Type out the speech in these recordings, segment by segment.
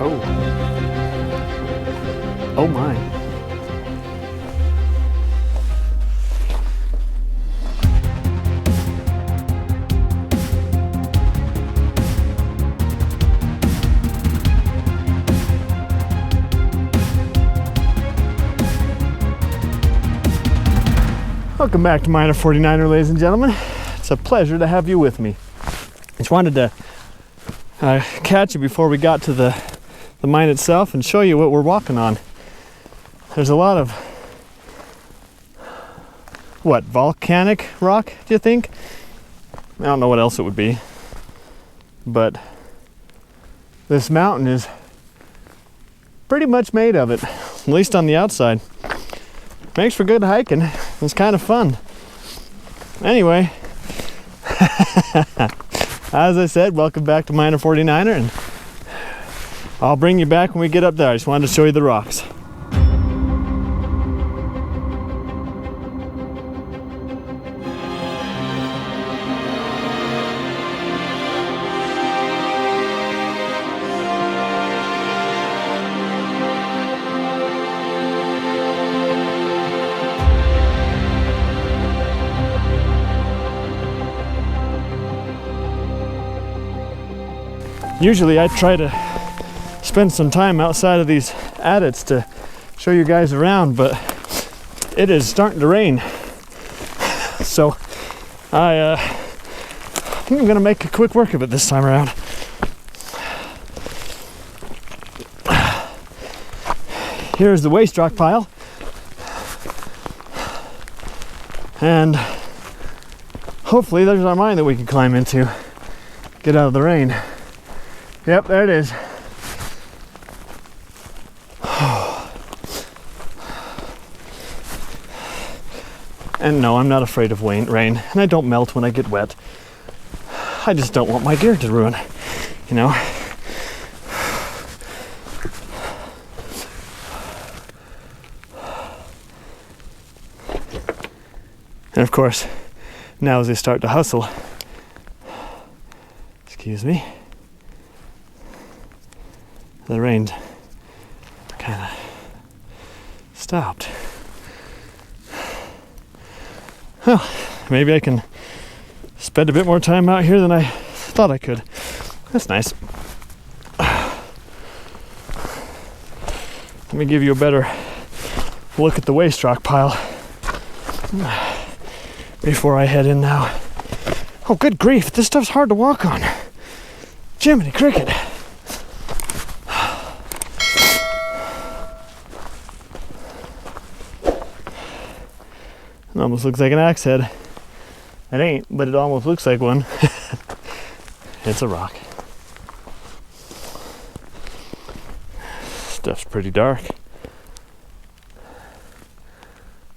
Oh. Oh my. Welcome back to Miner 49er, ladies and gentlemen. It's a pleasure to have you with me. Just wanted to catch you before we got to the mine itself and show you what we're walking on. There's a lot of, what, volcanic rock, do you think? I don't know what else it would be. But this mountain is pretty much made of it, at least on the outside. Makes for good hiking. It's kind of fun. Anyway, as I said, welcome back to Miner 49er, and I'll bring you back when we get up there. I just wanted to show you the rocks. Usually I try to spend some time outside of these adits to show you guys around, but it is starting to rain. So I think I'm gonna make a quick work of it this time around. Here's the waste rock pile. And hopefully there's our mine that we can climb into, get out of the rain. Yep, there it is. And no, I'm not afraid of rain, and I don't melt when I get wet. I just don't want my gear to ruin, you know? And of course, now as they start to hustle, excuse me, the rain kind of stopped. Well, maybe I can spend a bit more time out here than I thought I could. That's nice. Let me give you a better look at the waste rock pile before I head in now. Oh, good grief, this stuff's hard to walk on. Jiminy cricket. It almost looks like an axe head. It ain't, but it almost looks like one. It's a rock. Stuff's pretty dark.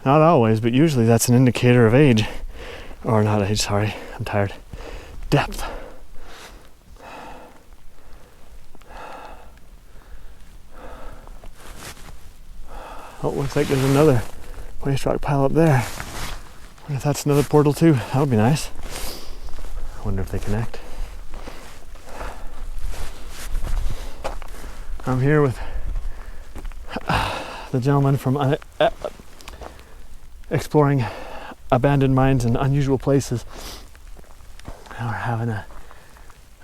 Not always, but usually that's an indicator of age. Or not age, sorry, I'm tired. Depth. Oh, looks like there's another waste rock pile up there. I wonder if that's another portal too. That would be nice. I wonder if they connect. I'm here with the gentleman from exploring abandoned mines and unusual places. And we're having a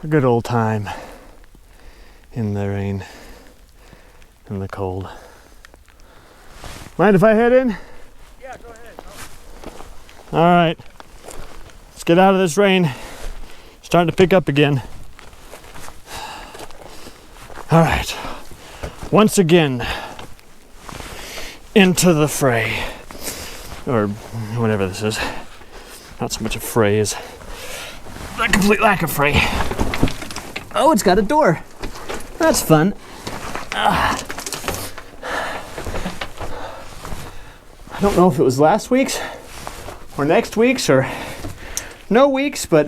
good old time in the rain and the cold. Mind if I head in? Yeah, go ahead. All right, let's get out of this rain. Starting to pick up again. All right, once again, into the fray, or whatever this is. Not so much a fray as a complete lack of fray. Oh, it's got a door. That's fun. I don't know if it was last week's or next week's or no weeks, but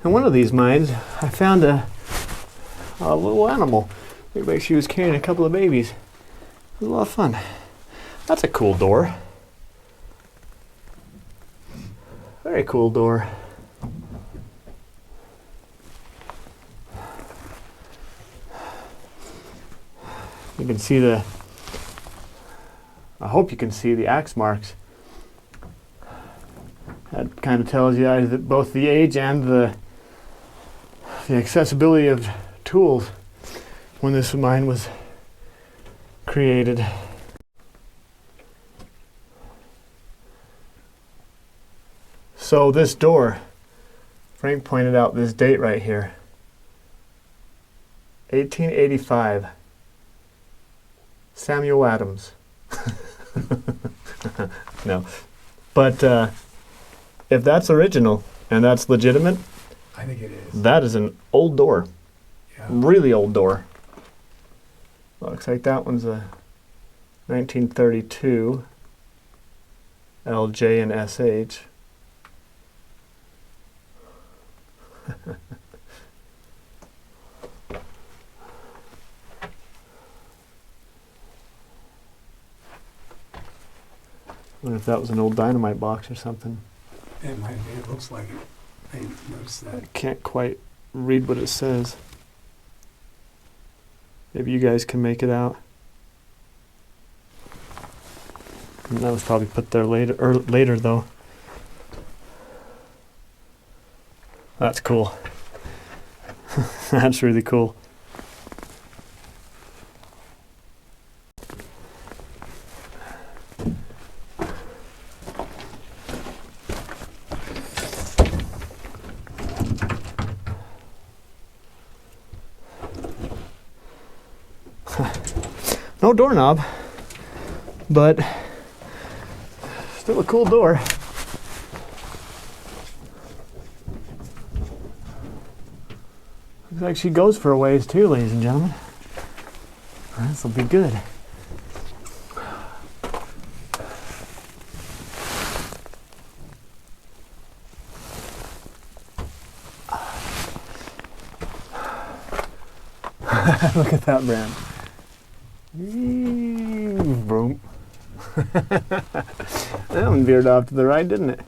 in one of these mines I found a little animal. Looked like she was carrying a couple of babies. It was a lot of fun. That's a cool door. Very cool door. You can see I hope you can see the axe marks. That kind of tells you either both the age and the accessibility of tools when this mine was created. So this door, Frank pointed out this date right here, 1885, Samuel Adams. No, but if that's original and that's legitimate, I think it is. that is an old door, Yeah. really old door. Looks like that one's a 1932 LJ and SH. I wonder if that was an old dynamite box or something. It might be. It looks like it. I noticed I that. can't quite read what it says. Maybe you guys can make it out. And that was probably put there later though. That's cool. That's really cool. No doorknob, but still a cool door. Looks like she goes for a ways too, ladies and gentlemen. This will be good. Look at that brand. Boom. That one veered off to the right, didn't it?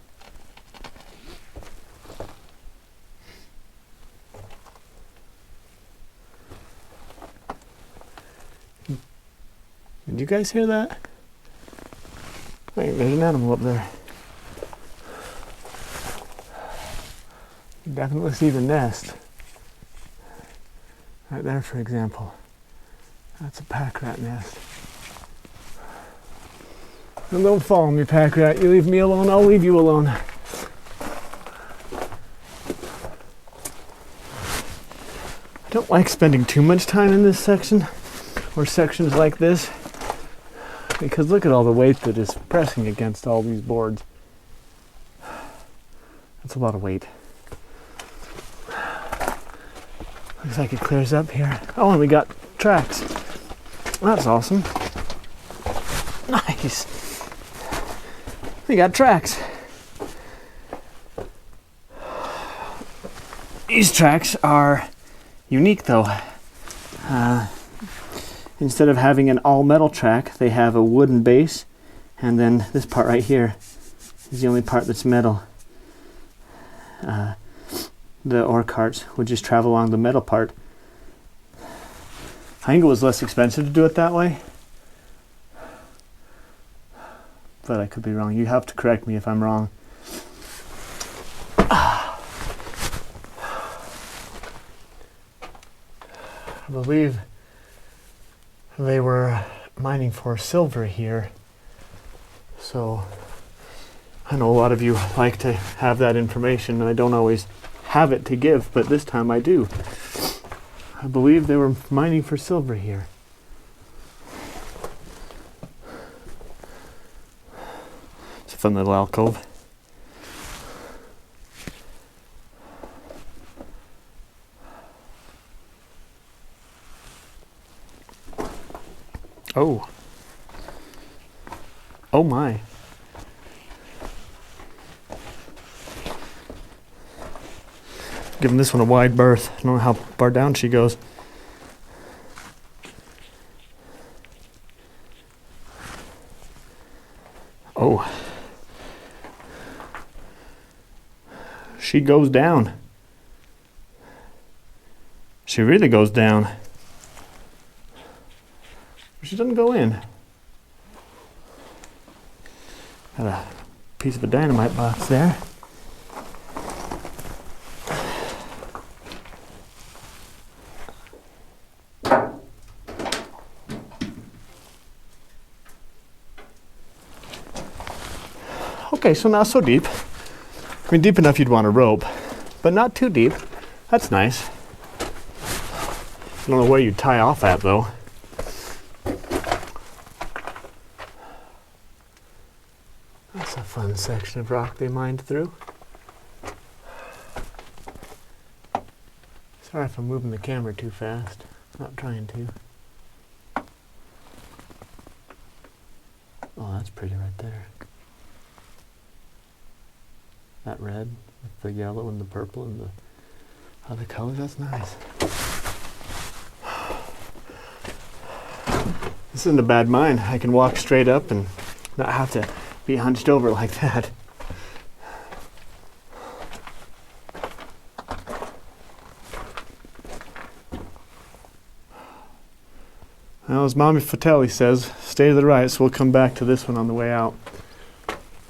Did you guys hear that? Wait, there's an animal up there. You definitely see the nest. Right there, for example. That's a pack rat nest. And don't follow me, pack rat. You leave me alone, I'll leave you alone. I don't like spending too much time in this section, or sections like this, because look at all the weight that is pressing against all these boards. That's a lot of weight. Looks like it clears up here. Oh, and we got tracks. That's awesome. Nice. We got tracks. These tracks are unique though. Instead of having an all metal track, they have a wooden base, and then this part right here is the only part that's metal. The ore carts would just travel along the metal part. I think it was less expensive to do it that way, but I could be wrong. You have to correct me if I'm wrong. I believe they were mining for silver here, so I know a lot of you like to have that information, and I don't always have it to give, but this time I do. I believe they were mining for silver here. It's a fun little alcove. Oh. Oh my. Giving this one a wide berth. I don't know how far down she goes. Oh. She goes down. She really goes down. she doesn't go in. Got a piece of a dynamite box there. Okay, so not so deep. I mean, deep enough you'd want a rope, but not too deep. That's nice. I don't know where you'd tie off at, though. That's a fun section of rock they mined through. Sorry if I'm moving the camera too fast. Not trying to. Oh, that's pretty right there. That red with the yellow and the purple and the other colors, that's nice. This isn't a bad mine. I can walk straight up and not have to be hunched over like that. Well, as Mommy Fratelli says, stay to the right, so we'll come back to this one on the way out.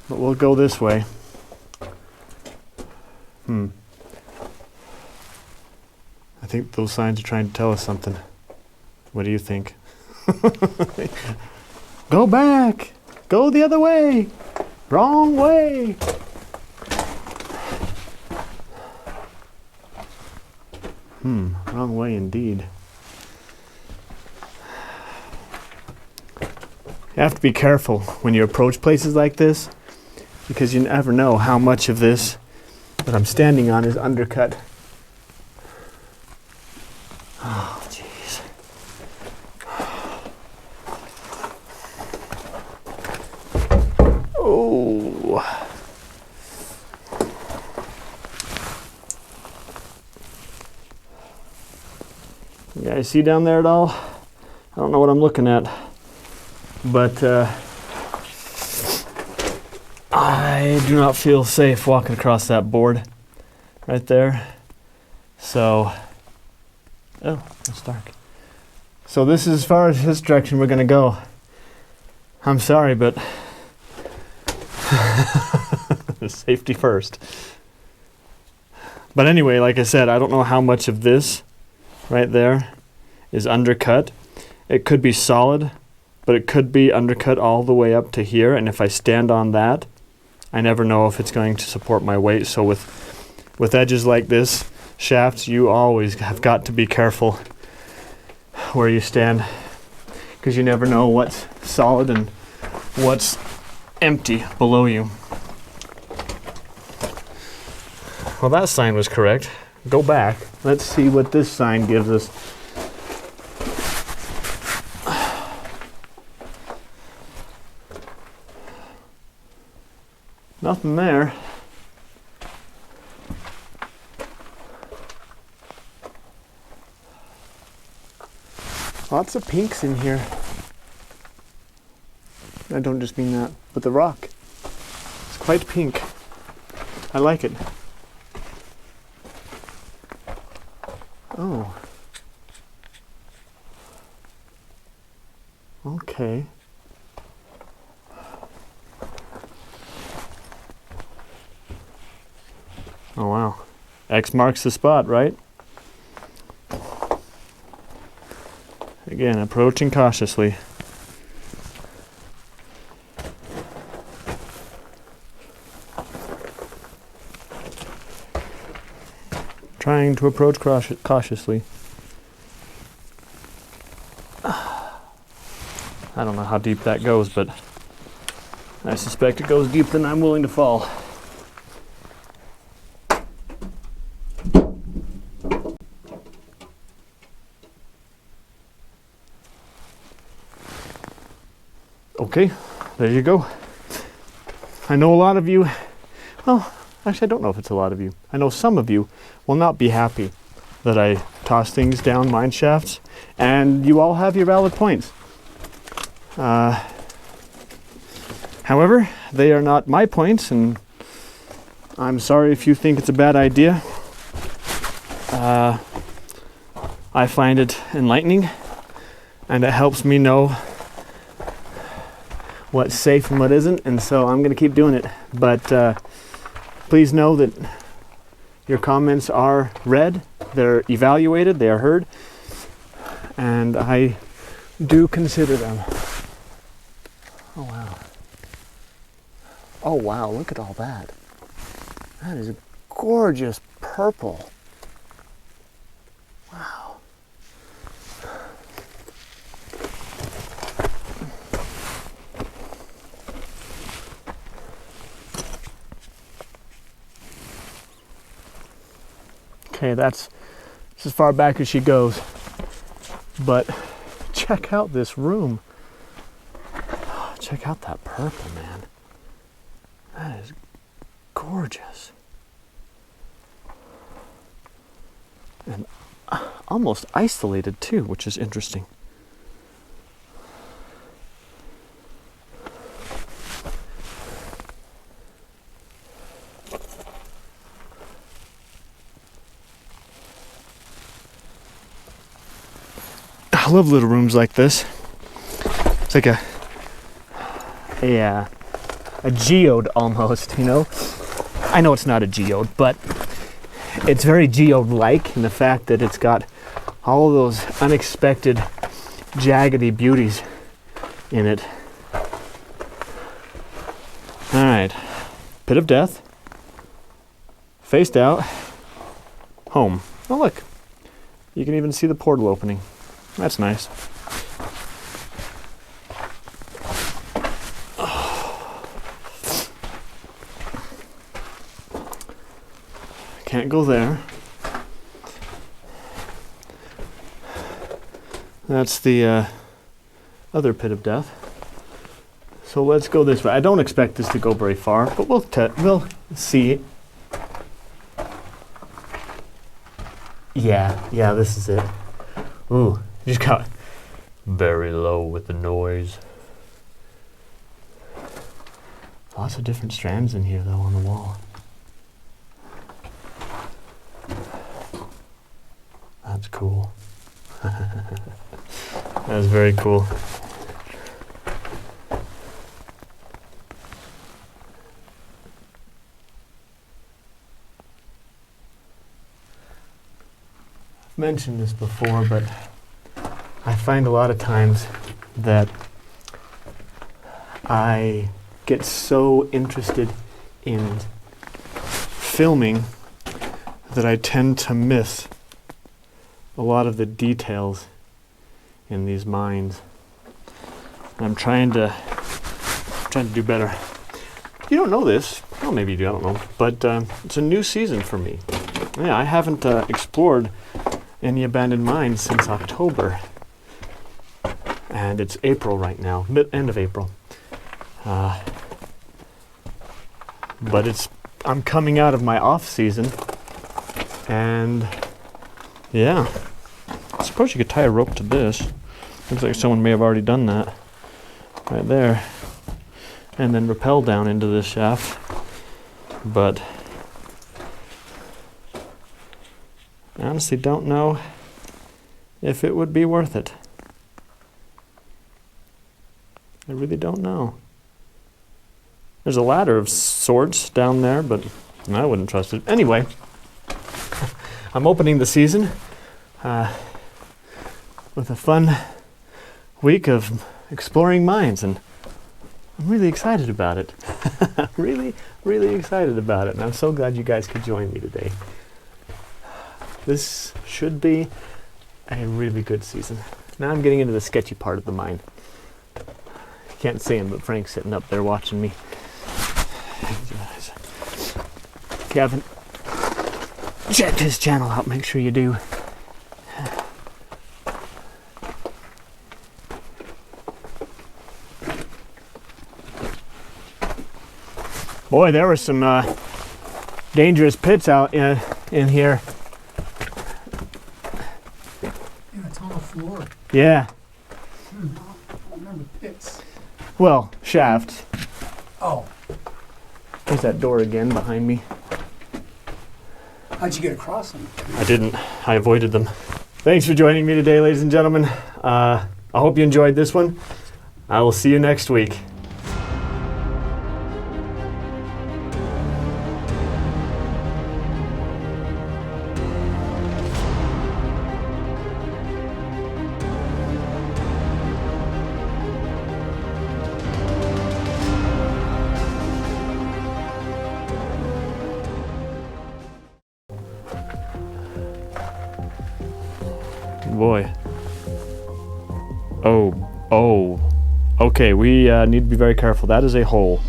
But we'll go this way. I think those signs are trying to tell us something. What do you think? Go back! Go the other way! Wrong way! Wrong way indeed. You have to be careful when you approach places like this, because you never know how much of this that I'm standing on is undercut. Oh, jeez. Oh. You guys see down there at all? I don't know what I'm looking at, but I do not feel safe walking across that board right there. So, oh, it's dark. So this is as far as this direction we're gonna go. I'm sorry, but safety first. But anyway, like I said, I don't know how much of this right there is undercut. It could be solid, but it could be undercut all the way up to here. And if I stand on that, I never know if it's going to support my weight. So with edges like this, shafts, you always have got to be careful where you stand, because you never know what's solid and what's empty below you. Well, that sign was correct. Go back. Let's see what this sign gives us. Nothing there. Lots of pinks in here. I don't just mean that, but the rock. It's quite pink. I like it. Oh. Okay. Oh wow. X marks the spot, right? Again, approaching cautiously. Trying to approach cautiously. I don't know how deep that goes, but I suspect it goes deeper than I'm willing to fall. Okay, there you go. I know a lot of you, well, actually I don't know if it's a lot of you. I know some of you will not be happy that I toss things down mine shafts, and you all have your valid points. However, they are not my points, and I'm sorry if you think it's a bad idea. I find it enlightening, and it helps me know what's safe and what isn't, and so I'm going to keep doing it. But please know that your comments are read, they're evaluated, they are heard, and I do consider them. Oh wow. Oh wow, look at all that. That is a gorgeous purple. Wow. Okay, that's as far back as she goes. But check out this room. Check out that purple, man. That is gorgeous. And almost isolated too, which is interesting. I love little rooms like this. It's like a geode almost, you know? I know it's not a geode, but it's very geode-like in the fact that it's got all of those unexpected jaggedy beauties in it. All right, pit of death, faced out, home. Oh look, you can even see the portal opening. That's nice. Can't go there. That's the other pit of death. So let's go this way. I don't expect this to go very far, but we'll see. Yeah, this is it. Ooh, just got very low with the noise. Lots of different strands in here though on the wall. That's cool. That's very cool. I've mentioned this before, but I find a lot of times that I get so interested in filming that I tend to miss a lot of the details in these mines. And I'm trying to do better. You don't know this. Well, maybe you do, I don't know. But it's a new season for me. Yeah, I haven't explored any abandoned mines since October. And it's April right now, end of April. But I'm coming out of my off season, and yeah, I suppose you could tie a rope to this. Looks like someone may have already done that right there, and then rappel down into this shaft. But I honestly don't know if it would be worth it. I really don't know. There's a ladder of sorts down there, but I wouldn't trust it. Anyway, I'm opening the season with a fun week of exploring mines, and I'm really excited about it. Really, really excited about it, and I'm so glad you guys could join me today. This should be a really good season. Now I'm getting into the sketchy part of the mine. Can't see him, but Frank's sitting up there watching me. Kevin, check his channel out, make sure you do. Boy, there were some dangerous pits out in here. Yeah, it's on the floor. Yeah. I don't remember pits. Well, shafts. Oh, There's that door again behind me. how'd you get across them? I didn't. I avoided them. Thanks for joining me today, ladies and gentlemen. I hope you enjoyed this one. I will see you next week. Boy. Oh. Okay, we need to be very careful. That is a hole.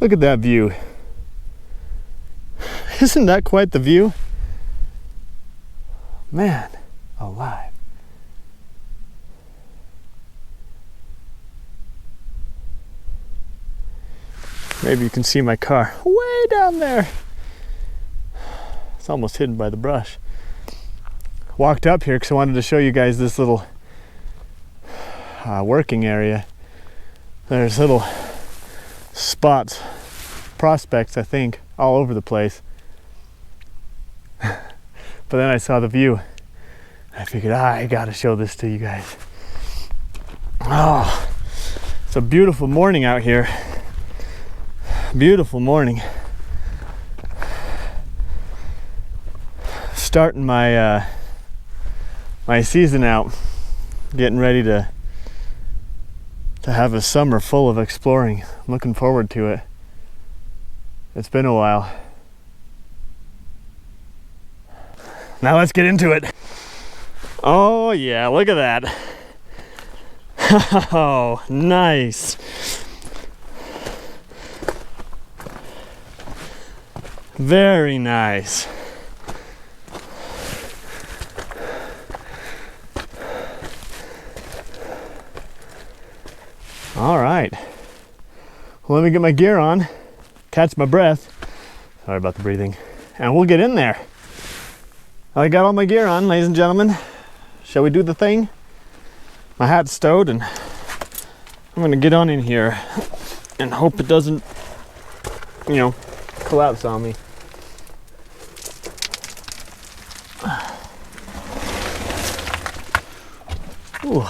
Look at that view. Isn't that quite the view? Man, alive. Maybe you can see my car way down there. It's almost hidden by the brush. Walked up here because I wanted to show you guys this little working area. There's little spots, prospects, I think, all over the place. But then I saw the view. I figured, I gotta show this to you guys. Oh, it's a beautiful morning out here. Beautiful morning. Starting my my season out, getting ready to have a summer full of exploring. I'm looking forward to it. It's been a while. Now let's get into it. Oh yeah, look at that. Oh, nice. Very nice. All right. Well, let me get my gear on, catch my breath. Sorry about the breathing. And we'll get in there. I got all my gear on, ladies and gentlemen. Shall we do the thing? My hat's stowed, and I'm gonna get on in here and hope it doesn't, collapse on me. Ooh.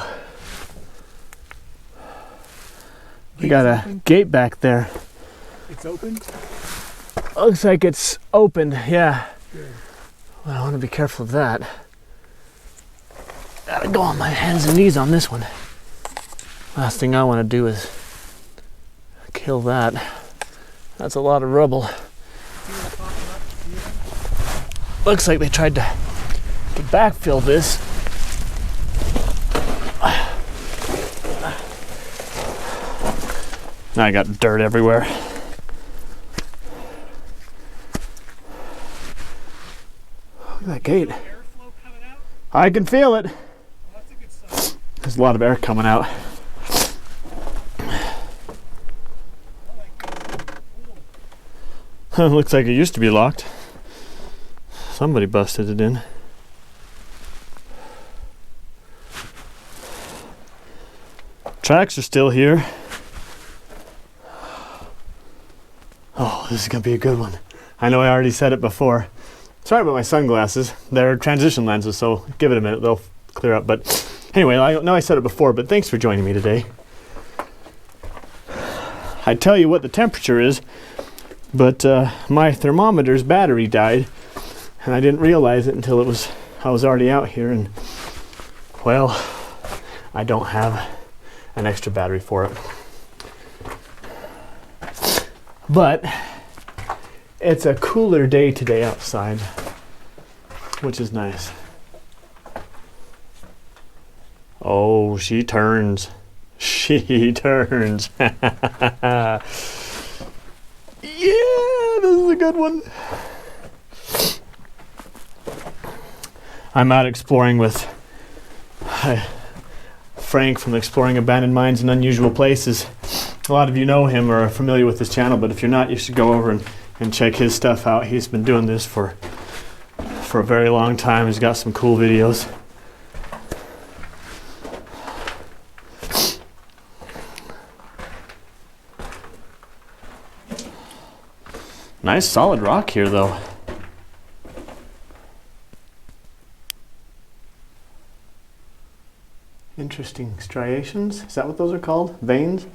We got a gate back there. It's open? Looks like it's open, yeah. Good. Well, I want to be careful of that. Gotta go on my hands and knees on this one. Last thing I want to do is kill that. That's a lot of rubble. Looks like they tried to backfill this. Now I got dirt everywhere. Look at that gate. I can feel it. There's a lot of air coming out. Looks like it used to be locked. Somebody busted it in. Tracks are still here. Oh, this is gonna be a good one. I know I already said it before. Sorry about my sunglasses. They're transition lenses, so give it a minute, they'll clear up. But anyway, I know I said it before, but thanks for joining me today. I tell you what the temperature is, but my thermometer's battery died, and I didn't realize it until I was already out here, and well, I don't have an extra battery for it. But it's a cooler day today outside, which is nice. Oh, she turns. She turns. Yeah, this is a good one. I'm out exploring with Frank from Exploring Abandoned Mines and Unusual Places. A lot of you know him or are familiar with his channel, but if you're not, you should go over and check his stuff out. He's been doing this for a very long time. He's got some cool videos. Nice solid rock here though. Interesting striations. Is that what those are called? Veins?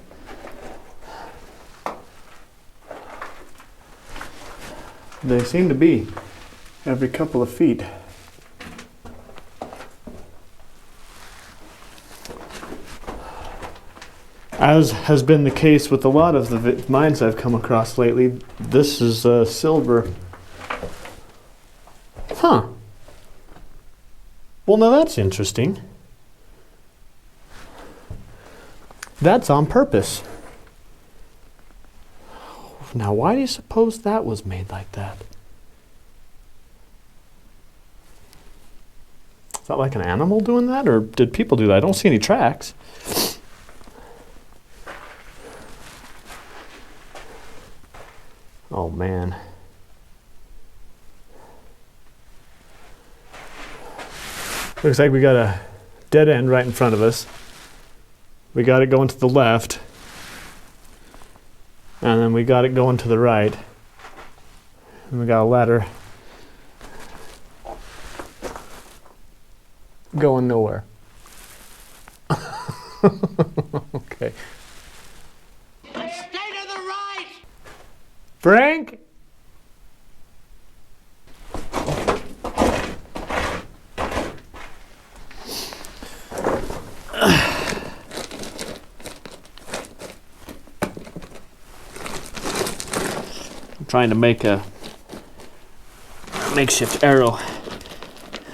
They seem to be every couple of feet. As has been the case with a lot of the mines I've come across lately, this is silver. Huh. Well, now that's interesting. That's on purpose. Now, why do you suppose that was made like that? Is that like an animal doing that, or did people do that? I don't see any tracks. Oh, man. Looks like we got a dead end right in front of us. We got it going to the left. And then we got it going to the right. And we got a ladder going nowhere. Okay. Stay to the right! Frank? I'm trying to make a makeshift arrow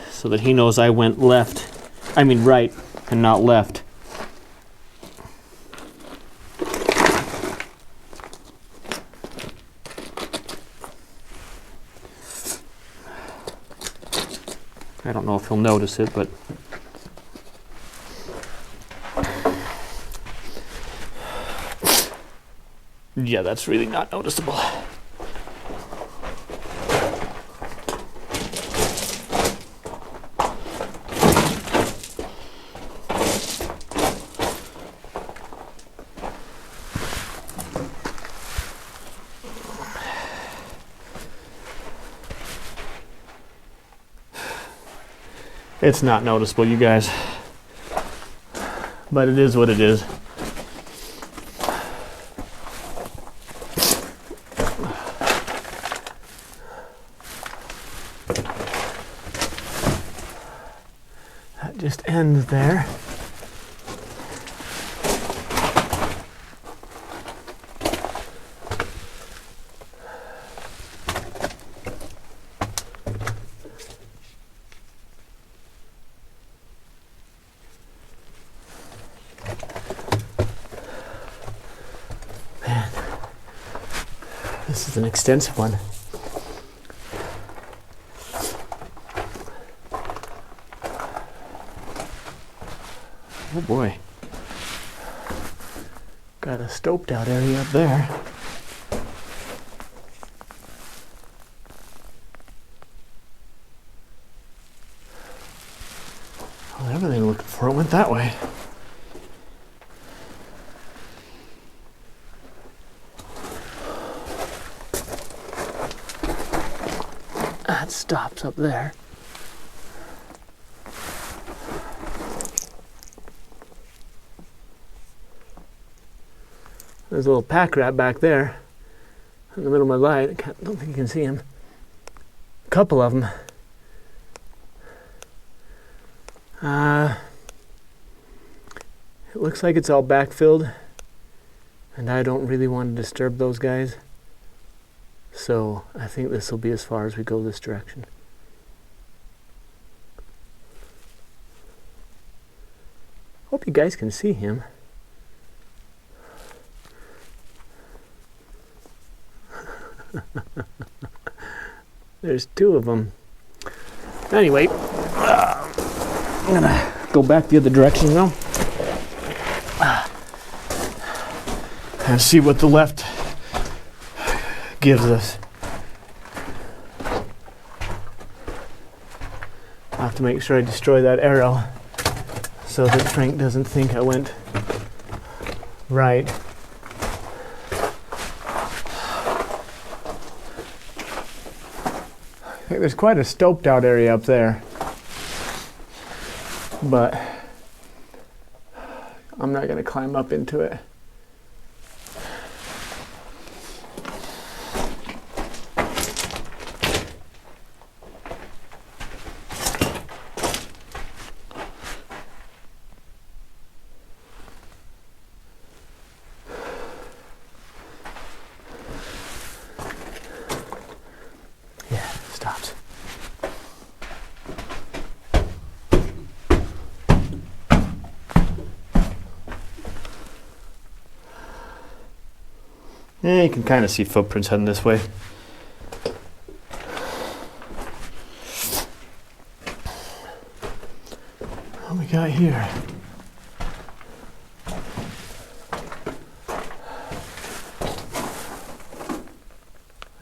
so that he knows I went left. I mean right and not left. I don't know if he'll notice it, but yeah, that's really not noticeable. It's not noticeable, you guys, but it is what it is. That just ends there. This is an extensive one. Oh boy. Got a stoped out area up there. Well, everything I'm looking for went that way. That stops up there. There's a little pack rat back there in the middle of my light. I don't think you can see him. A couple of them. It looks like it's all backfilled, and I don't really want to disturb those guys. So I think this will be as far as we go this direction. Hope you guys can see him. There's two of them. Anyway, I'm gonna go back the other direction now and see what the left gives us. I have to make sure I destroy that arrow so that Frank doesn't think I went right. I think there's quite a stoped out area up there, but I'm not going to climb up into it. Yeah, you can kind of see footprints heading this way. What we got here?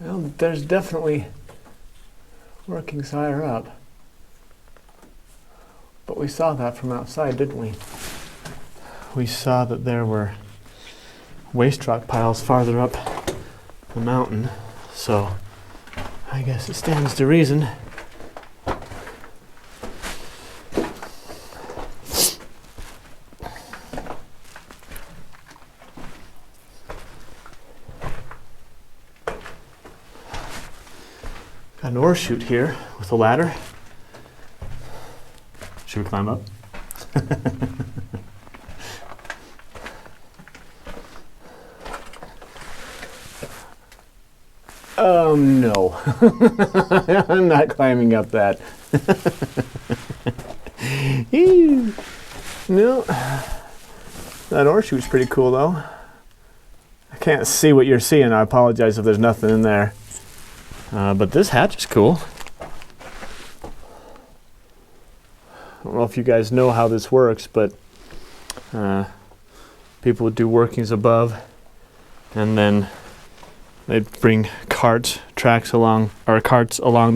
Well, there's definitely workings higher up. But we saw that from outside, didn't we? We saw that there were waste rock piles farther up the mountain, so I guess it stands to reason. Got an ore chute here with a ladder. Should we climb up? No. I'm not climbing up that. No. That ore chute's pretty cool though. I can't see what you're seeing. I apologize if there's nothing in there. But this hatch is cool. I don't know if you guys know how this works, but people would do workings above, and then they'd bring carts along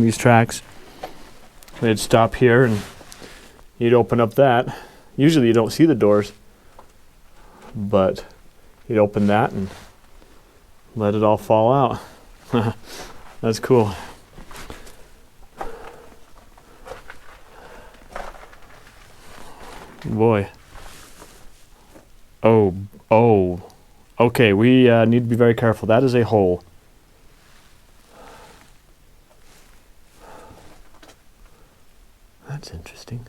these tracks. They'd stop here, and you'd open up that. Usually you don't see the doors, but you'd open that and let it all fall out. That's cool. Boy. Oh. Okay, we need to be very careful. That is a hole. That's interesting.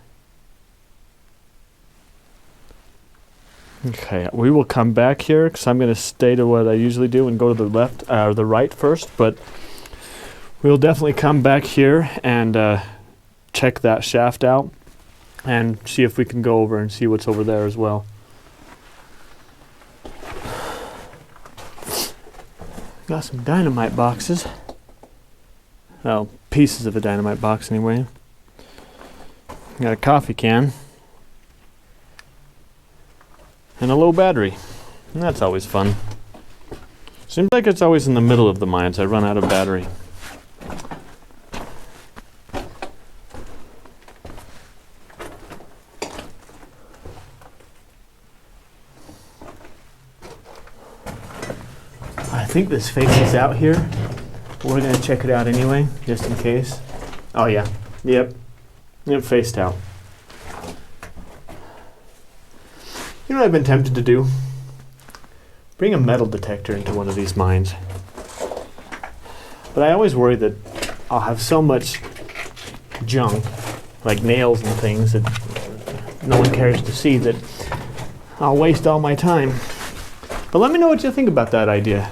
Okay, we will come back here because I'm going to stay to what I usually do and go to the left or the right first, but we'll definitely come back here and check that shaft out and see if we can go over and see what's over there as well. Got some dynamite boxes. Well, pieces of a dynamite box anyway. Got a coffee can. And a low battery. And that's always fun. Seems like it's always in the middle of the mines. I run out of battery. I think this faces out here. We're going to check it out anyway, just in case. Oh yeah. Yep. It faced out. You know what I've been tempted to do? Bring a metal detector into one of these mines. But I always worry that I'll have so much junk, like nails and things that no one cares to see, that I'll waste all my time. But let me know what you think about that idea.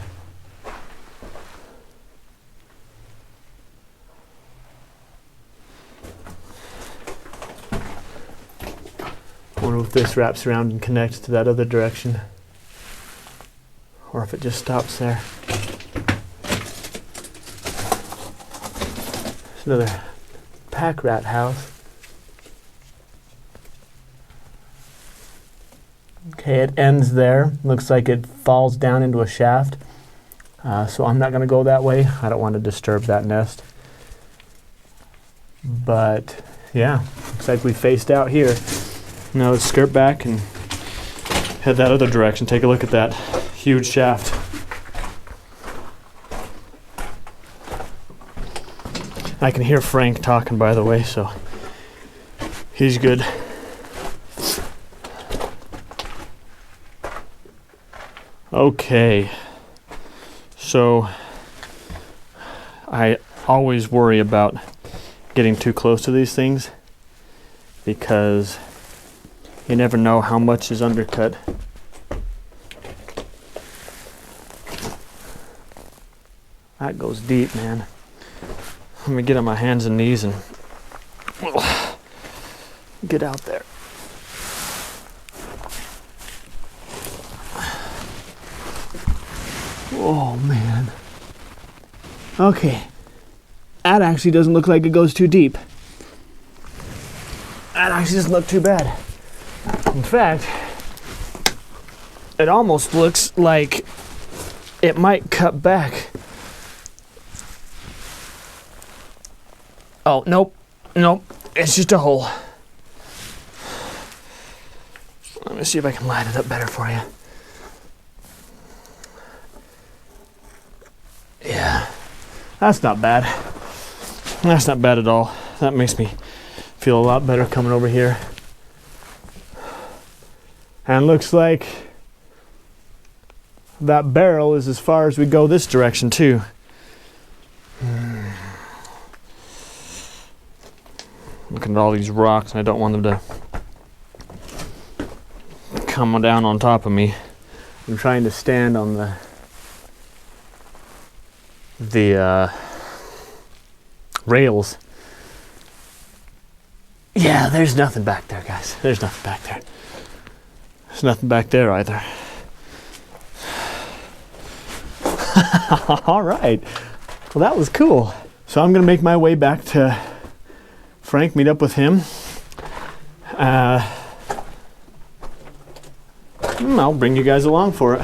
I wonder if this wraps around and connects to that other direction, or if it just stops there. There's another pack rat house. Okay, it ends there. Looks like it falls down into a shaft. So I'm not going to go that way. I don't want to disturb that nest. But yeah, looks like we faced out here. Now let's skirt back and head that other direction. Take a look at that huge shaft. I can hear Frank talking, by the way, so he's good. Okay, so I always worry about getting too close to these things because you never know how much is undercut. That goes deep, man. Let me get on my hands and knees and get out there. Oh man. Okay. That actually doesn't look like it goes too deep. That actually doesn't look too bad. In fact, it almost looks like it might cut back. Oh, nope. Nope. It's just a hole. Let me see if I can line it up better for you. Yeah. That's not bad. That's not bad at all. That makes me feel a lot better coming over here. And looks like that barrel is as far as we go this direction too. Looking at all these rocks, and I don't want them to come down on top of me. I'm trying to stand on the rails. Yeah, there's nothing back there, guys. There's nothing back there. There's nothing back there either. All right. Well, that was cool. So I'm going to make my way back to Frank, meet up with him. I'll bring you guys along for it.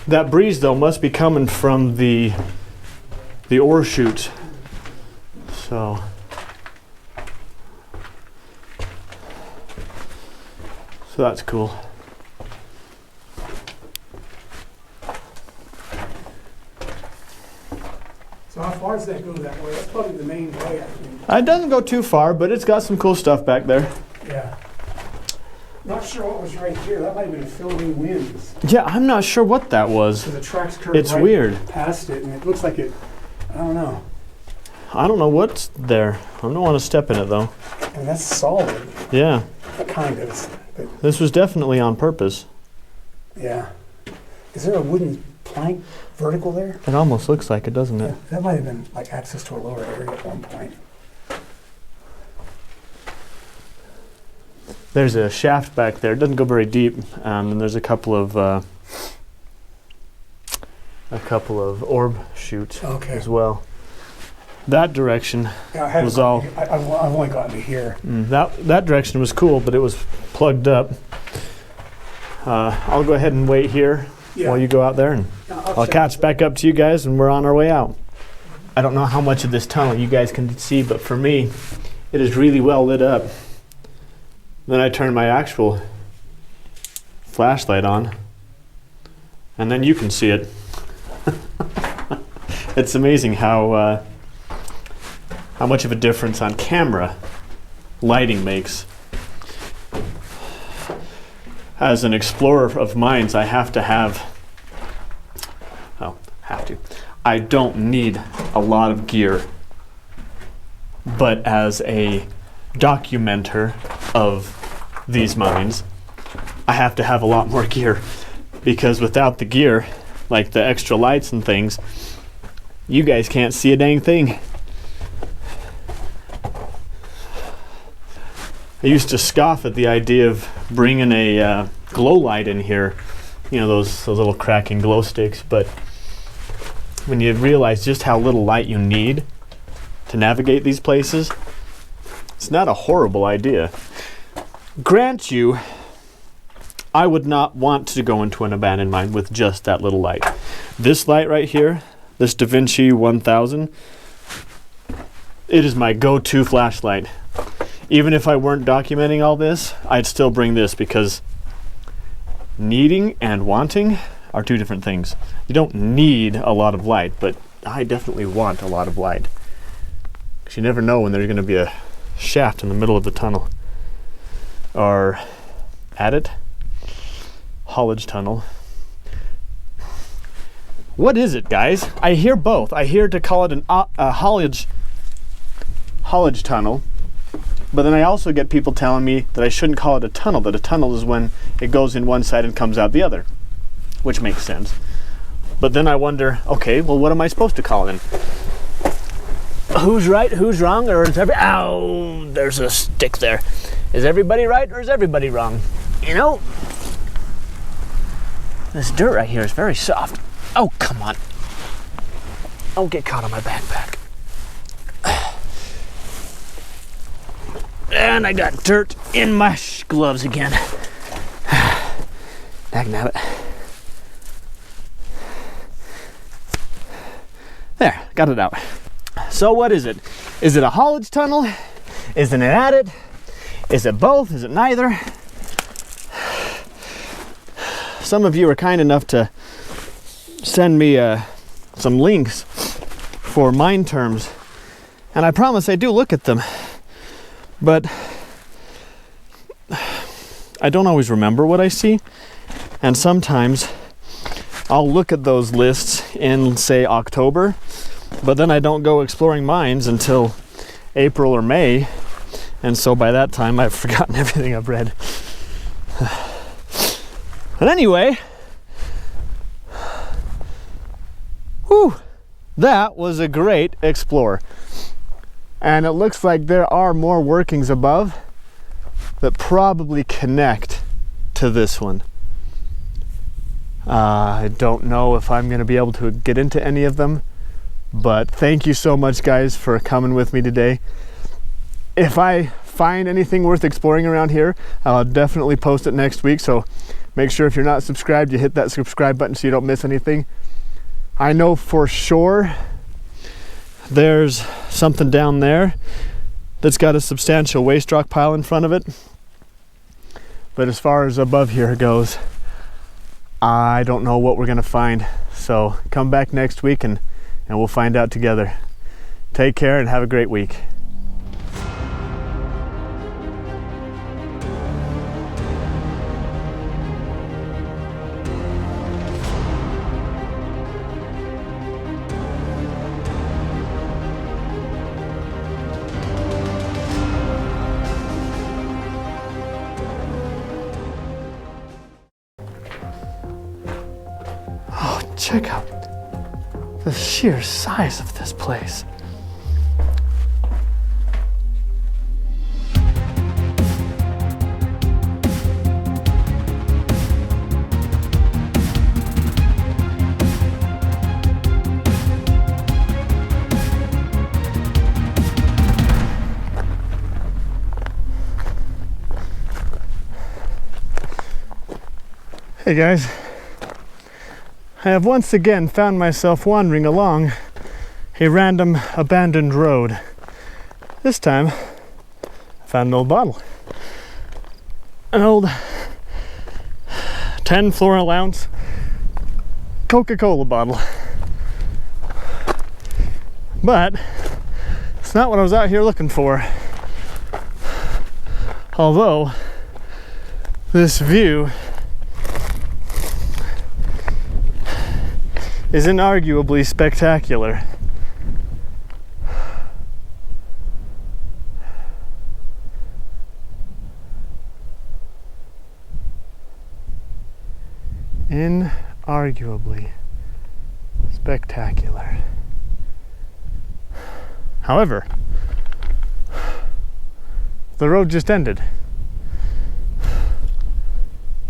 That breeze, though, must be coming from the ore chute. So that's cool. So how far does that go that way? That's probably the main way, I think. It doesn't go too far, but it's got some cool stuff back there. Yeah. Not sure what was right here. That might have been filled in winds. Yeah, I'm not sure what that was. So the tracks curve It's right weird. past it, and it looks like it, I don't know. I don't know what's there. I don't want to step in it, though. And that's solid. Yeah, Kind of. But this was definitely on purpose. yeah. Is there a wooden plank vertical there? It almost looks like it, doesn't it? Yeah, that might have been like access to a lower area at one point. There's a shaft back there. It doesn't go very deep, and there's a couple of orb chutes as well. That direction was all. I've only gotten to here. That direction was cool, but it was plugged up. I'll go ahead and wait here while you go out there, and I'll catch back up to you guys, and we're on our way out. I don't know how much of this tunnel you guys can see, but for me, it is really well lit up. Then I turn my actual flashlight on, and then you can see it. It's amazing how much of a difference on camera lighting makes. As an explorer of minds, I have to have, I don't need a lot of gear, but as a documenter of these mines, I have to have a lot more gear, because without the gear, like the extra lights and things, you guys can't see a dang thing. I used to scoff at the idea of bringing a glow light in here, you know, those little cracking glow sticks, but when you realize just how little light you need to navigate these places, it's not a horrible idea. Grant you, I would not want to go into an abandoned mine with just that little light. This light right here, this Da Vinci 1000, it is my go-to flashlight. Even if I weren't documenting all this, I'd still bring this, because needing and wanting are two different things. You don't need a lot of light, but I definitely want a lot of light. Because you never know when there's going to be a shaft in the middle of the tunnel. Or haulage tunnel. What is it, guys? I hear both. I hear to call it a haulage tunnel, but then I also get people telling me that I shouldn't call it a tunnel, that a tunnel is when it goes in one side and comes out the other, which makes sense. But then I wonder, okay, well, what am I supposed to call it then? Who's right, who's wrong, or is ow, there's a stick there. Is everybody right, or is everybody wrong? You know? This dirt right here is very soft. Oh, come on. Don't get caught on my backpack. And I got dirt in my gloves again. Dagnabbit. There, got it out. So what is it? Is it a haulage tunnel? Is it an adit? Is it both? Is it neither? Some of you are kind enough to send me some links for mine terms, and I promise I do look at them, but I don't always remember what I see, and sometimes I'll look at those lists in, say, October, but then I don't go exploring mines until April or May, and so by that time I've forgotten everything I've read. But anyway, whew, that was a great explore. And it looks like there are more workings above that probably connect to this one. I don't know if I'm going to be able to get into any of them, but thank you so much, guys, for coming with me today. If I find anything worth exploring around here, I'll definitely post it next week, so make sure if you're not subscribed, you hit that subscribe button so you don't miss anything. I know for sure there's something down there that's got a substantial waste rock pile in front of it. But as far as above here goes, I don't know what we're gonna find. So come back next week and we'll find out together. Take care and have a great week. Check out the sheer size of this place. Hey guys. I have once again found myself wandering along a random abandoned road. This time, I found an old bottle. An old 10 floral ounce Coca-Cola bottle. But it's not what I was out here looking for. Although this view is inarguably spectacular. Inarguably spectacular. However, the road just ended.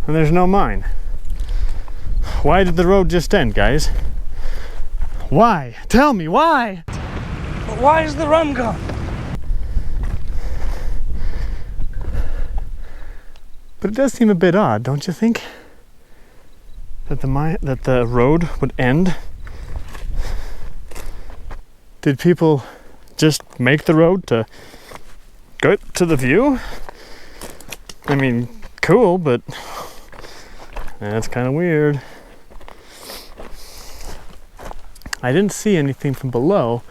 And there's no mine. Why did the road just end, guys? Why? Tell me, why? But why is the rum gone? But it does seem a bit odd, don't you think? That the road would end? Did people just make the road to go to the view? I mean, cool, but that's kind of weird. I didn't see anything from below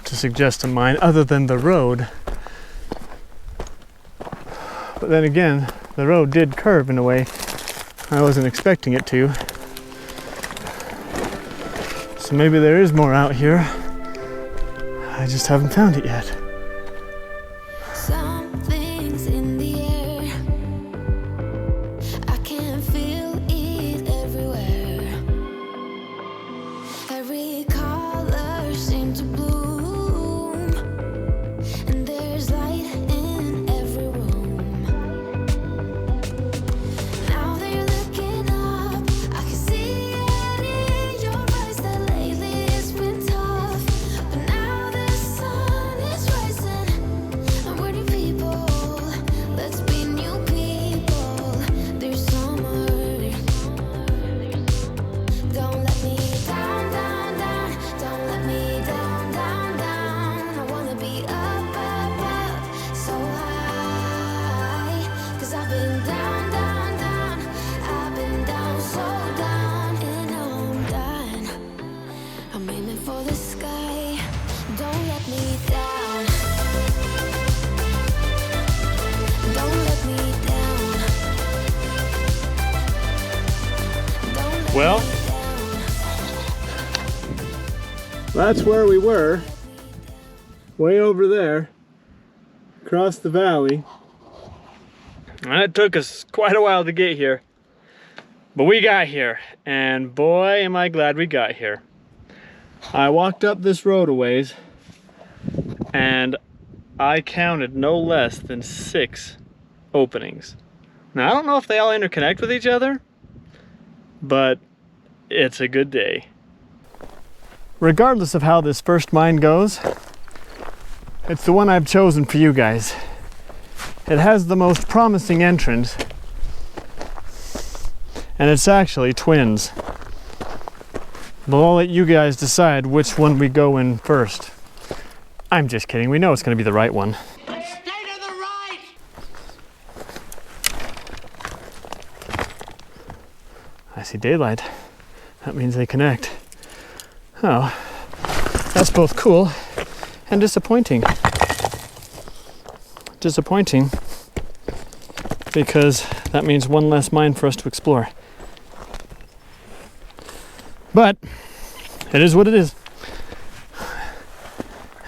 to suggest a mine other than the road. But then again, the road did curve in a way I wasn't expecting it to. So maybe there is more out here. I just haven't found it yet. Something's in the air. I can feel it everywhere. Every color seems to bloom, and there's light in every room. Now they're looking up, I can Well, that's where we were. Way over there. Across the valley. And it took us quite a while to get here. But we got here. And boy, am I glad we got here. I walked up this road a ways. And I counted no less than 6 openings. Now, I don't know if they all interconnect with each other, but it's a good day. Regardless of how this first mine goes, it's the one I've chosen for you guys. It has the most promising entrance, and it's actually twins. But I'll let you guys decide which one we go in first. I'm just kidding, we know it's going to be the right one. Stay to the right! I see daylight. That means they connect. Oh, that's both cool and disappointing. Disappointing because that means one less mine for us to explore. But it is what it is.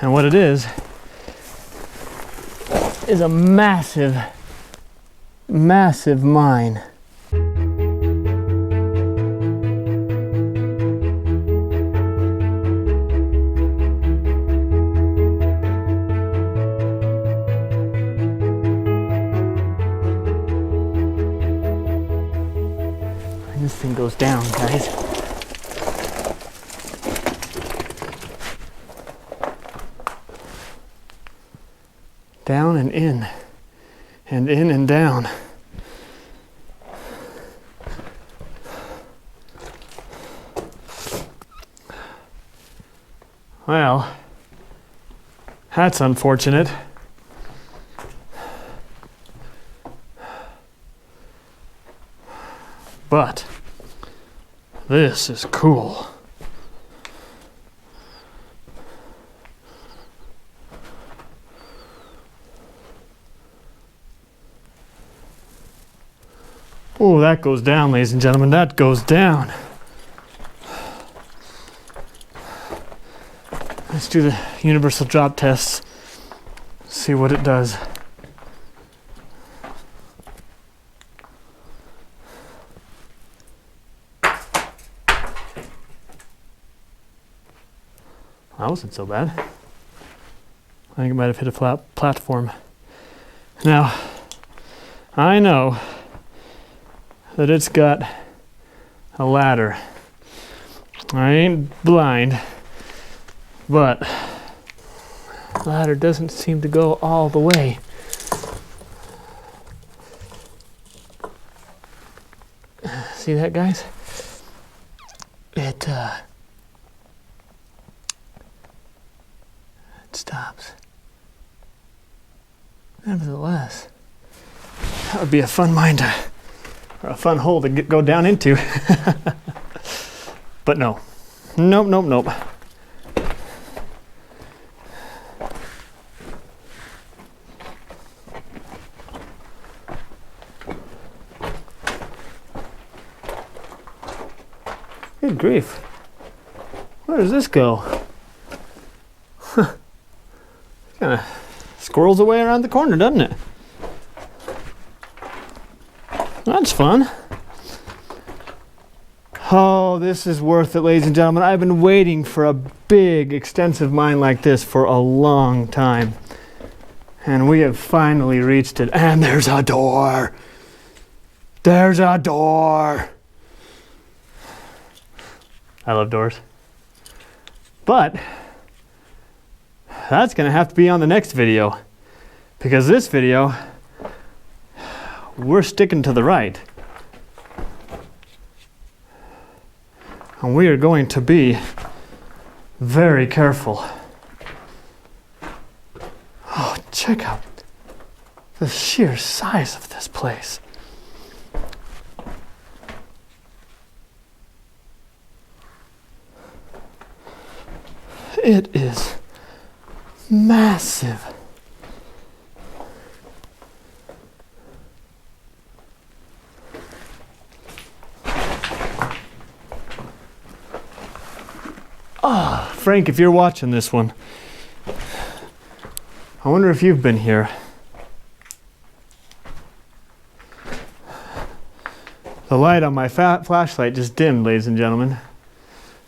And what it is a massive, massive mine. This thing goes down, guys. Down and in and down. Well, that's unfortunate. But this is cool. Oh, that goes down, ladies and gentlemen. That goes down. Let's do the universal drop tests. See what it does. That wasn't so bad. I think it might have hit a flat platform. Now, I know that it's got a ladder. I ain't blind, but the ladder doesn't seem to go all the way. See that, guys? It stops. Nevertheless, that would be a fun mine to, or a fun hole to go down into. But no. Nope. Good grief. Where does this go? Kind of squirrels away around the corner, doesn't it? That's fun. Oh, this is worth it, ladies and gentlemen. I've been waiting for a big, extensive mine like this for a long time. And we have finally reached it. And there's a door. There's a door. I love doors. But that's going to have to be on the next video. Because this video, we're sticking to the right. And we are going to be very careful. Oh, check out the sheer size of this place. It is massive. Frank, if you're watching this one, I wonder if you've been here. The light on my flashlight just dimmed, ladies and gentlemen.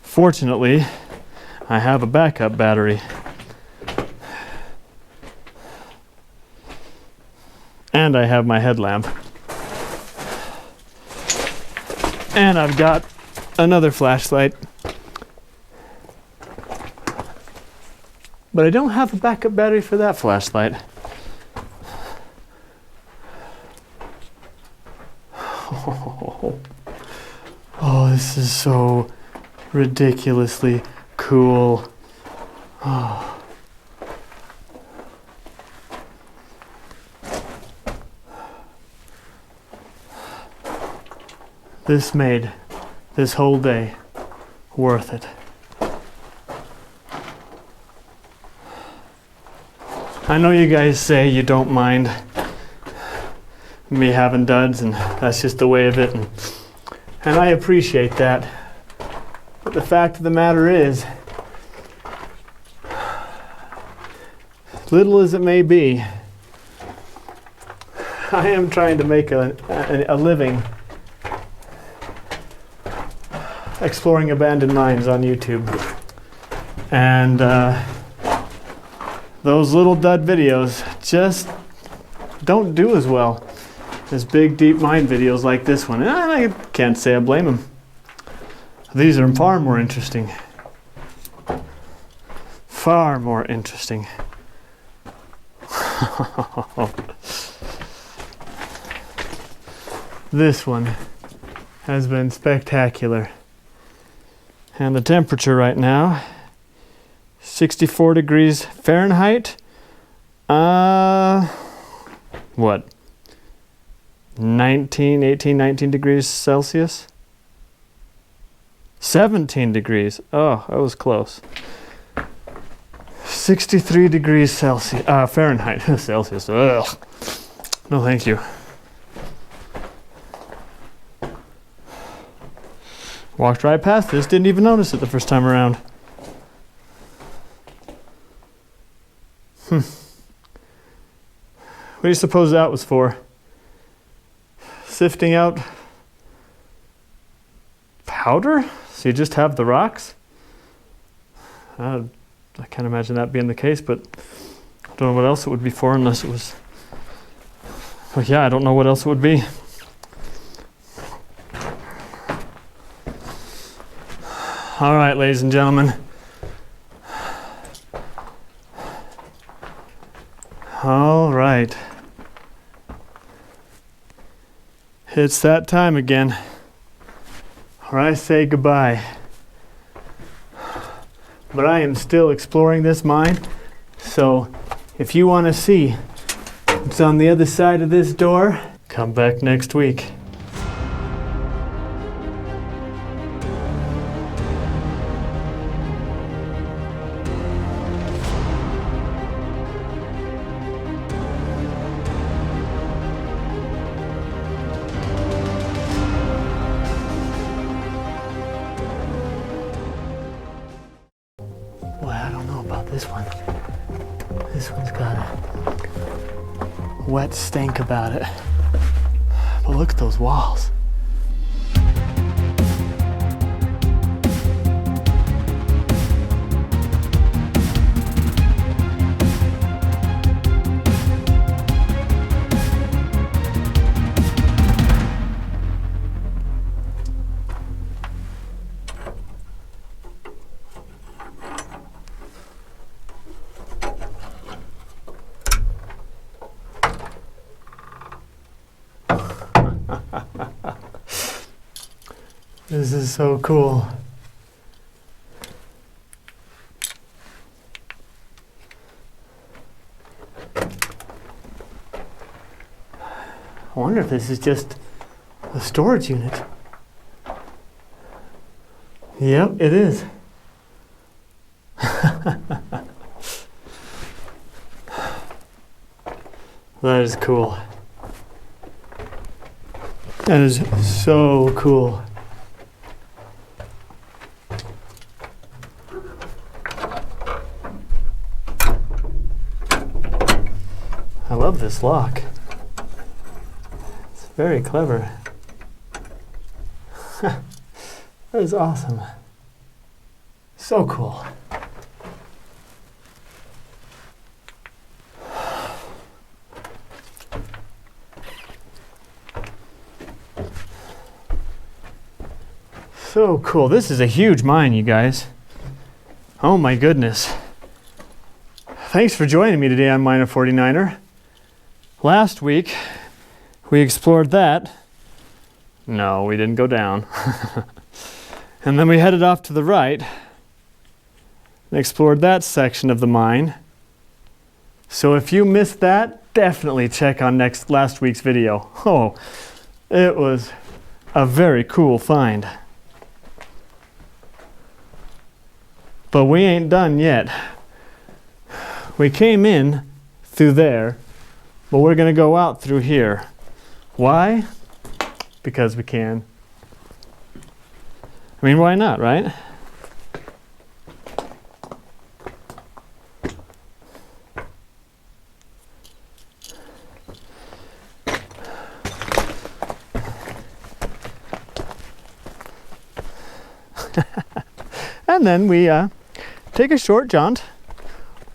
Fortunately, I have a backup battery. And I have my headlamp. And I've got another flashlight. But I don't have a backup battery for that flashlight. Oh, this is so ridiculously cool. Oh. This made this whole day worth it. I know you guys say you don't mind me having duds, and that's just the way of it, and I appreciate that. But the fact of the matter is, little as it may be, I am trying to make a living exploring abandoned mines on YouTube. And those little dud videos just don't do as well as big, deep mine videos like this one. And I can't say I blame them. These are far more interesting. Far more interesting. This one has been spectacular. And the temperature right now, 64 degrees Fahrenheit. What? 18, 19 degrees Celsius? 17 degrees. Oh, that was close. 63 degrees Celsius, Fahrenheit. Celsius. Ugh. No, thank you. Walked right past this, didn't even notice it the first time around. What do you suppose that was for? Sifting out powder? So you just have the rocks? I can't imagine that being the case, but I don't know what else it would be for unless it was... Well, yeah, I don't know what else it would be. All right, ladies and gentlemen. All right. It's that time again, where I say goodbye. But I am still exploring this mine, so if you want to see what's on the other side of this door, come back next week. Well, I don't know about this one. This one's got a wet stink about it. But look at those walls. This is so cool. I wonder if this is just a storage unit. Yep, it is. That is cool. That is so cool. this lock. It's very clever. That is awesome. So cool. So cool. This is a huge mine, you guys. Oh my goodness. Thanks for joining me today on Miner 49er. Last week, we explored that. No, we didn't go down. And then we headed off to the right and explored that section of the mine. So if you missed that, definitely check on last week's video. Oh, it was a very cool find. But we ain't done yet. We came in through there, but we're gonna go out through here. Why? Because we can. I mean, why not, right? And then we take a short jaunt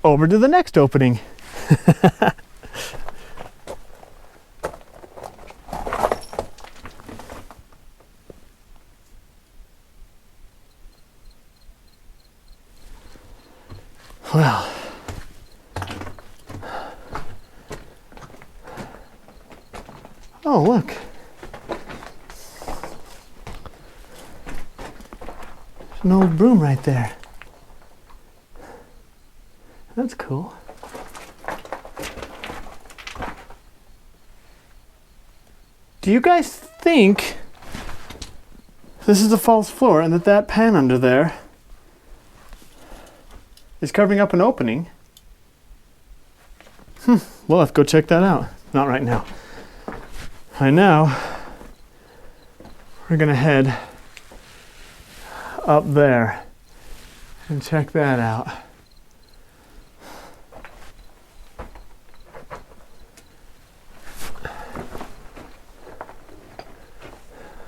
over to the next opening. Well, oh look. There's an old broom right there. That's cool. Do you guys think this is the false floor and that pan under there is covering up an opening? We'll have to go check that out. Not right now. Right now, we're gonna head up there and check that out.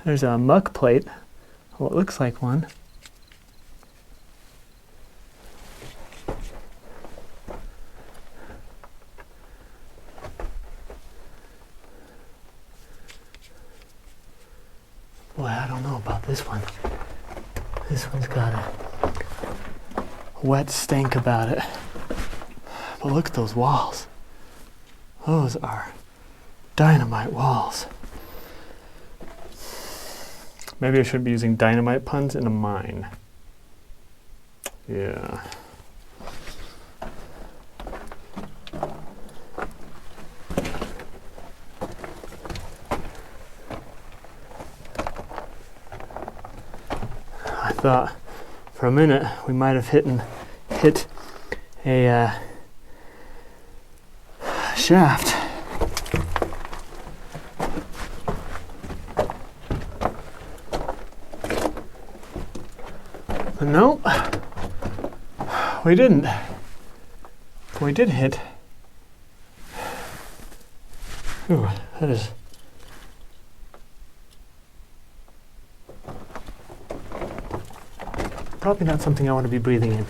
There's a muck plate. Well, it looks like one. Boy, I don't know about this one. This one's got a wet stank about it. But look at those walls. Those are dynamite walls. Maybe I should be using dynamite puns in a mine. Yeah. I thought for a minute we might have hit a shaft. But nope, we didn't. We did hit. Ooh, that is probably not something I want to be breathing in.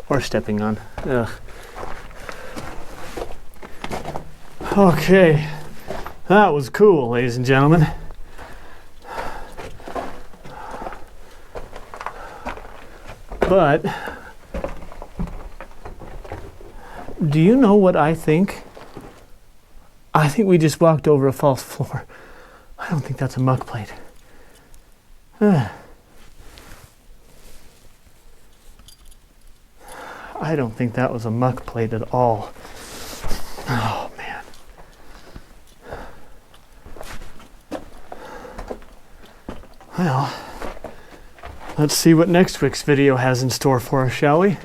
Or stepping on. Ugh. Okay. That was cool, ladies and gentlemen. But do you know what I think? I think we just walked over a false floor. I don't think that's a muck plate. I don't think that was a muck plate at all. Oh man. Well, let's see what next week's video has in store for us, shall we?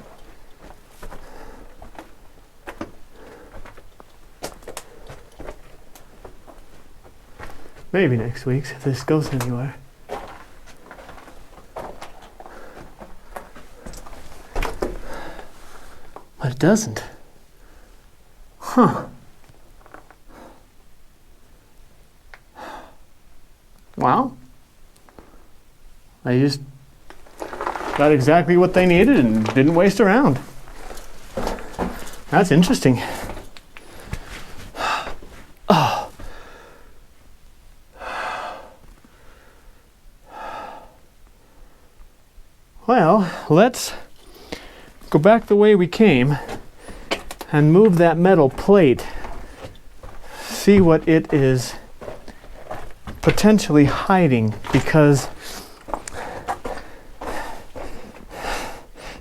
Maybe next week's, if this goes anywhere. But it doesn't. Huh. Well, they just got exactly what they needed and didn't waste around. That's interesting. Oh. Well, let's go back the way we came and move that metal plate. See what it is potentially hiding, because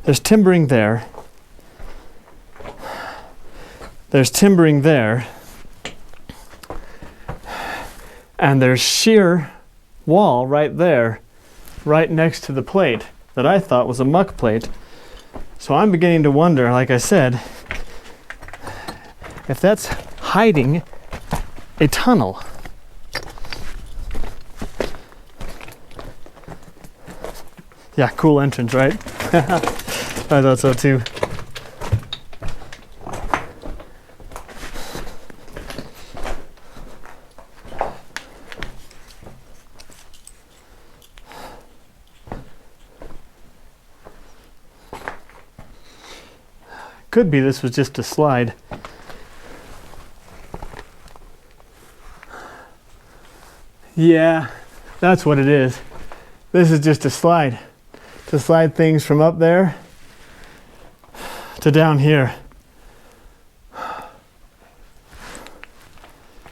there's timbering there. There's timbering there. And there's sheer wall right there, right next to the plate that I thought was a muck plate. So I'm beginning to wonder, like I said, if that's hiding a tunnel. Yeah, cool entrance, right? I thought so too. Could be this was just a slide. Yeah, that's what it is. This is just a slide. To slide things from up there to down here.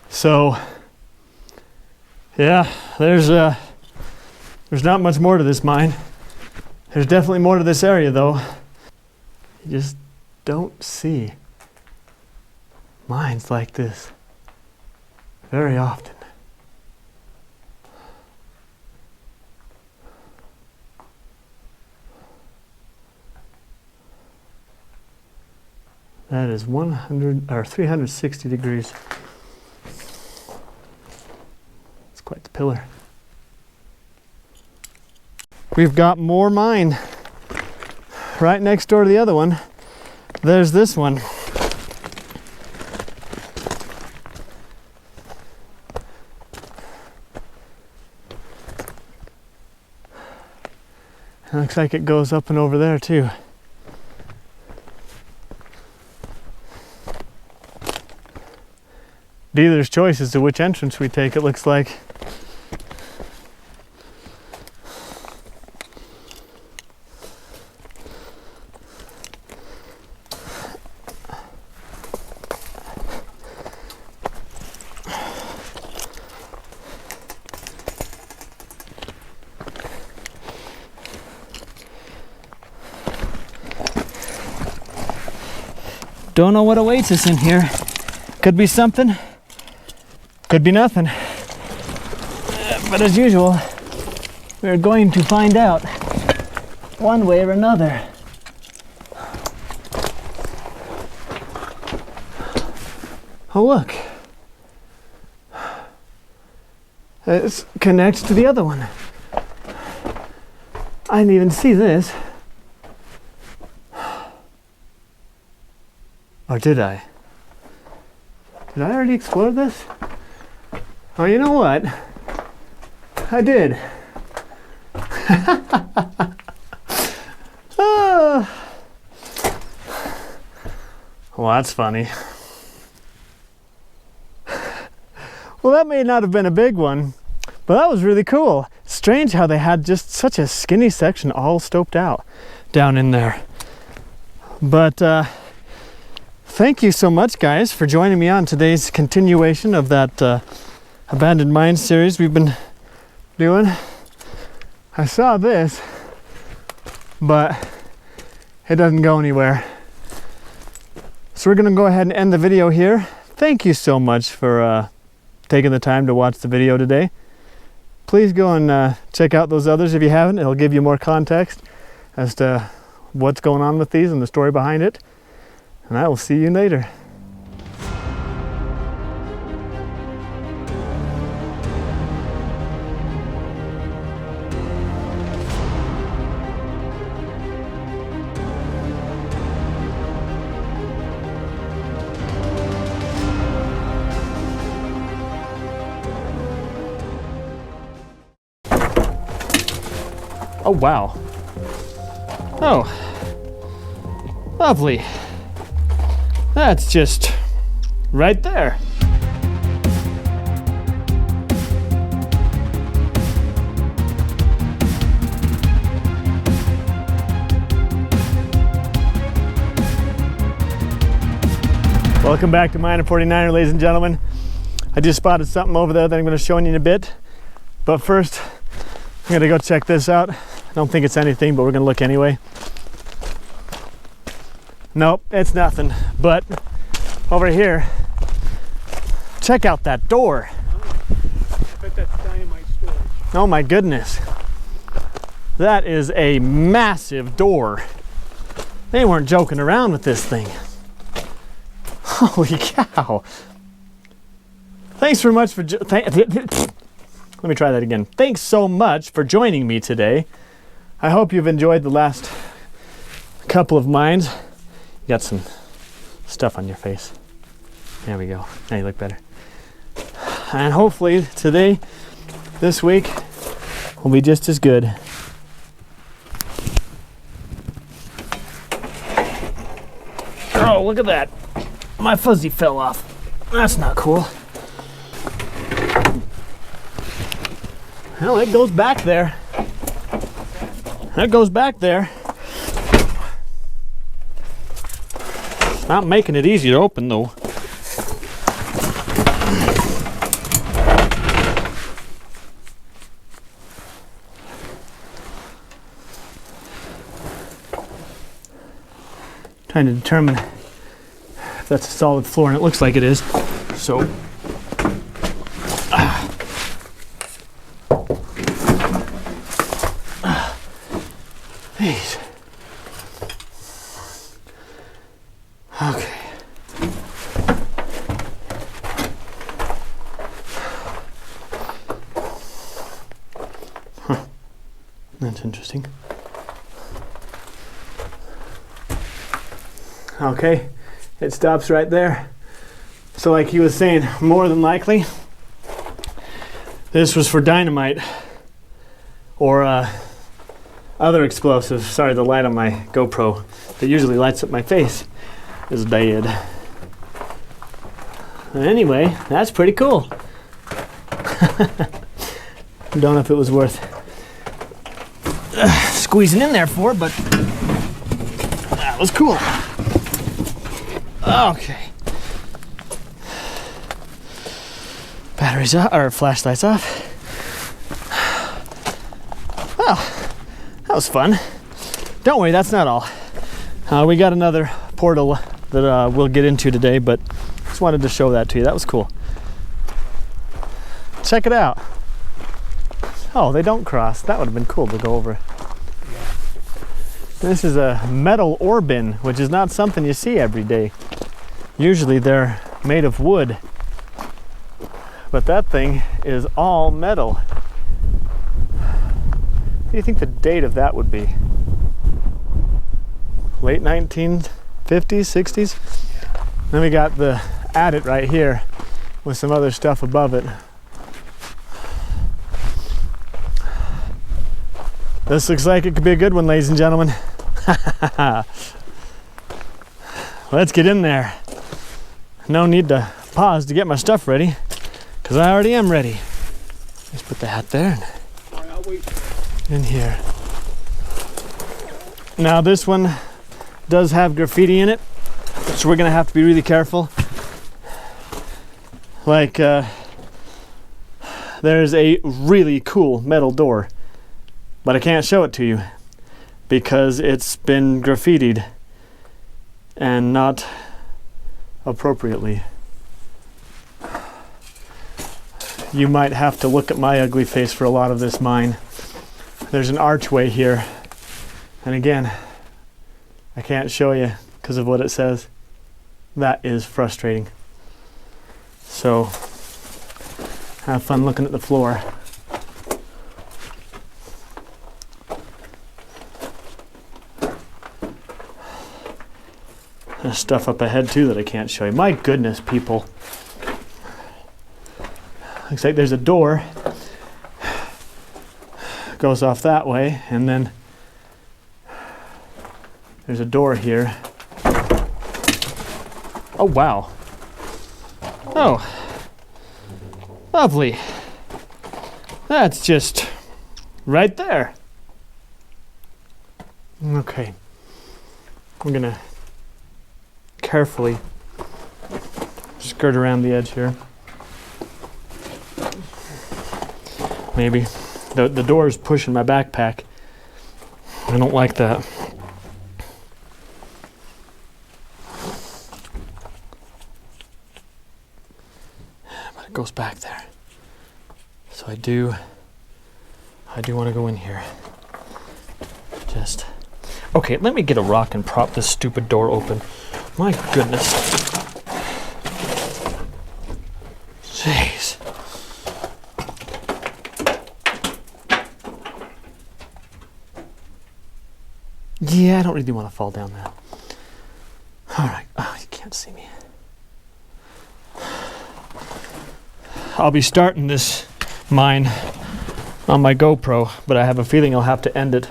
So, yeah, there's not much more to this mine. There's definitely more to this area though. You just don't see mines like this very often. That is 360 degrees. It's quite the pillar. We've got more mine right next door to the other one. There's this one. It looks like it goes up and over there too. Dealer's choice as to which entrance we take, it looks like. Don't know what awaits us in here. Could be something. Could be nothing. But as usual, we're going to find out one way or another. Oh look. It connects to the other one. I didn't even see this. Or did I? Did I already explore this? Oh, you know what? I did. Oh. Well, that's funny. Well, that may not have been a big one, but that was really cool. Strange how they had just such a skinny section all stoped out down in there. But thank you so much, guys, for joining me on today's continuation of that Abandoned Mines series we've been doing. I saw this, but it doesn't go anywhere. So we're gonna go ahead and end the video here. Thank you so much for taking the time to watch the video today. Please go and check out those others if you haven't. It'll give you more context as to what's going on with these and the story behind it. And I will see you later. Oh, wow. Oh. Lovely. That's just right there. Welcome back to Miner 49er, ladies and gentlemen. I just spotted something over there that I'm going to show you in a bit. But first, I'm going to go check this out. I don't think it's anything, but we're going to look anyway. Nope, it's nothing. But over here, check out that door. I bet that's dynamite storage. Oh my goodness. That is a massive door. They weren't joking around with this thing. Holy cow. Thanks very much for let me try that again. Thanks so much for joining me today. I hope you've enjoyed the last couple of mines. You got some stuff on your face. There we go. Now you look better. And hopefully today, this week, will be just as good. Oh, look at that. My fuzzy fell off. That's not cool. Well, it goes back there. That goes back there. Not making it easy to open though. Trying to determine if that's a solid floor, and it looks like it is. So these. Okay. Huh. That's interesting. Okay, it stops right there. So like he was saying, more than likely, this was for dynamite or other explosives. Sorry, the light on my GoPro that usually lights up my face is bad. Anyway, that's pretty cool. Don't know if it was worth squeezing in there for, but that was cool. Okay. Batteries off, or flashlights off. Well, that was fun. Don't worry, that's not all. We got another portal that we'll get into today, but just wanted to show that to you. That was cool. Check it out. Oh, they don't cross. That would have been cool to go over. This is a metal ore bin, which is not something you see every day. Usually they're made of wood, but that thing is all metal. What do you think the date of that would be? Late 1950s, 60s? Yeah. Then we got the adit right here with some other stuff above it. This looks like it could be a good one, ladies and gentlemen. Let's get in there. No need to pause to get my stuff ready, because I already am ready. Let's put the hat there and I'll wait. in here. Now this one does have graffiti in it, so we're gonna have to be really careful. Like there's a really cool metal door, but I can't show it to you because it's been graffitied and not appropriately. You might have to look at my ugly face for a lot of this mine. There's an archway here, and again, I can't show you because of what it says. That is frustrating. So have fun looking at the floor. There's stuff up ahead too that I can't show you. My goodness, people. Looks like there's a door goes off that way, and then there's a door here. Oh, wow. Oh, lovely. That's just right there. Okay. I'm gonna carefully skirt around the edge here. Maybe. The door is pushing my backpack. I don't like that. But it goes back there. So I do want to go in here. Just okay, let me get a rock and prop this stupid door open. My goodness. Jeez. Yeah, I don't really want to fall down that. All right. Oh, you can't see me. I'll be starting this mine on my GoPro, but I have a feeling I'll have to end it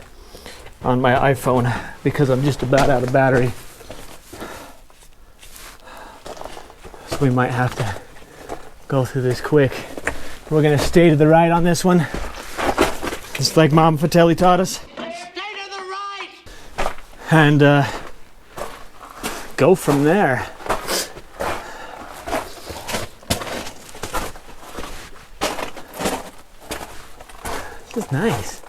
on my iPhone because I'm just about out of battery. So we might have to go through this quick. We're gonna stay to the right on this one, just like Mom Fratelli taught us. Stay to the right! And go from there. This is nice.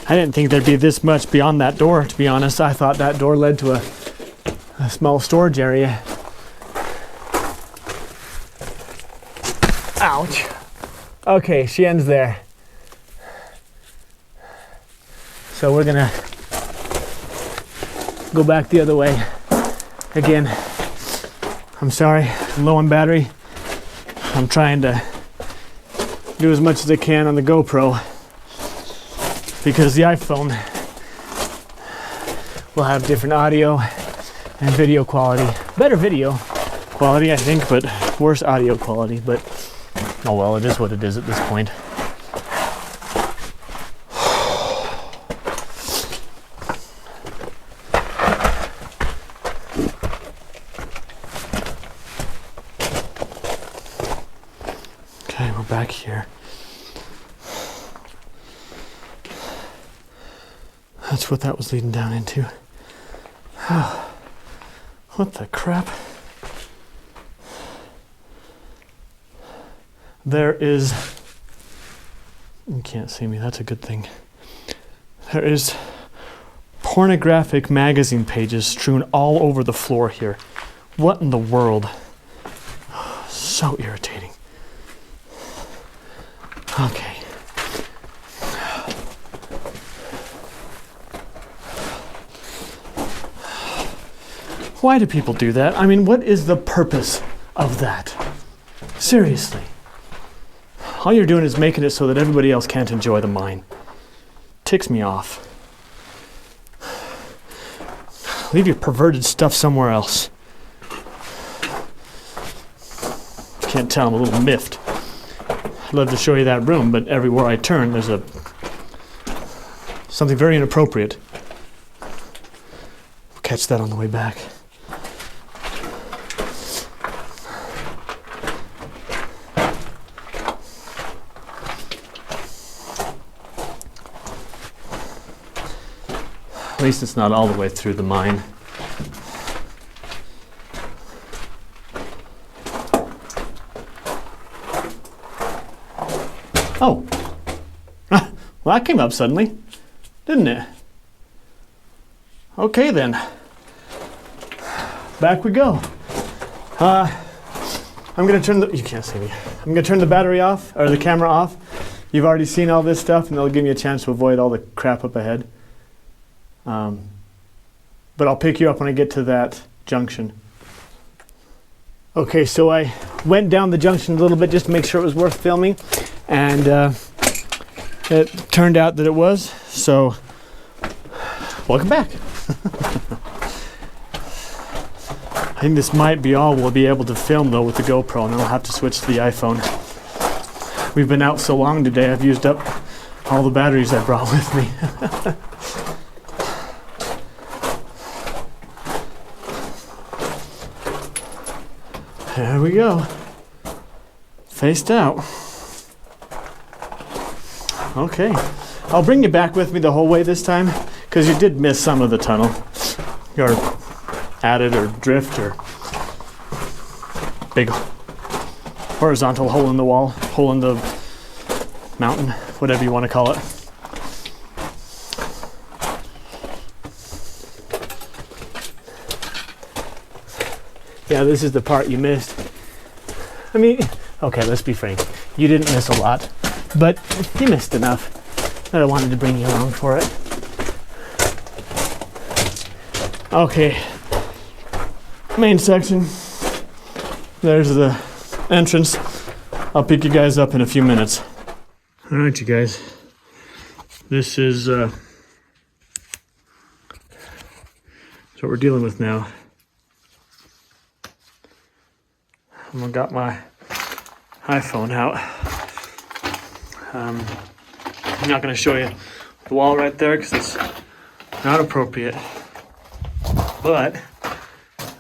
I didn't think there'd be this much beyond that door, to be honest. I thought that door led to a small storage area. Ouch. Okay, she ends there. So we're gonna go back the other way. Again, I'm sorry, I'm low on battery. I'm trying to do as much as I can on the GoPro because the iPhone will have different audio and video quality. Better video quality, I think, but worse audio quality. But oh well, it is what it is at this point. Okay, we're back here. That's what that was leading down into. What the crap? There is, you can't see me, that's a good thing. There is pornographic magazine pages strewn all over the floor here. What in the world? So irritating. Okay. Why do people do that? I mean, what is the purpose of that? Seriously. All you're doing is making it so that everybody else can't enjoy the mine. Ticks me off. Leave your perverted stuff somewhere else. Can't tell, I'm a little miffed. I'd love to show you that room, but everywhere I turn, there's something very inappropriate. We'll catch that on the way back. At least it's not all the way through the mine. Oh. Well, that came up suddenly, didn't it? Okay then. Back we go. I'm gonna turn you can't see me. I'm gonna turn the battery off, or the camera off. You've already seen all this stuff, and it'll give me a chance to avoid all the crap up ahead. But I'll pick you up when I get to that junction. Okay, so I went down the junction a little bit just to make sure it was worth filming, and it turned out that it was, so welcome back. I think this might be all we'll be able to film though with the GoPro, and I'll have to switch to the iPhone. We've been out so long today, I've used up all the batteries I brought with me. There we go. Faced out. Okay. I'll bring you back with me the whole way this time, because you did miss some of the tunnel. Or added or drift or big horizontal hole in the wall, hole in the mountain, whatever you want to call it. Yeah, this is the part you missed. I mean, okay, let's be frank. You didn't miss a lot, but you missed enough that I wanted to bring you along for it. Okay, main section. There's the entrance. I'll pick you guys up in a few minutes. All right, you guys. This is what we're dealing with now. I've got my iPhone out. I'm not going to show you the wall right there because it's not appropriate. But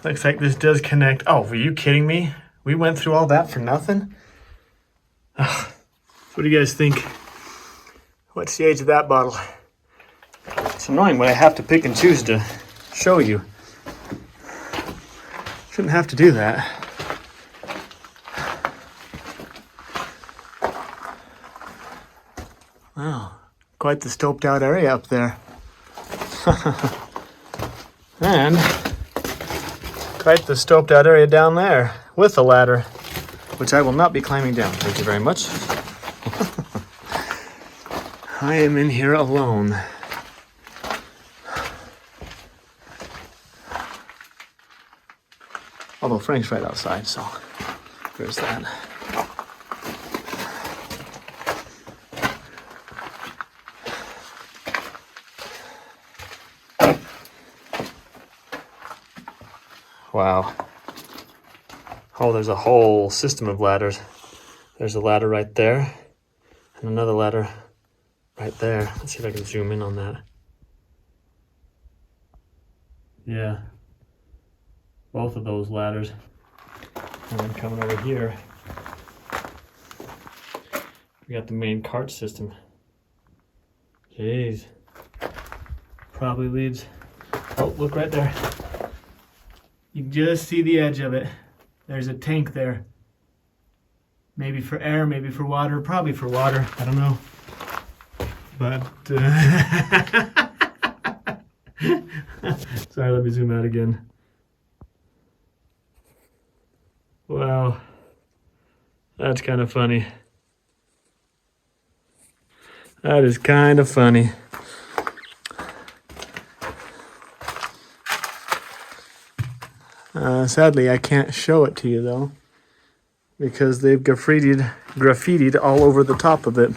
looks like this does connect. Oh, were you kidding me? We went through all that for nothing? Ugh. What do you guys think? What's the age of that bottle? It's annoying when I have to pick and choose to show you. Shouldn't have to do that. Wow, quite the stoped out area up there. And quite the stoped out area down there with a ladder, which I will not be climbing down. Thank you very much. I am in here alone. Although Frank's right outside, so there's that. Wow. Oh, there's a whole system of ladders. There's a ladder right there, and another ladder right there. Let's see if I can zoom in on that. Yeah. Both of those ladders. And then coming over here, we got the main cart system. Jeez. Probably leads. Oh, look right there. You can just see the edge of it. There's a tank there. Maybe for air, maybe for water, probably for water. I don't know. But, sorry, let me zoom out again. Wow. That's kind of funny. That is kind of funny. Sadly, I can't show it to you though, because they've graffitied all over the top of it.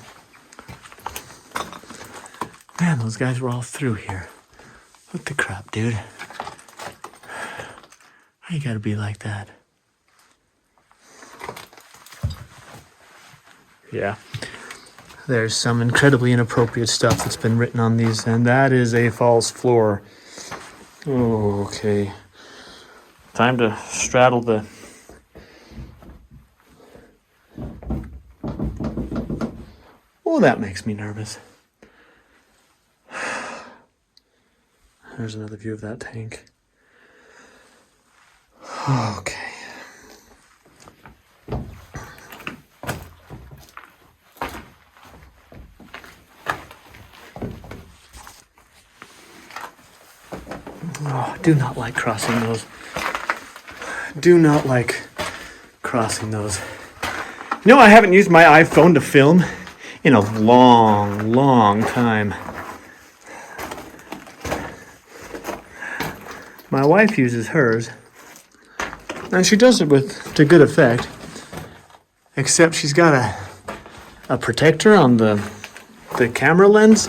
Man, those guys were all through here. What the crap, dude? Why you gotta be like that? Yeah. There's some incredibly inappropriate stuff that's been written on these, and that is a false floor. Oh, okay. Time to straddle the... Oh, that makes me nervous. There's another view of that tank. Okay. Oh, do not like crossing those. Do not like crossing those. You know, I haven't used my iPhone to film in a long time. My wife uses hers, and she does it to good effect, except she's got a protector on the camera lens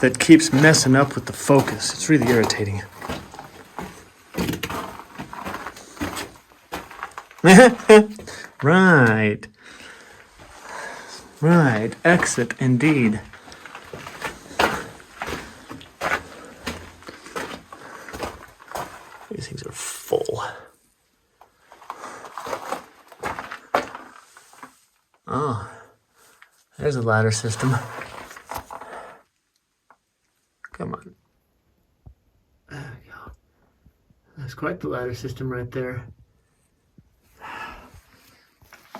that keeps messing up with the focus. It's really irritating. Right. Right. Exit indeed. These things are full. Oh, there's a ladder system. Come on. There we go. That's quite the ladder system right there.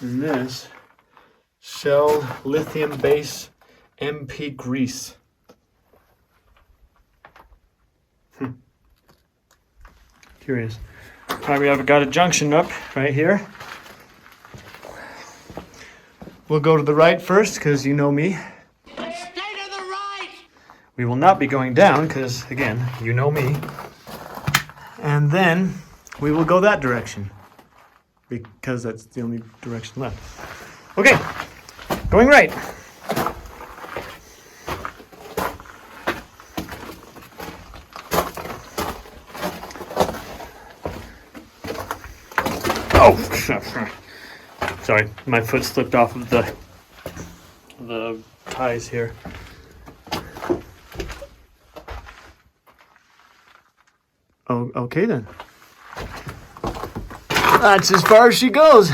And this, Shell lithium base MP grease. Curious. All right, we have got a junction up right here. We'll go to the right first, because you know me. Stay to the right! We will not be going down, because, again, you know me. And then we will go that direction, because that's the only direction left. Okay, going right. Oh, sorry, my foot slipped off of the ties here. Oh, okay then. That's as far as she goes.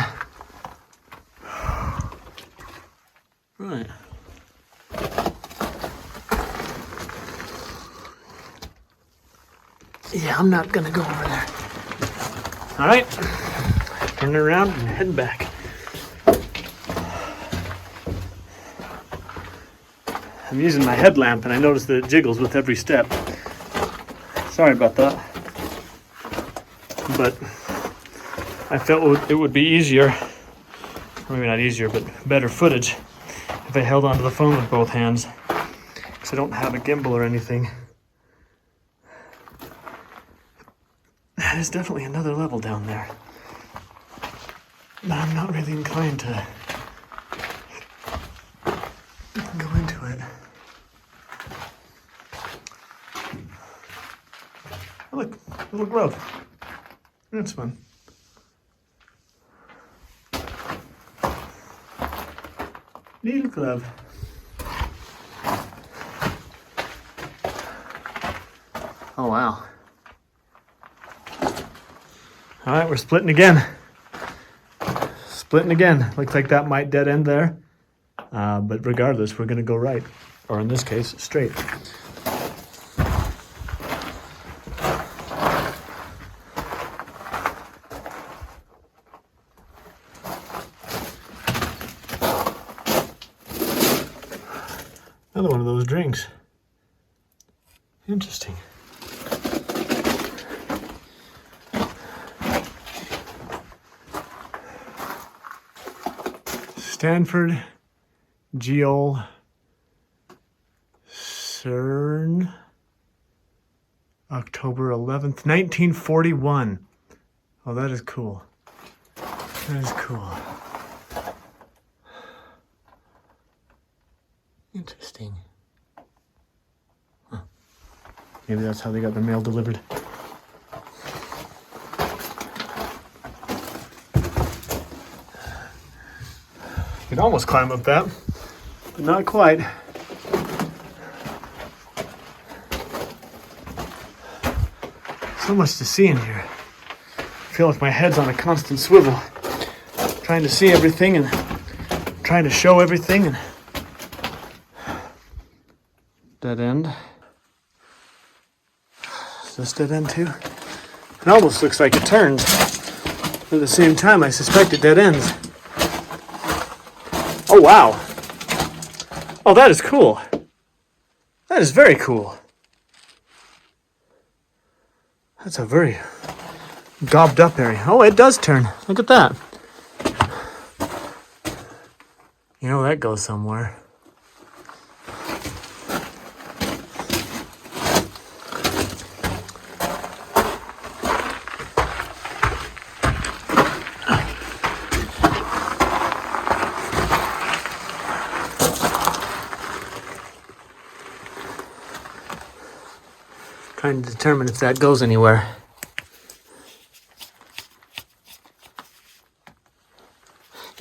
Right. Yeah, I'm not gonna go over there. All right. Turning around and heading back. I'm using my headlamp and I notice that it jiggles with every step. Sorry about that. But I felt it would be easier, maybe not easier, but better footage if I held onto the phone with both hands. Because I don't have a gimbal or anything. That is definitely another level down there. But I'm not really inclined to go into it. Oh, look, little grove. That's fun. Little glove. Oh, wow. All right, we're splitting again. Splitting again. Looks like that might dead end there. But regardless, we're going to go right. Or in this case, straight. Another one of those drinks. Interesting. Stanford Geol CERN, October 11th, 1941. Oh, that is cool. That is cool. Interesting. Huh. Maybe that's how they got the mail delivered. You can almost climb up that, but not quite. So much to see in here. I feel like my head's on a constant swivel, trying to see everything and trying to show everything. And dead end. Is this dead end too? It almost looks like it turns. At the same time, I suspect it dead ends. Oh, wow. Oh, that is cool. That is very cool. That's a very gobbed up area. Oh, it does turn. Look at that. You know that goes somewhere. Trying to determine if that goes anywhere.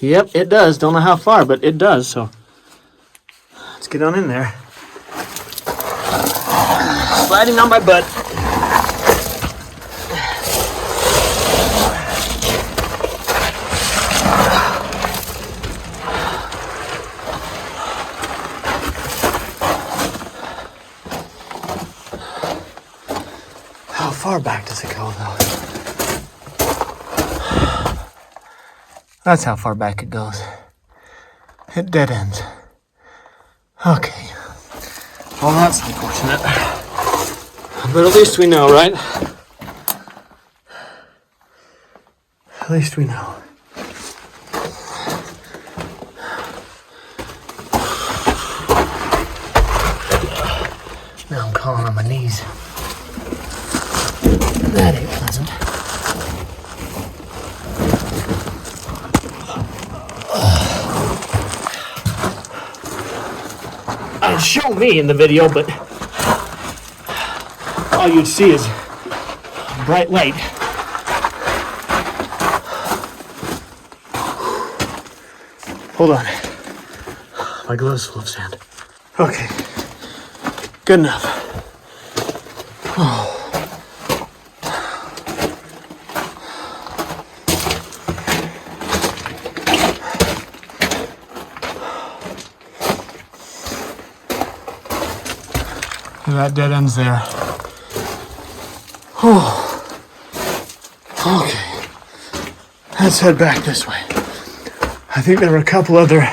Yep, it does. Don't know how far, but it does. So let's get on in there. Sliding on my butt. How far back does it go, though? That's how far back it goes. It dead ends. Okay. Well, that's unfortunate. But at least we know, right? At least we know. Now I'm crawling on my knees. That ain't pleasant. It'd show me in the video, but all you'd see is bright light. Hold on. My glove's full of sand. Okay. Good enough. Oh. That dead ends there. Oh. Okay. Let's head back this way. I think there were a couple other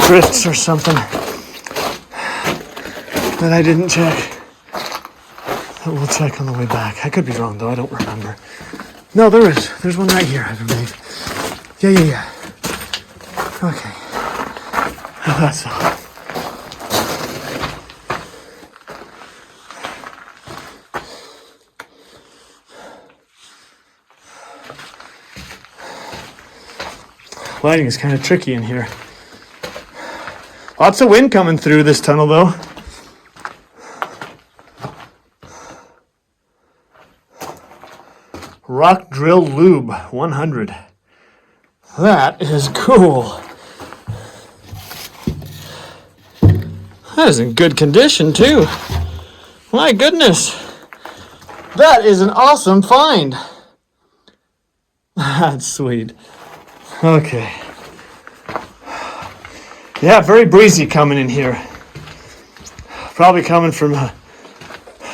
drifts or something that I didn't check. That we'll check on the way back. I could be wrong though, I don't remember. No, there is. There's one right here, I believe. Yeah. Okay. That's all. Lighting is kind of tricky in here. Lots of wind coming through this tunnel though. Rock Drill Lube 100. That is cool. That is in good condition too. My goodness. That is an awesome find. That's sweet. Okay. Yeah, very breezy coming in here. Probably coming from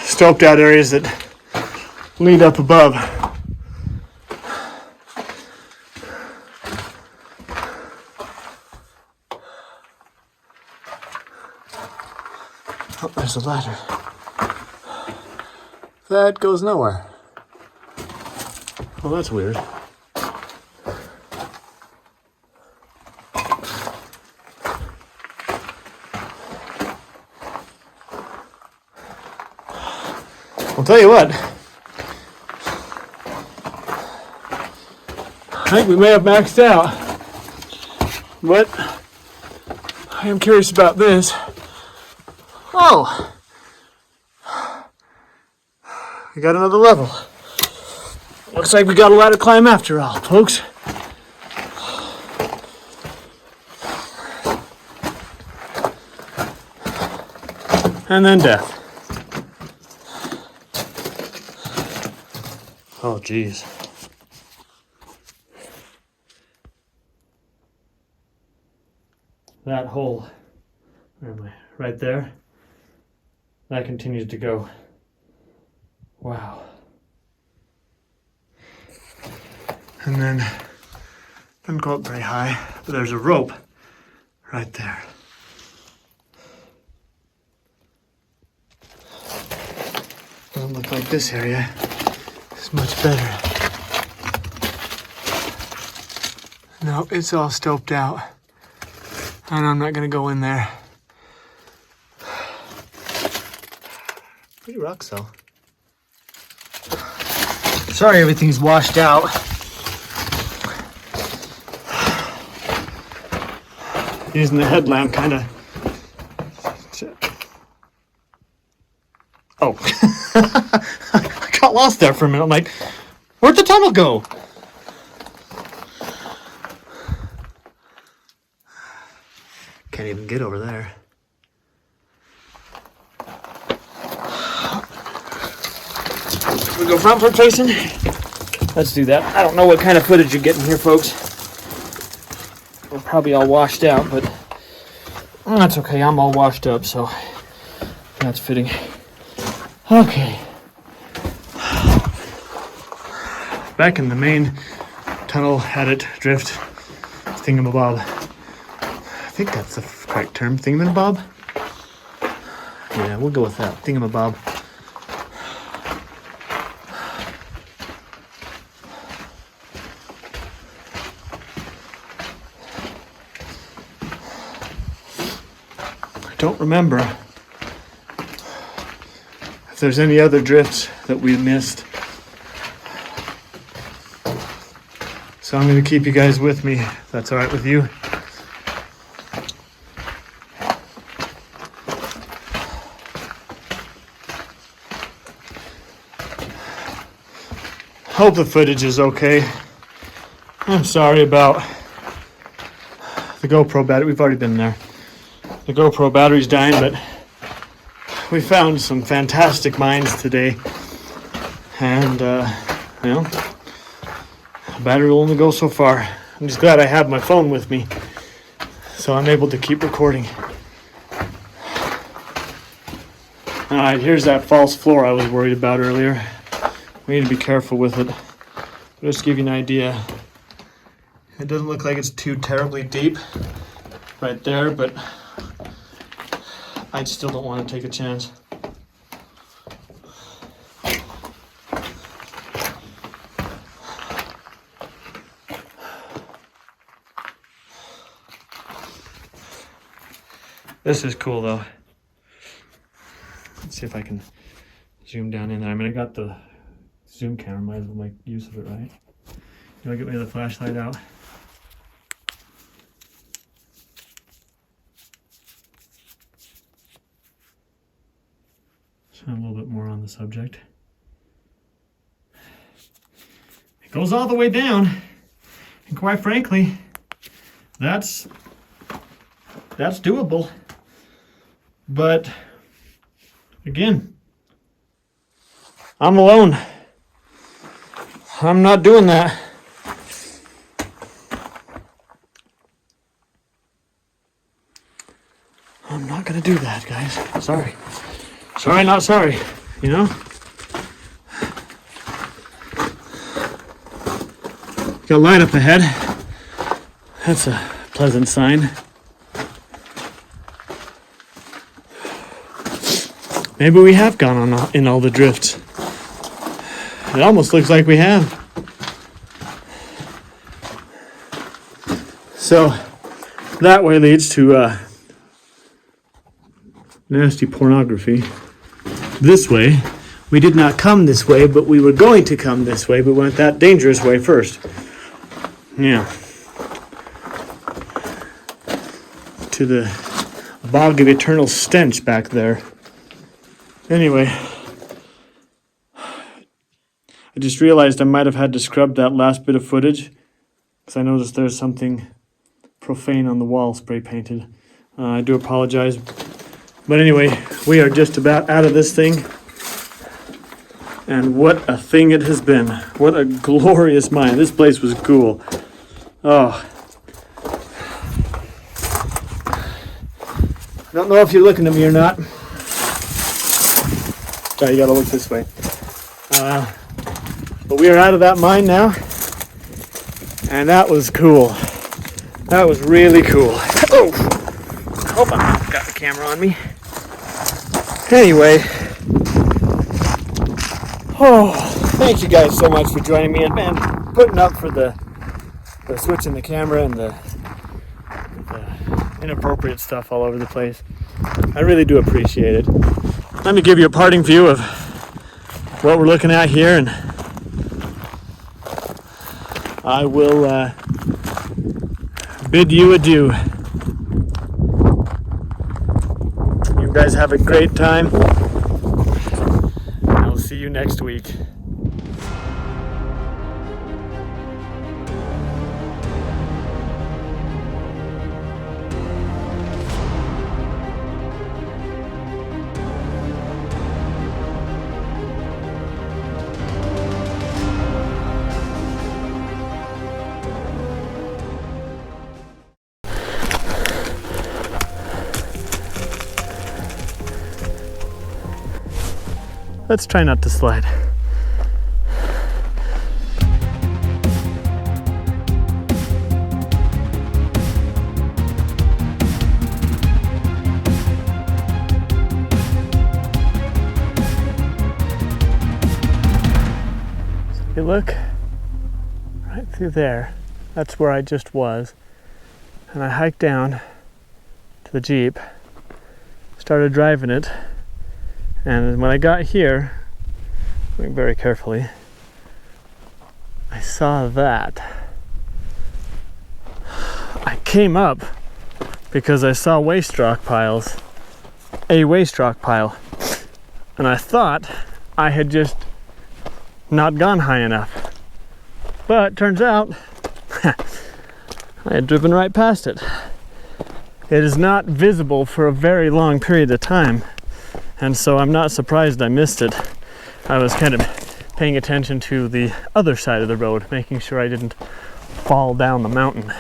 stoked out areas that lead up above. Oh, there's a ladder. That goes nowhere. Well, that's weird. I'll tell you what, I think we may have maxed out, but I am curious about this. Oh, we got another level. Looks like we got a ladder climb after all, folks. And then death. Oh, geez. That hole, where am I? Right there. That continues to go. Wow. And then, doesn't go up very high, but there's a rope right there. Doesn't look like this area is much better. No, it's all stoped out. And I'm not gonna go in there. Pretty rocks though. Sorry everything's washed out. Using the headlamp kinda. Oh. I got lost there for a minute. I'm like, where'd the tunnel go? can't even get over there. We go front foot facing. Let's do that. I don't know what kind of footage you're getting here, folks. We're probably all washed out, but that's okay. I'm all washed up, so that's fitting. Okay. Back in the main tunnel, edit, drift, thingamabob. I think that's the correct term, thingamabob? Yeah, we'll go with that, thingamabob. I don't remember if there's any other drifts that we missed. So I'm going to keep you guys with me, if that's all right with you. Hope the footage is okay. I'm sorry about the GoPro battery. We've already been there. The GoPro battery's dying, but we found some fantastic mines today. And, you know, the battery will only go so far. I'm just glad I have my phone with me, so I'm able to keep recording. Alright, here's that false floor I was worried about earlier. We need to be careful with it. Just to give you an idea, it doesn't look like it's too terribly deep right there, but I still don't want to take a chance. This is cool though. Let's see if I can zoom down in there. I mean, I got the zoom camera, might as well make use of it, right? Do I get me the flashlight out? So a little bit more on the subject. It goes all the way down, and quite frankly, that's doable. But again, I'm alone. I'm not doing that. I'm not gonna do that, guys. Sorry. Sorry, not sorry, you know? Got a light up ahead. That's a pleasant sign. Maybe we have gone on in all the drifts. It almost looks like we have. So that way leads to nasty pornography. This way, we did not come this way, but we were going to come this way, but went that dangerous way first. Yeah. To the bog of eternal stench back there. Anyway, I just realized I might have had to scrub that last bit of footage because I noticed there's something profane on the wall spray painted. I do apologize. But anyway, we are just about out of this thing. And what a thing it has been. What a glorious mine. This place was cool. Oh. I don't know if you're looking at me or not. Sorry, you gotta look this way. But we are out of that mine now. And that was cool. That was really cool. Oh! I hope I've got the camera on me. Anyway. Oh, thank you guys so much for joining me and putting up for the switching the camera and the inappropriate stuff all over the place. I really do appreciate it. Let me give you a parting view of what we're looking at here, and I will bid you adieu. You guys have a great time. I'll see you next week. Let's try not to slide. You look right through there. That's where I just was. And I hiked down to the Jeep, started driving it, and when I got here, going very carefully, I saw that. I came up because I saw waste rock piles, a waste rock pile, and I thought I had just not gone high enough. But turns out I had driven right past it. It is not visible for a very long period of time, and so I'm not surprised I missed it. I was kind of paying attention to the other side of the road, making sure I didn't fall down the mountain.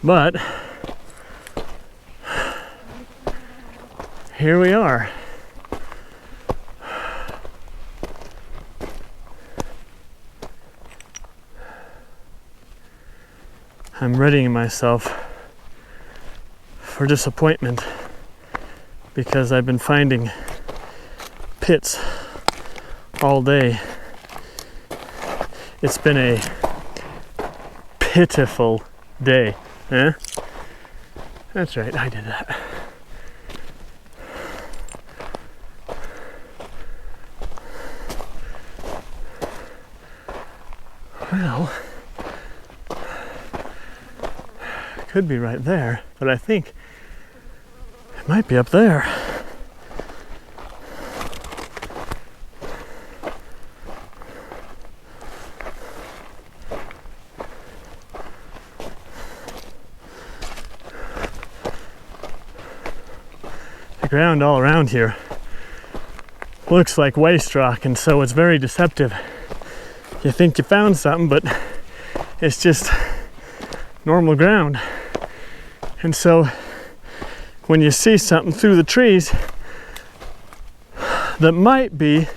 But here we are. I'm readying myself for disappointment because I've been finding pits all day. It's been a pitiful day, eh? That's right, I did that. Well, could be right there, but I think it might be up there. The ground all around here looks like waste rock, and so it's very deceptive. You think you found something, but it's just normal ground. And so when you see something through the trees that might be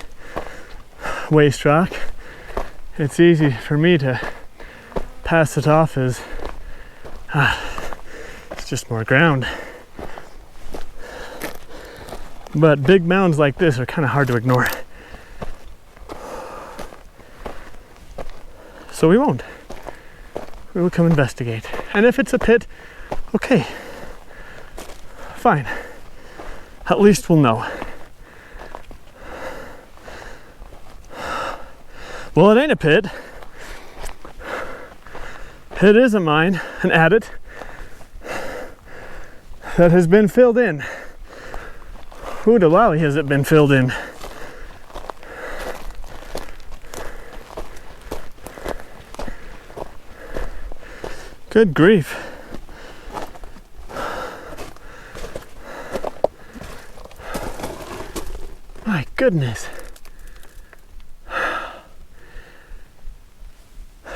waste rock, it's easy for me to pass it off as it's just more ground. But big mounds like this are kind of hard to ignore. So we won't. We will come investigate. And if it's a pit, okay, fine. At least we'll know. Well, it ain't a pit. It is a mine, an adit, that has been filled in. Who the lolly has it been filled in? Good grief. My goodness.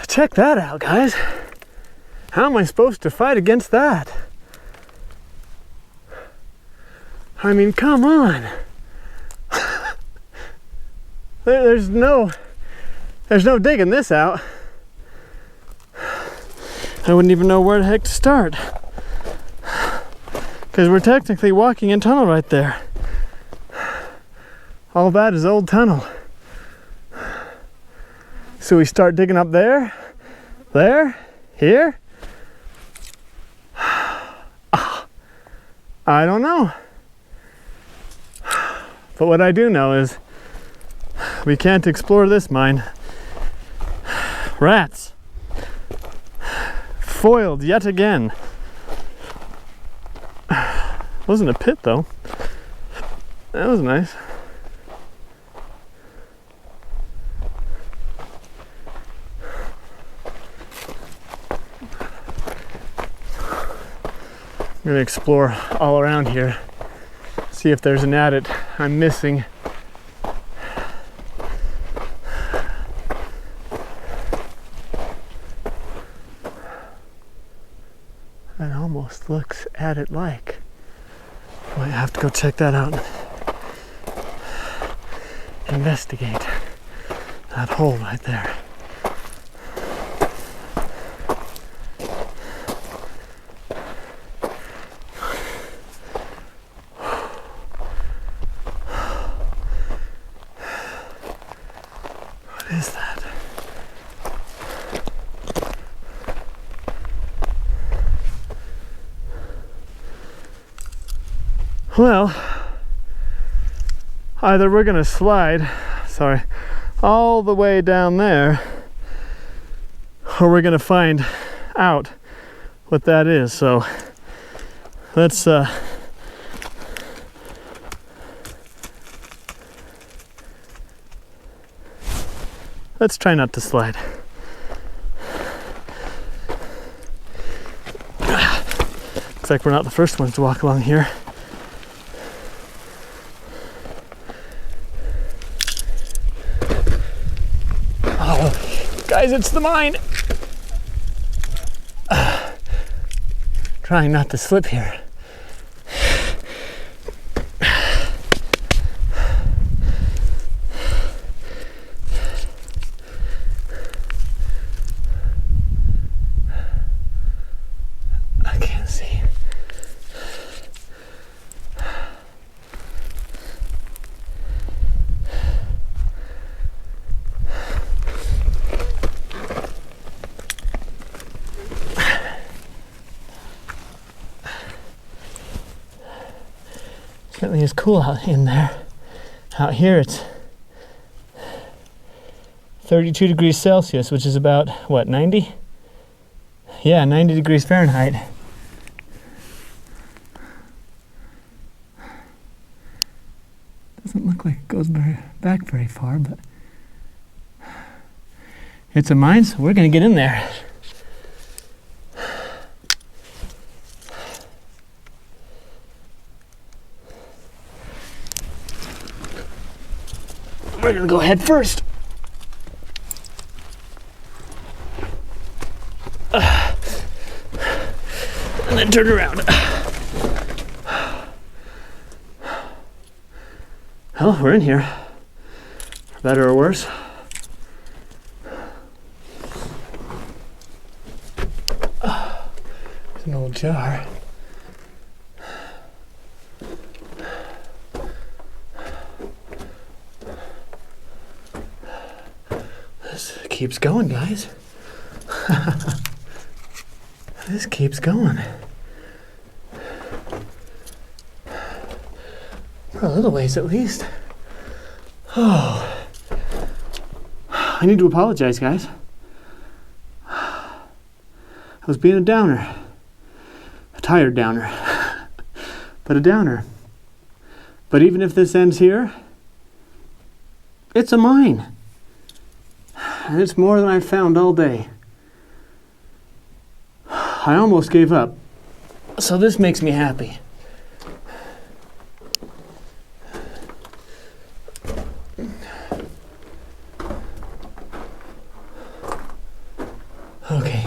Check that out, guys. How am I supposed to fight against that? I mean, come on. There's no digging this out. I wouldn't even know where the heck to start. Because we're technically walking in tunnel right there. All that is old tunnel. So we start digging up there, here. I don't know. But what I do know is we can't explore this mine. Rats. Foiled yet again. Wasn't a pit though. That was nice. I'm gonna explore all around here, see if there's an adit I'm missing. That almost looks adit-like. Might have to go check that out. Investigate that hole right there. What is that? Well, either we're gonna slide, all the way down there, or we're gonna find out what that is. So let's try not to slide. Looks like we're not the first ones to walk along here. Guys, it's the mine. Trying not to slip here. I can't see. Certainly is cool out in there. Out here it's 32 degrees Celsius, which is about, what, 90? Yeah, 90 degrees Fahrenheit. Doesn't look like it goes back very far, but it's a mine, so we're gonna get in there. We're gonna go head first. And then turn around. Well, we're in here. For better or worse. There's an old jar. This keeps going, guys. This keeps going. For a little ways at least. Oh. I need to apologize, guys. I was being a downer. A tired downer. But a downer. But even if this ends here, it's a mine. And it's more than I've found all day. I almost gave up. So this makes me happy. Okay.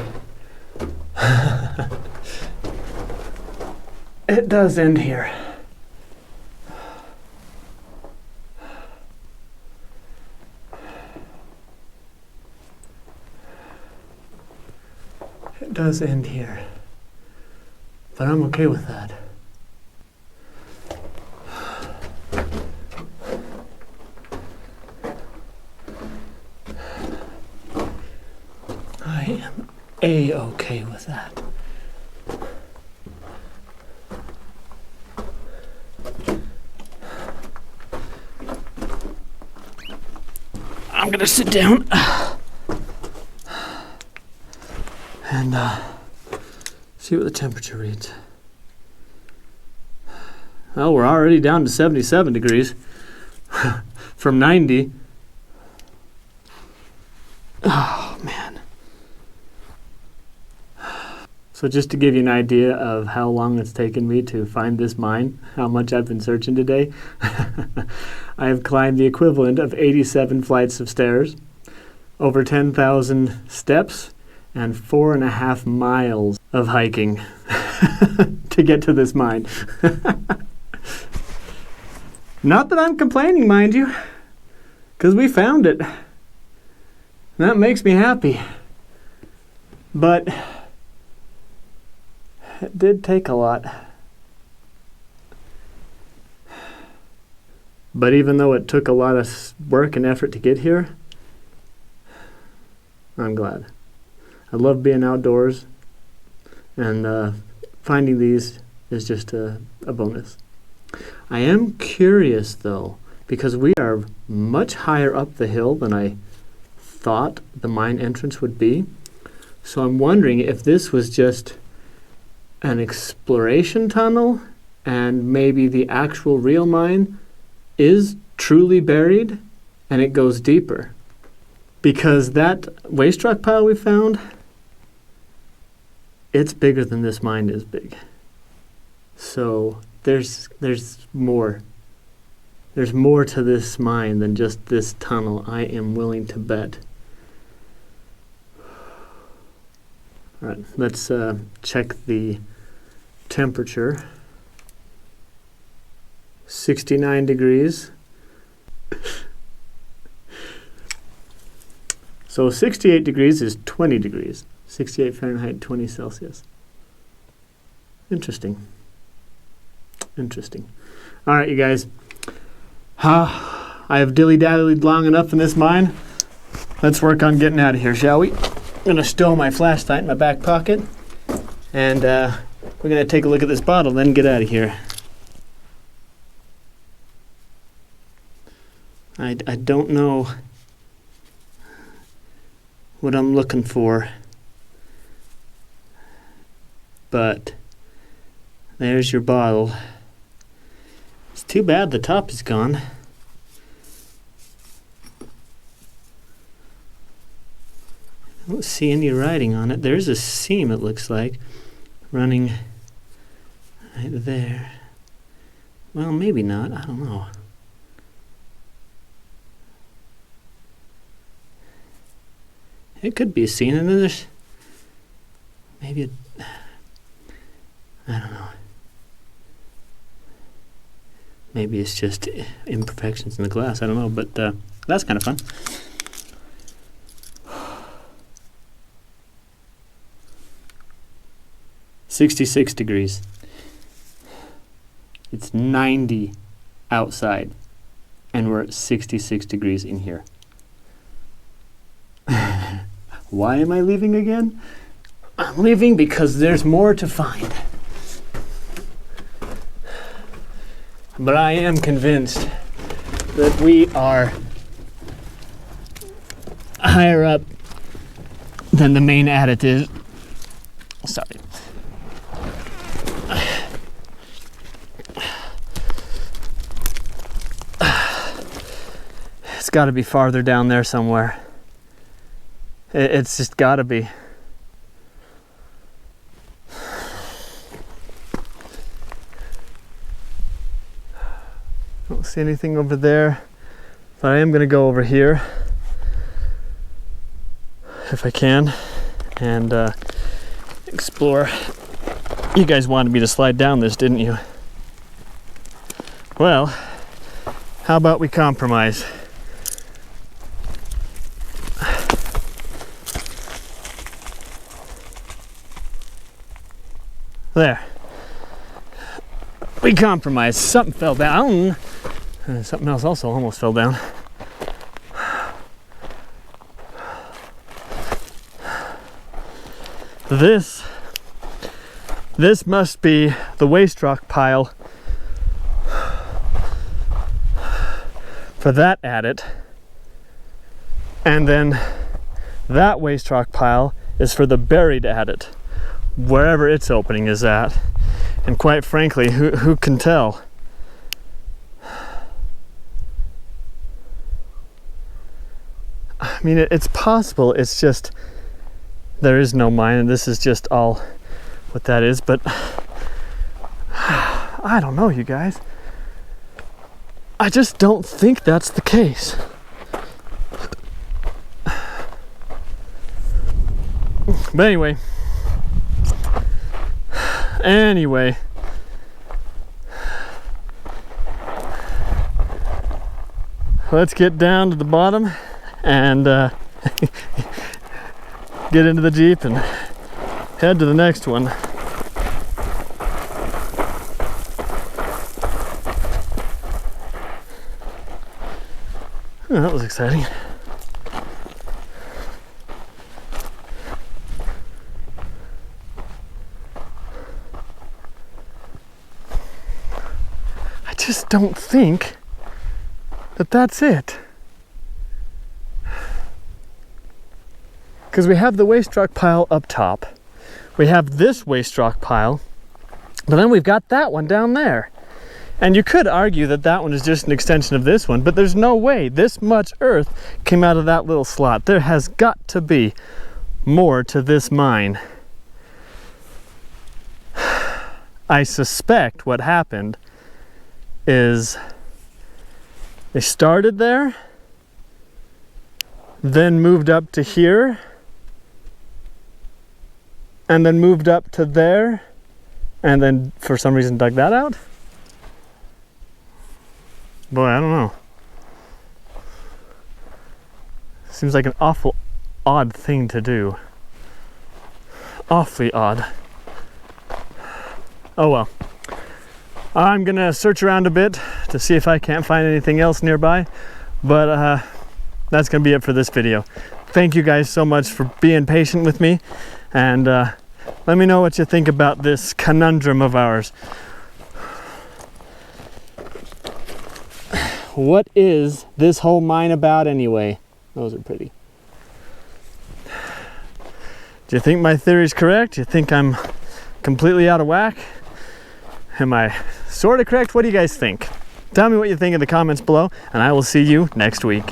It does end here. It does end here. But I'm okay with that. I am A-okay with that. I'm gonna sit down and see what the temperature reads. Well, we're already down to 77 degrees from 90. Oh, man. So just to give you an idea of how long it's taken me to find this mine, how much I've been searching today, I have climbed the equivalent of 87 flights of stairs, over 10,000 steps, and 4.5 miles of hiking to get to this mine. Not that I'm complaining, mind you, because we found it. That makes me happy. But it did take a lot. But even though it took a lot of work and effort to get here, I'm glad. I love being outdoors, and finding these is just a bonus. I am curious, though, because we are much higher up the hill than I thought the mine entrance would be. So I'm wondering if this was just an exploration tunnel and maybe the actual real mine is truly buried and it goes deeper. Because that waste rock pile we found, it's bigger than this mine is big. So there's more. There's more to this mine than just this tunnel, I am willing to bet. All right, let's check the temperature. 69 degrees. So 68 degrees is 20 degrees. 68 Fahrenheit, 20 Celsius. Interesting. Interesting. All right, you guys. I have dilly-dallied long enough in this mine. Let's work on getting out of here, shall we? I'm going to stow my flashlight in my back pocket. And we're going to take a look at this bottle, then get out of here. I don't know what I'm looking for. But there's your bottle. It's too bad the top is gone. I don't see any writing on it. There's a seam, it looks like, running right there. Well, maybe not. I don't know. It could be a seam, and then there's maybe I don't know. Maybe it's just imperfections in the glass. I don't know, but that's kind of fun. $66 degrees. It's 90 outside, and we're at 66 degrees in here. Why am I leaving again? I'm leaving because there's more to find. But I am convinced that we are higher up than the main adit is. Sorry. It's got to be farther down there somewhere. It's just got to be. Don't see anything over there, but I am going to go over here if I can and explore. You guys wanted me to slide down this, didn't you? Well, how about we compromise? There. We compromised. Something fell down. Something else also almost fell down. This must be the waste rock pile for that adit. And then that waste rock pile is for the buried adit, wherever its opening is at. And quite frankly, who can tell? I mean, it's possible. It's just there is no mine, and this is just all what that is. But I don't know, you guys. I just don't think that's the case. But anyway, let's get down to the bottom and get into the Jeep and head to the next one. Oh, that was exciting. I just don't think that that's it. Because we have the waste rock pile up top. We have this waste rock pile, but then we've got that one down there. And you could argue that that one is just an extension of this one, but there's no way this much earth came out of that little slot. There has got to be more to this mine. I suspect what happened is they started there, then moved up to here, and then moved up to there, and then for some reason dug that out? Boy, I don't know. Seems like an awful odd thing to do. Awfully odd. Oh well. I'm gonna search around a bit to see if I can't find anything else nearby, but that's gonna be it for this video. Thank you guys so much for being patient with me, and let me know what you think about this conundrum of ours. What is this whole mine about anyway? Those are pretty. Do you think my theory is correct? Do you think I'm completely out of whack? Am I sort of correct? What do you guys think? Tell me what you think in the comments below, and I will see you next week.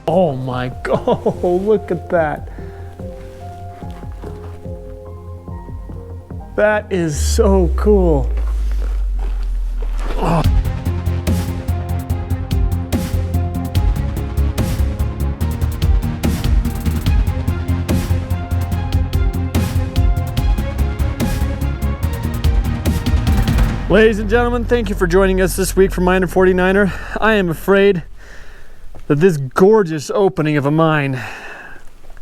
Oh my God, look at that. That is so cool. Oh. Ladies and gentlemen, thank you for joining us this week for Miner 49er. I am afraid that this gorgeous opening of a mine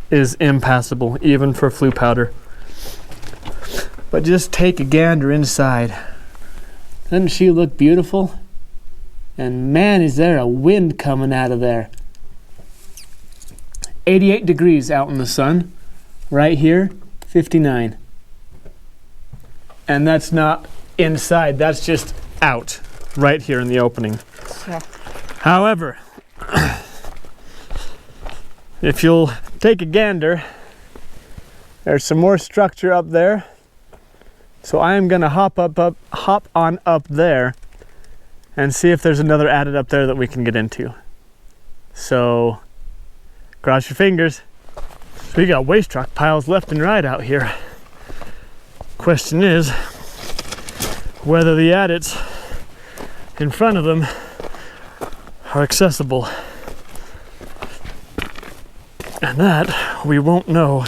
is impassable, even for flue powder. But just take a gander inside. Doesn't she look beautiful? And man, is there a wind coming out of there. 88 degrees out in the sun. Right here, 59. And that's not inside, that's just out, right here in the opening. Yeah. However, if you'll take a gander, there's some more structure up there. So I am gonna hop on up there and see if there's another adit up there that we can get into. So cross your fingers. So we got waste rock piles left and right out here. Question is whether the adits in front of them are accessible. And that we won't know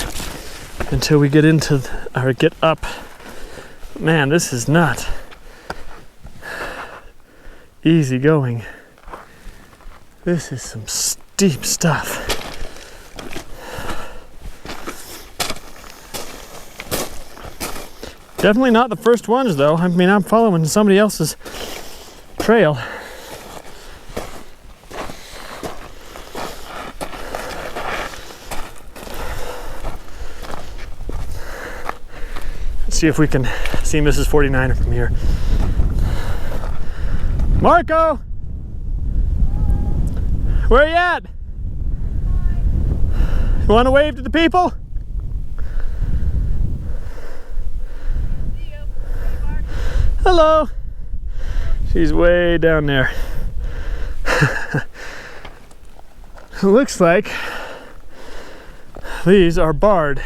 until we get into or get up. Man, this is not easy going. This is some steep stuff. Definitely not the first ones though. I mean, I'm following somebody else's trail. See if we can see Mrs. 49er from here. Marco! Where are you at? You want to wave to the people? Hello! She's way down there. It looks like these are barred.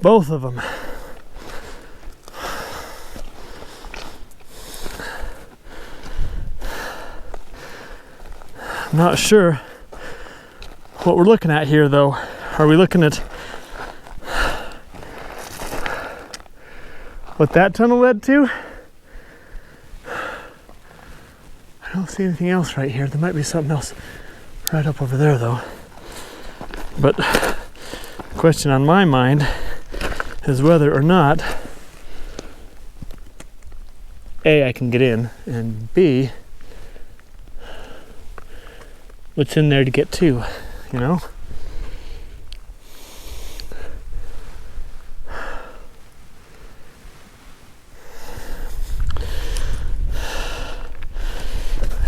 Both of them. I'm not sure what we're looking at here, though. Are we looking at what that tunnel led to? I don't see anything else right here. There might be something else right up over there, though. But the question on my mind is whether or not A, I can get in, and B, what's in there to get to, you know?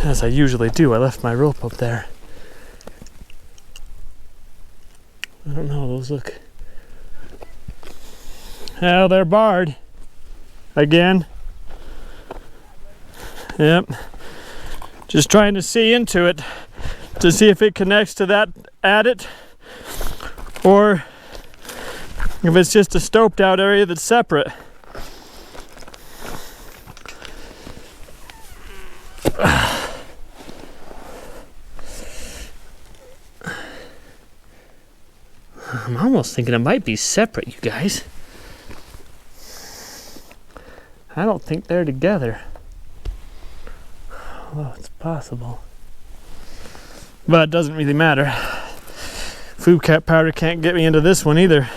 As I usually do, I left my rope up there. I don't know, those look... Oh, they're barred. Again. Yep. Just trying to see into it to see if it connects to that adit or if it's just a stoped out area that's separate. I'm almost thinking it might be separate, you guys. I don't think they're together. Oh, it's possible. But it doesn't really matter. Food cat powder can't get me into this one either.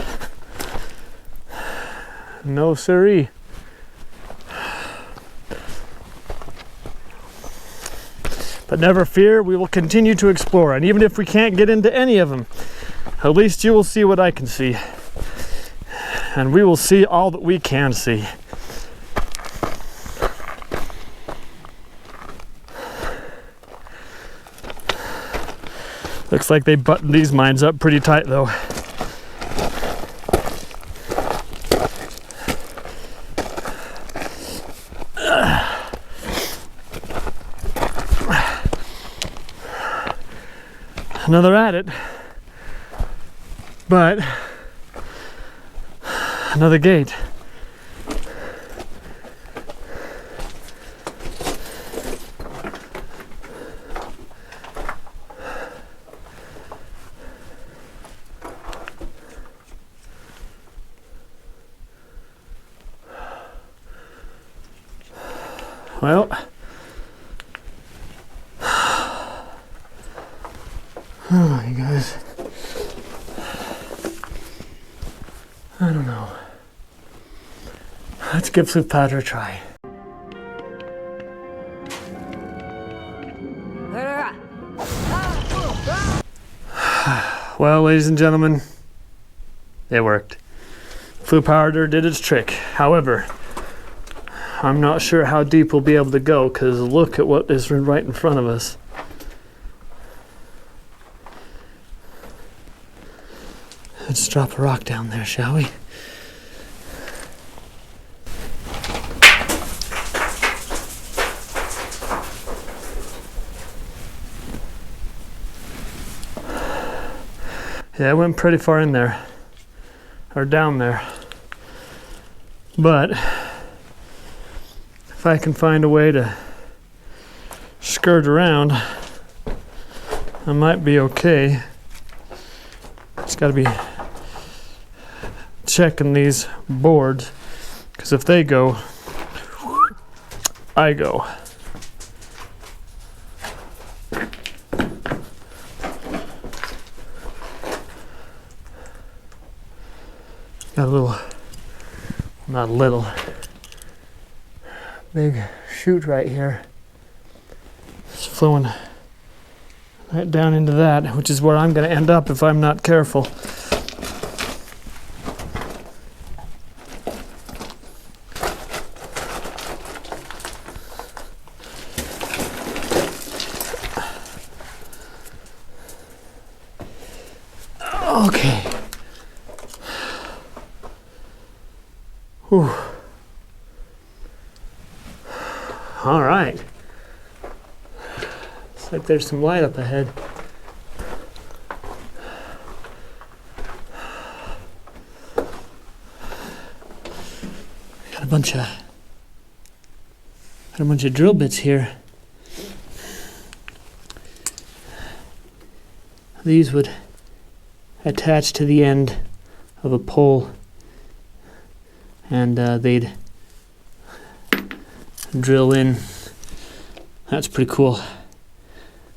No siree. But never fear, we will continue to explore. And even if we can't get into any of them, at least you will see what I can see. And we will see all that we can see. Looks like they buttoned these mines up pretty tight, though. Another at it, but another gate. Well, oh, you guys, I don't know. Let's give food powder a try. Well, ladies and gentlemen, it worked. Food powder did its trick. However, I'm not sure how deep we'll be able to go, because look at what is right in front of us. Let's drop a rock down there, shall we? Yeah, it went pretty far in there, or down there. But if I can find a way to skirt around, I might be okay. Just got to be checking these boards, because if they go, I go. Got a little, not a little, big chute right here. It's flowing right down into that, which is where I'm going to end up if I'm not careful. Okay. Whew. All right. Looks like there's some light up ahead. Got a bunch of drill bits here. these would attach to the end of a pole, and they'd drill in. That's pretty cool.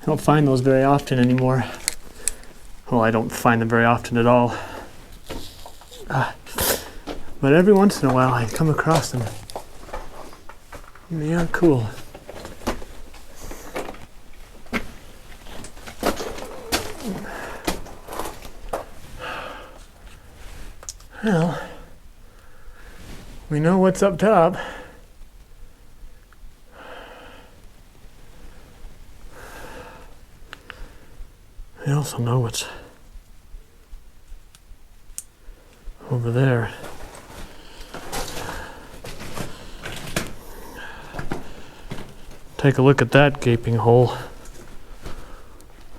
I don't find those very often anymore. Well, I don't find them very often at all. But every once in a while I come across them. And they are cool. Well, we know what's up top. We also know what's over there. Take a look at that gaping hole.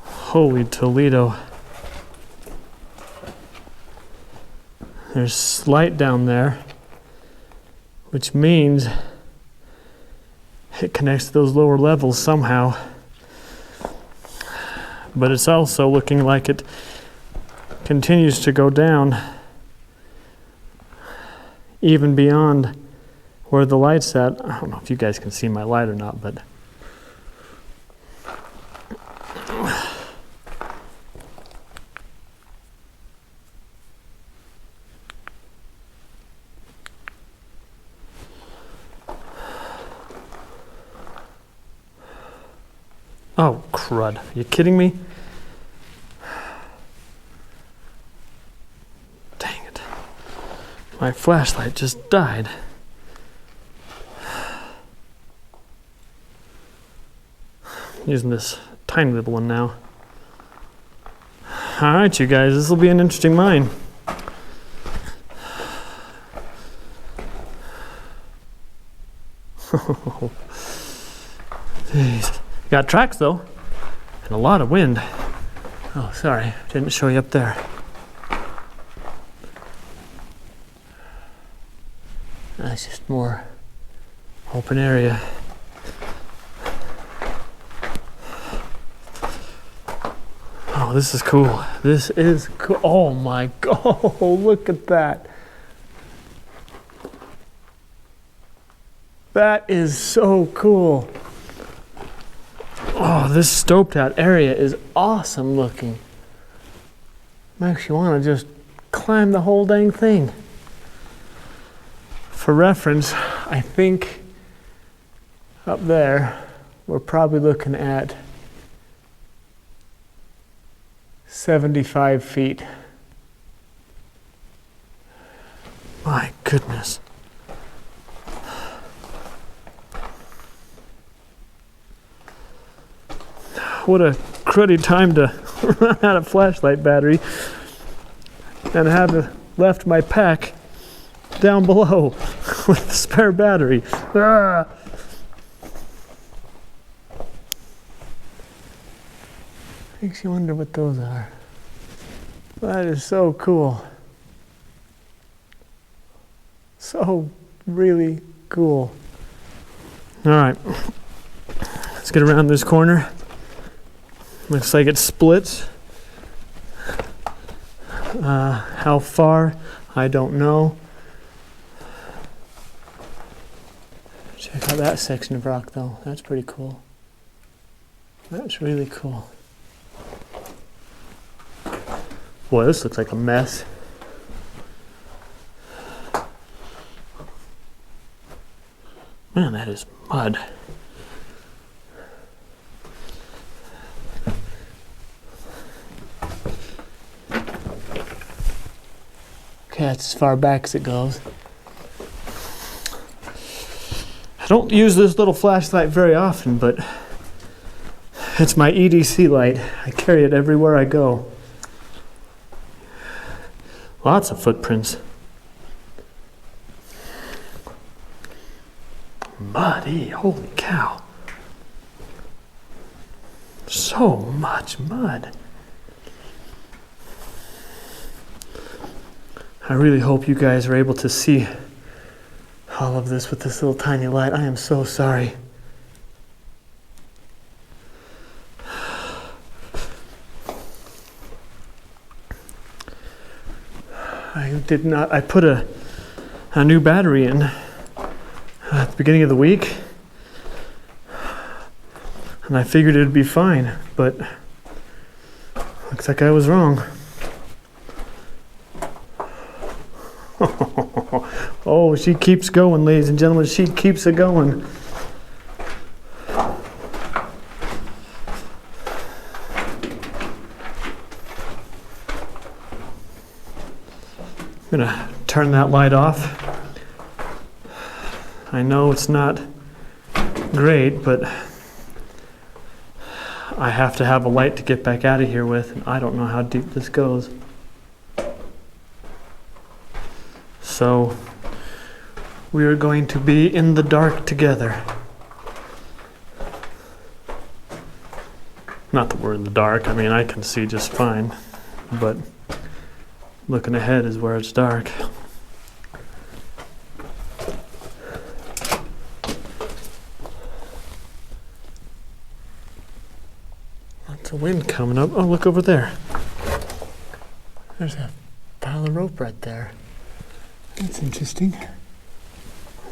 Holy Toledo. There's light down there, which means it connects to those lower levels somehow. But it's also looking like it continues to go down even beyond where the light's at. I don't know if you guys can see my light or not, but oh, crud. Are you kidding me? Dang it. My flashlight just died. Using this tiny little one now. Alright, you guys, this will be an interesting mine. Jeez. Got tracks though, and a lot of wind. Oh, sorry, didn't show you up there. That's just more open area. Oh, this is cool. This is cool. Oh my God, oh, look at that. That is so cool. Oh, this stoped out area is awesome looking. Makes you want to just climb the whole dang thing. For reference, I think up there, we're probably looking at 75 feet. My goodness. What a cruddy time to run out of flashlight battery and have left my pack down below with the spare battery. Ah. Makes you wonder what those are. That is so cool. So really cool. All right, let's get around this corner. Looks like it splits. How far? I don't know. Check out that section of rock though. That's pretty cool. That's really cool. Boy, this looks like a mess. Man, that is mud. Okay, that's as far back as it goes. I don't use this little flashlight very often, but it's my EDC light. I carry it everywhere I go. Lots of footprints. Muddy, holy cow. So much mud. I really hope you guys are able to see all of this with this little tiny light. I am so sorry. I put a new battery in at the beginning of the week, and I figured it'd be fine, but looks like I was wrong. Oh, she keeps going, ladies and gentlemen. She keeps it going. I'm gonna turn that light off. I know it's not great, but I have to have a light to get back out of here with, and I don't know how deep this goes. So we are going to be in the dark together. Not that we're in the dark, I mean I can see just fine, but looking ahead is where it's dark. Lots of wind coming up. Oh, look over there. There's a pile of rope right there. That's interesting. I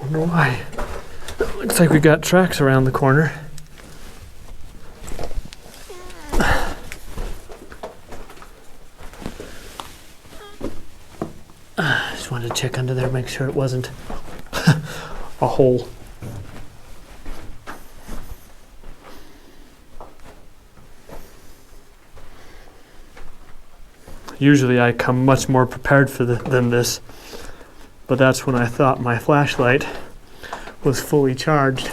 wonder why. Looks like we got tracks around the corner. Just wanted to check under there, make sure it wasn't a hole. Usually I come much more prepared than this, but that's when I thought my flashlight was fully charged.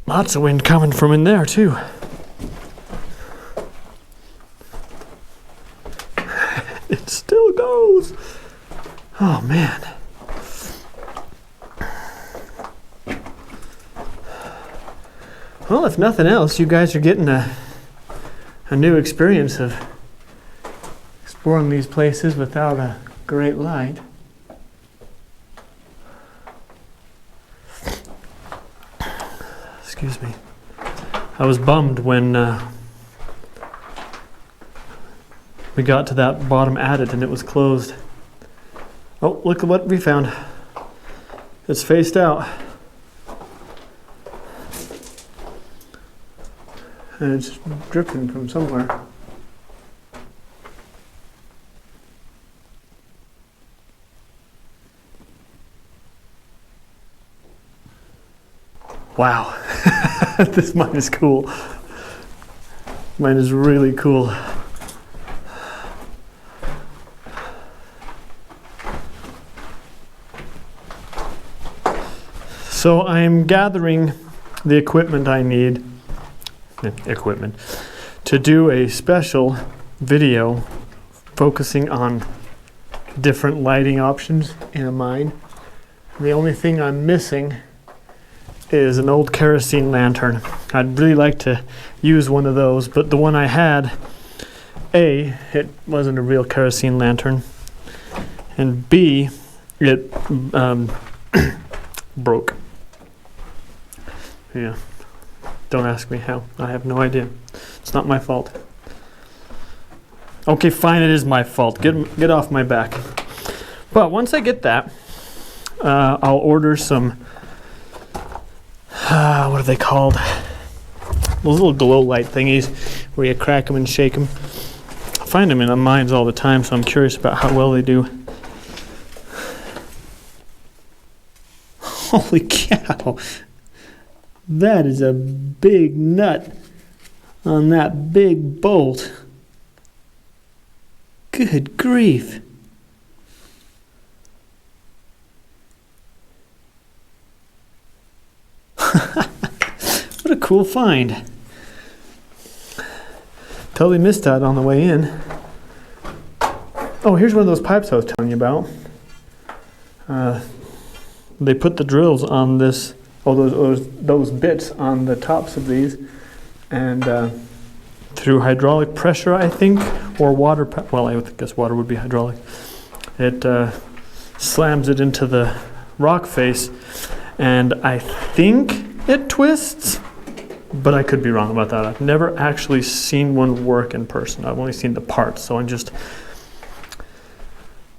Lots of wind coming from in there too. It still goes. Oh man. Well, if nothing else, you guys are getting a new experience of exploring these places without a great light. Excuse me. I was bummed when we got to that bottom adit and it was closed. Oh, look at what we found. It's faced out. And it's dripping from somewhere. Wow. This mine is cool. Mine is really cool. So I'm gathering the equipment I need to do a special video focusing on different lighting options in a mine. The only thing I'm missing is an old kerosene lantern. I'd really like to use one of those, but the one I had, A, it wasn't a real kerosene lantern, and B, it broke. Yeah. Don't ask me how. I have no idea. It's not my fault. Okay, fine, it is my fault. Get off my back. But once I get that, I'll order some, what are they called? Those little glow light thingies where you crack them and shake them. I find them in the mines all the time, so I'm curious about how well they do. Holy cow. That is a big nut on that big bolt. Good grief. What a cool find. Totally missed that on the way in. Oh, here's one of those pipes I was telling you about. They put the drills on this. Oh, those bits on the tops of these, and through hydraulic pressure, I think, or water. Well, I guess water would be hydraulic. It slams it into the rock face, and I think it twists. but I could be wrong about that. I've never actually seen one work in person. I've only seen the parts, so I'm just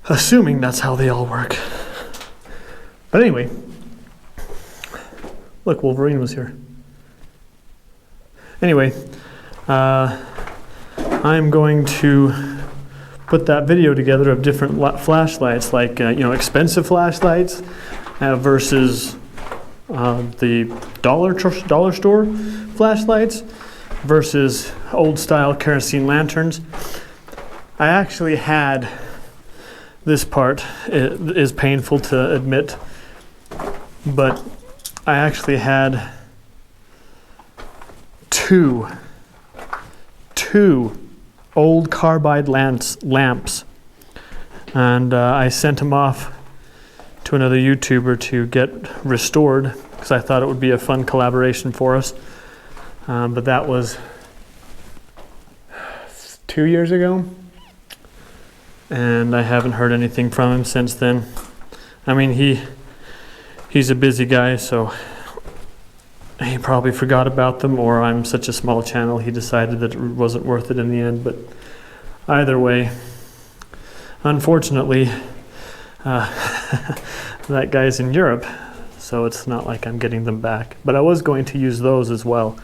assuming that's how they all work. But anyway, look, Wolverine was here. Anyway, I'm going to put that video together of different flashlights, like expensive flashlights versus the dollar store flashlights versus old style kerosene lanterns. I actually had this part. It is painful to admit, but I actually had two old carbide lamps, and I sent them off to another YouTuber to get restored because I thought it would be a fun collaboration for us. But that was 2 years ago, and I haven't heard anything from him since then. I mean, he's a busy guy, so he probably forgot about them, or I'm such a small channel he decided that it wasn't worth it in the end. But either way, unfortunately, that guy's in Europe, so it's not like I'm getting them back. But I was going to use those as well.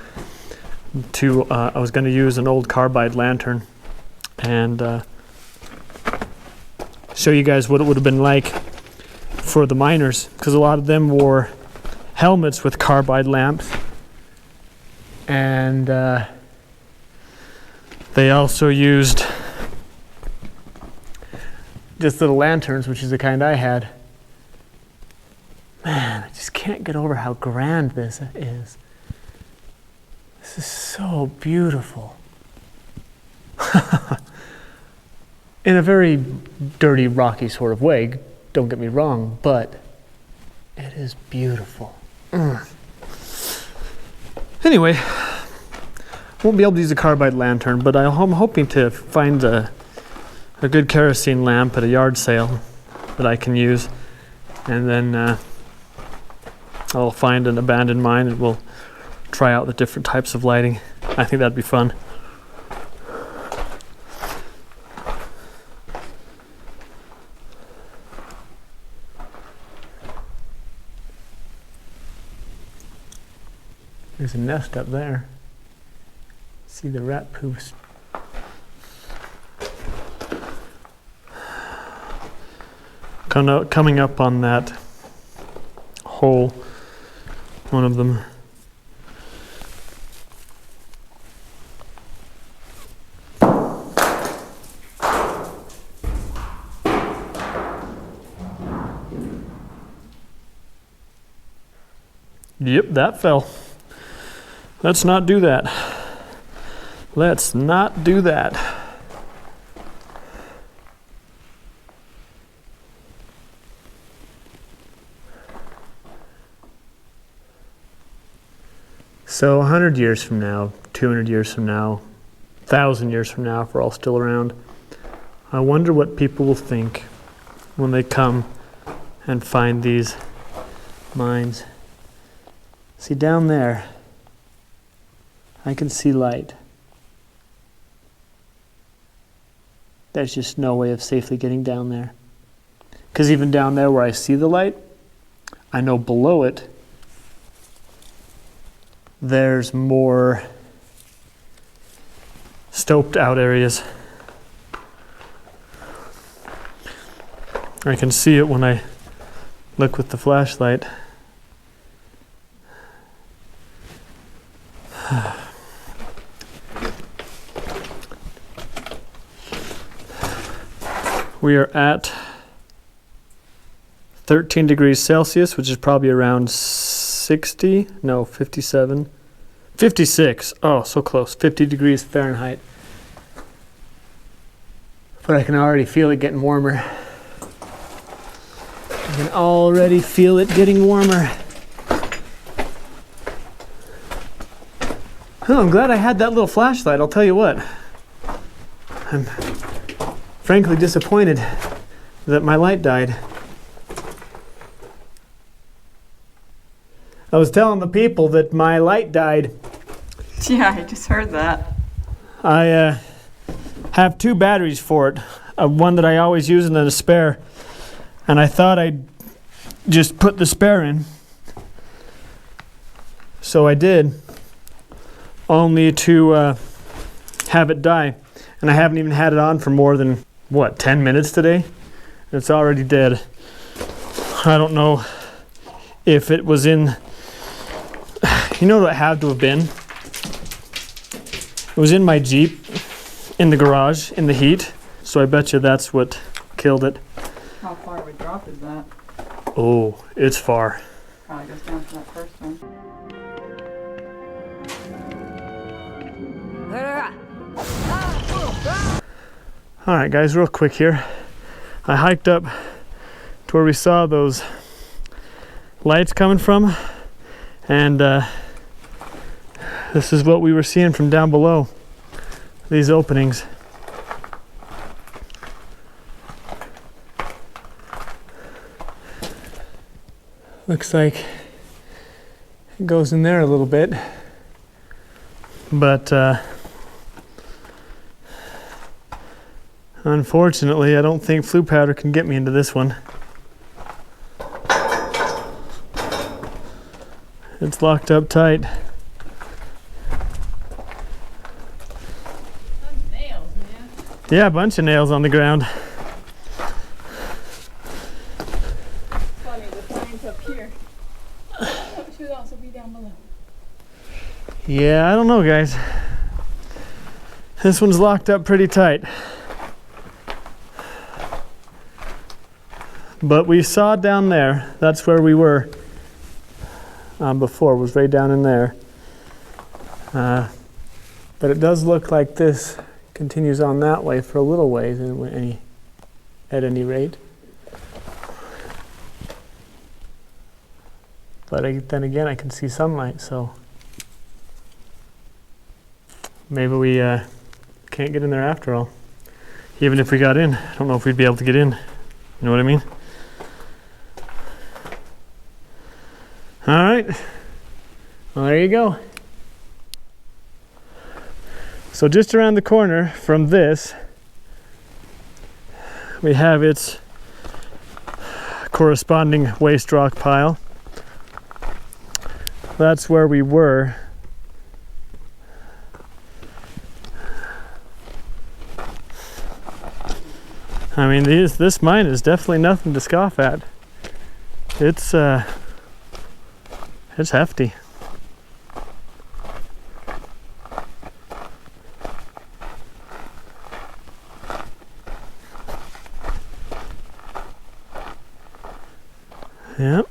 I was going to use an old carbide lantern and show you guys what it would have been like for the miners, because a lot of them wore helmets with carbide lamps, and they also used just little lanterns, which is the kind I had. Man, I just can't get over how grand this is. This is so beautiful. In a very dirty, rocky sort of way, don't get me wrong, but it is beautiful. Anyway, won't be able to use a carbide lantern, but I'm hoping to find a good kerosene lamp at a yard sale that I can use, and then I'll find an abandoned mine and we'll try out the different types of lighting. I think that'd be fun. There's a nest up there. See the rat poops. Coming up on that hole, one of them. Yep, that fell. Let's not do that. Let's not do that. So 100 years from now, 200 years from now, 1,000 years from now, if we're all still around, I wonder what people will think when they come and find these mines. See, down there, I can see light. There's just no way of safely getting down there. Because even down there where I see the light, I know below it, there's more stoped out areas. I can see it when I look with the flashlight. We are at 13 degrees Celsius, which is probably around 57, 56. Oh, so close. 50 degrees Fahrenheit. But I can already feel it getting warmer. I can already feel it getting warmer. Oh, I'm glad I had that little flashlight, I'll tell you what. I'm frankly disappointed that my light died. I was telling the people that my light died Yeah, I just heard that. I have 2 batteries for it. One that I always use and then a spare. And I thought I'd just put the spare in. So I did. Only to have it die. And I haven't even had it on for more than, 10 minutes today? It's already dead. I don't know if it was in... You know what it had to have been? It was in my Jeep, in the garage, in the heat. So I bet you that's what killed it. How far of a drop is that? Oh, it's far. Probably goes down to that first one. Alright guys, real quick here. I hiked up to where we saw those lights coming from, and this is what we were seeing from down below. These openings. Looks like it goes in there a little bit, but unfortunately I don't think flue powder can get me into this one. It's locked up tight. Nails, man. Yeah, a bunch of nails on the ground. Funny, the sign's up here. It should also be down below. Yeah, I don't know, guys. This one's locked up pretty tight. But we saw down there, that's where we were before, was right down in there. But it does look like this continues on that way for a little ways at any rate. But then again, I can see sunlight, so maybe we can't get in there after all. Even if we got in, I don't know if we'd be able to get in. You know what I mean? All right. Well, there you go. So just around the corner from this, we have its corresponding waste rock pile. That's where we were. I mean, this mine is definitely nothing to scoff at. It's hefty. Yep.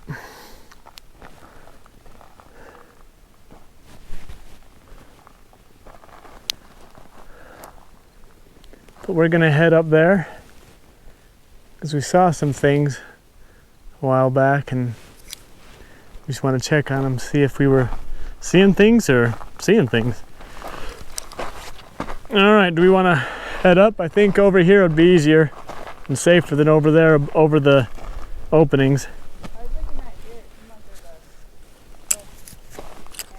But we're gonna head up there because we saw some things a while back and we just want to check on them, see if we were seeing things or seeing things. All right, do we want to head up? I think over here would be easier and safer than over there, over the openings. I was looking at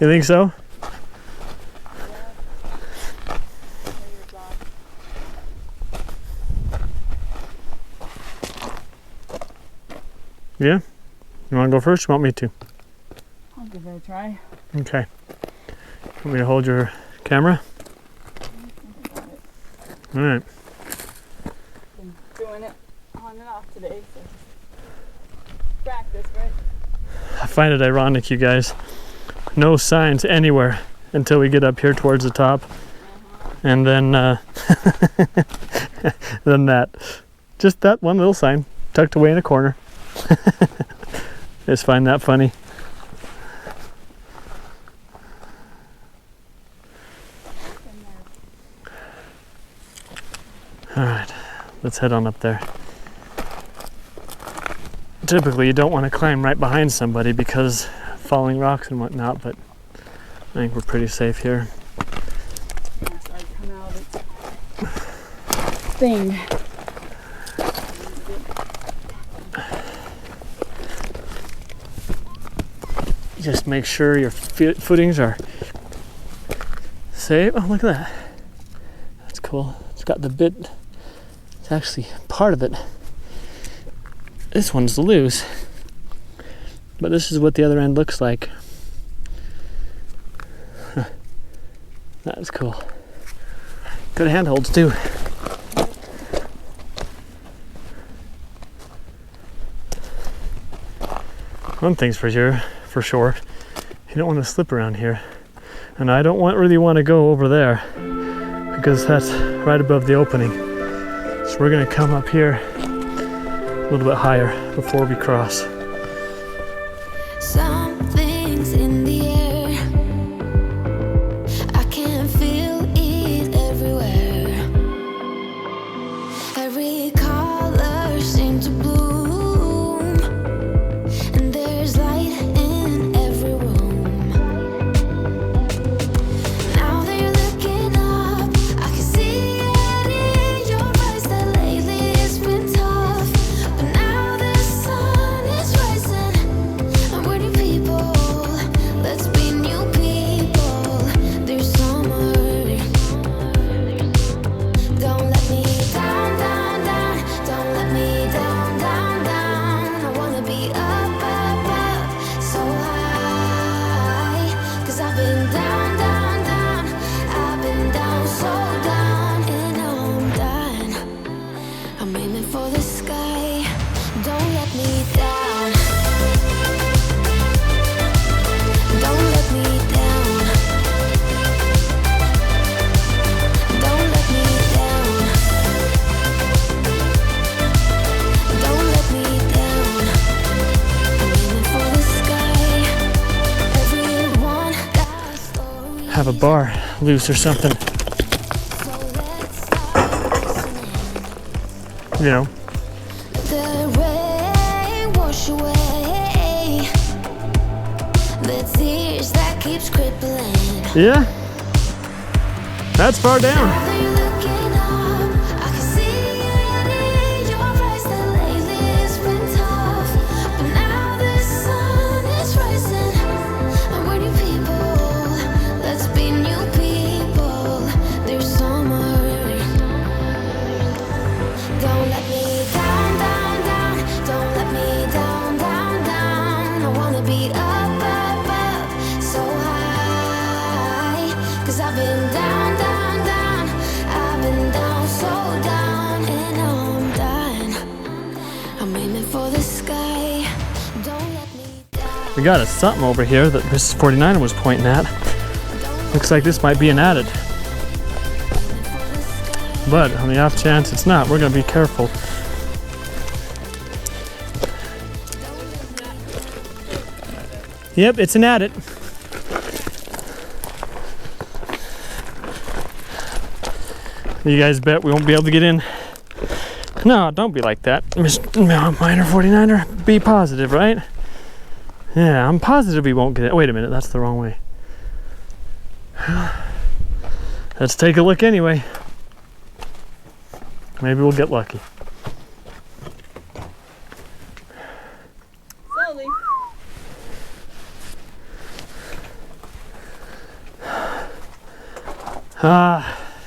here. You think so? Yeah? You want to go first or want me to? I'll give it a try. Okay. Want me to hold your camera? All right. Been doing it on and off today, so practice, right? I find it ironic, you guys. No signs anywhere until we get up here towards the top. And then, then that. Just that one little sign tucked away in a corner. Just find that funny. All right, let's head on up there. Typically, you don't want to climb right behind somebody because falling rocks and whatnot, but I think we're pretty safe here. Yeah, so I'd come out of its thing. Just make sure your footings are say, oh, look at that. That's cool. It's got the bit, it's actually part of it. This one's loose, but this is what the other end looks like. Huh. That's cool. Good handholds too. One thing's for sure, you don't want to slip around here. And I don't really want to go over there because that's right above the opening. So we're gonna come up here a little bit higher before we cross. Something's in the air. I can feel it everywhere. Every color seems to bloom, and there's light in every room. Now they're looking up. I can see it in your eyes that lately it's been tough. But now the sun is rising. I'm waiting, people. Let's be new people. There's summer. Don't let me down, down, down. Don't let me down, down, down. I wanna be up, up, up, so high. 'Cause I've been down, down, down. I've been down, so down, and now I'm done. I'm aiming for the sky. Don't let me down. Don't let me down. Don't let me down. Don't let me down. I'm aiming for the sky. Everyone got a story. Have a bar loose or something, So let's start listening. you know. The rain wash away the tears that keeps crippling. Yeah, that's far down. Now they're looking up. I can see it in your eyes that lately it's been tough. But now the sun is rising. I'm waiting, people. Let's be new people. There's summer. Don't let me down, down, down. Don't let me down, down, down. I wanna be up, up, up, so high. 'Cause I've been down, down, down. I've been down, so down, and now I'm done. I'm aiming for the sky. Don't let me down. We got a something over here that Mrs. 49er was pointing at. Looks like this might be an adit, but on the off chance it's not, we're gonna be careful. Yep, it's an adit. You guys bet we won't be able to get in? No, don't be like that, Minor 49er. Be positive, right? Yeah, I'm positive we won't get it. Wait a minute, that's the wrong way. Let's take a look anyway. Maybe we'll get lucky. Slowly.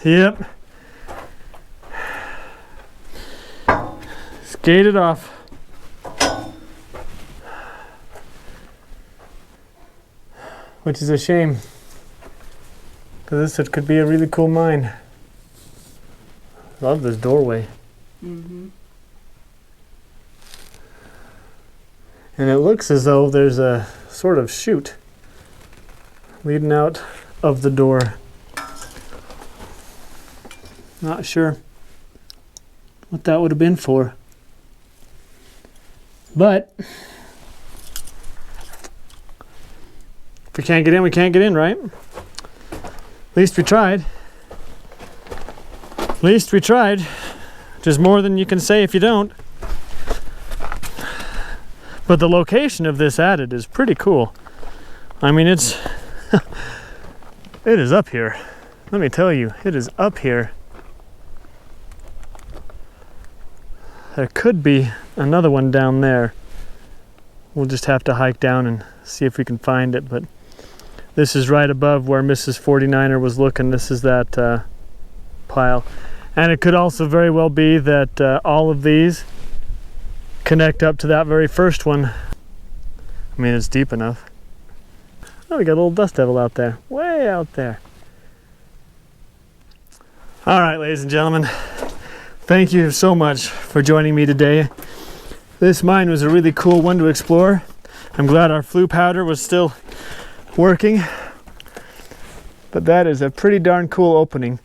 Yep. Skated off. Which is a shame, because this could be a really cool mine. Love this doorway. Mm-hmm. And it looks as though there's a sort of chute leading out of the door. Not sure what that would have been for. But if we can't get in, we can't get in, right? At least we tried. At least we tried. Which is more than you can say if you don't. But the location of this adit is pretty cool. I mean, it's it is up here. Let me tell you, it is up here. There could be another one down there. We'll just have to hike down and see if we can find it, but This is right above where Mrs. 49er was looking. This is that pile. And it could also very well be that all of these connect up to that very first one. I mean, it's deep enough. Oh, we got a little dust devil out there. Way out there. All right, ladies and gentlemen. Thank you so much for joining me today. This mine was a really cool one to explore. I'm glad our flue powder was still working. But that is a pretty darn cool opening.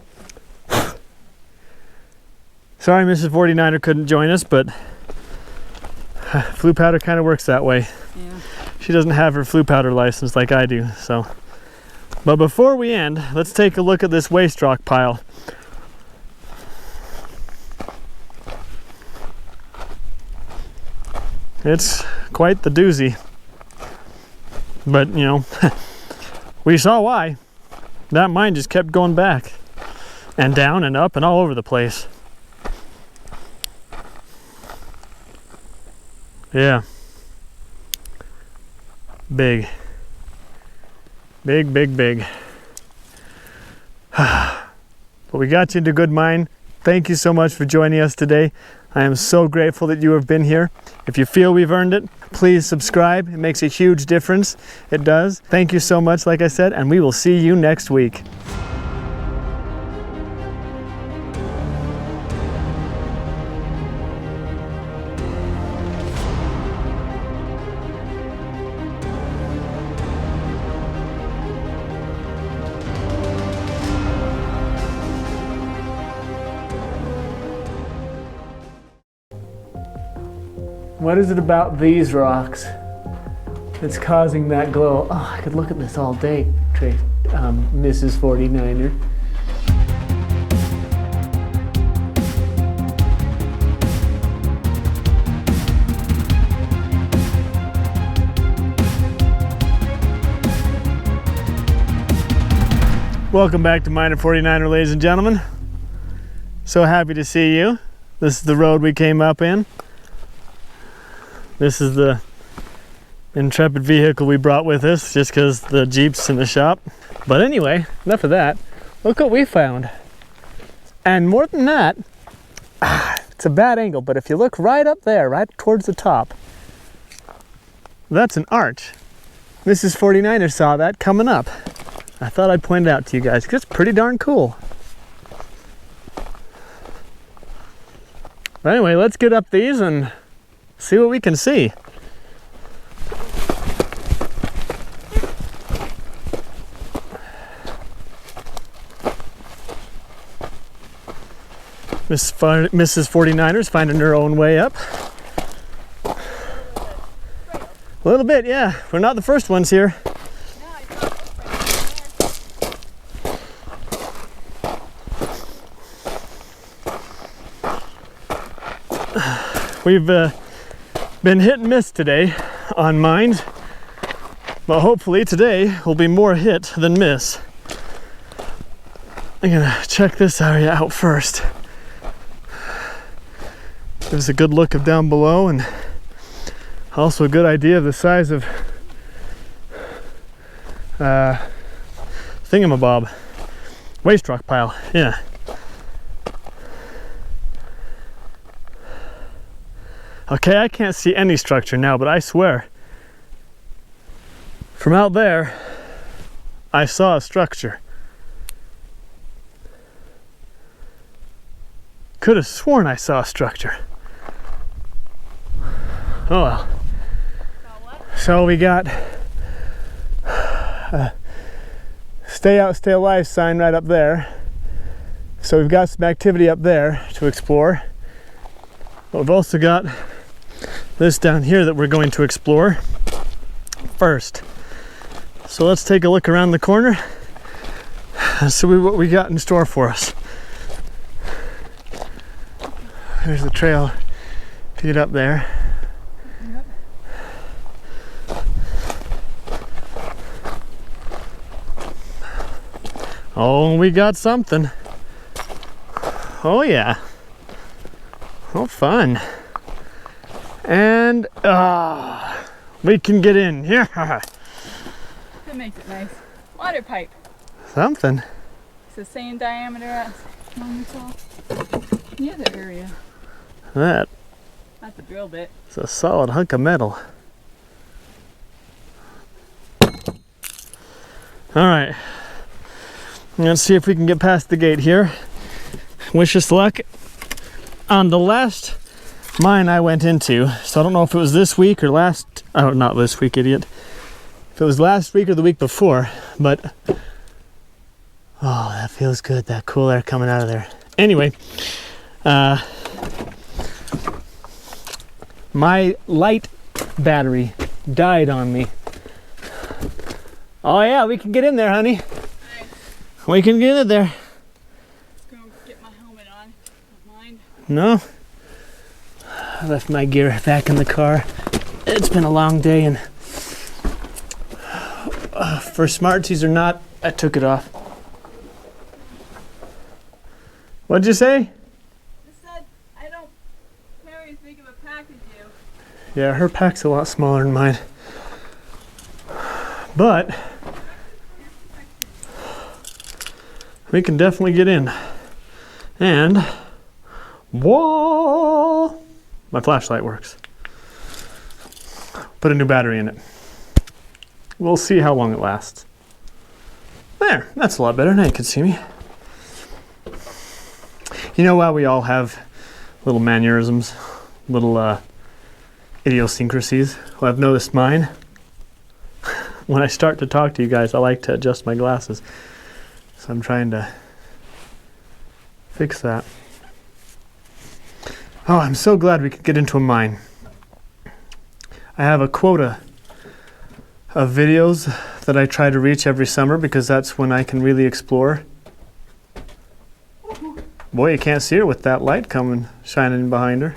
Sorry Mrs. 49er couldn't join us, but flue powder kind of works that way. Yeah. She doesn't have her flue powder license like I do, so. But before we end, let's take a look at this waste rock pile. It's quite the doozy. But, you know, we saw why. That mine just kept going back and down and up and all over the place. Yeah. Big. Big, big, big. But we got you into good mine. Thank you so much for joining us today. I am so grateful that you have been here. If you feel we've earned it, please subscribe. It makes a huge difference. It does. Thank you so much, like I said, and we will see you next week. What is it about these rocks that's causing that glow? Oh, I could look at this all day, Mrs. 49er. Welcome back to Miner 49er, ladies and gentlemen. So happy to see you. This is the road we came up in. This is the intrepid vehicle we brought with us just because the Jeep's in the shop. But anyway, enough of that. Look what we found. And more than that, it's a bad angle, but if you look right up there, right towards the top, that's an arch. Mrs. 49er saw that coming up. I thought I'd point it out to you guys because it's pretty darn cool. But anyway, let's get up these and see what we can see. Mrs. 49er's finding her own way up. A little bit, yeah. We're not the first ones here. We've been hit and miss today on mines, but hopefully today will be more hit than miss. I'm gonna check this area out first. Gives a good look of down below and also a good idea of the size of thingamabob. Waste rock pile, yeah. Okay, I can't see any structure now, but I swear, from out there, I saw a structure. Could have sworn I saw a structure. Oh well. So we got a stay out, stay alive sign right up there. So we've got some activity up there to explore. But we've also got this down here that we're going to explore first. So let's take a look around the corner and see what we got in store for us. There's the trail to get up there. Oh, we got something. Oh yeah. Oh, fun. And we can get in here. That makes it nice. water pipe. Something. It's the same diameter as one we saw in the other area. That Not the drill bit. is a solid hunk of metal. Alright. Let's see if we can get past the gate here. Wish us luck. On the last mine I went into, so I don't know if it was this week or last, oh, not this week, idiot. If it was last week or the week before, but oh, that feels good, that cool air coming out of there. Anyway, my light battery died on me. Oh yeah, we can get in there, honey. Nice. We can get in there. Let's go get my helmet on. Don't mind. No. I left my gear back in the car. It's been a long day, and for Smarties or not, I took it off. What'd you say? Just said I don't carry as big of a pack as you. Yeah, her pack's a lot smaller than mine. But we can definitely get in. And whoa! My flashlight works. Put a new battery in it. We'll see how long it lasts. There, that's a lot better. Now you can see me. You know how we all have little mannerisms, little idiosyncrasies? Well, I've noticed mine. When I start to talk to you guys, I like to adjust my glasses. So I'm trying to fix that. Oh, I'm so glad we could get into a mine. I have a quota of videos that I try to reach every summer because that's when I can really explore. Boy, you can't see her with that light coming, shining behind her.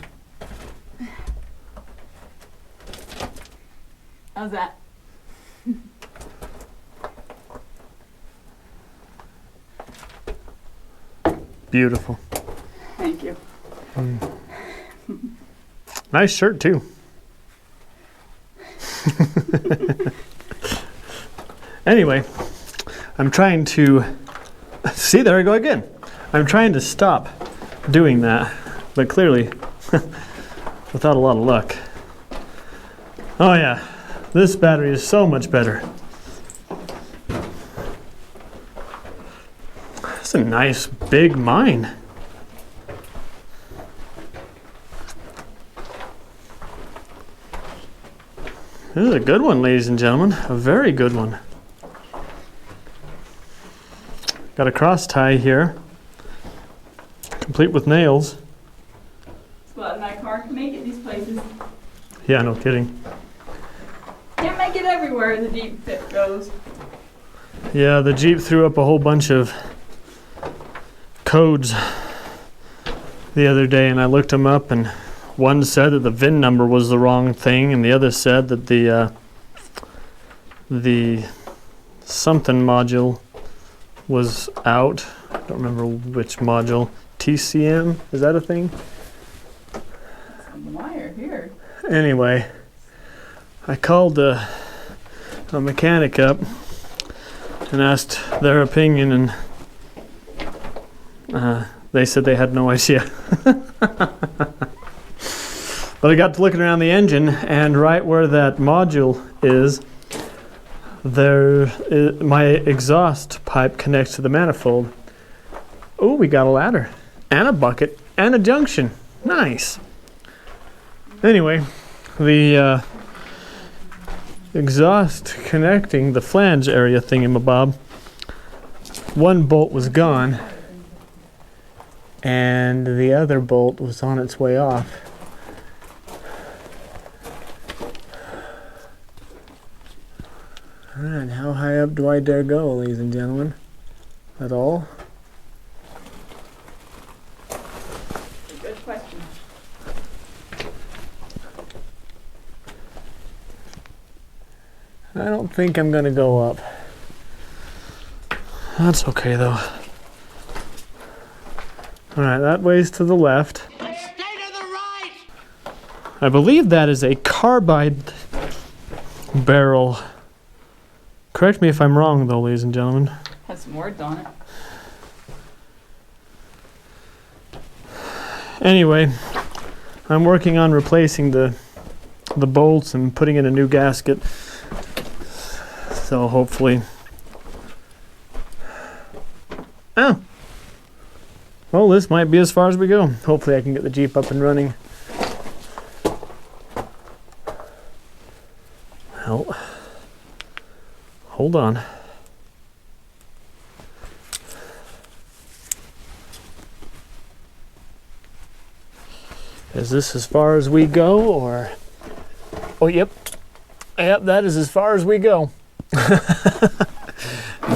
How's that? Beautiful. Thank you. Nice shirt too. Anyway, I'm trying to see, there I go again. I'm trying to stop doing that, but clearly without a lot of luck. Oh yeah, this battery is so much better. It's a nice big mine. This is a good one, ladies and gentlemen. A very good one. Got a cross tie here, complete with nails. Let's go out in my car. Make it these places. Yeah, no kidding. Can't make it everywhere the Jeep fit goes. Yeah, the Jeep threw up a whole bunch of codes the other day, and I looked them up, and one said that the VIN number was the wrong thing, and the other said that the something module was out. I don't remember which module. TCM, is that a thing? Some wire here. Anyway, I called a mechanic up and asked their opinion, and they said they had no idea. But I got to looking around the engine, and right where that module is, my exhaust pipe connects to the manifold. Oh, we got a ladder and a bucket and a junction. Nice. Anyway, the exhaust connecting the flange area thingamabob, one bolt was gone and the other bolt was on its way off. Alright, how high up do I dare go, ladies and gentlemen? At all? Good question. I don't think I'm gonna go up. That's okay though. Alright, that way's to the left. Stay to the right! I believe that is a carbide barrel Correct me if I'm wrong, though, ladies and gentlemen. Has some words on it. Anyway, I'm working on replacing the bolts and putting in a new gasket. So hopefully... Oh! Well, this might be as far as we go. Hopefully I can get the Jeep up and running. Well, hold on. Is this as far as we go, or... Oh, yep. Yep, that is as far as we go.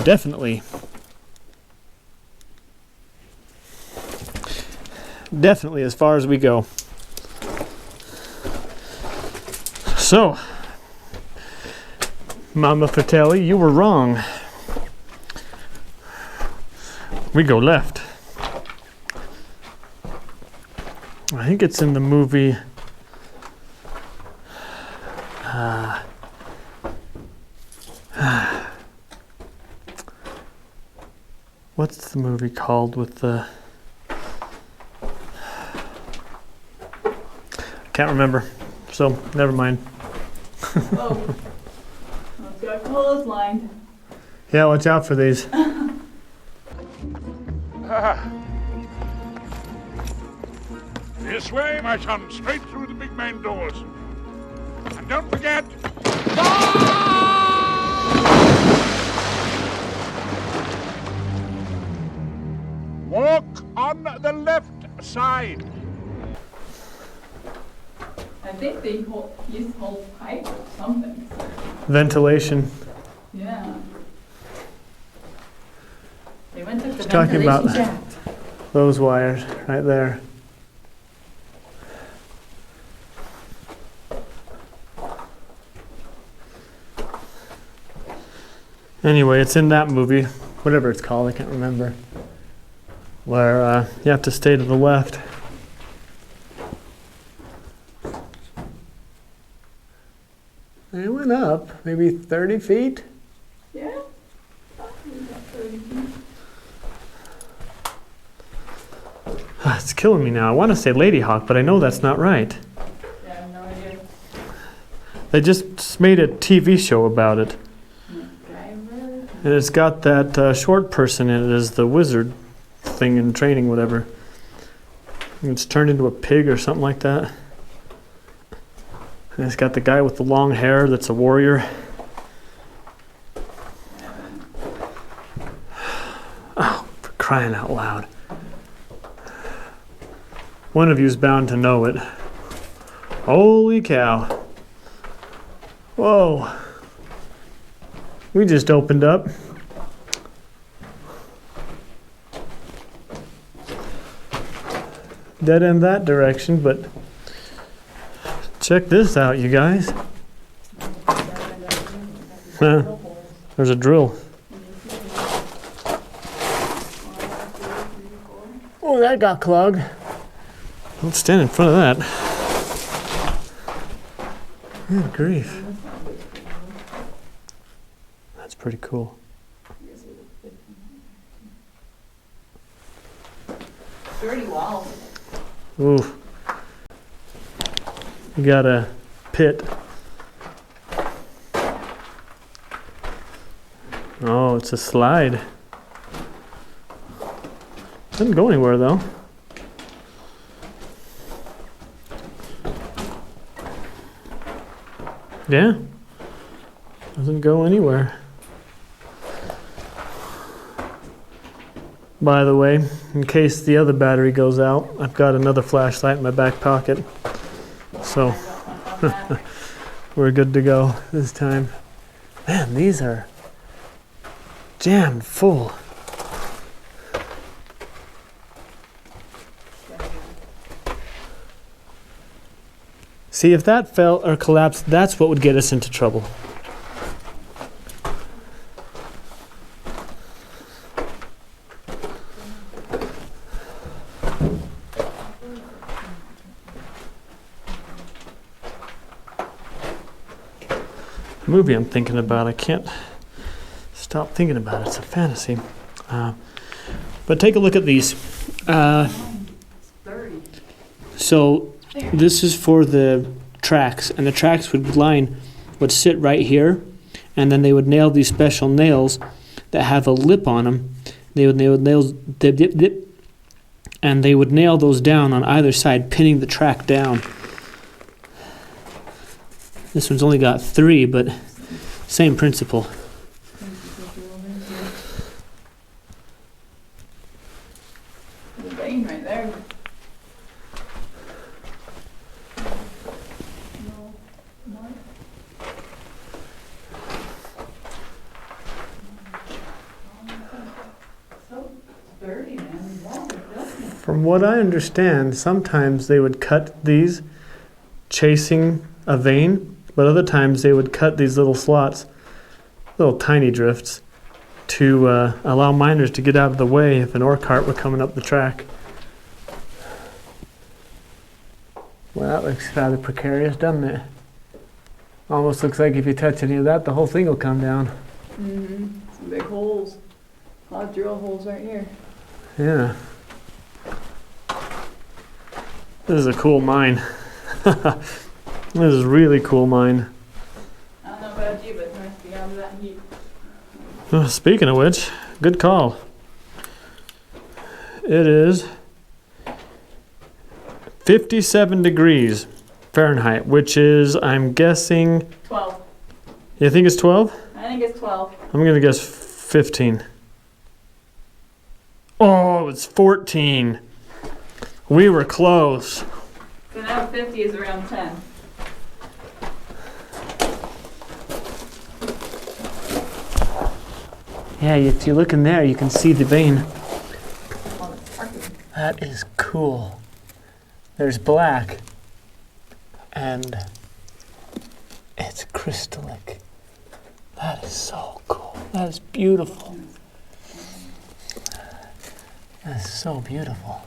Definitely. Definitely as far as we go. So, Mama Fratelli, you were wrong. We go left. I think it's in the movie. What's the movie called with the... Can't remember, so never mind. Oh. It's got clotheslined. Yeah, watch out for these. This way, my son, straight through the big main doors. And don't forget... Walk on the left side. I think they use whole pipe or something. Ventilation. Yeah. They went to the Just talking ventilation about- shaft. Those wires right there. Anyway, it's in that movie, whatever it's called, I can't remember, where you have to stay to the left. It went up, maybe 30 feet. Yeah. Probably about 30 feet. It's killing me now. I want to say Lady Hawk, but I know that's not right. Yeah, I have no idea. They just made a TV show about it. MacGyver. And it's got that short person in it as the wizard thing in training, whatever. And it's turned into a pig or something like that. And it's got the guy with the long hair that's a warrior. Oh, for crying out loud. One of you's bound to know it. Holy cow. Whoa. We just opened up. Dead end that direction, but check this out, you guys. Huh. There's a drill. Oh, that got clogged. Don't stand in front of that. Good grief. That's pretty cool. Dirty walls. Ooh. You got a pit. Oh, it's a slide. Doesn't go anywhere though. Yeah. Doesn't go anywhere. By the way, in case the other battery goes out, I've got another flashlight in my back pocket. So we're good to go this time. Man, these are jammed full. See, if that fell or collapsed, that's what would get us into trouble. The movie I'm thinking about, I can't stop thinking about it. It's a fantasy. But take a look at these. 30. So this is for the tracks, and the tracks would sit right here, and then they would nail these special nails that have a lip on them. They would nail nails, dip, dip, dip, and they would nail those down on either side, pinning the track down. This one's only got 3, but same principle. The vein right there. From what I understand, sometimes they would cut these chasing a vein, but other times they would cut these little slots, little tiny drifts, to allow miners to get out of the way if an ore cart were coming up the track. Well, that looks rather precarious, doesn't it? Almost looks like if you touch any of that, the whole thing will come down. Mm-hmm. Some big holes. A lot of drill holes right here. Yeah. This is a cool mine. This is a really cool mine. I don't know about you, but it's nice to get out of that heat. Speaking of which, good call. It is 57 degrees Fahrenheit, which is, I'm guessing... 12. You think it's 12? I think it's 12. I'm going to guess 15. Oh, it's 14. We were close. So now 50 is around 10. Yeah, if you look in there, you can see the vein. Oh, it's dark. That is cool. There's black, and it's crystallic. That is so cool. That is beautiful. That is so beautiful.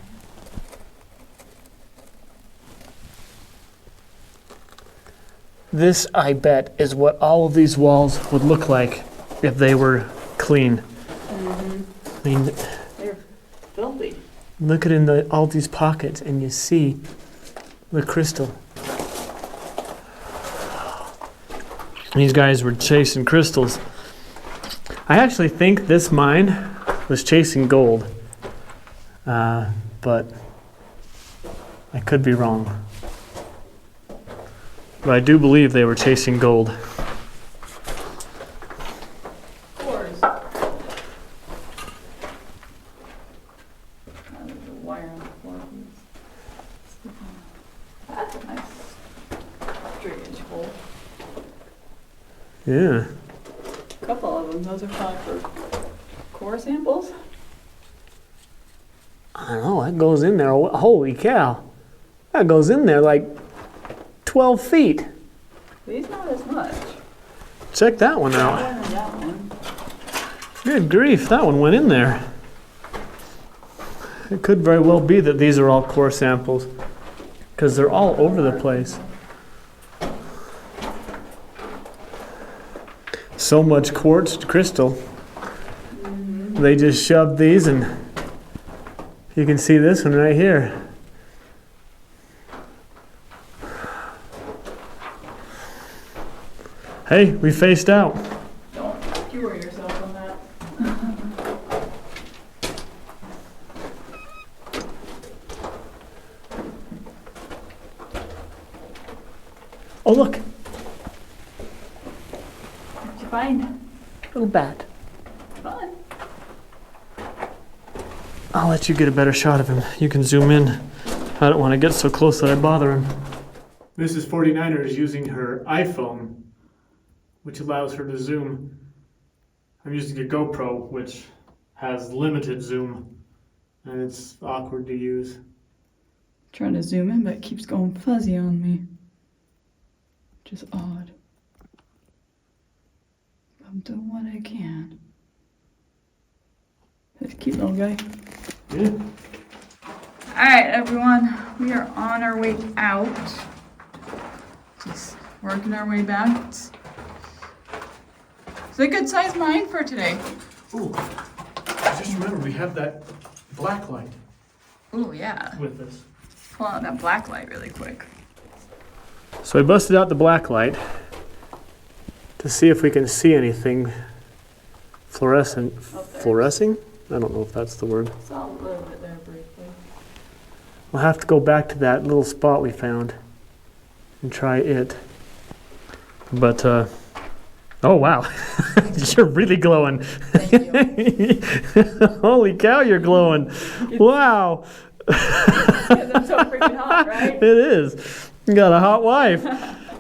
This, I bet, is what all of these walls would look like if they were clean. Mm-hmm. I mean, They're filthy. look at all these pockets, and you see the crystal. These guys were chasing crystals. I actually think this mine was chasing gold. But I could be wrong. But I do believe they were chasing gold. Cores. There's a wire on the floor. That's a nice drainage hole. Yeah. A couple of them. Those are probably for core samples. I don't know, that goes in there. Holy cow. That goes in there like 12 feet. These not as much. Check that one out. That one and that one. Good grief, that one went in there. It could very well be that these are all core samples, because they're all over the place. So much quartz crystal. They just shoved these, and you can see this one right here. Hey, we faced out. Don't skewer yourself on that. Oh, look, What'd you find? little bat. Fun. I'll let you get a better shot of him. You can zoom in. I don't want to get so close that I bother him. Mrs. 49er is using her iPhone, which allows her to zoom. I'm using a GoPro, which has limited zoom, and it's awkward to use. Trying to zoom in, but it keeps going fuzzy on me. Which is odd. I'm doing what I can. This cute little guy. Yeah. Alright, everyone. We are on our way out. Just working our way back. It's It's a good sized mine for today. Ooh, just remember we have that black light Ooh, yeah. with us. Pull out that black light really quick. So I busted out the black light to see if we can see anything fluorescing? I don't know if that's the word. Saw a little bit there briefly. We'll have to go back to that little spot we found and try it. But, oh wow, you're really glowing. Thank you. Holy cow, you're glowing. Wow. Because I'm so freaking hot, right? It is. You got a hot wife.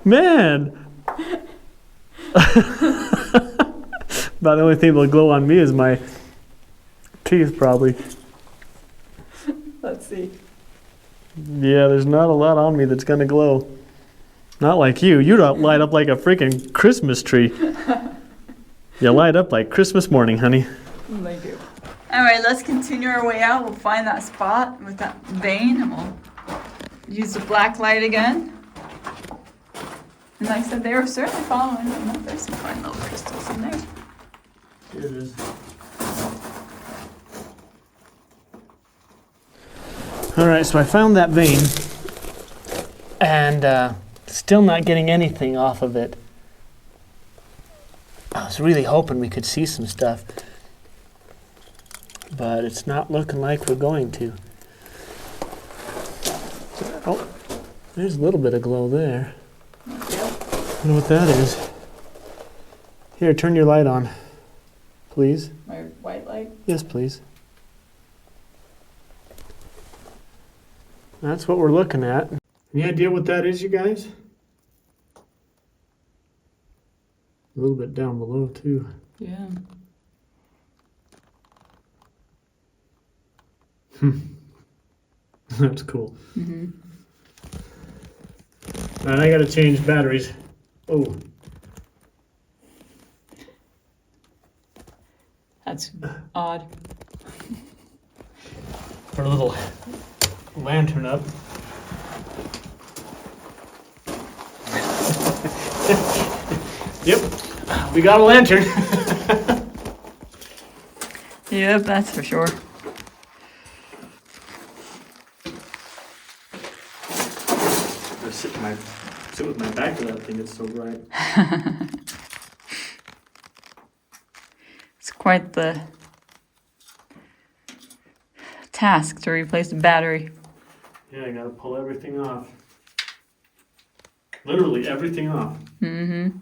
Man. About the only thing that'll glow on me is my teeth, probably. Let's see. Yeah, there's not a lot on me that's gonna glow. Not like you. You don't light up like a freaking Christmas tree. You light up like Christmas morning, honey. They do. Alright, let's continue our way out. We'll find that spot with that vein and we'll use the black light again. And like I said, they were certainly following them. There's some fine little crystals in there. Here it is. Alright, so I found that vein and still not getting anything off of it. I was really hoping we could see some stuff, but it's not looking like we're going to. Oh, there's a little bit of glow there. I don't know what that is. Here, turn your light on, please. My white light. Yes, please. That's what we're looking at. Any idea what that is, you guys? A little bit down below, too. Yeah. That's cool. Mm-hmm. All right, I gotta change batteries. Oh, That's odd. put a little lantern up. Yep, we got a lantern. Yep, that's for sure. I sit with my back to that thing, it's so bright. It's quite the task to replace the battery. Yeah, I gotta pull everything off. Literally everything off. Mm-hmm.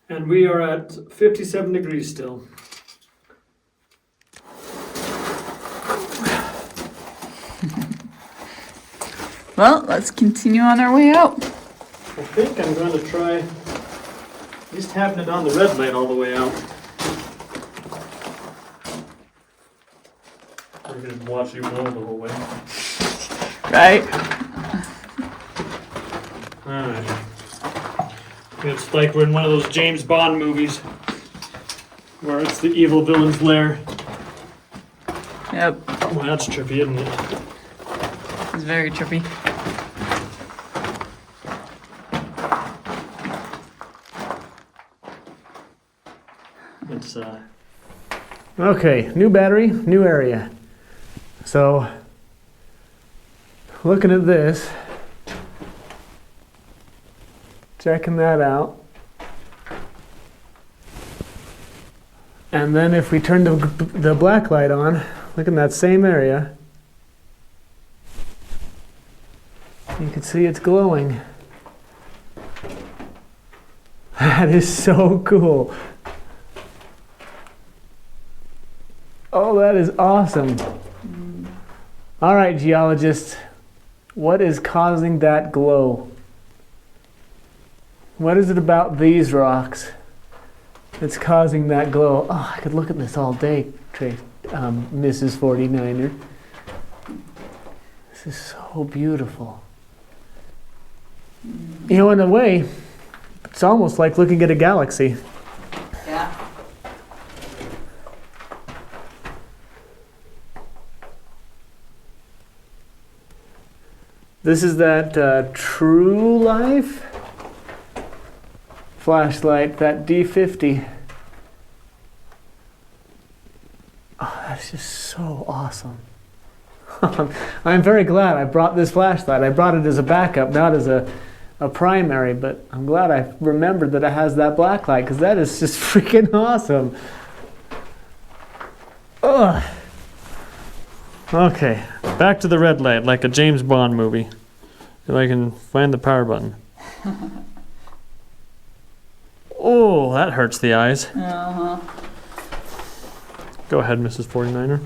And we are at 57 degrees still. Well, let's continue on our way out. I think I'm going to try at least having it on the red light all the way out. We're going to watch you blow the whole way. Right? Alright. It's like we're in one of those James Bond movies where it's the evil villain's lair. Yep. Well, that's trippy, isn't it? It's very trippy. It's okay, new battery, new area. So looking at this, checking that out. And then if we turn the black light on, look in that same area, you can see it's glowing. That is so cool. Oh, that is awesome. All right, geologists, what is causing that glow? What is it about these rocks that's causing that glow? Oh, I could look at this all day, Mrs. 49er. This is so beautiful. You know, in a way, it's almost like looking at a galaxy. Yeah. This is that True Life flashlight, that D50. Oh, that's just so awesome. I'm very glad I brought this flashlight. I brought it as a backup, not as a primary, but I'm glad I remembered that it has that black light, because that is just freaking awesome. Ugh. Okay, back to the red light, like a James Bond movie. If I can find the power button. Oh, that hurts the eyes. Uh-huh. Go ahead, Mrs. 49er.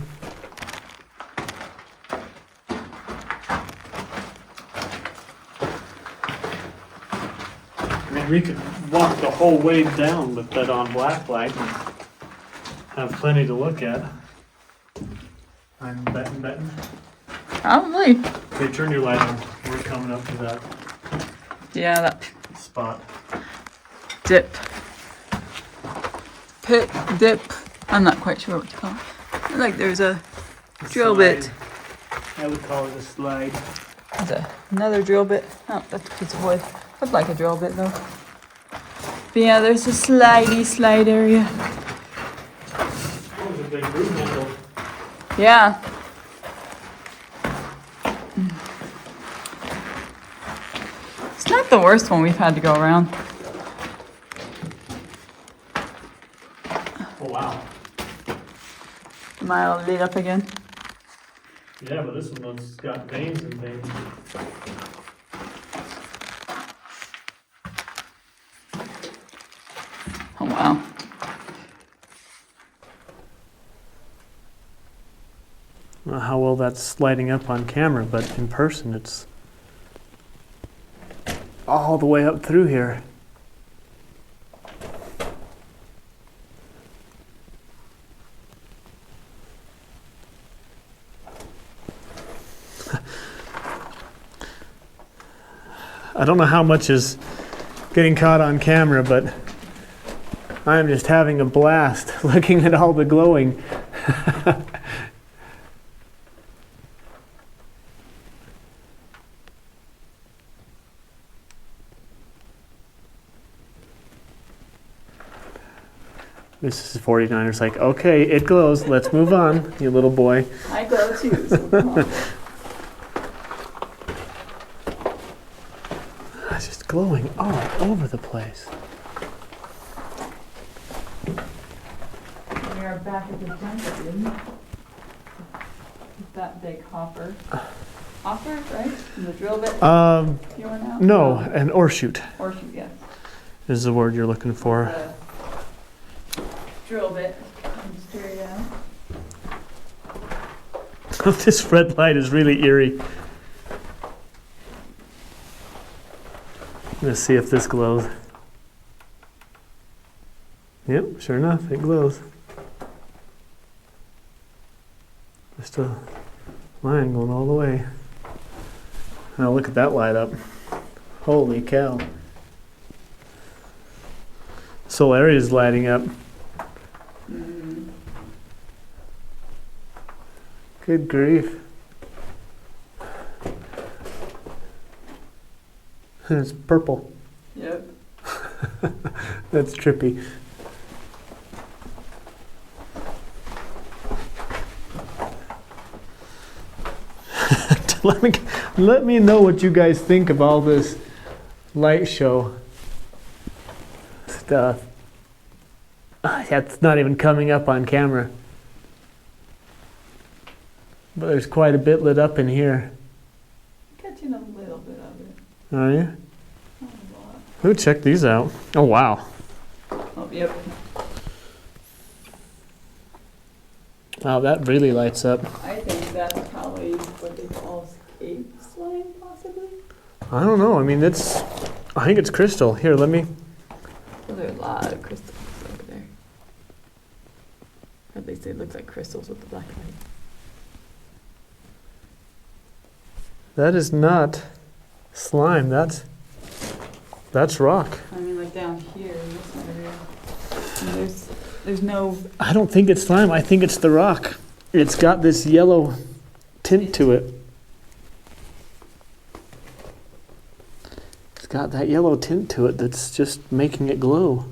I mean, we could walk the whole way down with that on black light and have plenty to look at. I'm betting. Probably. Okay, turn your light on. We're coming up to that Yeah, that spot. dip. Pit dip. I'm not quite sure what to call it. Like there's a drill bit. I would call it a slide. There's another drill bit. Oh, that's a piece of wood. Looked like a drill bit though. But yeah, there's a slide area. Oh, there's a big room handle. Yeah. It's not the worst one we've had to go around. Oh, wow. Am I all lit up again? Yeah, but this one's got veins and things. Oh wow. I don't know how well that's lighting up on camera, but in person it's all the way up through here. I don't know how much is getting caught on camera, but I'm just having a blast looking at all the glowing. Mrs. 49er's like, okay, it glows. Let's move on, you little boy. I glow too. So come on. It's just glowing all over the place. We are back at the jungle room. With that big hopper. Hopper, right? And the drill bit. You want out? No, an oarshoot Horseshoe, yes. is the word you're looking for. The drill bit comes straight down. This red light is really eerie. Let's see if this glows. Yep, sure enough, it glows. Just a line going all the way. Now look at that light up. Holy cow. This whole area is lighting up. Good grief. And it's purple. Yep. That's trippy. Let me know what you guys think of all this light show stuff. That's not even coming up on camera. But there's quite a bit lit up in here. Catching a little bit of it. Are you? Not a lot. Ooh, check these out. Oh, wow. Oh, yep. Wow, that really lights up. I think that's probably what they call escape slime, possibly. I don't know. I mean, I think it's crystal. Here, let me. Well, there are a lot of crystals over there. At least they look like crystals with the black light. That is not slime. That's rock. I mean, like down here in this area. And there's no. I don't think it's slime. I think it's the rock. It's got this yellow tint to it. got that yellow tint to it that's just making it glow.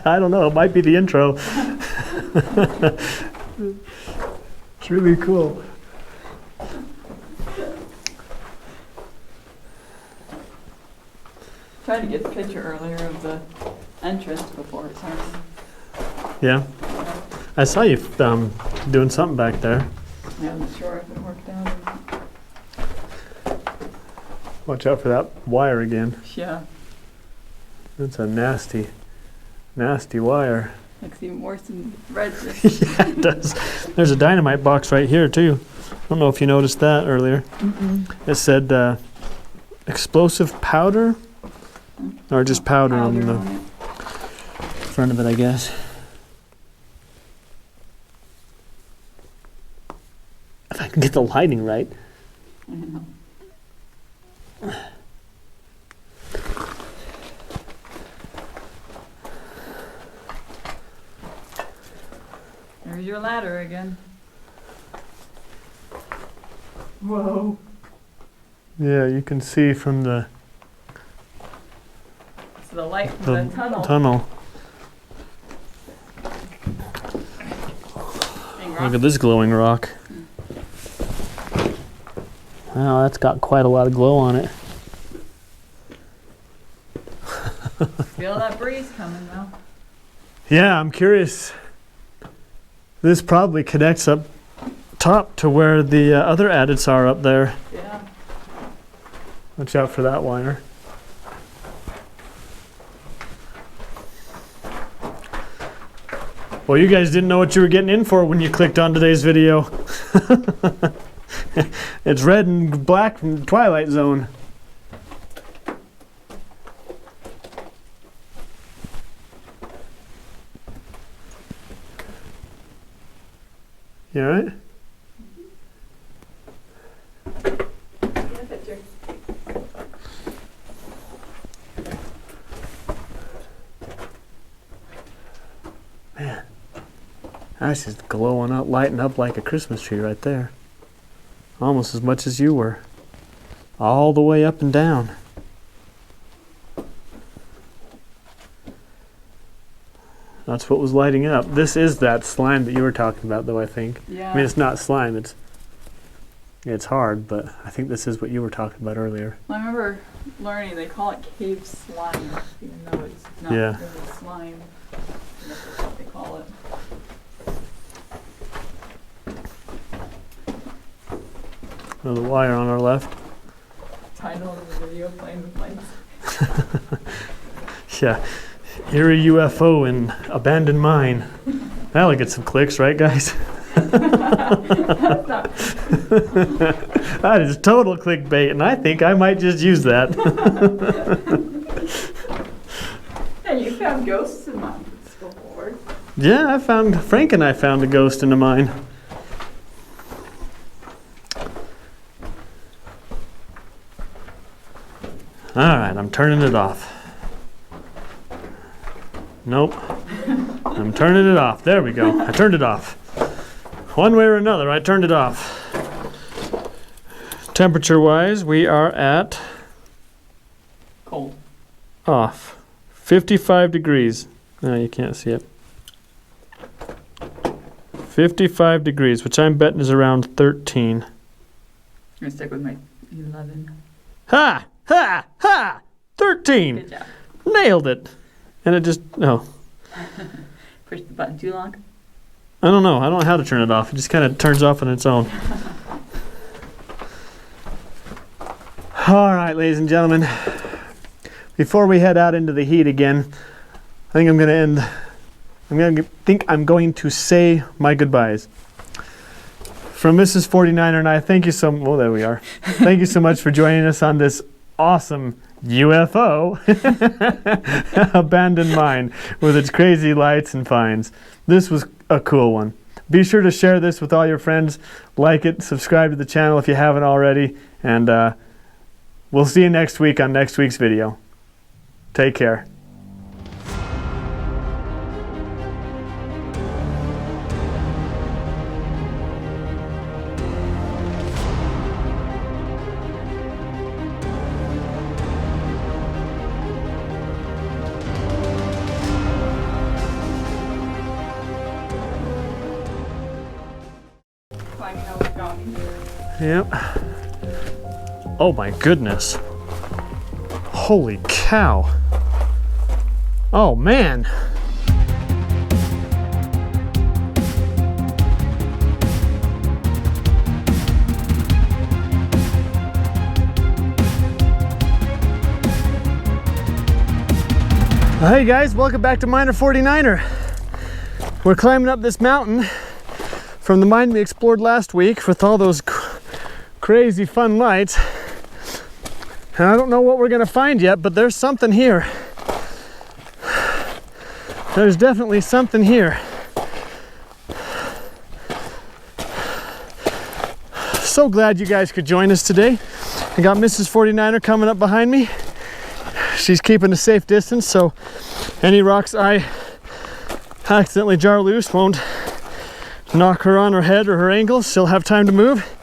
I don't know. It might be the intro. It's really cool. Tried to get a picture earlier of the entrance before it started. Yeah. I saw you doing something back there. Yeah, I'm not sure if it worked out or not. Watch out for that wire again. Yeah, That's a nasty, nasty wire. looks even worse than red. Yeah, it does. There's a dynamite box right here too. I don't know if you noticed that earlier. It said explosive powder, or just powder on the it. front of it, I guess. If I can get the lighting right. I know. There's your ladder again. Whoa. Yeah, you can see from the It's the light from the tunnel. tunnel. Being Look rock- at this glowing rock. Wow, that's got quite a lot of glow on it. Feel that breeze coming though. Yeah, I'm curious. This probably connects up top to where the other adits are up there. Yeah. Watch out for that wire. Well, you guys didn't know what you were getting in for when you clicked on today's video. It's red and black from Twilight Zone. You alright? Man, that's just glowing up, lighting up like a Christmas tree right there. Almost as much as you were. All the way up and down. That's what was lighting up. This is that slime that you were talking about, though, I think. Yeah. I mean, it's not slime, it's hard, but I think this is what you were talking about earlier. I remember learning they call it cave slime, even though it's not Yeah. really slime. That's what they call it. Oh, the wire on our left. Title of the video, playing with lights. Yeah. Eerie UFO in abandoned mine. That'll get some clicks, right, guys? That is total clickbait, and I think I might just use that. Hey, you found ghosts in mine. Let's go forward. Yeah, Frank and I found a ghost in a mine. Alright, I'm turning it off. Nope. I'm turning it off. There we go. I turned it off. One way or another, I turned it off. Temperature-wise, we are at Cold. off. 55 degrees. No, you can't see it. 55 degrees, which I'm betting is around 13. I'm gonna stick with my 11. Ha! Ha! Ha! 13! Good job. Nailed it. And it just, no. Push the button too long. I don't know. I don't know how to turn it off. It just kind of turns off on its own. All right, ladies and gentlemen. Before we head out into the heat again, I think I'm going to end. I'm going to say my goodbyes. From Mrs. 49er and I, thank you so. Well, there we are. Thank you so much for joining us on this awesome UFO abandoned mine with its crazy lights and finds. This was a cool one. be sure to share this with all your friends. Like it, subscribe to the channel if you haven't already. And we'll see you next week on next week's video. Take care. Yep. Oh my goodness. Holy cow. Oh man. Hey guys, welcome back to Miner 49er. We're climbing up this mountain from the mine we explored last week with all those crazy fun lights. And I don't know what we're gonna find yet, but there's something here. There's definitely something here. So glad you guys could join us today. I got Mrs. 49er coming up behind me. She's keeping a safe distance, so any rocks I accidentally jar loose won't knock her on her head or her ankles. She'll have time to move.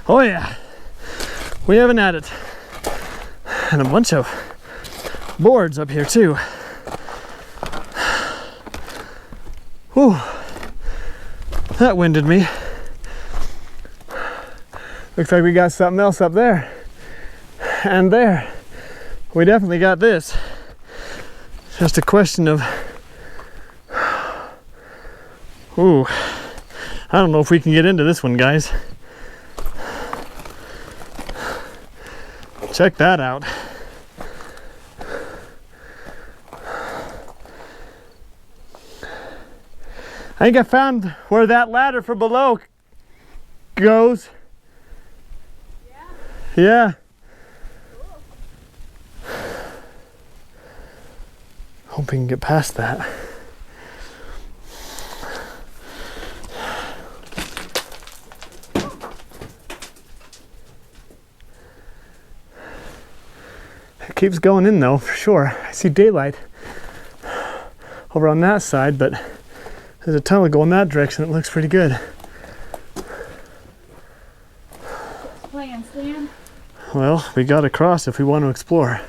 Oh yeah, we haven't had it. And a bunch of boards up here too. Whew, that winded me. Looks like we got something else up there. And there. We definitely got this. Just a question of, ooh, I don't know if we can get into this one, guys. Check that out. I think I found where that ladder for below goes. Yeah. Hope we can get past that. It keeps going in though, for sure. I see daylight over on that side, but there's a tunnel going that direction. It looks pretty good. Plan, Stan? Well, we got to cross if we want to explore.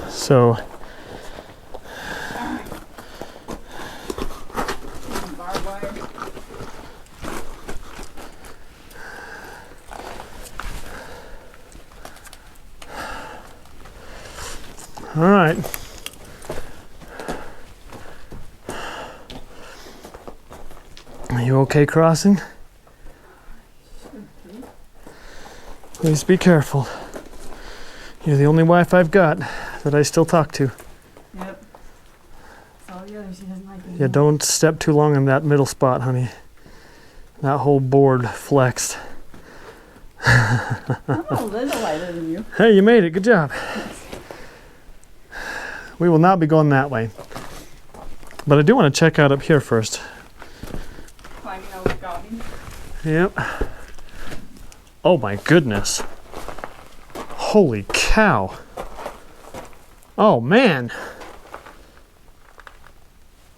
So, Barbed wire. all right. Are you okay crossing? Please be careful. You're the only wife I've got that I still talk to. Yep. That's all the others she doesn't like. Yeah, don't step too long in that middle spot, honey. That whole board flexed. I'm a little lighter than you. Hey, you made it. Good job. We will not be going that way. But I do want to check out up here first. Climbing over Gobby. Yep. Oh my goodness. Holy cow. Oh man.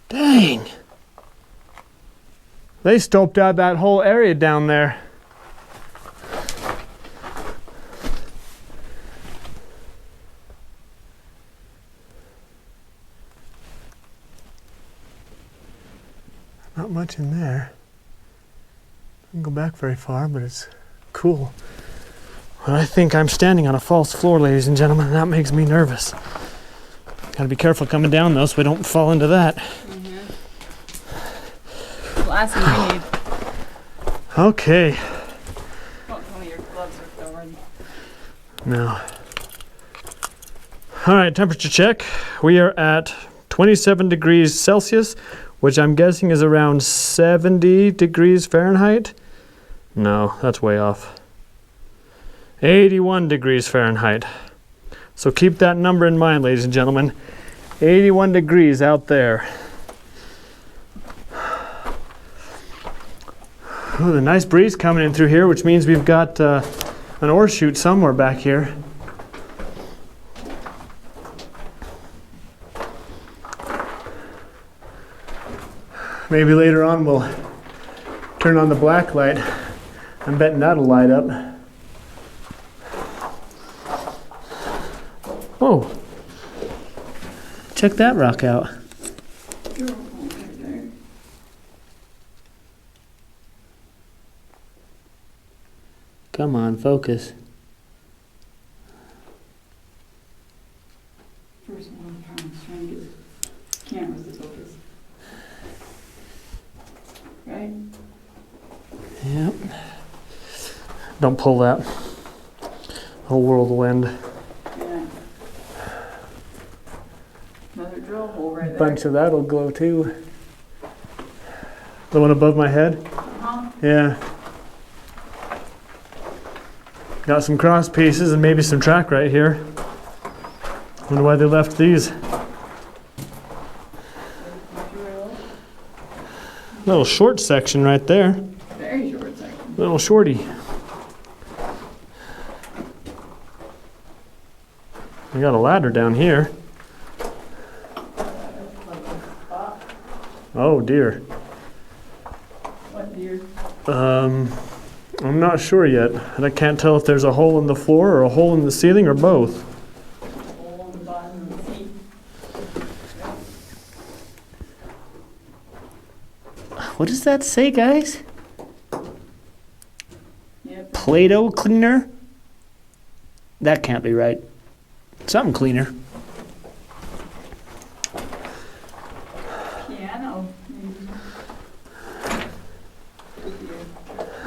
Dang. They scoped out that whole area down there. Not much in there. I can go back very far, but it's cool. But I think I'm standing on a false floor, ladies and gentlemen, and that makes me nervous. Gotta be careful coming down though, so we don't fall into that. The last thing we need. Okay. Oh, tell me your gloves are already. Now. All right, temperature check. We are at 27 degrees Celsius, which I'm guessing is around 70 degrees Fahrenheit. No, that's way off. 81 degrees Fahrenheit. So keep that number in mind, ladies and gentlemen. 81 degrees out there. Oh, a nice breeze coming in through here, which means we've got an ore chute somewhere back here. Maybe later on we'll turn on the black light. I'm betting that'll light up. Whoa. Check that rock out. Come on, focus. First one, I was trying to get cameras to focus. Right? Yep. Don't pull that. Whole whirlwind. Yeah. Another drill hole right there. Bunch of that'll glow too. The one above my head? Uh-huh. Yeah. Got some cross pieces and maybe some track right here. Wonder why they left these. Little short section right there. Very short section. Little shorty. We got a ladder down here. Oh dear. What deer? I'm not sure yet. And I can't tell if there's a hole in the floor or a hole in the ceiling or both. Hole on the bottom of the seat. What does that say, guys? Yep. Play-Doh cleaner? That can't be right. Something cleaner. Piano. Maybe.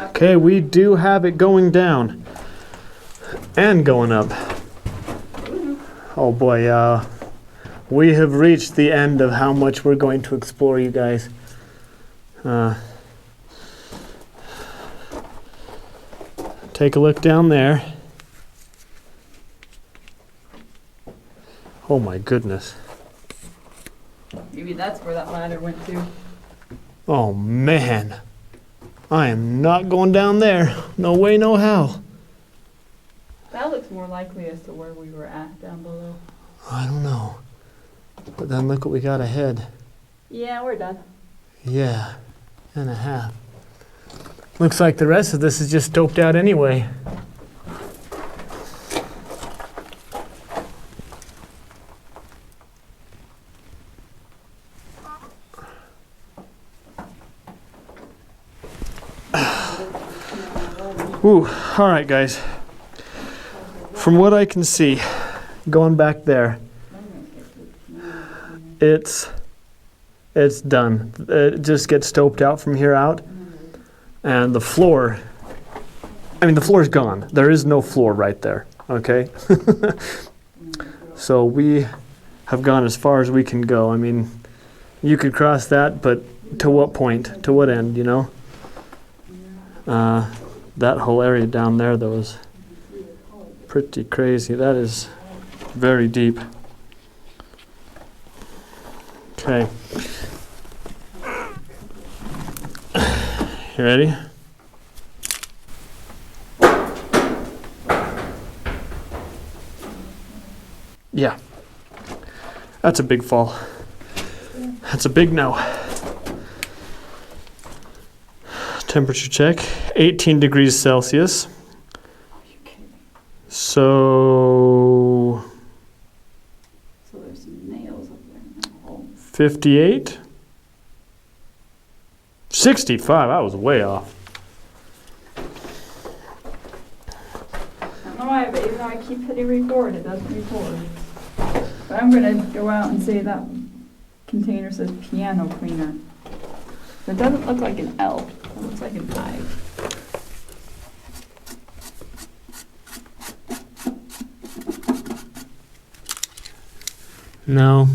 Okay, we do have it going down. And going up. Oh boy, we have reached the end of how much we're going to explore, you guys. Take a look down there. Oh my goodness. Maybe that's where that ladder went to. Oh man. I am not going down there. No way, no how. That looks more likely as to where we were at down below. I don't know. But then look what we got ahead. Yeah, we're done. Yeah, and a half. Looks like the rest of this is just doped out anyway. Ooh, all right, guys. From what I can see, going back there, it's done. It just gets stoped out from here out, and the floor. I mean, the floor's gone. There is no floor right there. Okay. So we have gone as far as we can go. I mean, you could cross that, but to what point? To what end? You know. That whole area down there, though, is pretty crazy. That is very deep. Okay. You ready? Yeah. That's a big fall. That's a big no. Temperature check, 18 degrees Celsius. So there's some nails up there in that hole. 58. 65, I was way off. I don't know why, but even though I keep hitting record, it doesn't record. But I'm gonna go out and say that container says piano cleaner. It doesn't look like an L. It looks like an I. No.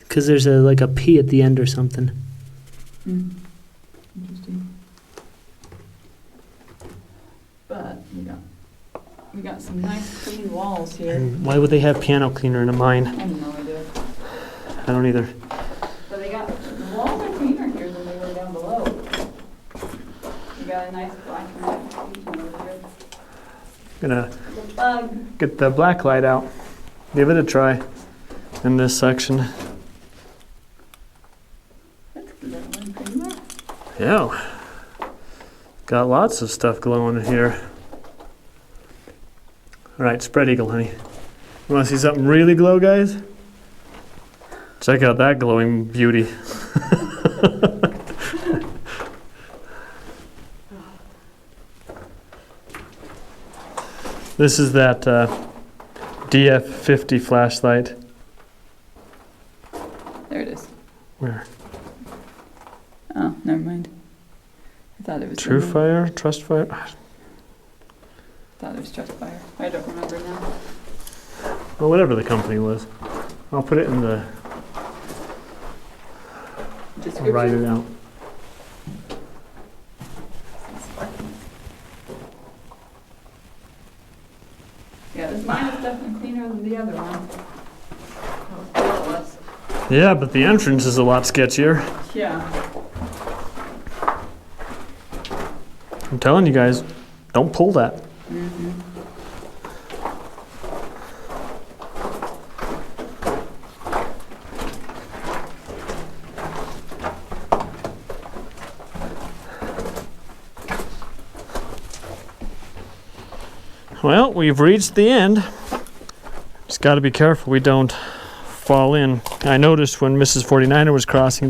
Because there's like a P at the end or something. Interesting. But we got We got some nice clean walls here. And why would they have piano cleaner in a mine? I have no idea. I don't either. But they got, the walls are cleaner here than they were down below. You got a nice black and white painting over here. Gonna The bug. get the black light out. Give it a try in this section. That's glowing pretty well. Yeah. Got lots of stuff glowing in here. All right, spread eagle, honey. You want to see something really glow, guys? Check out that glowing beauty. This is that DF50 flashlight. There it is. Where? Oh, never mind. I thought it was True Fire? Trust Fire? Thought it was Trust Fire. I don't remember now. Well, whatever the company was. I'll put it in the... I'll write it out. Yeah, this mine is definitely cleaner than the other one. Oh, Yeah, but the entrance is a lot sketchier. yeah. I'm telling you guys, don't pull that. Well, we've reached the end. Just got to be careful we don't fall in. I noticed when Mrs. 49er was crossing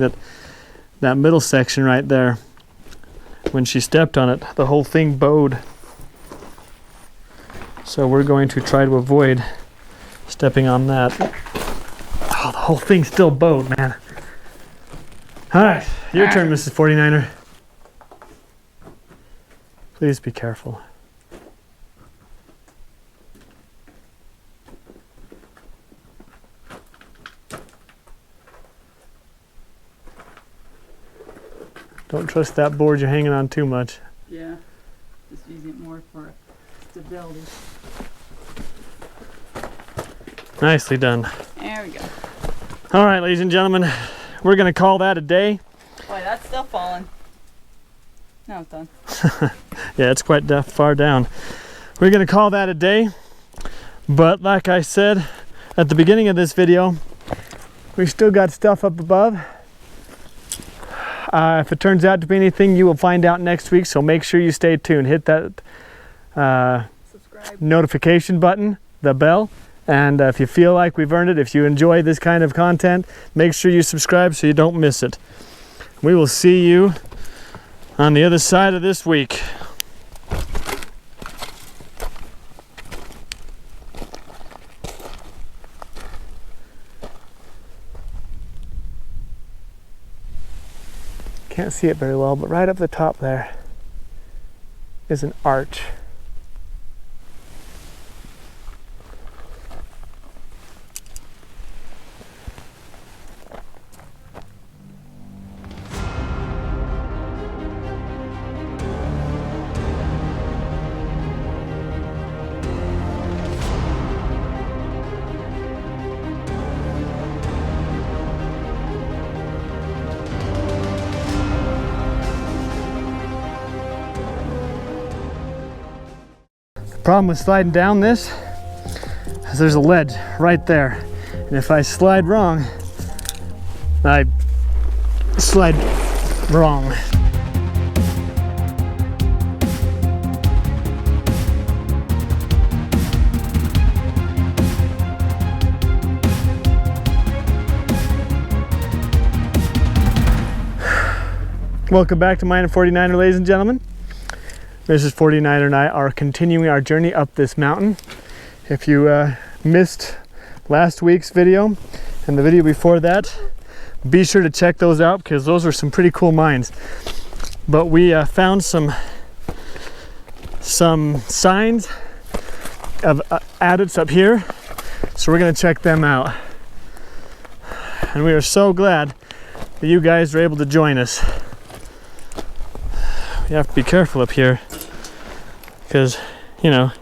that middle section right there, when she stepped on it, the whole thing bowed. So we're going to try to avoid stepping on that. Oh, the whole thing still bowed, man. All right, your turn, Mrs. 49er. Please be careful. Don't trust that board you're hanging on too much. Yeah. Just using it more for stability. Nicely done. There we go. All right, ladies and gentlemen, we're going to call that a day. Boy, that's still falling. Now it's done. Yeah, it's quite far down. We're going to call that a day. But like I said at the beginning of this video, we've still got stuff up above. If it turns out to be anything, you will find out next week, so make sure you stay tuned. Hit that Subscribe. notification button, the bell, and if you feel like we've earned it, if you enjoy this kind of content, make sure you subscribe so you don't miss it. We will see you on the other side of this week. Can't see it very well, but right up the top there is an arch. Problem with sliding down this is there's a ledge right there, and if I slide wrong, I slide wrong. Welcome back to Mine 49er, ladies and gentlemen. Mrs. 49er and I are continuing our journey up this mountain. If you missed last week's video and the video before that, be sure to check those out because those were some pretty cool mines. But we found some signs of adits up here, so we're gonna check them out. And we are so glad that you guys are able to join us. You have to be careful up here because, you know,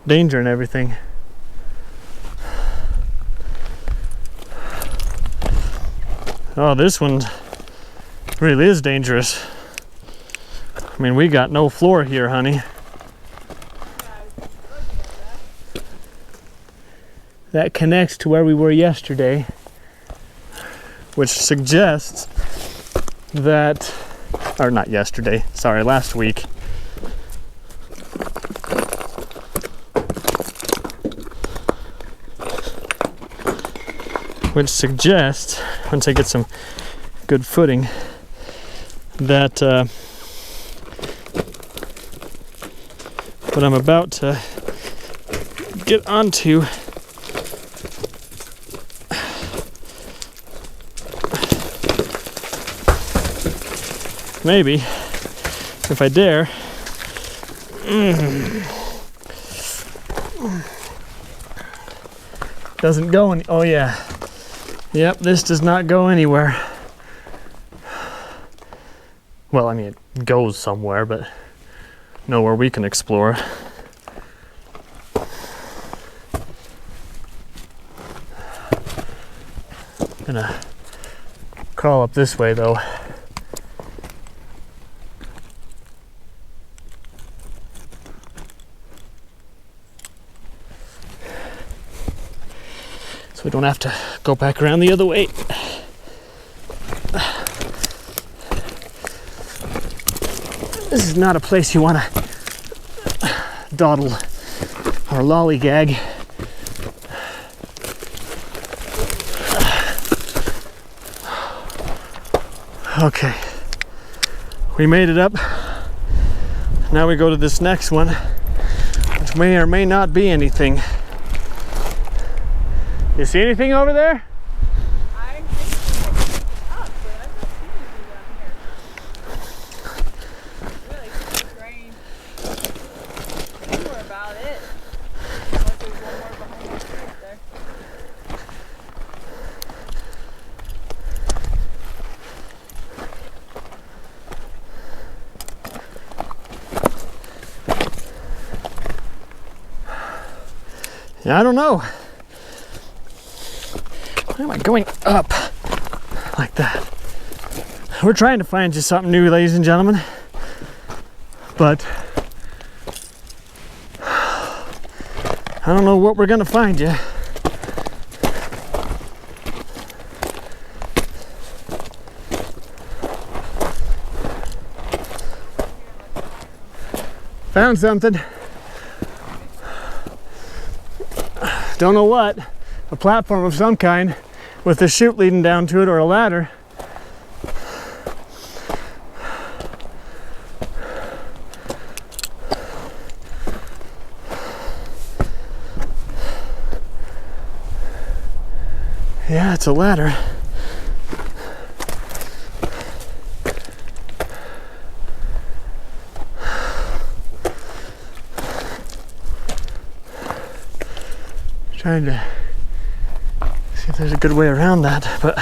danger and everything. Oh, this one really is dangerous. I mean, we got no floor here, honey. That connects to where we were yesterday, which suggests that, or not yesterday, sorry, last week. Which suggests, once I get some good footing, that what I'm about to get onto maybe, if I dare, doesn't go any, oh yeah, yep, this does not go anywhere. Well, I mean, it goes somewhere, but nowhere we can explore. I'm gonna crawl up this way though. So we don't have to go back around the other way. This is not a place you want to dawdle or lollygag. Okay, we made it up. Now we go to this next one, which may or may not be anything. You see anything over there? I'm thinking up, but I'm not seeing anything down here. Really strange. I think we're about it. Unless there's one more behind us right there. Yeah, I don't know. Why am I going up like that? We're trying to find you something new, ladies and gentlemen. But I don't know what we're gonna find you. Found something. Don't know what. A platform of some kind with a chute leading down to it, or a ladder. Yeah, it's a ladder. Trying to see if there's a good way around that, but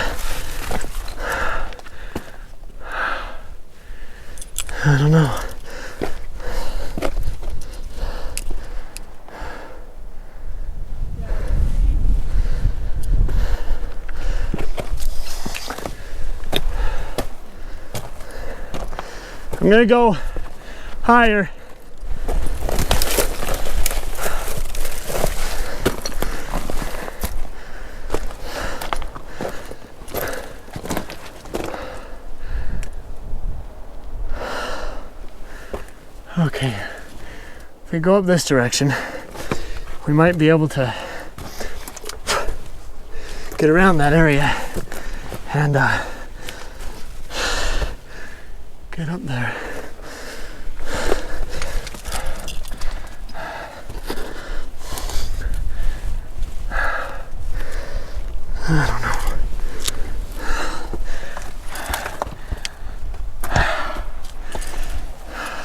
I don't know. I'm gonna go higher. Okay, if we go up this direction, we might be able to get around that area and get up there. I don't know.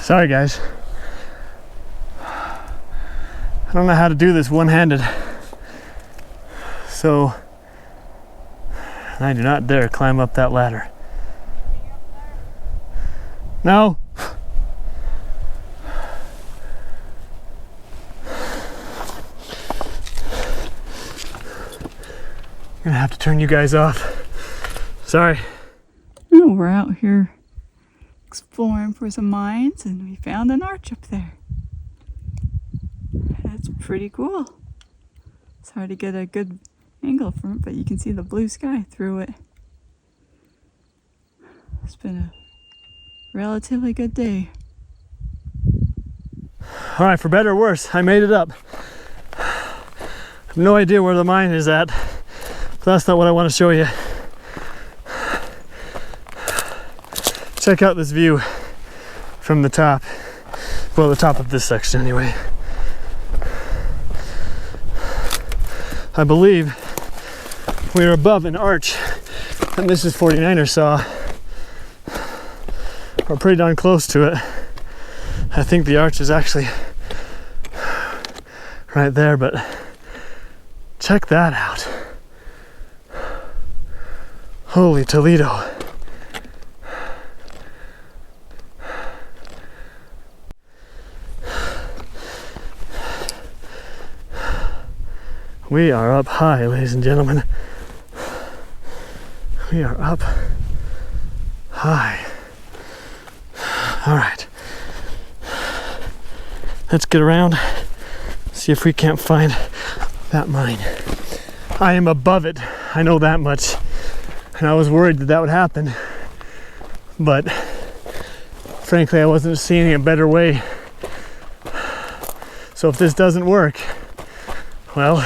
Sorry guys. I don't know how to do this one-handed. So I do not dare climb up that ladder. No. gonna have to turn you guys off. Sorry. Oh, we're out here exploring for some mines and we found an arch up there. That's pretty cool. It's hard to get a good angle from it, but you can see the blue sky through it. It's been a relatively good day. All right, for better or worse, I made it up. I have no idea where the mine is at. But that's not what I want to show you. Check out this view from the top. Well, the top of this section anyway. I believe we're above an arch that Mrs. 49er saw. We're pretty darn close to it. I think the arch is actually right there, but check that out. Holy Toledo. We are up high, ladies and gentlemen. We are up high. All right. Let's get around, see if we can't find that mine. I am above it, I know that much. And I was worried that that would happen. But frankly, I wasn't seeing a better way. So if this doesn't work, well,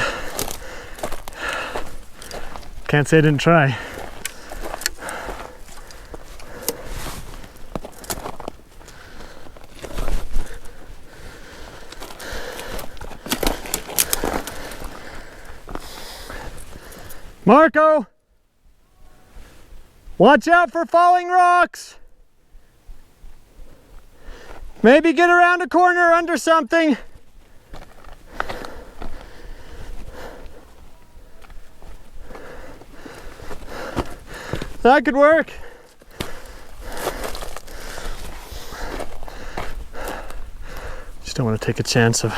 can't say I didn't try. Marco! Watch out for falling rocks! Maybe get around a corner under something. That could work. Just don't want to take a chance of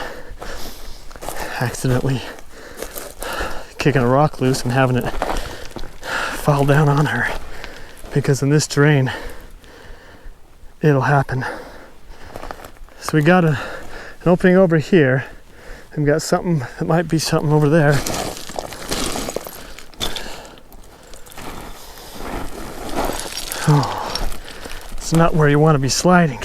accidentally kicking a rock loose and having it fall down on her, because in this terrain it'll happen. So we got an opening over here, and we got something that might be something over there. Oh, it's not where you want to be sliding.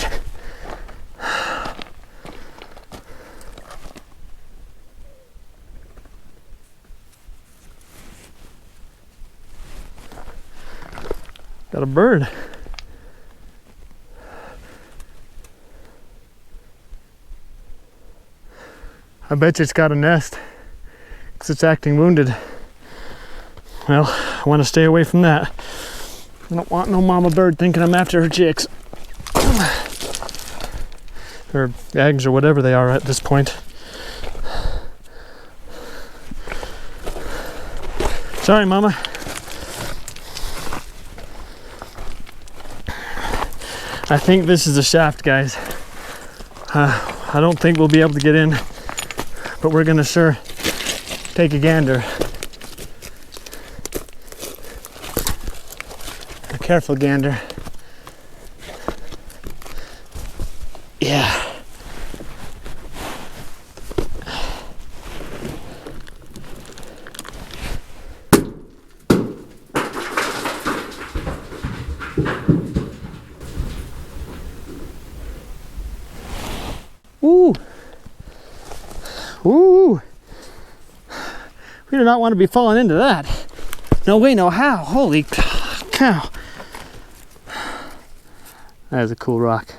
Got a bird. I bet you it's got a nest because it's acting wounded. Well, I want to stay away from that. I don't want no mama bird thinking I'm after her chicks. Or eggs or whatever they are at this point. Sorry, mama. I think this is a shaft, guys. I don't think we'll be able to get in, but we're gonna sure take a gander. A careful gander. Yeah. Ooh. Ooh. We do not want to be falling into that. No way, no how. Holy cow. That is a cool rock.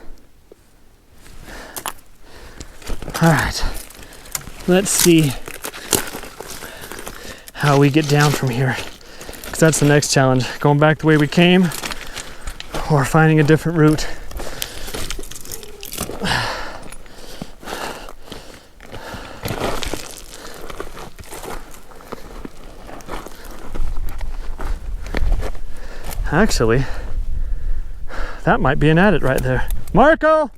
All right. Let's see how we get down from here. Because that's the next challenge. Going back the way we came or finding a different route. Actually, that might be an adit right there. Marco!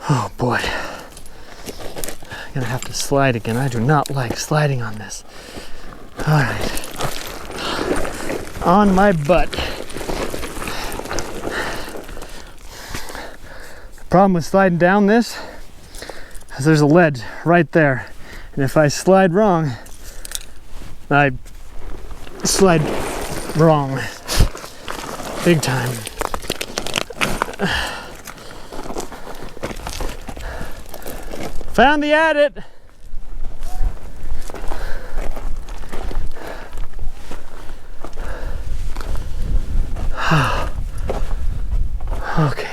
Oh boy. I'm gonna have to slide again. I do not like sliding on this. All right. On my butt. The problem with sliding down this is there's a ledge right there. And if I slide wrong, I slide wrong. Big time. Found the adit. Okay.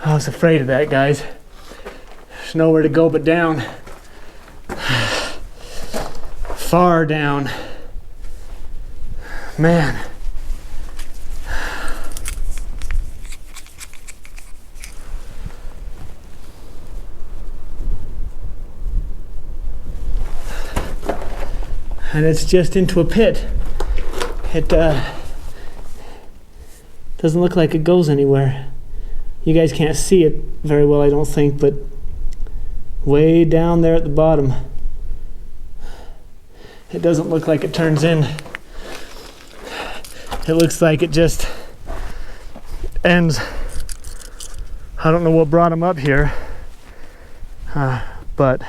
I was afraid of that, guys. There's nowhere to go but down. Far down. Man. And it's just into a pit. It doesn't look like it goes anywhere. You guys can't see it very well, I don't think, but way down there at the bottom, it doesn't look like it turns in. It looks like it just ends. I don't know what brought them up here, but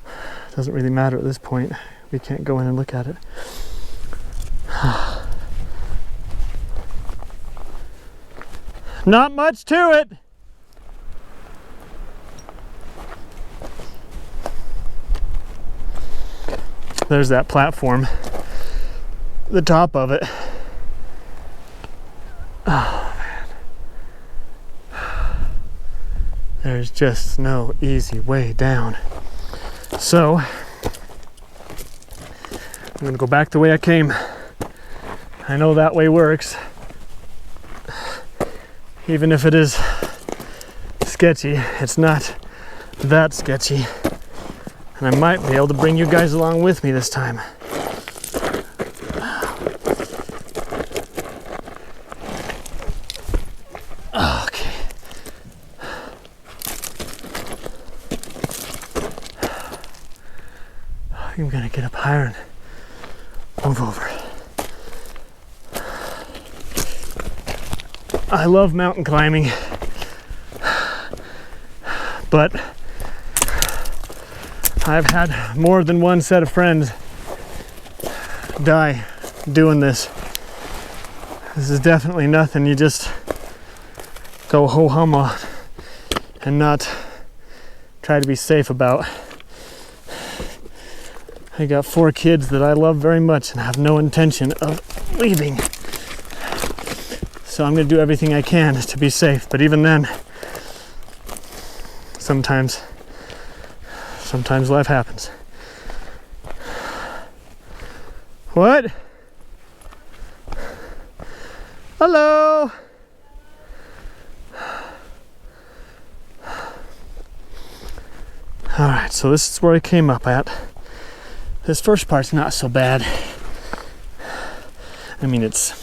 it doesn't really matter at this point. We can't go in and look at it. Not much to it. There's that platform, the top of it. Oh man. There's just no easy way down. So, I'm gonna go back the way I came. I know that way works. Even if it is sketchy, it's not that sketchy. And I might be able to bring you guys along with me this time. Okay. I'm gonna get up higher and move over. I love mountain climbing, but I've had more than one set of friends die doing this. This is definitely nothing you just go ho-hum on and not try to be safe about. I got 4 kids that I love very much and have no intention of leaving. So I'm gonna do everything I can to be safe, but even then, sometimes life happens. What? Hello? All right, so this is where I came up at. This first part's not so bad. I mean, it's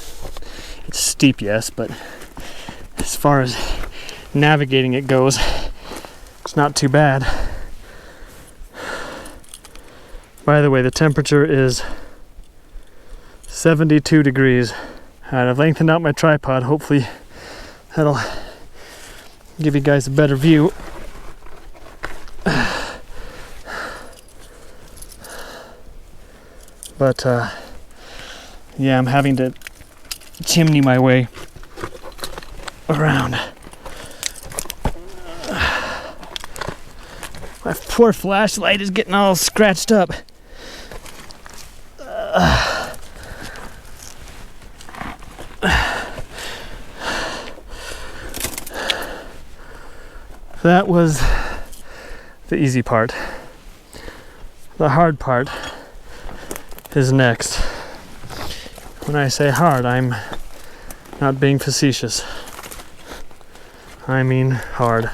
steep, yes, but as far as navigating it goes, it's not too bad. By the way, the temperature is 72 degrees. And I've lengthened out my tripod. Hopefully that'll give you guys a better view. But yeah, I'm having to chimney my way around. My poor flashlight is getting all scratched up. That was the easy part. The hard part is next. When I say hard, I'm not being facetious. I mean hard.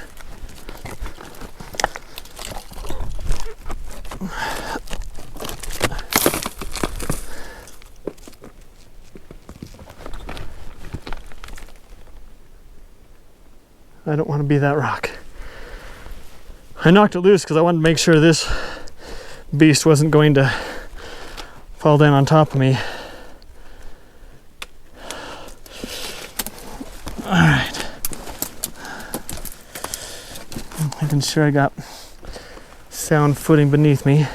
I don't want to be that rock. I knocked it loose because I wanted to make sure this beast wasn't going to fall down on top of me. Alright. Making sure I got sound footing beneath me.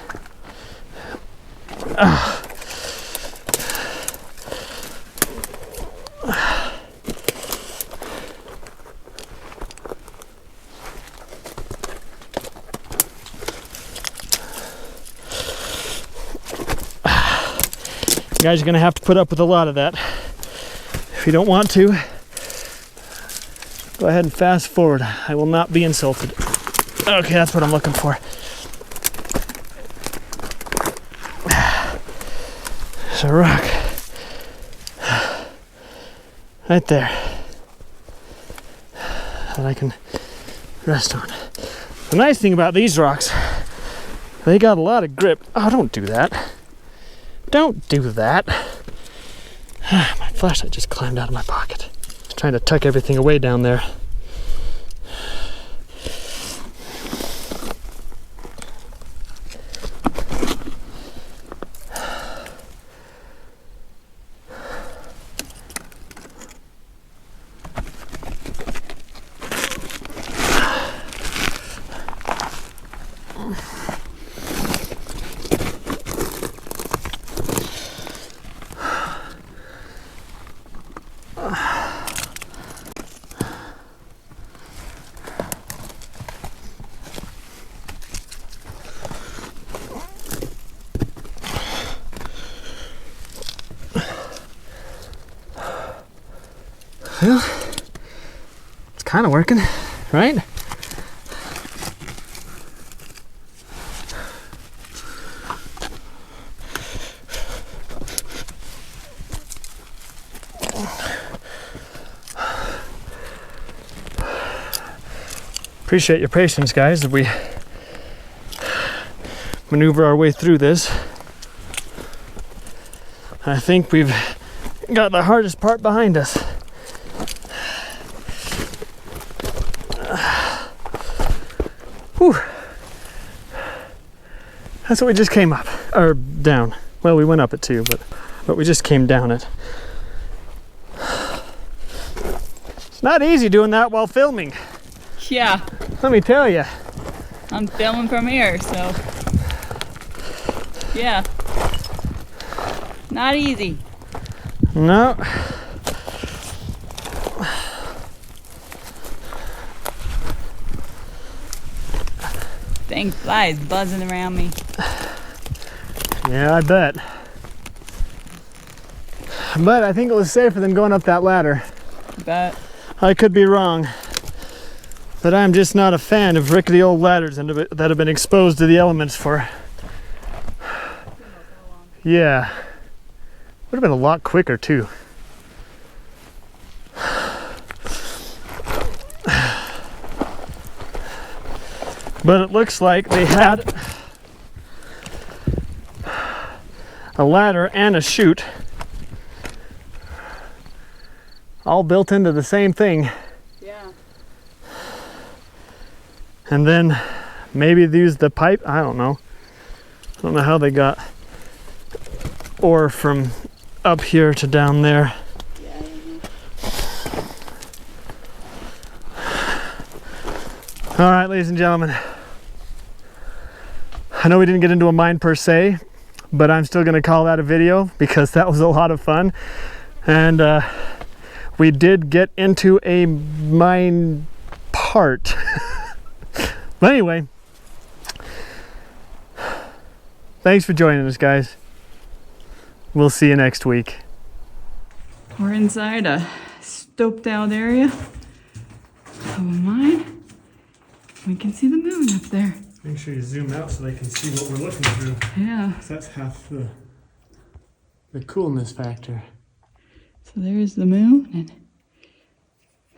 You guys are gonna have to put up with a lot of that. If you don't want to, go ahead and fast forward. I will not be insulted. Okay, that's what I'm looking for. There's a rock right there that I can rest on. The nice thing about these rocks, they got a lot of grip. Oh, don't do that. Don't do that. My flashlight just climbed out of my pocket. Just trying to tuck everything away down there. Well, it's kind of working, right? Appreciate your patience, guys, as we maneuver our way through this. I think we've got the hardest part behind us. Whew. That's what we just came up, or down. Well, we went up it too, but we just came down it. It's not easy doing that while filming. Yeah, Let me tell you. I'm filming from here, so yeah, not easy. No. Dang flies buzzing around me. Yeah, I bet. But I think it was safer than going up that ladder. But I could be wrong. But I'm just not a fan of rickety old ladders that have been exposed to the elements for... Yeah. Would have been a lot quicker too. But it looks like they had a ladder and a chute all built into the same thing. yeah, And then maybe they used the pipe. I don't know. I don't know how they got ore from up here to down there. All right, ladies and gentlemen. I know we didn't get into a mine per se, but I'm still going to call that a video because that was a lot of fun. And we did get into a mine part. But anyway, thanks for joining us, guys. We'll see you next week. we're inside a stoped out area of a mine. We can see the moon up there. Make sure you zoom out so they can see what we're looking through. Yeah, That's half the coolness factor. so there's the moon and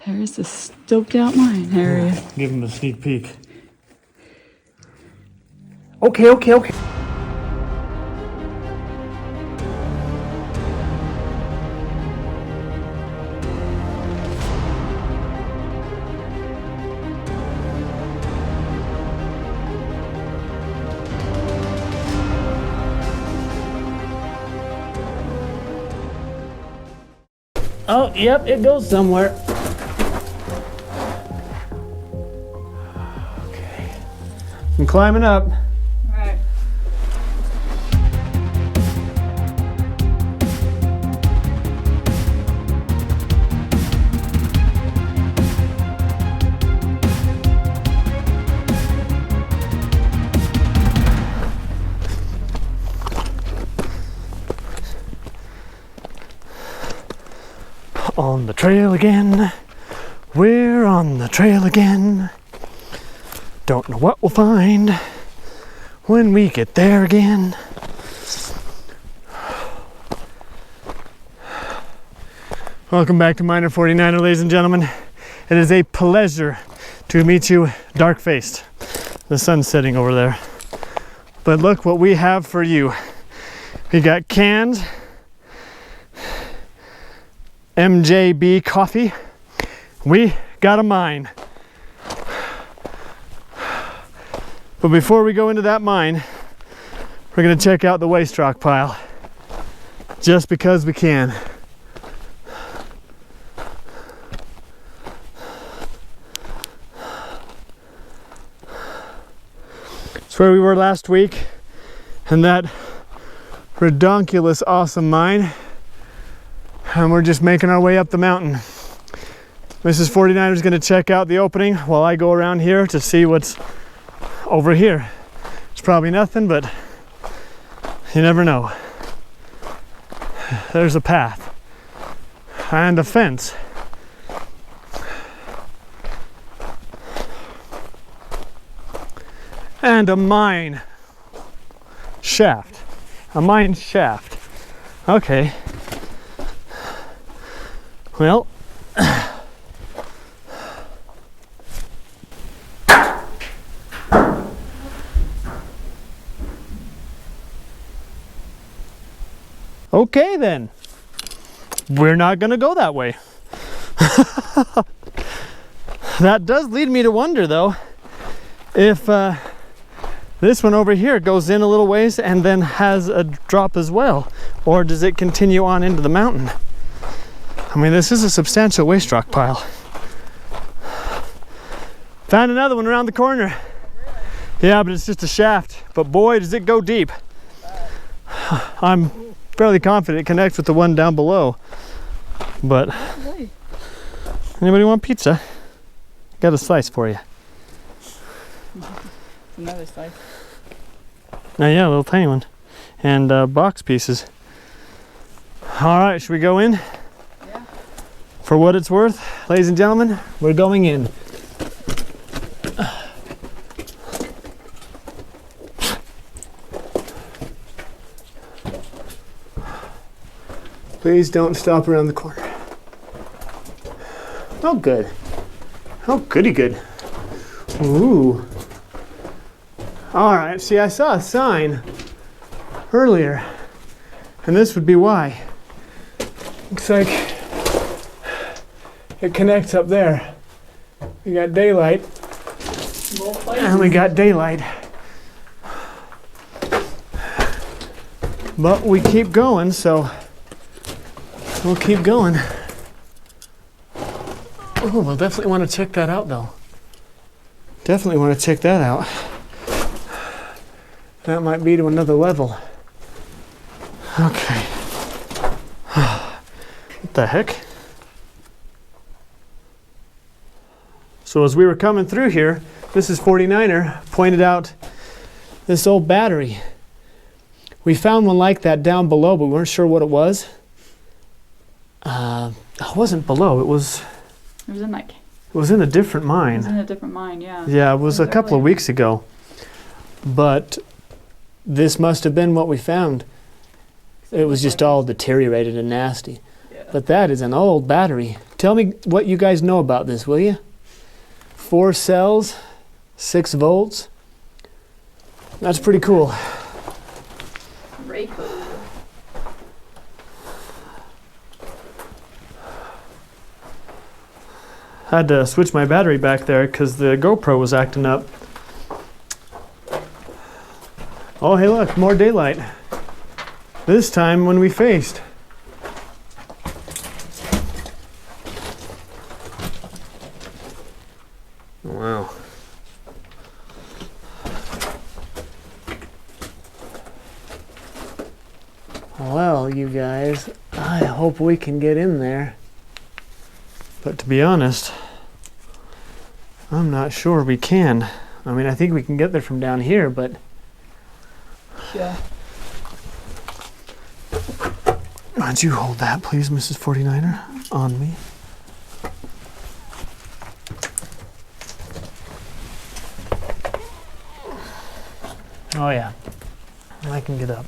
there's the stoped out mine area. Give them a sneak peek. Okay. Oh, yep, it goes somewhere. Okay. I'm climbing up. Alright. On the trail again. We're on the trail again. Don't know what we'll find when we get there again. Welcome back to Miner 49er, ladies and gentlemen. It is a pleasure to meet you dark-faced. The sun's setting over there. But look what we have for you. We got canned MJB coffee. We got a mine. But before we go into that mine, we're gonna check out the waste rock pile. Just because we can. It's where we were last week, in that redonkulous awesome mine. And we're just making our way up the mountain. Mrs. 49er is going to check out the opening while I go around here to see what's over here. It's probably nothing, but you never know. There's a path and a fence. And a mine shaft. A mine shaft. Okay. Well, okay then. We're not gonna go that way. That does lead me to wonder though, if this one over here goes in a little ways and then has a drop as well, or does it continue on into the mountain? I mean, this is a substantial waste rock pile. Found another one around the corner. Yeah, but it's just a shaft. But boy, does it go deep. I'm fairly confident it connects with the one down below. But anybody want pizza? Got a slice for you. Another slice. Oh yeah, a little tiny one. And box pieces. All right, should we go in? Yeah. For what it's worth, ladies and gentlemen, we're going in. Please don't stop around the corner. Oh, good. Oh, goody good. Ooh. All right, see, I saw a sign earlier, and this would be why. Looks like it connects up there. We got daylight, and we got daylight. But we keep going, so we'll keep going. Oh, we'll definitely want to check that out, though. Definitely want to check that out. That might be to another level. Okay. What the heck? So as we were coming through here, Mrs. 49er pointed out this old battery. We found one like that down below, but we weren't sure what it was. It wasn't below. It was in a different mine. It was in a different mine, yeah. Yeah, it was a couple of weeks ago. But this must have been what we found. It was just all deteriorated and nasty. Yeah. But that is an old battery. Tell me what you guys know about this, will you? 4 cells, 6 volts. That's pretty cool. Very cool. Had to switch my battery back there because the GoPro was acting up. Oh, hey look, more daylight. This time when we faced. Wow. Well, you guys, I hope we can get in there. But to be honest, I'm not sure we can. I mean, I think we can get there from down here, but... Yeah. Why don't you hold that, please, Mrs. 49er, on me. Oh, yeah. I can get up.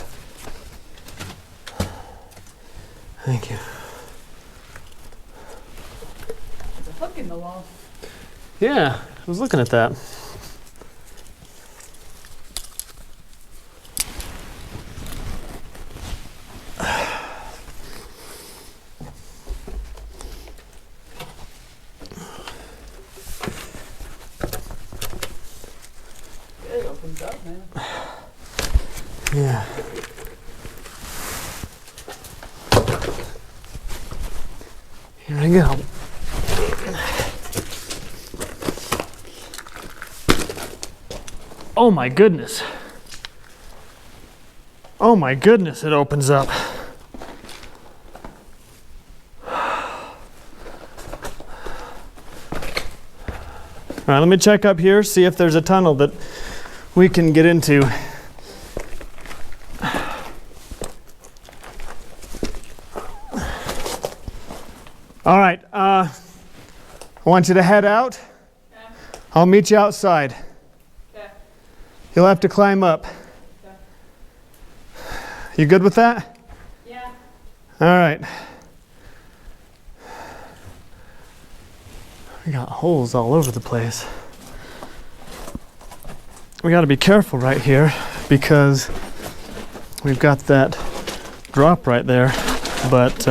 Thank you. There's a hook in the wall. Yeah, I was looking at that. It opens up, man. Yeah. Here I go. Oh my goodness. Oh my goodness, it opens up. All right, let me check up here, see if there's a tunnel that we can get into. All right, I want you to head out. Okay. I'll meet you outside. Okay. You'll have to climb up. Okay. You good with that? Yeah. All right. We got holes all over the place. We got to be careful right here because we've got that drop right there. But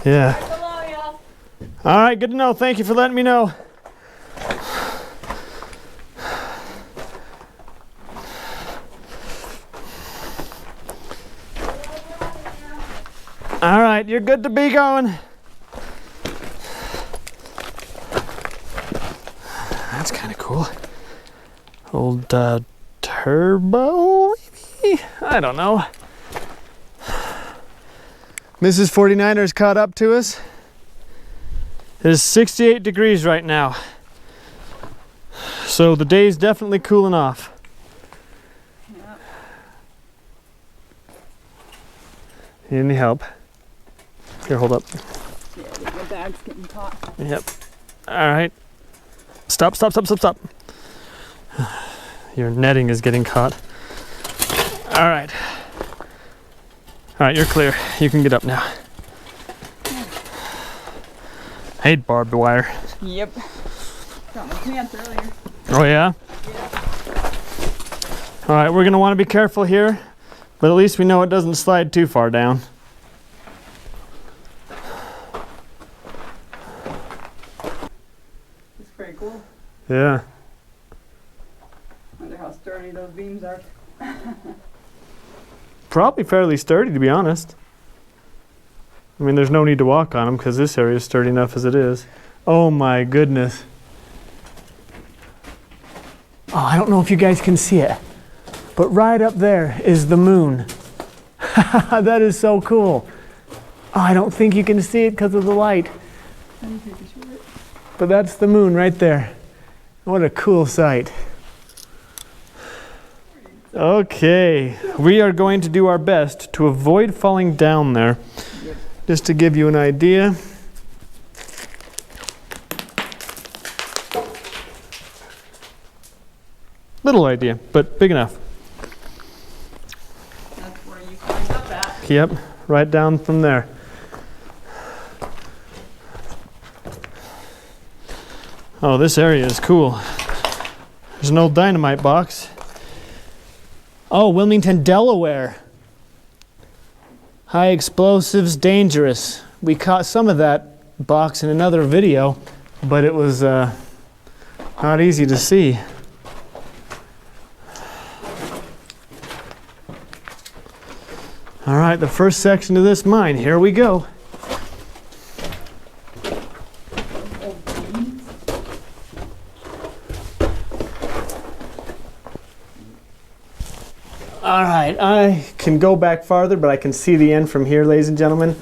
yeah. Hello, y'all. All right, good to know. Thank you for letting me know. All right, you're good to be going. That's kind of cool. Old turbo, maybe? I don't know. Mrs. 49er's caught up to us. It is 68 degrees right now. So the day's definitely cooling off. Yep. Need any help? Here, hold up. Yeah, my bag's getting caught. Yep. All right. Stop, stop, stop, stop, stop. Your netting is getting caught. All right. All right, you're clear. You can get up now. Hate barbed wire. Yep. Got my pants earlier. Oh, yeah? All right, we're going to want to be careful here, but at least we know it doesn't slide too far down. It's pretty cool. Yeah. Wonder how sturdy those beams are. Probably fairly sturdy, to be honest. I mean, there's no need to walk on them because this area is sturdy enough as it is. Oh my goodness. Oh, I don't know if you guys can see it, but right up there is the moon. That is so cool. Oh, I don't think you can see it because of the light. But that's the moon right there. What a cool sight. Okay, we are going to do our best to avoid falling down there. Just to give you an idea. Little idea, but big enough. That's where you climbed up at. Yep, right down from there. Oh, this area is cool. There's an old dynamite box. Oh, Wilmington, Delaware. High explosives, dangerous. We caught some of that box in another video, but it was not easy to see. All right, the first section of this mine, here we go. right, I can go back farther, but I can see the end from here, ladies and gentlemen.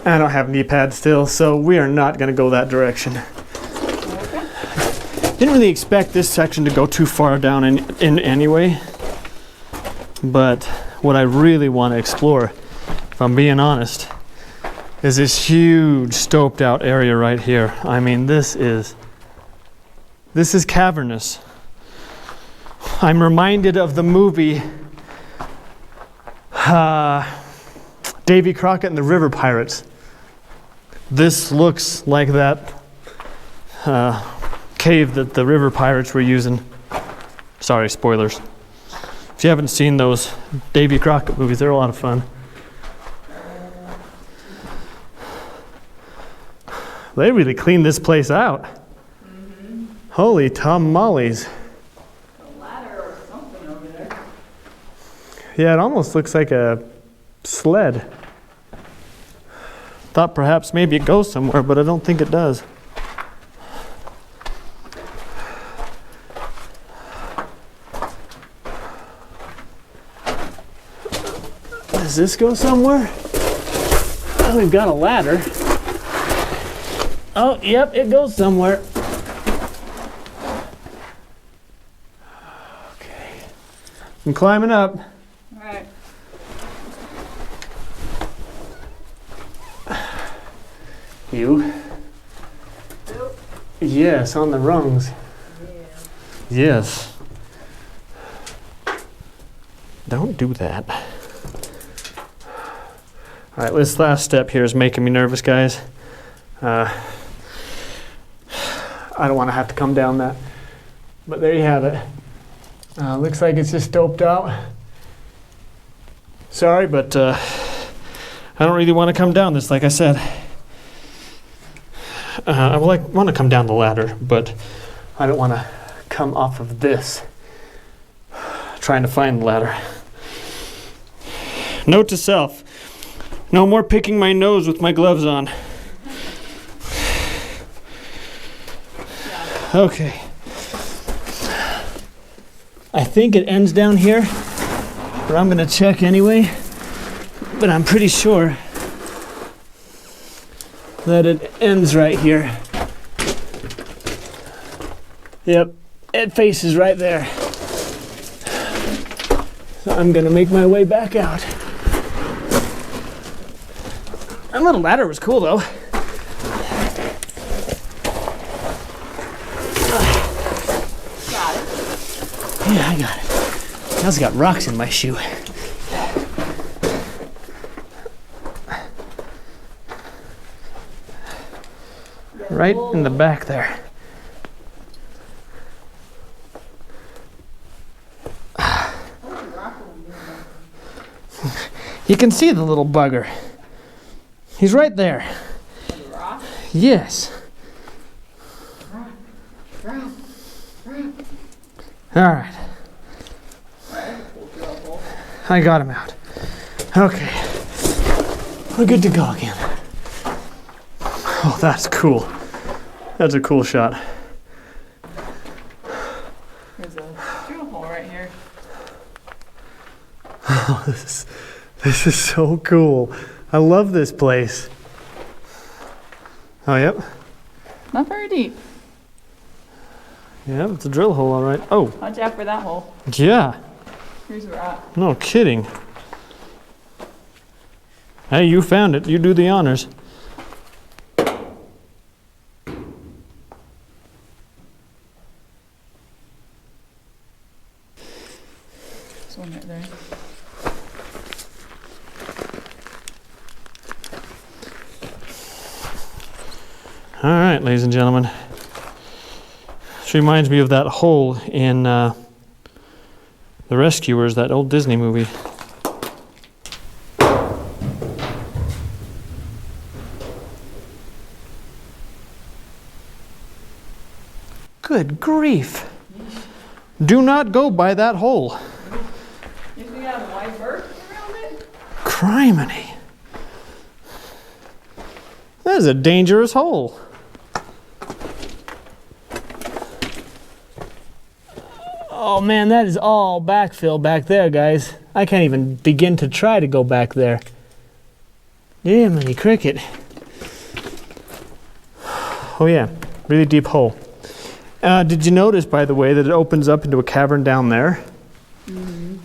I don't have knee pads still, so we are not going to go that direction. Didn't really expect this section to go too far down in anyway, but what I really want to explore, if I'm being honest, is this huge stoped out area right here. I mean, this is cavernous. I'm reminded of the movie Davy Crockett and the River Pirates. This looks like that cave that the river pirates were using. Sorry, spoilers. If you haven't seen those Davy Crockett movies, they're a lot of fun. They really cleaned this place out. Mm-hmm. Holy tamales. A ladder or something over there. Yeah, it almost looks like a sled. Thought perhaps maybe it goes somewhere, but I don't think it does. Does this go somewhere? Oh, we've got a ladder. Oh, yep, it goes somewhere. Okay. I'm climbing up. All right. You? Yes, on the rungs. Yes. Don't do that. All right, this last step here is making me nervous, guys. I don't want to have to come down that. But there you have it. Looks like it's just doped out. Sorry, but I don't really want to come down this, like I said. I want to come down the ladder, but I don't want to come off of this, trying to find the ladder. Note to self, no more picking my nose with my gloves on. Okay. I think it ends down here, but I'm going to check anyway. But I'm pretty sure that it ends right here. Yep, it faces right there. So I'm going to make my way back out. That little ladder was cool though. Yeah, I got it. Now it's got rocks in my shoe. Right in the back there. You can see the little bugger. He's right there. Yes. All right. I got him out. Okay. We're good to go again. Oh, that's cool. That's a cool shot. There's a drill hole right here. Oh, this is so cool. I love this place. Oh, yep. Not very deep. Yeah, it's a drill hole, all right. Oh, Watch out for that hole. yeah. Here's where we're at. No kidding. Hey, you found it. You do the honors. There's one right there. All right, ladies and gentlemen. This reminds me of that hole in The Rescuers, that old Disney movie. Good grief. Do not go by that hole. If we got a white bird around it? Criminy. That is a dangerous hole. Oh man, that is all backfill back there, guys. I can't even begin to try to go back there. Jiminy cricket. Oh yeah, really deep hole. Did you notice, by the way, that it opens up into a cavern down there? Mm-hmm.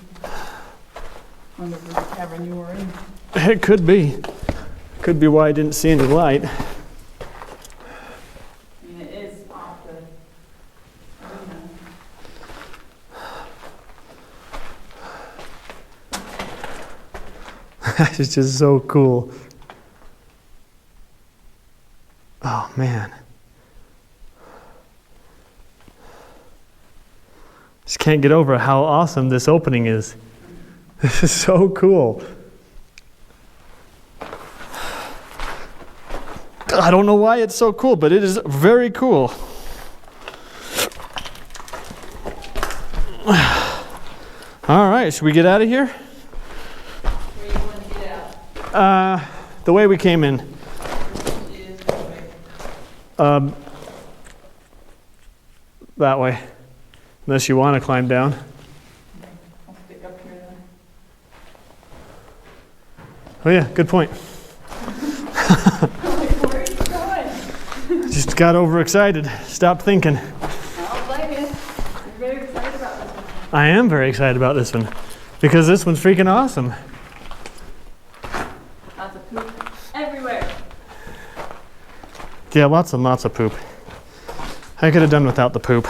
Wonder if it's the cavern you were in. It could be. Could be why I didn't see any light. I mean, it is off the That is just so cool. Oh man. Just can't get over how awesome this opening is. This is so cool. I don't know why it's so cool, but it is very cool. All right, should we get out of here? Where you want to get out? The way we came in. Is this way. That way. Unless you want to climb down. I'll stick up here then. Oh yeah, good point. Where are you going? Just got overexcited. Stopped thinking. I don't blame you. You're very excited about this one. I am very excited about this one. Because this one's freaking awesome. Lots of poop everywhere. Yeah, lots and lots of poop. I could have done without the poop.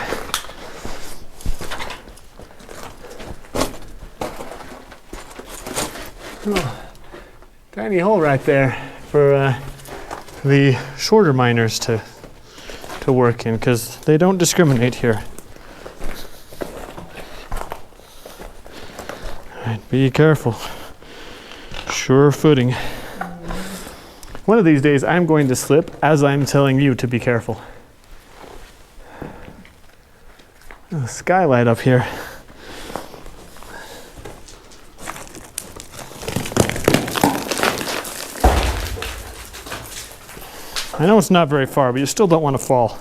Oh, tiny hole right there for the shorter miners to work in, because they don't discriminate here. All right, be careful. Sure footing. One of these days I'm going to slip as I'm telling you to be careful. Oh, skylight up here. I know it's not very far, but you still don't want to fall.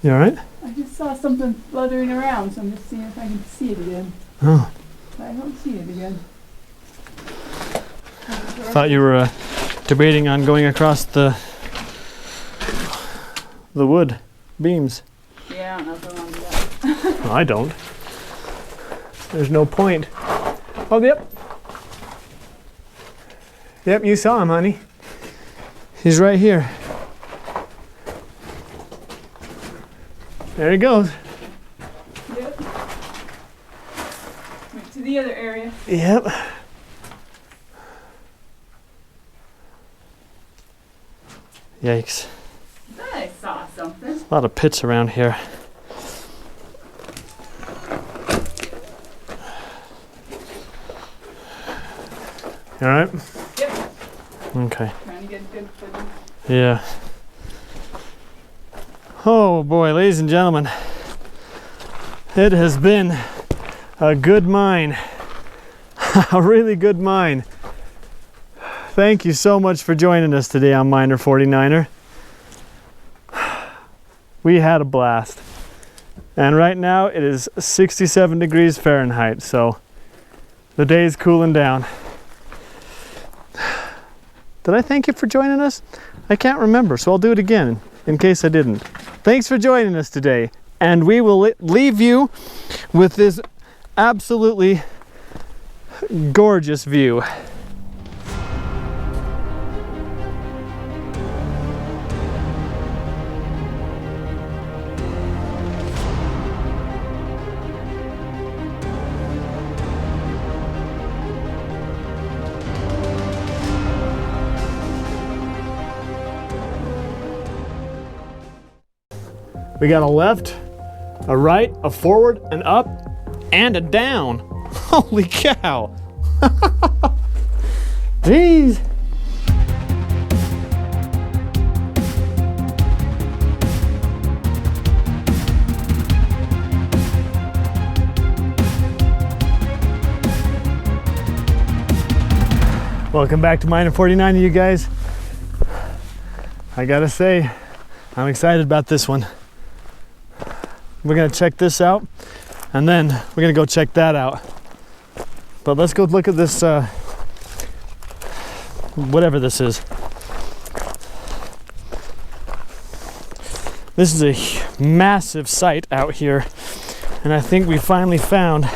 You all right? I just saw something fluttering around, so I'm just seeing if I can see it again. Oh, But I don't see it again. thought you were debating on going across the wood beams. Yeah, I don't know if I want to do that. Well, I don't. There's no point. Oh, yep. Yep, you saw him, honey. He's right here. There he goes. Yep. Went to the other area. Yep. Yikes. I saw something. A lot of pits around here. You all right? Yep. Okay. Trying to get good footing. Yeah. Oh boy, ladies and gentlemen, it has been a good mine. A really good mine. Thank you so much for joining us today on Miner 49er. We had a blast. And right now it is 67 degrees Fahrenheit, so the day is cooling down. Did I thank you for joining us? I can't remember, so I'll do it again in case I didn't. Thanks for joining us today, and we will leave you with this absolutely gorgeous view. We got a left, a right, a forward, an up, and a down. Holy cow. Jeez. Welcome back to Miner 49, you guys. I gotta say, I'm excited about this one. We're gonna check this out, and then we're gonna go check that out. But let's go look at this, whatever this is. This is a massive site out here, and I think we finally found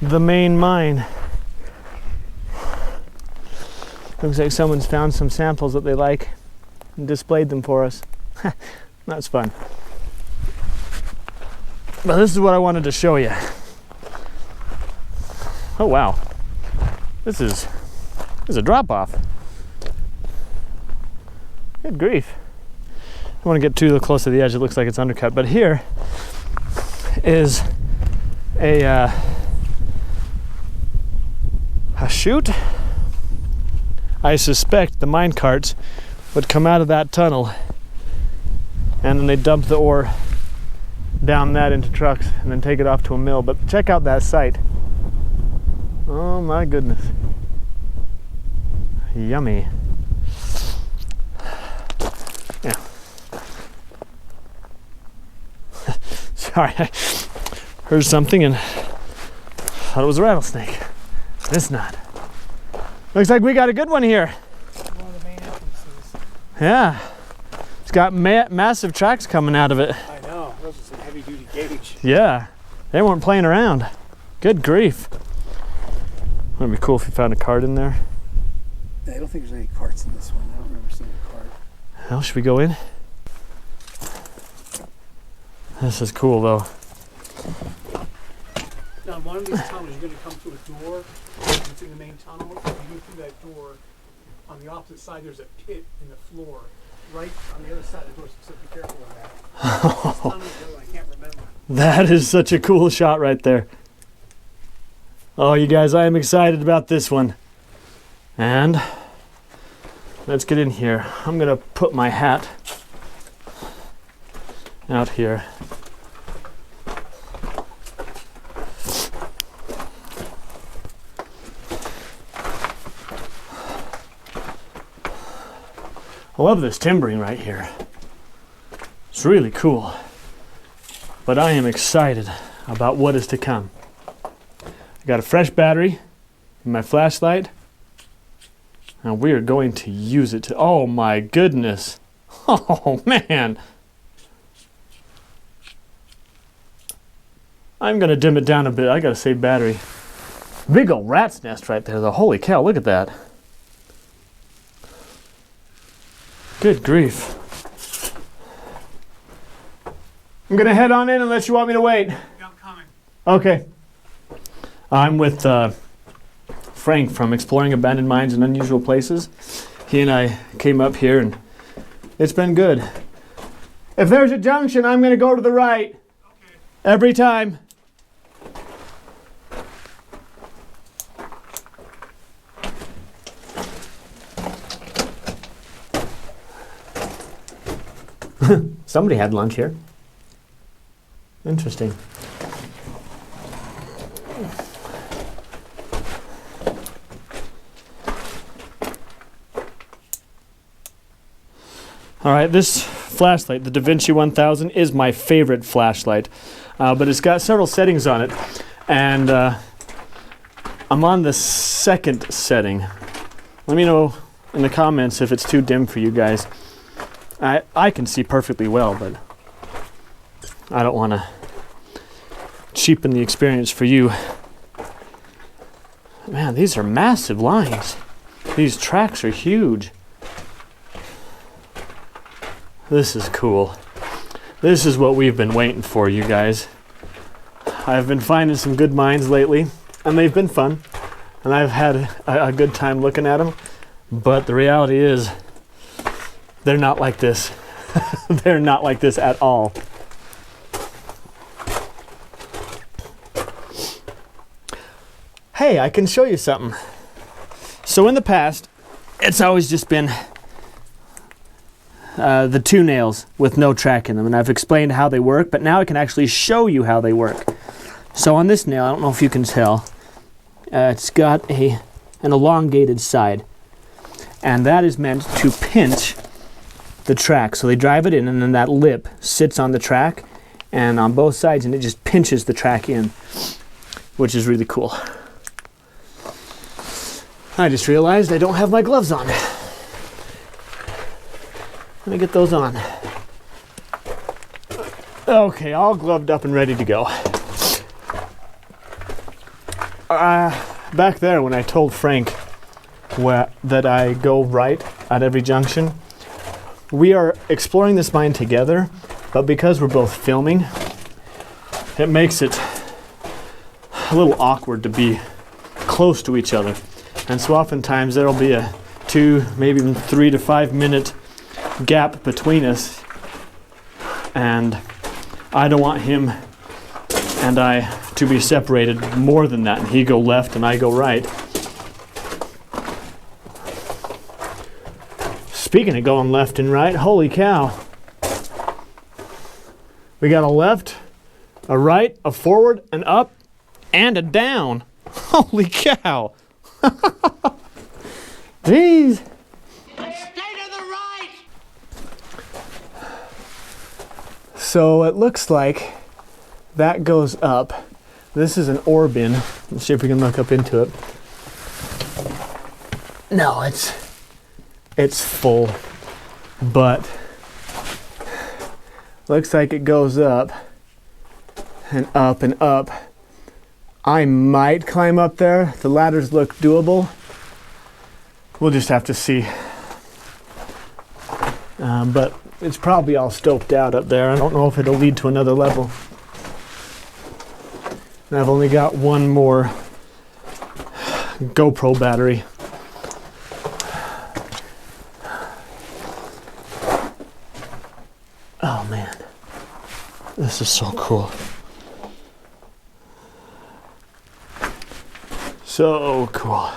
the main mine. Looks like someone's found some samples that they like and displayed them for us. That's fun. But this is what I wanted to show you. Oh wow, this is a drop-off. Good grief. I don't want to get too close to the edge, it looks like it's undercut, but here is a chute. I suspect the mine carts would come out of that tunnel and then they dump the ore down that into trucks and then take it off to a mill. But check out that site. Oh my goodness. Yummy. Yeah. Sorry, I heard something and thought it was a rattlesnake. It's not. Looks like we got a good one here. One of the main entrances. Yeah. It's got massive tracks coming out of it. I know. Those are some heavy-duty gauge. Yeah. They weren't playing around. Good grief. Wouldn't it be cool if you found a cart in there? I don't think there's any carts in this one. I don't remember seeing a cart. Well, should we go in? This is cool though. Now, in one of these tunnels, you're going to come through a door. It's in the main tunnel. If you go through that door, on the opposite side, there's a pit in the floor. Right on the other side of the door, so be careful of that. This tunnel though, I can't remember. That is such a cool shot right there. Oh, you guys, I am excited about this one. And let's get in here. I'm gonna put my hat out here. I love this timbering right here. It's really cool. But I am excited about what is to come. I got a fresh battery in my flashlight. And we are going to use it to, oh my goodness. Oh man. I'm gonna dim it down a bit. I gotta save battery. Big ol' rat's nest right there though. Holy cow, look at that. Good grief. I'm gonna head on in unless you want me to wait. I'm coming. Okay. I'm with Frank from Exploring Abandoned Mines and Unusual Places. He and I came up here and it's been good. If there's a junction, I'm gonna go to the right. Okay. Every time. Somebody had lunch here. Interesting. All right, this flashlight, the DaVinci 1000, is my favorite flashlight, but it's got several settings on it, and I'm on the second setting. Let me know in the comments if it's too dim for you guys. I can see perfectly well, but I don't want to cheapen the experience for you. Man, these are massive lines. These tracks are huge. This is cool. This is what we've been waiting for, you guys. I've been finding some good mines lately, and they've been fun, and I've had a good time looking at them, but the reality is they're not like this. They're not like this at all. Hey, I can show you something. So in the past, it's always just been the two nails with no track in them, and I've explained how they work, but now I can actually show you how they work. So on this nail, I don't know if you can tell, it's got an elongated side. and that is meant to pinch the track. So they drive it in, and then that lip sits on the track and on both sides, and it just pinches the track in, which is really cool. I just realized I don't have my gloves on. Let me get those on. Okay, all gloved up and ready to go. Back there when I told Frank that I go right at every junction, we are exploring this mine together, but because we're both filming, it makes it a little awkward to be close to each other. And so oftentimes there'll be a 2, maybe even 3 to 5 minute gap between us, and I don't want him and I to be separated more than that, and he go left and I go right. Speaking of going left and right, holy cow. We got a left, a right, a forward, an up, and a down. Holy cow. Jeez. Stay to the right! So it looks like that goes up. This is an ore bin. Let's see if we can look up into it. No, it's full, but looks like it goes up and up and up. I might climb up there. The ladders look doable. We'll just have to see. But it's probably all stoked out up there. I don't know if it'll lead to another level. And I've only got one more GoPro battery. Oh man, this is so cool. So cool.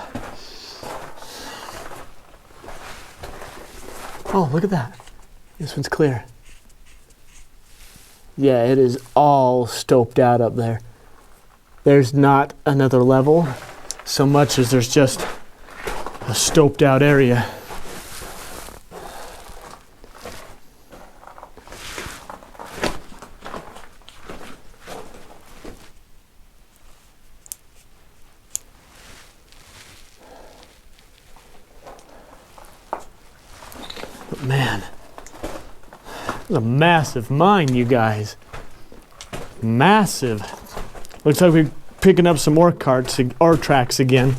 Oh, look at that. This one's clear. Yeah, it is all stoped out up there. There's not another level so much as there's just a stoped out area. But man, this is a massive mine, you guys. Massive. Looks like we're picking up some more carts or tracks again,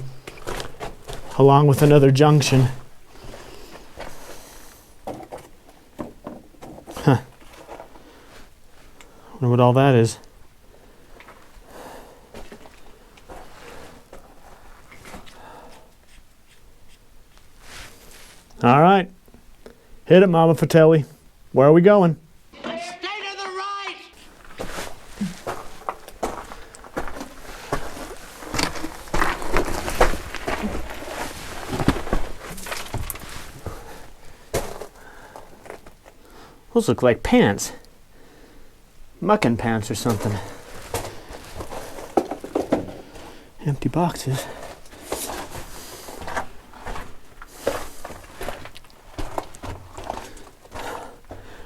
along with another junction. Huh. Wonder what all that is. All right. Hit it, Mama Fratelli. Where are we going? Stay to the right! Those look like pants. Mucking pants or something. Empty boxes.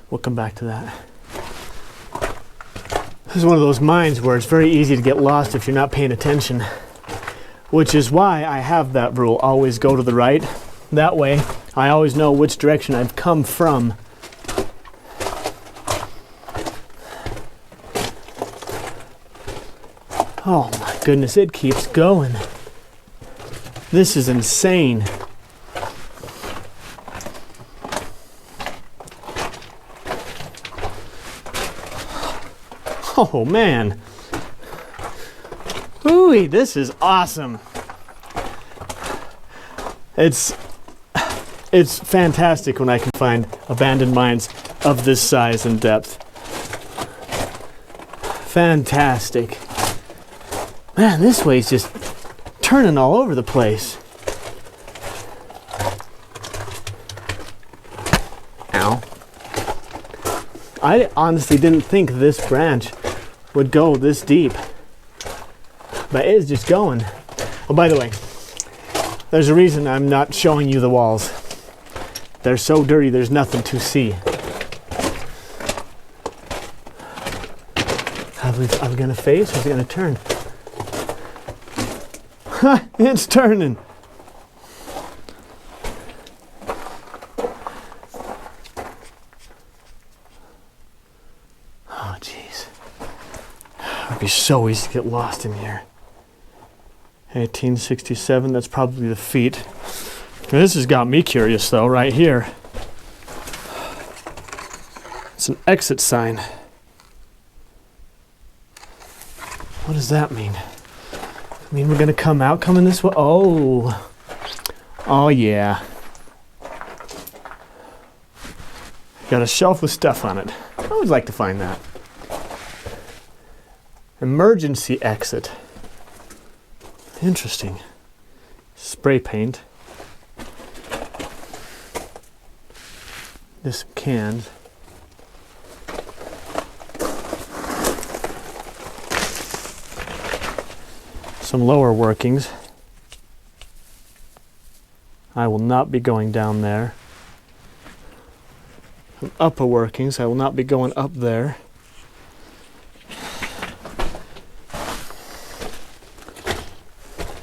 We'll come back to that. This is one of those mines where it's very easy to get lost if you're not paying attention, which is why I have that rule, always go to the right. That way, I always know which direction I've come from. Oh my goodness, it keeps going. This is insane. Oh man. Ooh, this is awesome. It's fantastic when I can find abandoned mines of this size and depth. Fantastic. Man, this way's just turning all over the place. Ow. I honestly didn't think this branch would go this deep, but it is just going. Oh, by the way, there's a reason I'm not showing you the walls. They're so dirty, there's nothing to see. Are we gonna face or is it gonna turn? Ha! It's turning! Oh, jeez. It'd be so easy to get lost in here. 1867, that's probably the feet. This has got me curious though, right here. It's an exit sign. What does that mean? I mean we're gonna come in this way? Oh. Oh yeah. Got a shelf with stuff on it. I always like to find that. Emergency exit. Interesting. Spray paint. There's some cans. Some lower workings. I will not be going down there. Some upper workings. I will not be going up there.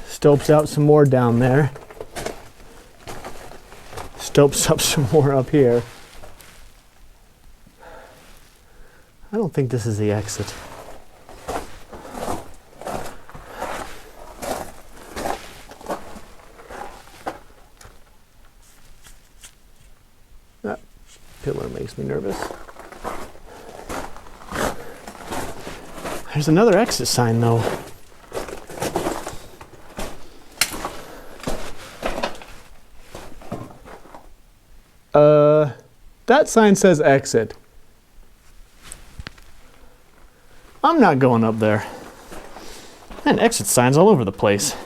Stopes out some more down there. Stopes up some more up here. I don't think this is the exit. That pillar makes me nervous. There's another exit sign though. That sign says exit. I'm not going up there. And exit signs all over the place.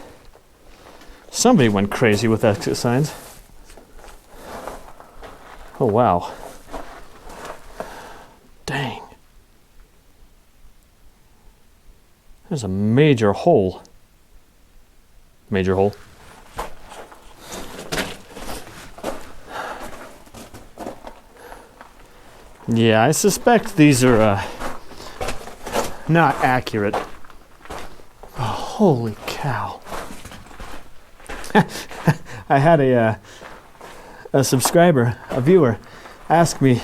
Somebody went crazy with exit signs. Oh wow. Dang. There's a major hole. Major hole. Yeah, I suspect these are not accurate. Oh, holy cow. I had a subscriber, a viewer, ask me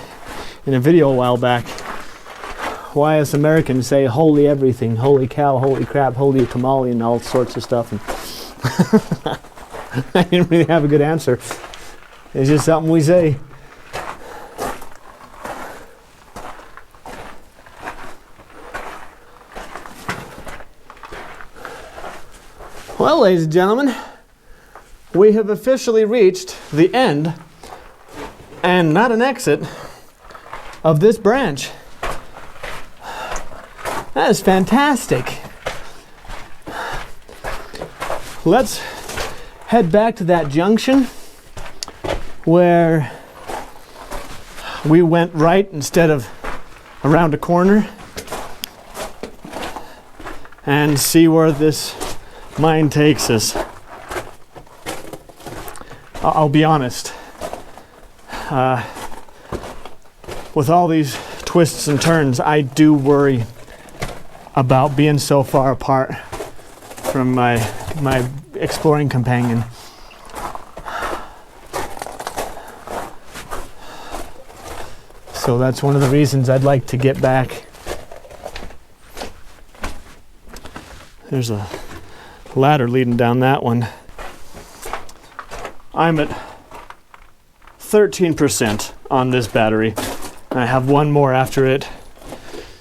in a video a while back why us Americans say holy everything, holy cow, holy crap, holy tamale, and all sorts of stuff. And I didn't really have a good answer. It's just something we say. Well, ladies and gentlemen, we have officially reached the end, and not an exit, of this branch. That is fantastic. Let's head back to that junction where we went right instead of around a corner and see where this mine takes us. I'll be honest. With all these twists and turns, I do worry about being so far apart from my exploring companion. So that's one of the reasons I'd like to get back. There's a ladder leading down that one. I'm at 13% on this battery. I have one more after it.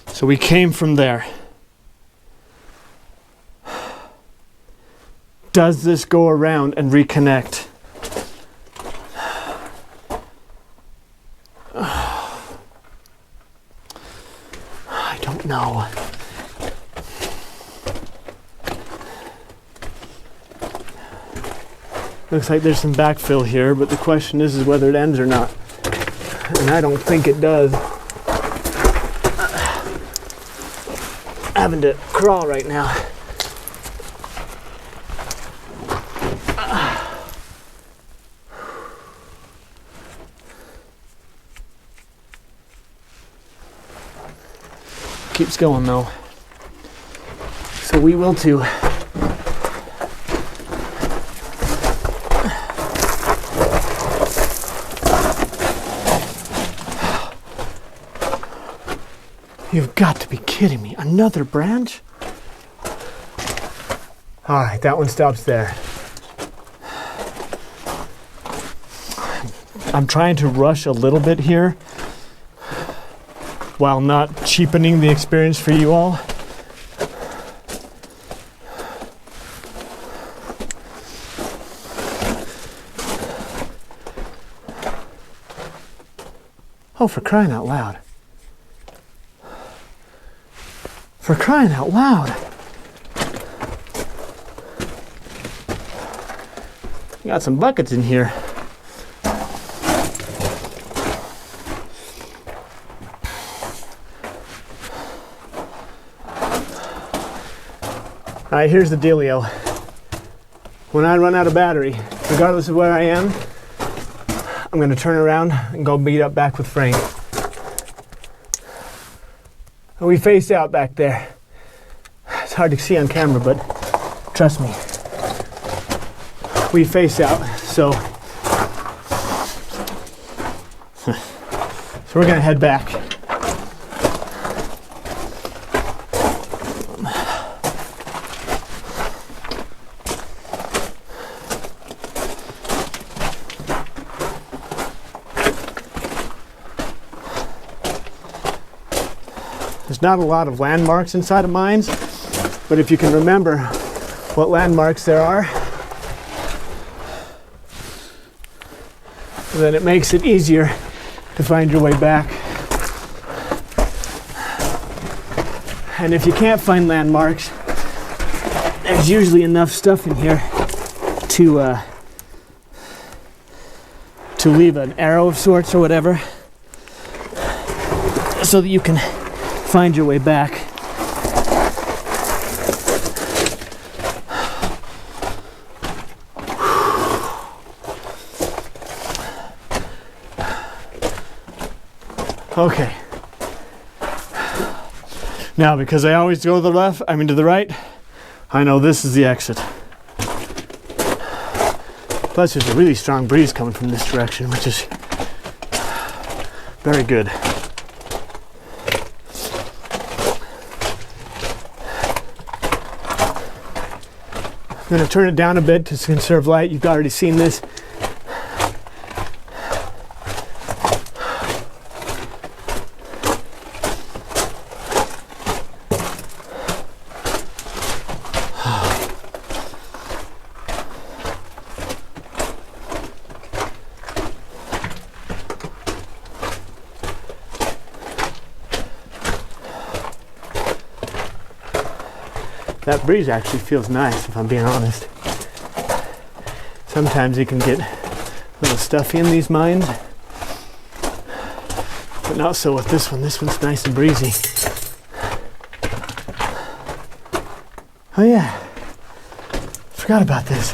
So we came from there. Does this go around and reconnect? I don't know. Looks like there's some backfill here, but the question is whether it ends or not. And I don't think it does. Having to crawl right now. keeps going though. So we will too. You've got to be kidding me. Another branch? All right, that one stops there. I'm trying to rush a little bit here while not cheapening the experience for you all. Oh, for crying out loud. For crying out loud. You got some buckets in here. All right, here's the dealio. When I run out of battery, regardless of where I am, I'm gonna turn around and go meet up back with Frank. And we face out back there. It's hard to see on camera, but trust me. We face out, so we're gonna head back. There's not a lot of landmarks inside of mines, but if you can remember what landmarks there are, then it makes it easier to find your way back. And if you can't find landmarks, there's usually enough stuff in here to leave an arrow of sorts or whatever, so that you can find your way back. Okay. Now, because I always go to the left, to the right, I know this is the exit. Plus, there's a really strong breeze coming from this direction, which is very good. I'm going to turn it down a bit to conserve light. You've already seen this. That breeze actually feels nice, if I'm being honest. Sometimes you can get a little stuffy in these mines, but not so with this one. This one's nice and breezy. Oh yeah, forgot about this.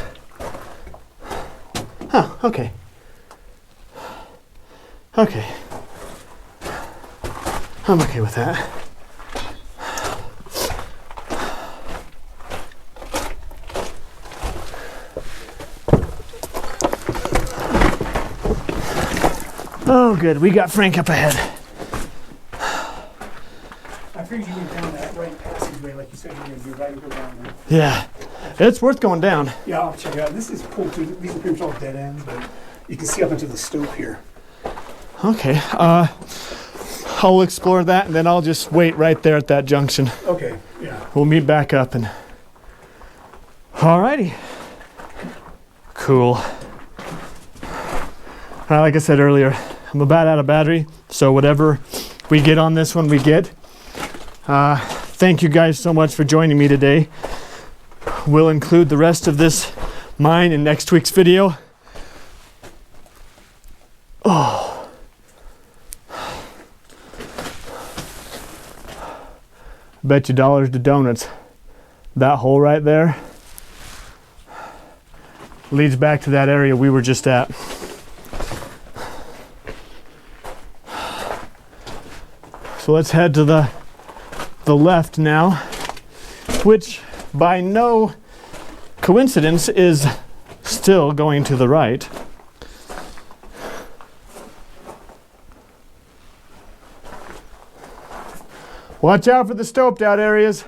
Oh, okay. Okay. I'm okay with that. Oh, good. We got Frank up ahead. I figured you went down that right passageway, like you said you were going to do, right? And go down there. Yeah. It's worth going down. Yeah, I'll check it out. This is cool too. These are pretty much all dead ends, but you can see up into the stope here. Okay. I'll explore that, and then I'll just wait right there at that junction. Okay, yeah. We'll meet back up and... Alrighty. Cool. Like I said earlier, I'm about out of battery, so whatever we get on this one, we get. Thank you guys so much for joining me today. We'll include the rest of this mine in next week's video. Oh. Bet you dollars to donuts. That hole right there leads back to that area we were just at. So let's head to the the left now, which by no coincidence is still going to the right. Watch out for the stoped out areas.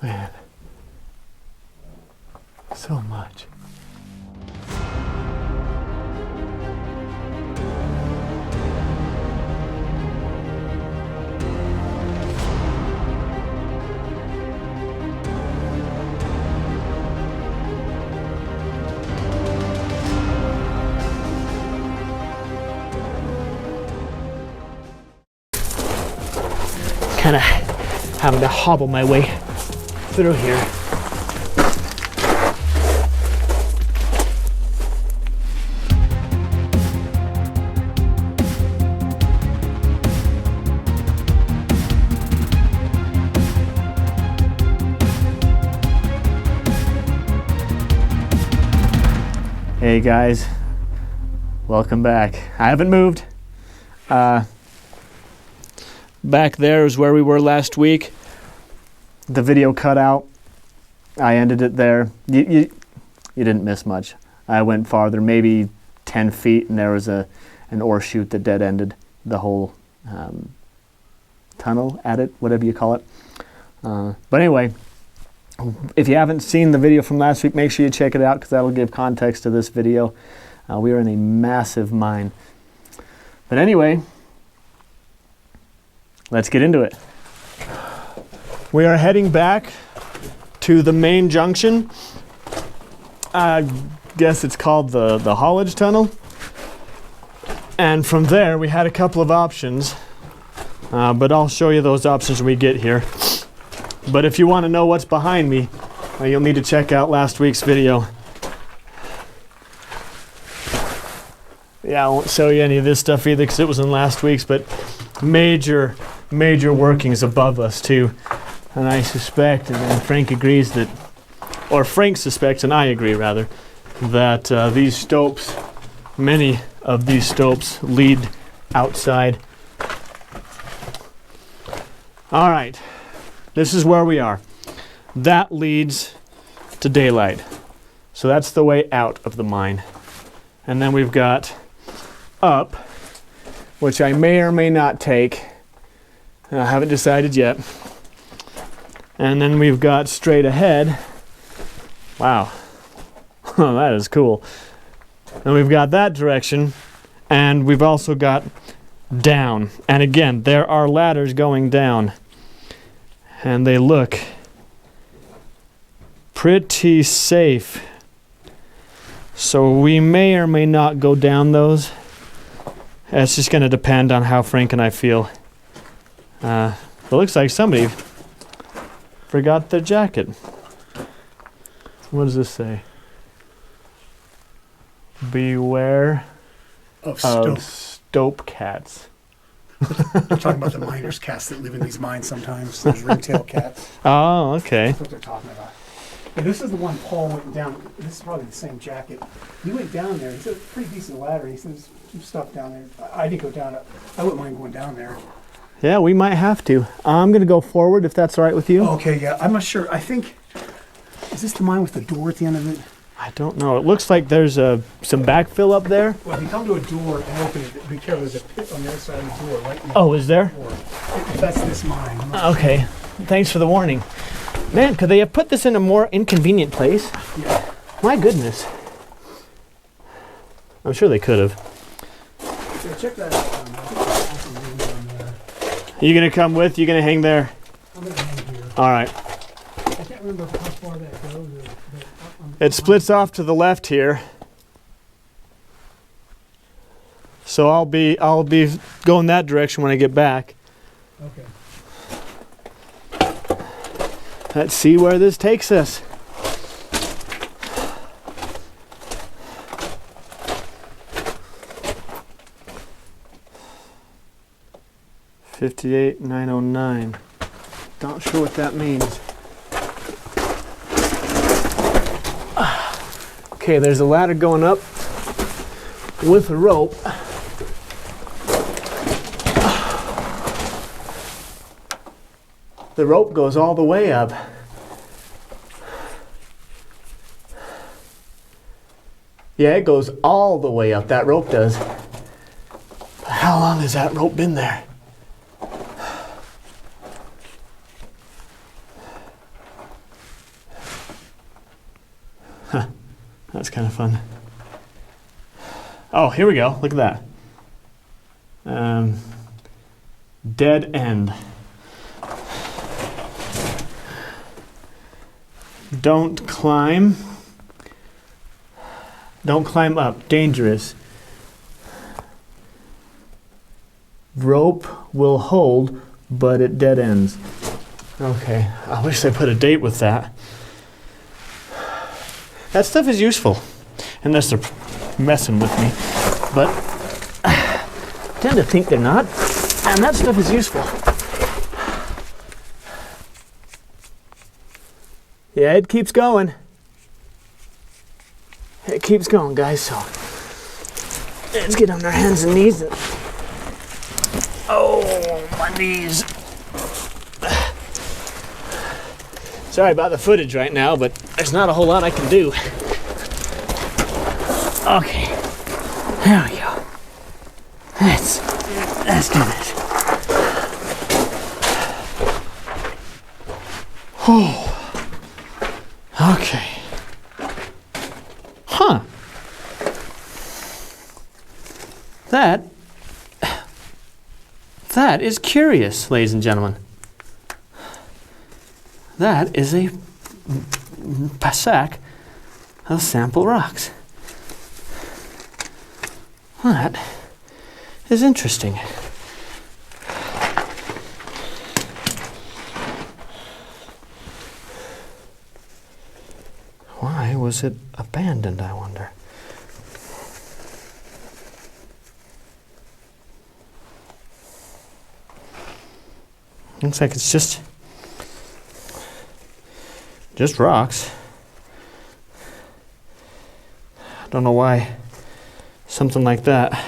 Man, so much. Kind of having to hobble my way through here. Hey guys, welcome back. I haven't moved. Back there is where we were last week. The video cut out. I ended it there. You didn't miss much. I went farther, maybe 10 feet, and there was an ore chute that dead-ended the whole tunnel, adit, whatever you call it. But anyway, if you haven't seen the video from last week, make sure you check it out because that'll give context to this video. We are in a massive mine. But anyway, let's get into it. We are heading back to the main junction. I guess it's called the haulage tunnel. And from there, we had a couple of options. But I'll show you those options when we get here. But if you want to know what's behind me, you'll need to check out last week's video. Yeah, I won't show you any of this stuff either because it was in last week's, but major workings above us too. And I suspect, and Frank agrees that, or Frank suspects, and I agree rather, that these stopes, many of these stopes lead outside. All right, this is where we are. That leads to daylight. So that's the way out of the mine. And then we've got up, which I may or may not take. I haven't decided yet. And then we've got straight ahead. Wow. That is cool. And we've got that direction. And we've also got down. And again, there are ladders going down. And they look pretty safe. So we may or may not go down those. It's just going to depend on how Frank and I feel. It looks like somebody forgot their jacket. What does this say? Beware Of stope cats. They're talking about the miners' cats that live in these mines sometimes. Those ringtail cats. Oh, okay. That's what they're talking about. And this is the one Paul went down. This is probably the same jacket. He went down there. He said it's a pretty decent ladder. He said there's some stuff down there. I didn't go down it. I wouldn't mind going down there. Yeah, we might have to. I'm going to go forward if that's all right with you. Okay, yeah. I'm not sure. I think, is this the mine with the door at the end of it? I don't know. It looks like there's some backfill up there. Well, if you come to a door and open it, be careful. There's a pit on the other side of the door, right in the Oh, is there? door. If that's this mine. I'm not Okay. Thanks for the warning. Man, could they have put this in a more inconvenient place? sure. Yeah. My goodness. I'm sure they could have. Yeah, check that out. I think there's awesome room down there. You going to come with? You going to hang there? I'm going to hang here. All right. I can't remember how far that goes. It splits off to the left here. So I'll be going that direction when I get back. Okay. Let's see where this takes us. $58,909. Not sure what that means. Okay, there's a ladder going up with a rope. the rope goes all the way up. Yeah, it goes all the way up. That rope does. But how long has that rope been there? Huh. That's kind of fun. Oh, here we go. Look at that. Dead end. Don't climb. Don't climb up. Dangerous. Rope will hold, but it dead ends. Okay, I wish I put a date with that. That stuff is useful, unless they're messing with me. But I tend to think they're not, and that stuff is useful. Yeah, it keeps going. It keeps going, guys, so let's get on our hands and knees. Oh, my knees. Sorry about the footage right now, but there's not a whole lot I can do. Okay, there we go. Let's do this. Oh. Okay. Huh. That is curious, ladies and gentlemen. That is a sack of sample rocks. That is interesting. Why was it abandoned, I wonder? Looks like it's just rocks. I don't know why something like that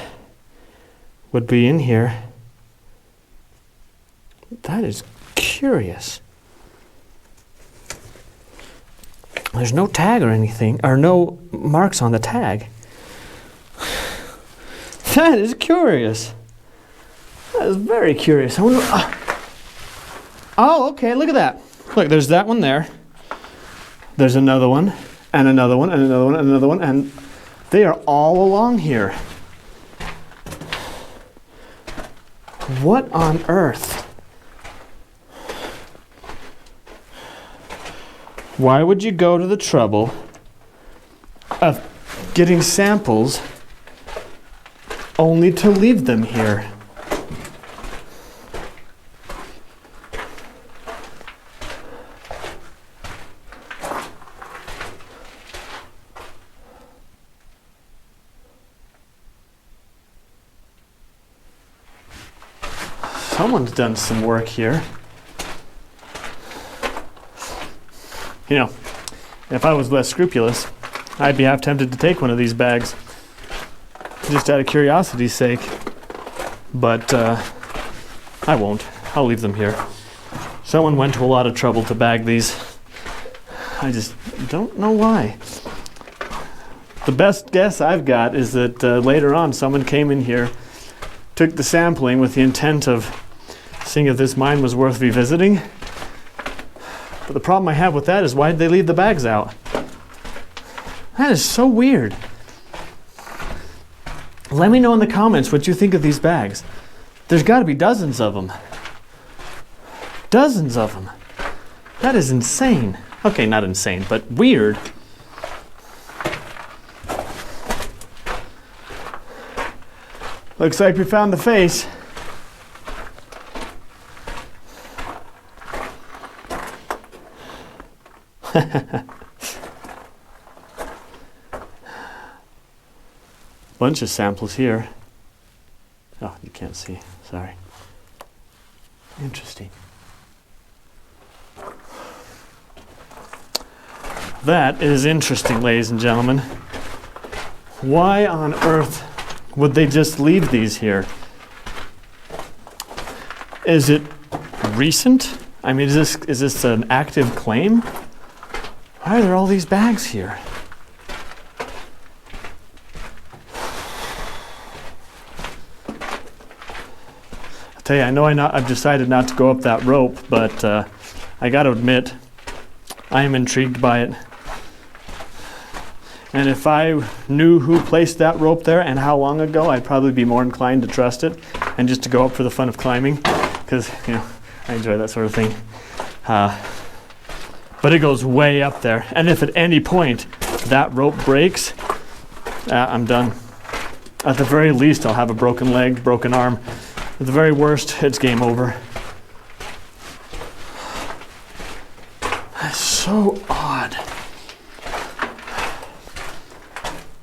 would be in here. That is curious. There's no tag or anything, or no marks on the tag. That is curious. That is very curious. I wonder, oh, okay, look at that. Look, there's that one there. There's another one, and another one, and another one, and another one, and they are all along here. What on earth? Why would you go to the trouble of getting samples only to leave them here? Someone's done some work here. You know, if I was less scrupulous, I'd be half tempted to take one of these bags, just out of curiosity's sake. But I won't. I'll leave them here. Someone went to a lot of trouble to bag these. I just don't know why. The best guess I've got is that later on someone came in here, took the sampling with the intent of seeing if this mine was worth revisiting. But the problem I have with that is, why did they leave the bags out? That is so weird. Let me know in the comments what you think of these bags. There's got to be dozens of them. Dozens of them. That is insane. Okay, not insane, but weird. Looks like we found the face. Bunch of samples here. Oh, you can't see. Sorry. Interesting. That is interesting, ladies and gentlemen. Why on earth would they just leave these here? Is it recent? I mean, is this an active claim? Why are there all these bags here? I'll tell you, I've decided not to go up that rope, but I got to admit, I am intrigued by it. And if I knew who placed that rope there and how long ago, I'd probably be more inclined to trust it and just to go up for the fun of climbing, because I enjoy that sort of thing. But it goes way up there, and if at any point that rope breaks, I'm done. At the very least, I'll have a broken leg, broken arm. At the very worst, it's game over. That's so odd.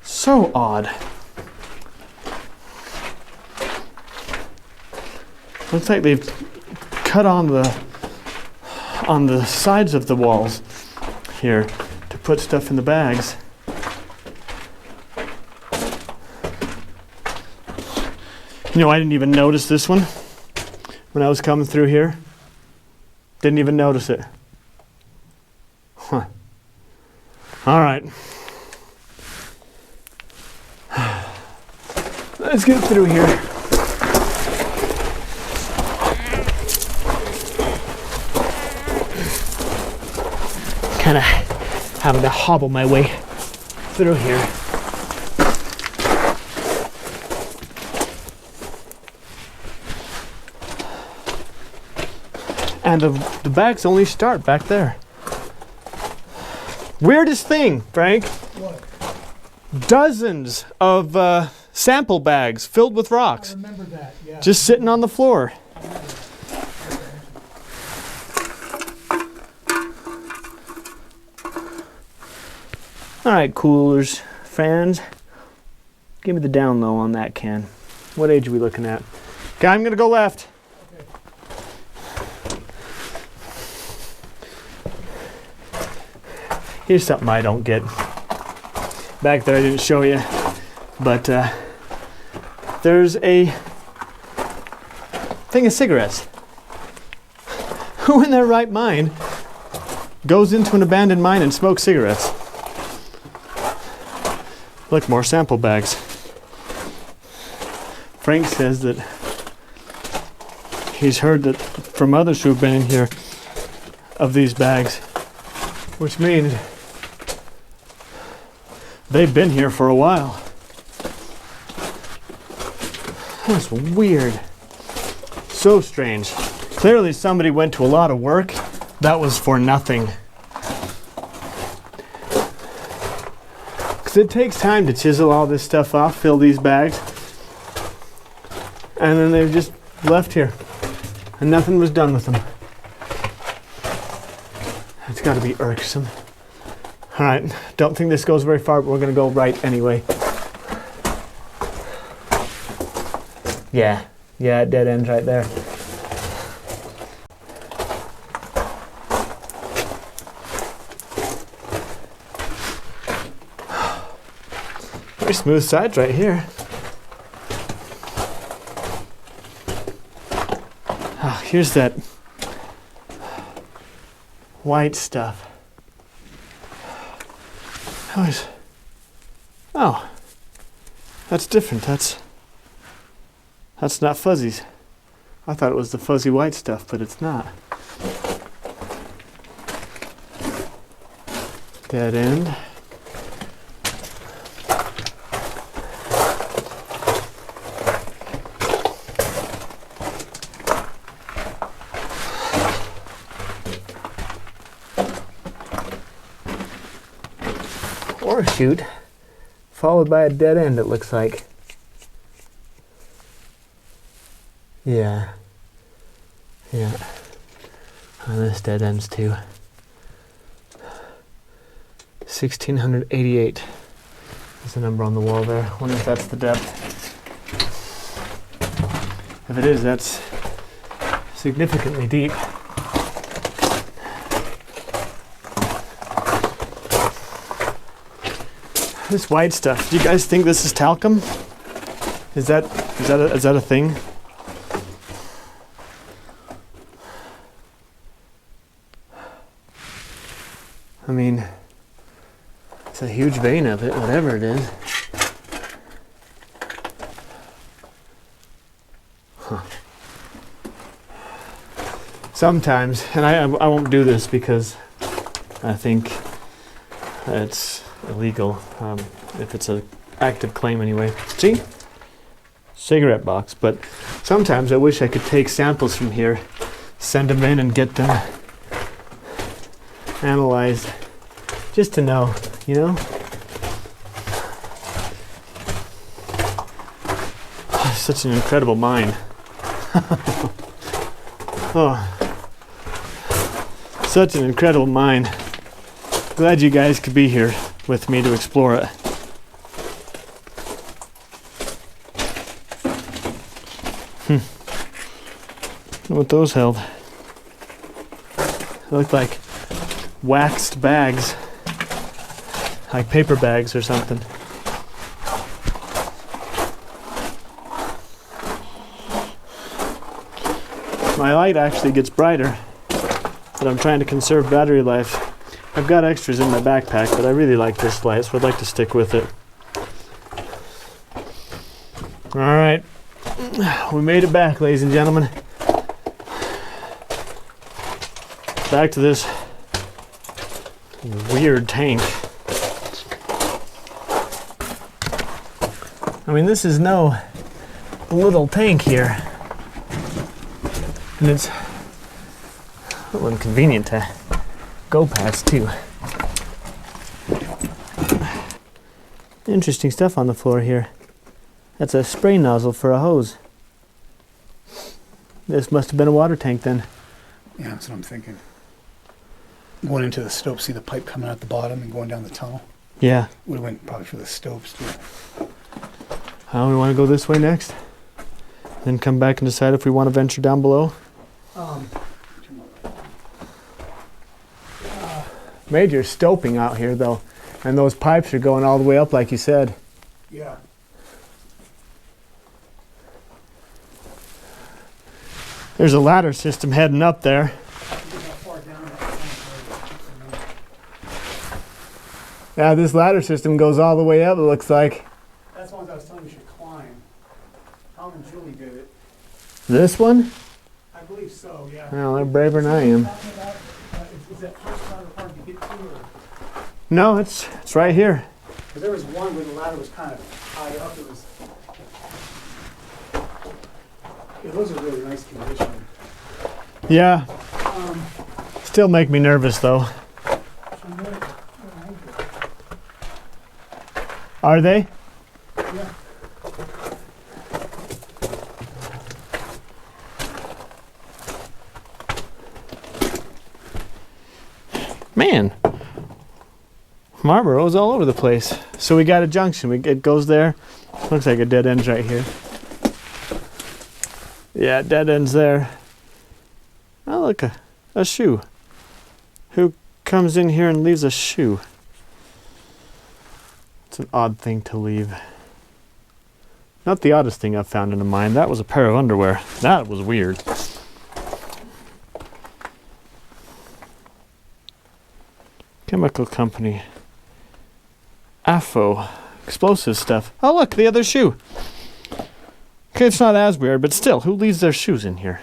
So odd. Looks like they've cut on the sides of the walls here to put stuff in the bags. I didn't even notice this one when I was coming through here. Didn't even notice it. Huh. All right. Let's get through here. Kind of having to hobble my way through here. And the bags only start back there. Weirdest thing, Frank. What? Dozens of sample bags filled with I rocks, remember that, yeah. just sitting on the floor. All right, coolers, fans. Give me the down low on that can. What age are we looking at? Okay, I'm gonna go left. Here's something I don't get. Back there I didn't show you, but there's a thing of cigarettes. Who in their right mind goes into an abandoned mine and smokes cigarettes? Look, more sample bags. Frank says that he's heard that from others who've been in here of these bags, which means they've been here for a while. That's weird. So strange. Clearly somebody went to a lot of work. That was for nothing. Because it takes time to chisel all this stuff off, fill these bags. And then they've just left here. And nothing was done with them. It's got to be irksome. All right, don't think this goes very far, but we're going to go right anyway. Yeah, it dead ends right there. Very smooth sides right here. Oh, here's that white stuff. Oh, that's different. That's not fuzzies. I thought it was the fuzzy white stuff, but it's not. Dead end. Or shoot, followed by a dead end, it looks like. Yeah. Oh, this dead ends too. 1688 is the number on the wall there. Wonder if that's the depth. If it is, that's significantly deep. This white stuff. Do you guys think this is talcum? Is that a thing? I mean, it's a huge vein of it, whatever it is. Huh. Sometimes, and I won't do this because I think it's illegal, if it's an active claim anyway. See? Cigarette box. But sometimes I wish I could take samples from here, send them in and get them analyzed, just to know, you know? Such an incredible mind. Oh, such an incredible mind. Glad you guys could be here with me to explore it. What those held. They look like waxed bags, like paper bags or something. My light actually gets brighter, but I'm trying to conserve battery life. I've got extras in my backpack, but I really like this light, so I'd like to stick with it. All right, we made it back, ladies and gentlemen. Back to this weird tank. I mean, this is no little tank here. And it's a little inconvenient to go past, too. Interesting stuff on the floor here. That's a spray nozzle for a hose. This must have been a water tank then. Yeah, that's what I'm thinking. Going into the stope, see the pipe coming out the bottom and going down the tunnel? Yeah. Would have went probably for the stopes, too. We want to go this way next? Then come back and decide if we want to venture down below? Major stoping out here, though. And those pipes are going all the way up, like you said. Yeah. There's a ladder system heading up there. Yeah, this ladder system goes all the way up, it looks like. That's the ones I was telling you should climb. Tom and Julie did it. This one? I believe so, yeah. Well, they're braver than I am. Is that first ladder hard to get to? Or? No, it's right here. Because there was one where the ladder was kind of high up. It was. Yeah, those are really nice condition. Yeah. Still make me nervous, though. Are they? Yeah. Man, Marlboro's all over the place. So we got a junction. It goes there. Looks like a dead end's right here. Yeah, dead end's there. Oh, look, a shoe. Who comes in here and leaves a shoe? It's an odd thing to leave. Not the oddest thing I've found in a mine. That was a pair of underwear. That was weird. Chemical company. AFO. Explosive stuff. Oh, look, the other shoe. Okay, it's not as weird, but still, who leaves their shoes in here?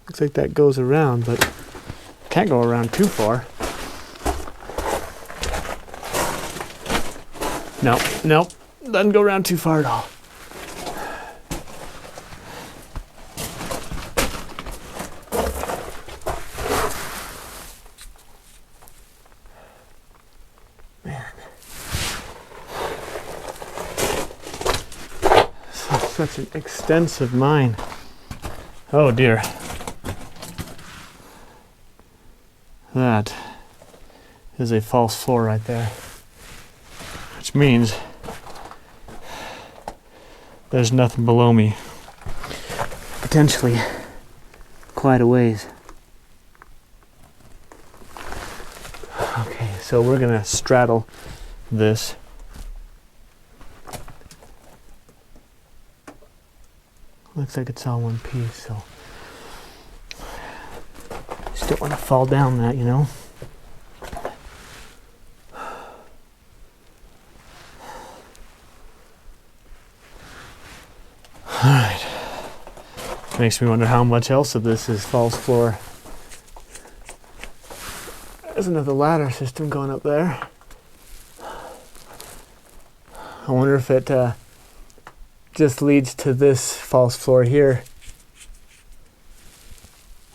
Looks like that goes around, but can't go around too far. Nope, doesn't go around too far at all. Man. Such an extensive mine. Oh dear. That is a false floor right there. Which means there's nothing below me. Potentially quite a ways. so we're gonna straddle this. Looks like it's all one piece, so just don't want to fall down that, you know. All right. Makes me wonder how much else of this is false floor. There's another ladder system going up there. I wonder if it just leads to this false floor here.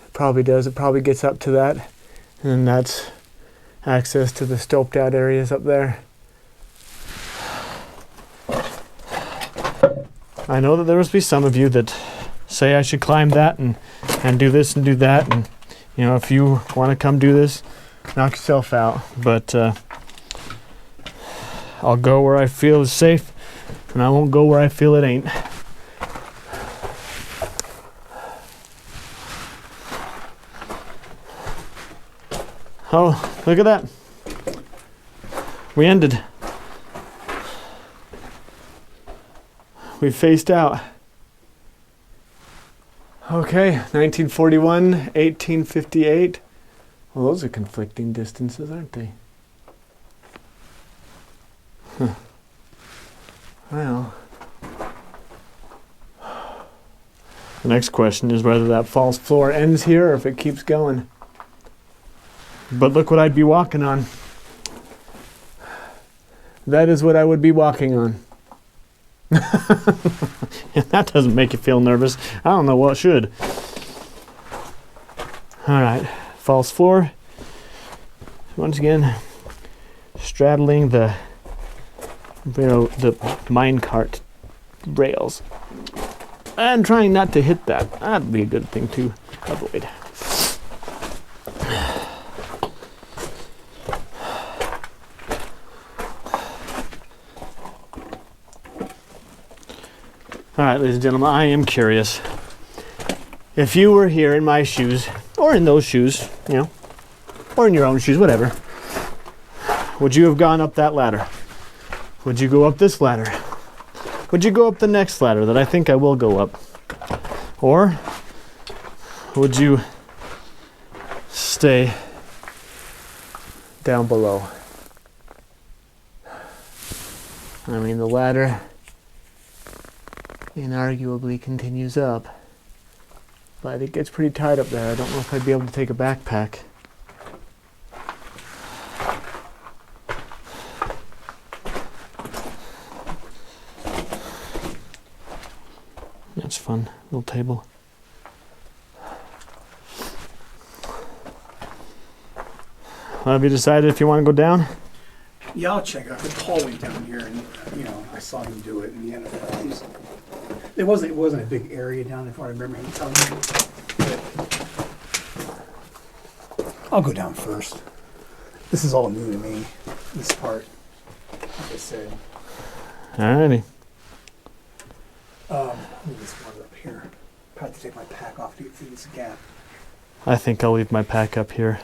It probably does. It probably gets up to that. And that's access to the stoped out areas up there. I know that there must be some of you that say I should climb that and do this and do that. And, you know, if you want to come do this, knock yourself out. But I'll go where I feel is safe, and I won't go where I feel it ain't. Oh, look at that. We ended. We faced out. Okay, 1941, 1858. Well, those are conflicting distances, aren't they? Huh. Well, the next question is whether that false floor ends here or if it keeps going. But look what I'd be walking on. That is what I would be walking on. That doesn't make you feel nervous. I don't know what should. All right, false floor. Once again, straddling the minecart rails and trying not to hit that. That'd be a good thing to avoid. All right, ladies and gentlemen, I am curious. If you were here in my shoes, or in those shoes, you know, or in your own shoes, whatever, would you have gone up that ladder? Would you go up this ladder? Would you go up the next ladder that I think I will go up? Or would you stay down below? I mean, the ladder inarguably continues up, but it gets pretty tight up there. I don't know if I'd be able to take a backpack. That's fun, little table. Well, have you decided if you want to go down? Yeah, I'll check out the hallway down here, and you know, I saw him do it, and he had it wasn't a big area down there, if I remember him telling me. But I'll go down first. This is all new to me, this part, like I said. Alrighty. Let me just water up here. Probably have to take my pack off to get through this gap. I think I'll leave my pack up here.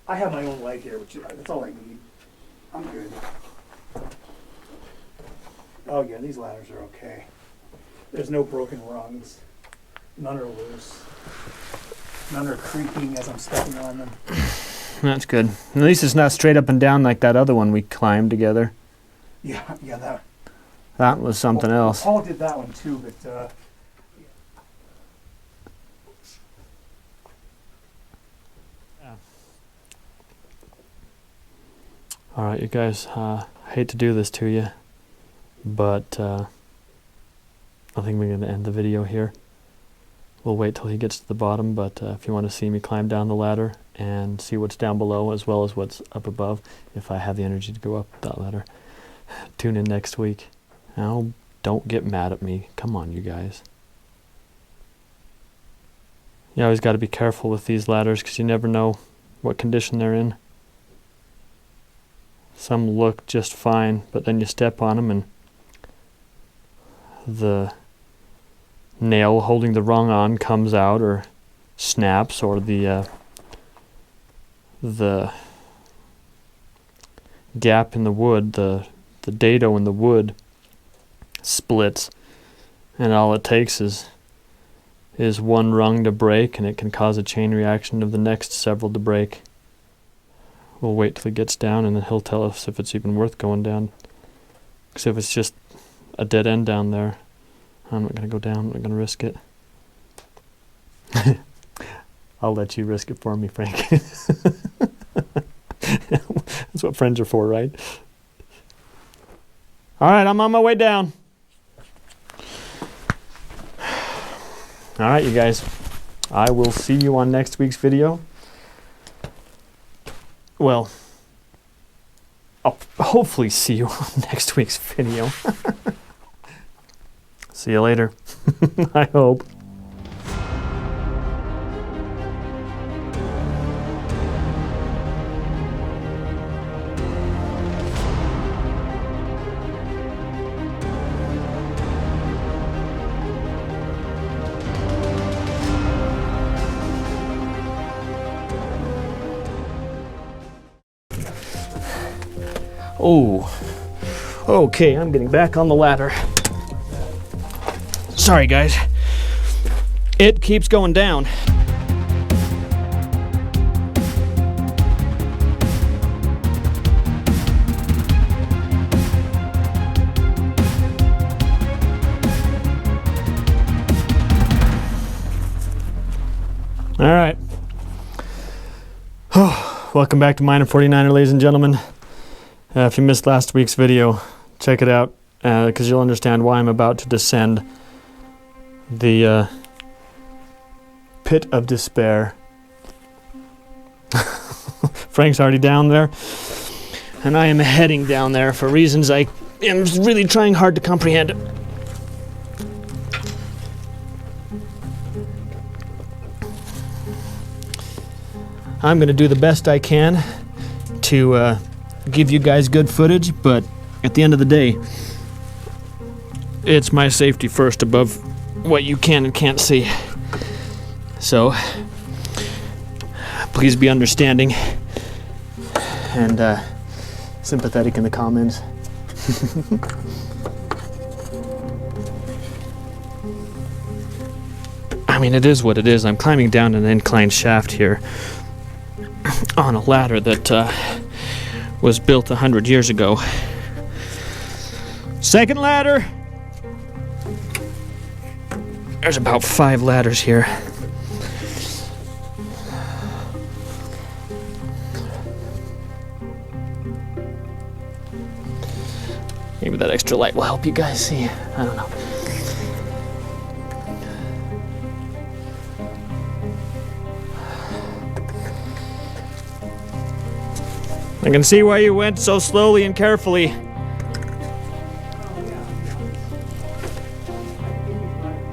I have my own light here, which that's all I need. I'm good. Oh yeah, these ladders are okay. There's no broken rungs. None are loose. None are creaking as I'm stepping on them. That's good. At least it's not straight up and down like that other one we climbed together. Yeah, That was something else. Paul did that one too, but All right, you guys, I hate to do this to you, but I think we're going to end the video here. We'll wait till he gets to the bottom, but if you want to see me climb down the ladder and see what's down below as well as what's up above, if I have the energy to go up that ladder, tune in next week. Now, don't get mad at me. Come on, you guys. You always got to be careful with these ladders because you never know what condition they're in. Some look just fine, but then you step on them and the nail holding the rung on comes out or snaps, or the gap in the wood, the dado in the wood splits, and all it takes is one rung to break, and it can cause a chain reaction of the next several to break. We'll wait till he gets down, and then he'll tell us if it's even worth going down. Because if it's just a dead end down there, I'm not going to go down. I'm not going to risk it. I'll let you risk it for me, Frank. That's what friends are for, right? All right, I'm on my way down. All right, you guys. I will see you on next week's video. Well, I'll hopefully see you on next week's video. See you later. I hope. Oh, okay, I'm getting back on the ladder. Sorry, guys. It keeps going down. All right. Oh, welcome back to Minor 49er, ladies and gentlemen. If you missed last week's video, check it out, because you'll understand why I'm about to descend the pit of despair. Frank's already down there, and I am heading down there for reasons I am really trying hard to comprehend. I'm going to do the best I can to give you guys good footage, but at the end of the day, it's my safety first above what you can and can't see. So please be understanding and sympathetic in the comments. I mean, it is what it is. I'm climbing down an inclined shaft here on a ladder that was built 100 years ago. Second ladder. There's about 5 ladders here. Maybe that extra light will help you guys see. I don't know. I can see why you went so slowly and carefully.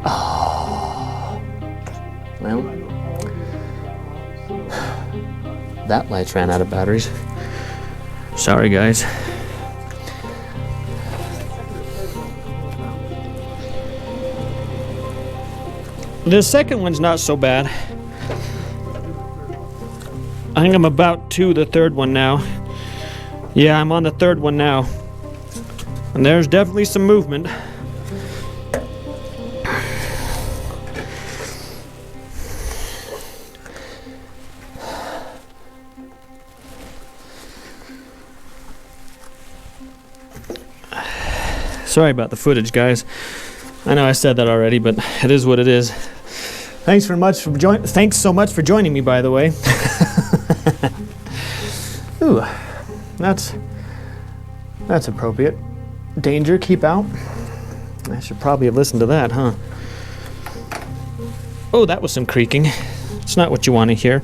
Oh. Well, that light ran out of batteries. Sorry, guys. The second one's not so bad. I think I'm about to the third one now. Yeah, I'm on the third one now. And there's definitely some movement. Sorry about the footage, guys. I know I said that already, but it is what it is. Thanks so much for joining me, by the way. Ooh, that's appropriate. Danger, keep out. I should probably have listened to that, huh? Oh, that was some creaking. It's not what you want to hear.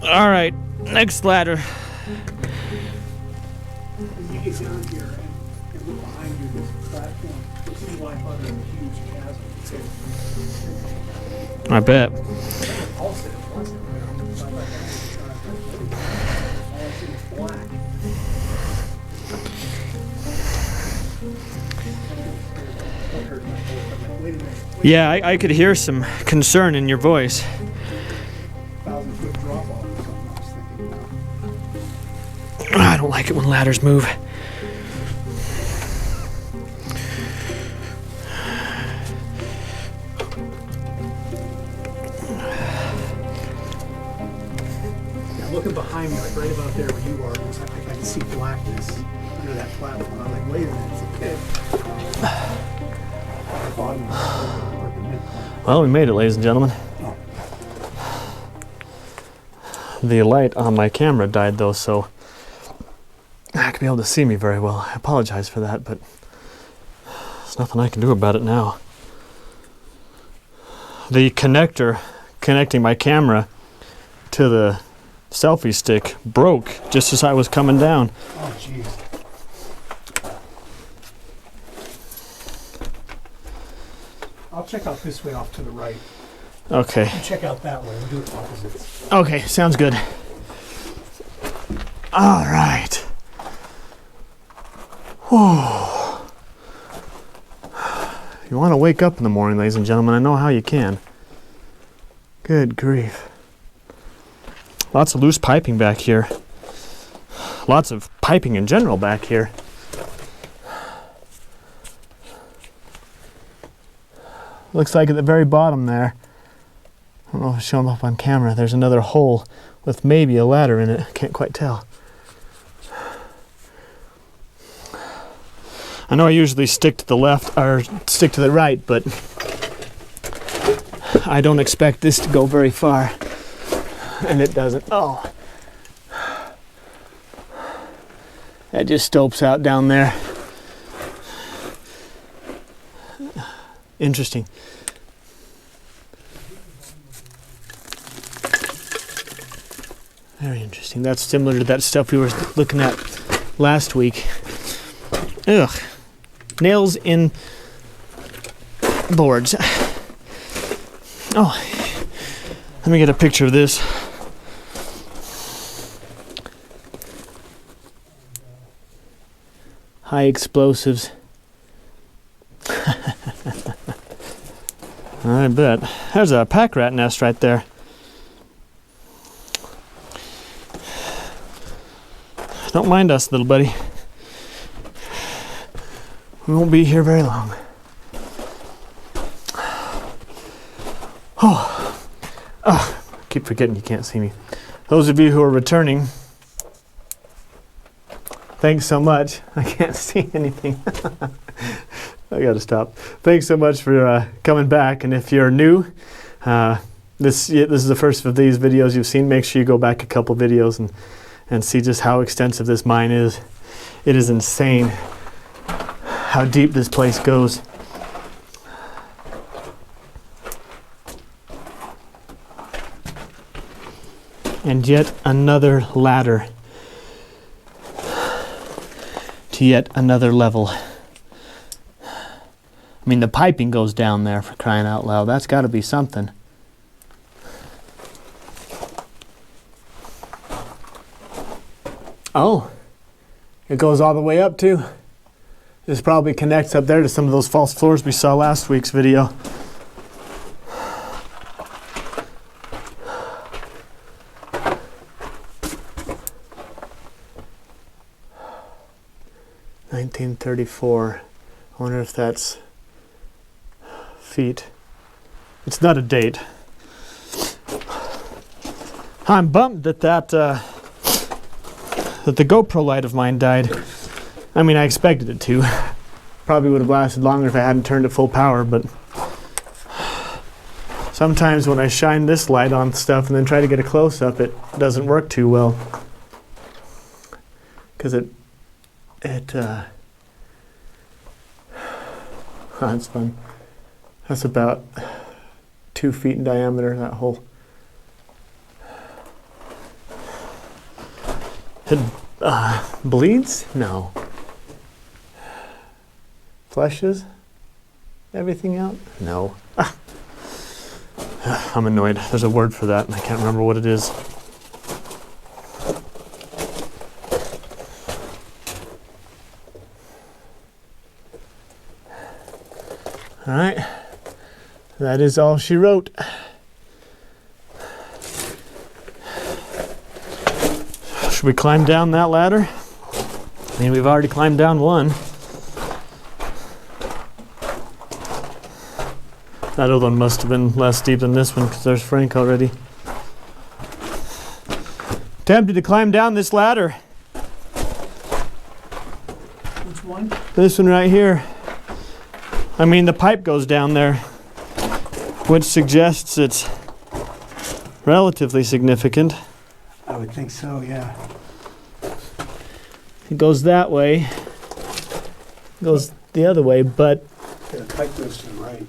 All right, next ladder. When you get down here and look behind you, this platform, you'll see like under a huge chasm. I bet. I'll sit at once over there. Side by side. All I see is black. Wait a minute. Yeah, I could hear some concern in your voice. 1,000-foot drop off or something I was thinking about. don't like it when ladders move. Yeah, looking behind me, like right about there where you are, it's like I can see blackness under that platform. I'm like, wait a minute, it's a pit. The bottom of the midpoint. Well, we made it, ladies and gentlemen. The light on my camera died though, so I could be able to see me very well. I apologize for that, but there's nothing I can do about it now. The connector connecting my camera to the selfie stick broke just as I was coming down. Oh, jeez. I'll check out this way off to the right. Okay. You check out that way. We'll do it opposites. Okay, sounds good. All right. Whew. You want to wake up in the morning, ladies and gentlemen. I know how you can. Good grief. Lots of loose piping back here. Lots of piping in general back here. Looks like at the very bottom there, I don't know if it's showing up on camera, there's another hole with maybe a ladder in it. Can't quite tell. I know I usually stick to the left or stick to the right, but I don't expect this to go very far. And it doesn't. Oh. That just stopes out down there. Interesting. Very interesting. That's similar to that stuff we were looking at last week. Ugh. Nails in boards. Oh, let me get a picture of this. High explosives. I bet. There's a pack rat nest right there. Don't mind us, little buddy. We won't be here very long. Oh, I keep forgetting you can't see me. Those of you who are returning, thanks so much. I can't see anything. I gotta stop. Thanks so much for coming back. And if you're new, this is the first of these videos you've seen. Make sure you go back a couple videos and see just how extensive this mine is. It is insane how deep this place goes. And yet another ladder to yet another level. I mean, the piping goes down there, for crying out loud. That's got to be something. Oh, it goes all the way up too. This probably connects up there to some of those false floors we saw last week's video. (1934). I wonder if that's feet. It's not a date. I'm bummed that the GoPro light of mine died. I mean, I expected it to. Probably would have lasted longer if I hadn't turned it full power, but sometimes when I shine this light on stuff and then try to get a close-up, it doesn't work too well. Because that's fun. That's about 2 feet in diameter, that hole. It bleeds? No. Flushes everything out? No. I'm annoyed. There's a word for that and I can't remember what it is. All right. That is all she wrote. Should we climb down that ladder? I mean, we've already climbed down one. That other one must have been less steep than this one because there's Frank already. Tempted to climb down this ladder. Which one? This one right here. I mean, the pipe goes down there, which suggests it's relatively significant. I would think so, yeah. It goes that way, goes the other way, but Yeah, the pipe goes to the right.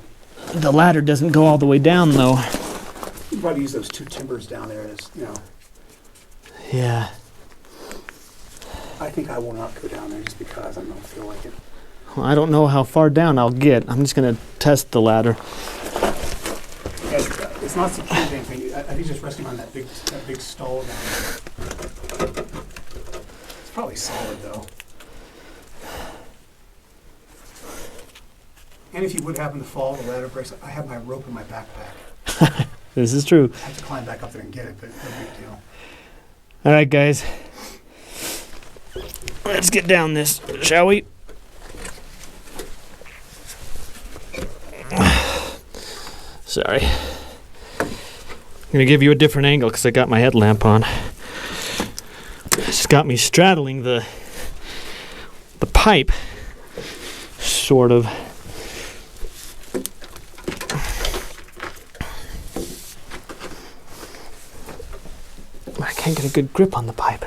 the ladder doesn't go all the way down though. You probably use those two timbers down there as, you know. Yeah. I think I will not go down there just because I don't feel like it. Well, I don't know how far down I'll get. I'm just gonna test the ladder. It's not secure to anything. I think it's just resting on that big stall down there. It's probably solid though. And if you would happen to fall, the ladder breaks. I have my rope in my backpack. This is true. I have to climb back up there and get it, but no big deal. All right, guys. Let's get down this, shall we? Sorry. I'm gonna give you a different angle because I got my headlamp on. It's got me straddling the pipe, sort of. I can't get a good grip on the pipe.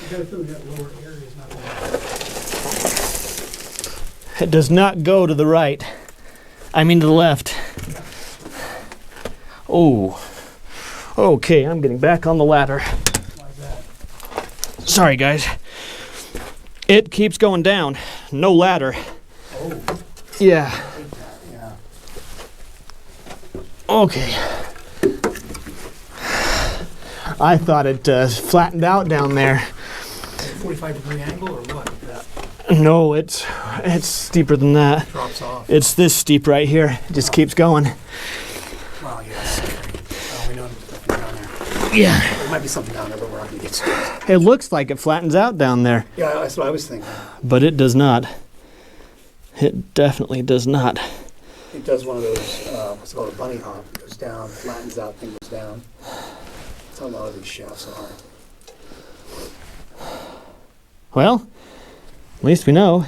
I got a feeling that lower area is not going It does not go to the right. I mean to the left. Oh. Okay, I'm getting back on the ladder. like that. Sorry, guys. It keeps going down. No ladder. Oh, Yeah. I hate that, yeah. Okay. I thought it flattened out down there. 45-degree angle or what? No, it's steeper than that. Drops off. It's this steep right here. It just keeps going. Wow, yeah, it's scary. We know there's nothing down there. Yeah. There might be something down there, but we're not going to get scared. It looks like it flattens out down there, Yeah, that's what I was thinking. but it does not. It definitely does not. It does one of those, what's it called, a bunny hop. It goes down, flattens out, thing goes down. That's how a lot of these shafts are. Well, at least we know.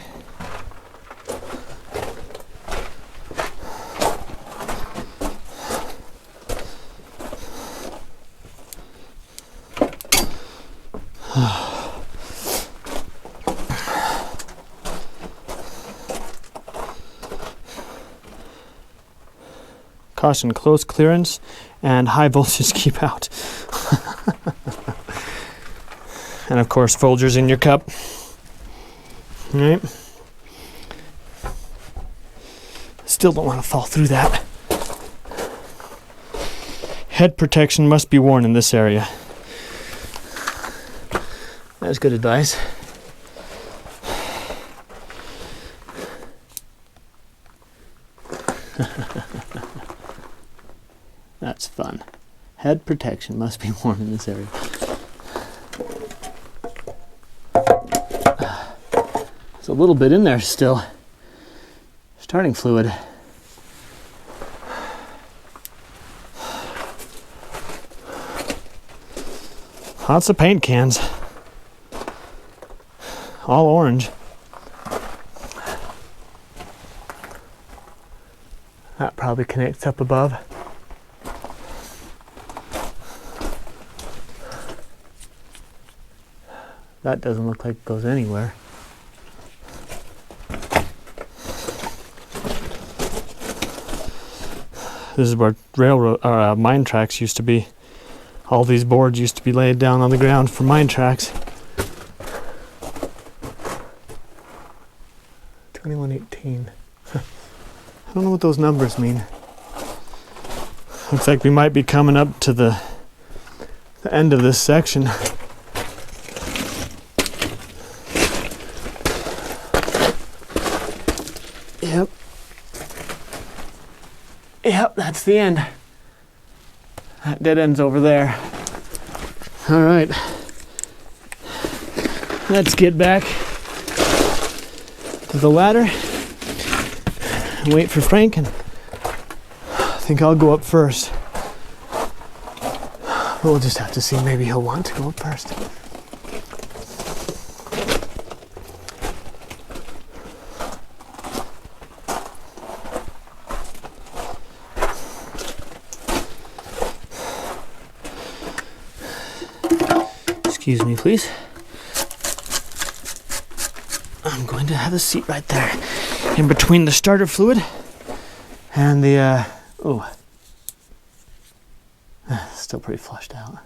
Caution, close clearance and high voltage keep out. And of course, Folgers in your cup. All right. Still don't want to fall through that. Head protection must be worn in this area. That's good advice. That's fun. Head protection must be worn in this area. There's a little bit in there still. Starting fluid. Lots of paint cans. All orange. That probably connects up above. That doesn't look like it goes anywhere. This is where railroad or mine tracks used to be. All these boards used to be laid down on the ground for mine tracks. 2118. I don't know what those numbers mean. Looks like we might be coming up to the end of this section. Yep. Yep, that's the end. That dead end's over there. All right. Let's get back to the ladder and wait for Frank, and I think I'll go up first. We'll just have to see. Maybe he'll want to go up first. Excuse me, please. I'm going to have a seat right there in between the starter fluid and the, still pretty flushed out.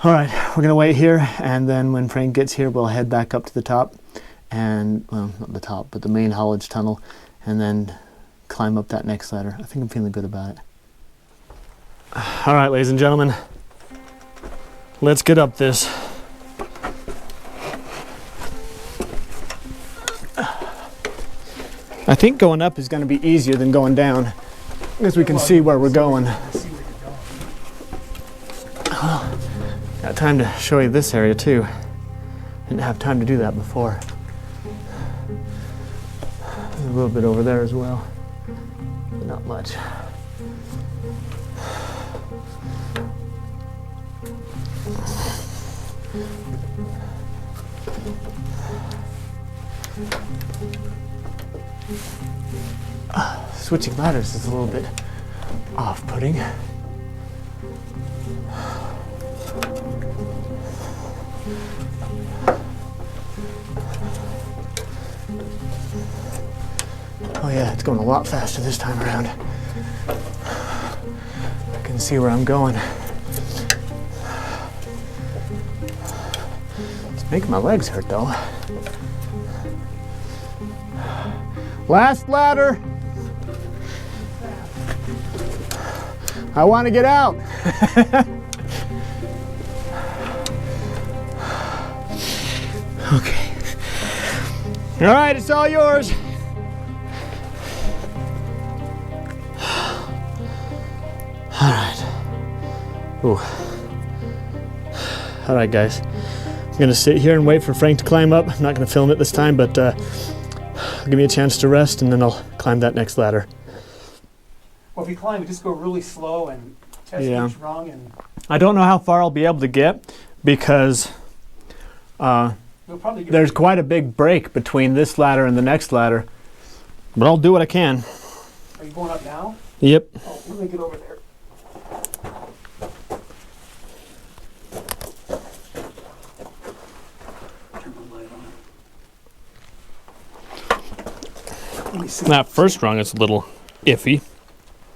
All right, we're gonna wait here, and then when Frank gets here, we'll head back up to the top and, well, not the top, but the main haulage tunnel, and then climb up that next ladder. I think I'm feeling good about it. All right, ladies and gentlemen, let's get up this. I think going up is going to be easier than going down, because we can see where we're going. Oh, got time to show you this area too. Didn't have time to do that before. There's a little bit over there as well, but not much. Switching ladders is a little bit off-putting. Oh yeah, it's going a lot faster this time around. I can see where I'm going. It's making my legs hurt though. Last ladder. I want to get out. Okay. All right, it's all yours. All right. Ooh. All right, guys. I'm gonna sit here and wait for Frank to climb up. I'm not gonna film it this time, but give me a chance to rest, and then I'll climb that next ladder. Well, if you climb, just go really slow and test what's wrong. And I don't know how far I'll be able to get, because there's quite a big break between this ladder and the next ladder. But I'll do what I can. Are you going up now? Yep. Oh, let me get over there. Turn the light on. Let me see. That first rung is a little iffy.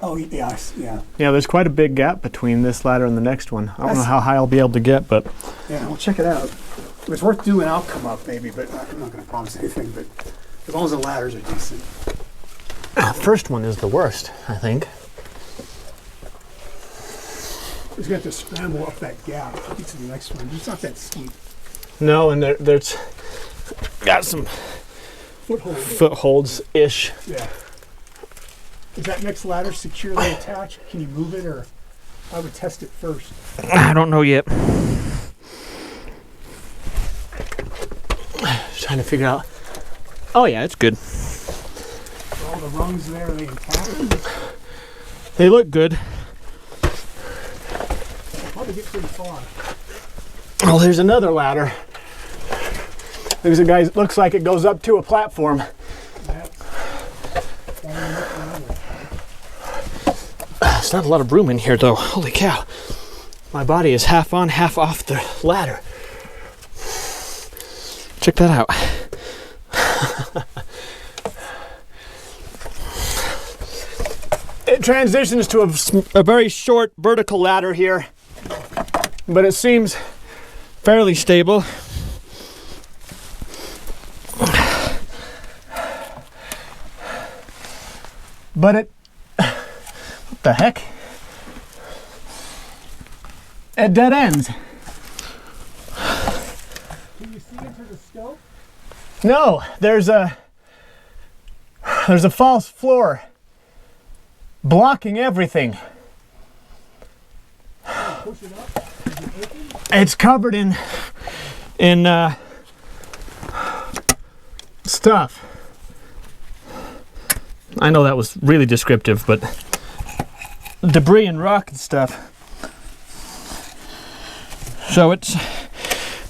Oh, yes, yeah. Yeah, there's quite a big gap between this ladder and the next one. I don't know how high I'll be able to get, but... Yeah, we'll check it out. If it's worth doing, I'll come up maybe, but I'm not going to promise anything. But as long as the ladders are decent. First one is the worst, I think. We're just going to have to scramble up that gap to get to the next one. It's not that steep. No, and there's got some footholds-ish. Yeah. Is that next ladder securely attached? Can you move it, or I would test it first? I don't know yet. Just trying to figure out. Oh yeah, it's good. Are all the rungs there, are they intact? They look good. I'll probably get pretty far. Oh, there's another ladder. There's a guy. Looks like it goes up to a platform. There's not a lot of room in here though. Holy cow. My body is half on, half off the ladder. Check that out. It transitions to a very short vertical ladder here, but it seems fairly stable. But it, what the heck? It dead ends. Can you see into the scope? No, there's a There's a false floor blocking everything. Push it up. Is it open? It's covered in stuff. I know that was really descriptive, but debris and rock and stuff. So it's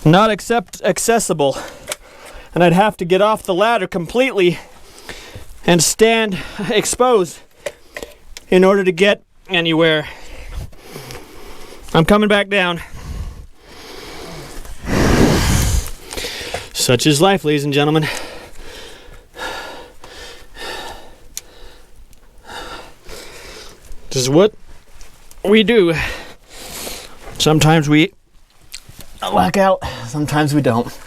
not accessible, and I'd have to get off the ladder completely and stand exposed in order to get anywhere. I'm coming back down. Such is life, ladies and gentlemen. This is what we do. Sometimes we luck out, sometimes we don't.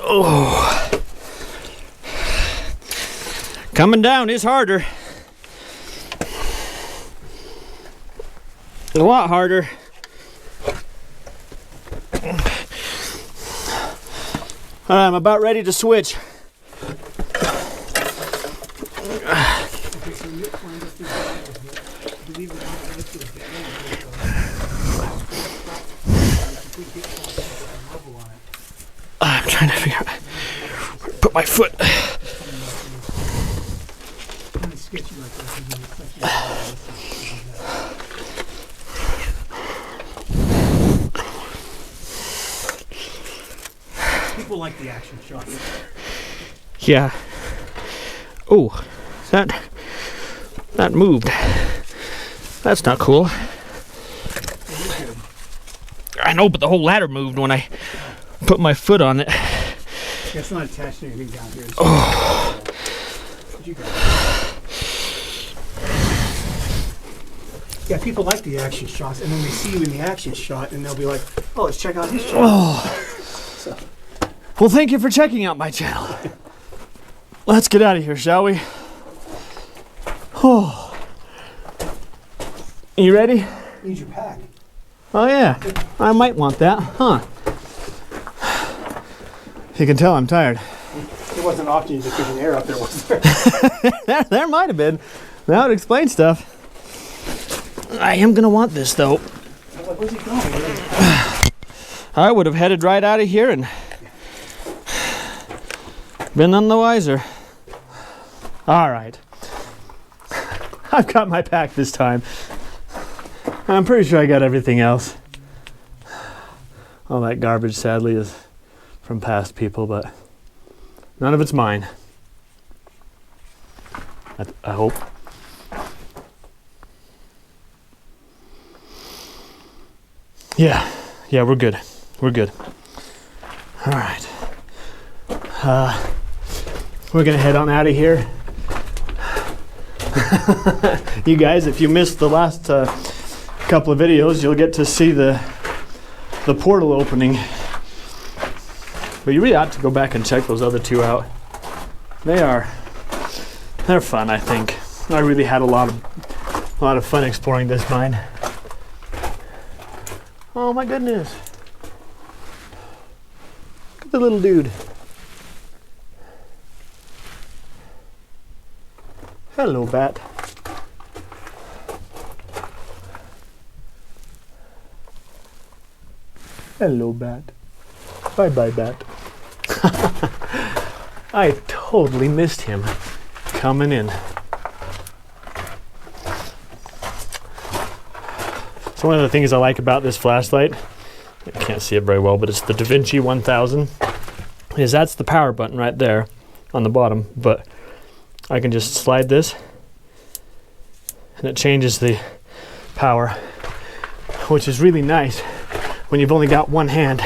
Oh. Coming down is harder. A lot harder. All right, I'm about ready to switch. I'm trying to figure out where to put my foot. People like the action shots. Yeah. Oh, that moved. That's not cool. I know, but the whole ladder moved when I put my foot on it. Yeah, it's not attached to anything down here. Oh. You got it. Yeah, people like the action shots, and then they see you in the action shot, and they'll be like, "Oh, let's check out his shot." Oh. Well, thank you for checking out my channel. Let's get out of here, shall we? Oh. You ready? Need your pack. Oh yeah, I might want that, huh? You can tell I'm tired. There wasn't oxygen sufficient air up there, was there? There might have been. That would explain stuff. I am gonna want this though. Where's he going? I would have headed right out of here and been none the wiser. All right. I've got my pack this time. I'm pretty sure I got everything else. All that garbage, sadly, is from past people, but none of it's mine. I hope. Yeah, we're good. We're good. All right. We're gonna head on out of here. You guys, if you missed the last couple of videos, you'll get to see the portal opening. But you really ought to go back and check those other two out. They're fun, I think. I really had a lot of fun exploring this mine. Oh my goodness. Look at the little dude. Hello, bat. Hello, bat. Bye-bye, bat. I totally missed him coming in. So one of the things I like about this flashlight, I can't see it very well, but it's the Da Vinci 1000, is that's the power button right there on the bottom, but I can just slide this and it changes the power, which is really nice when you've only got one hand.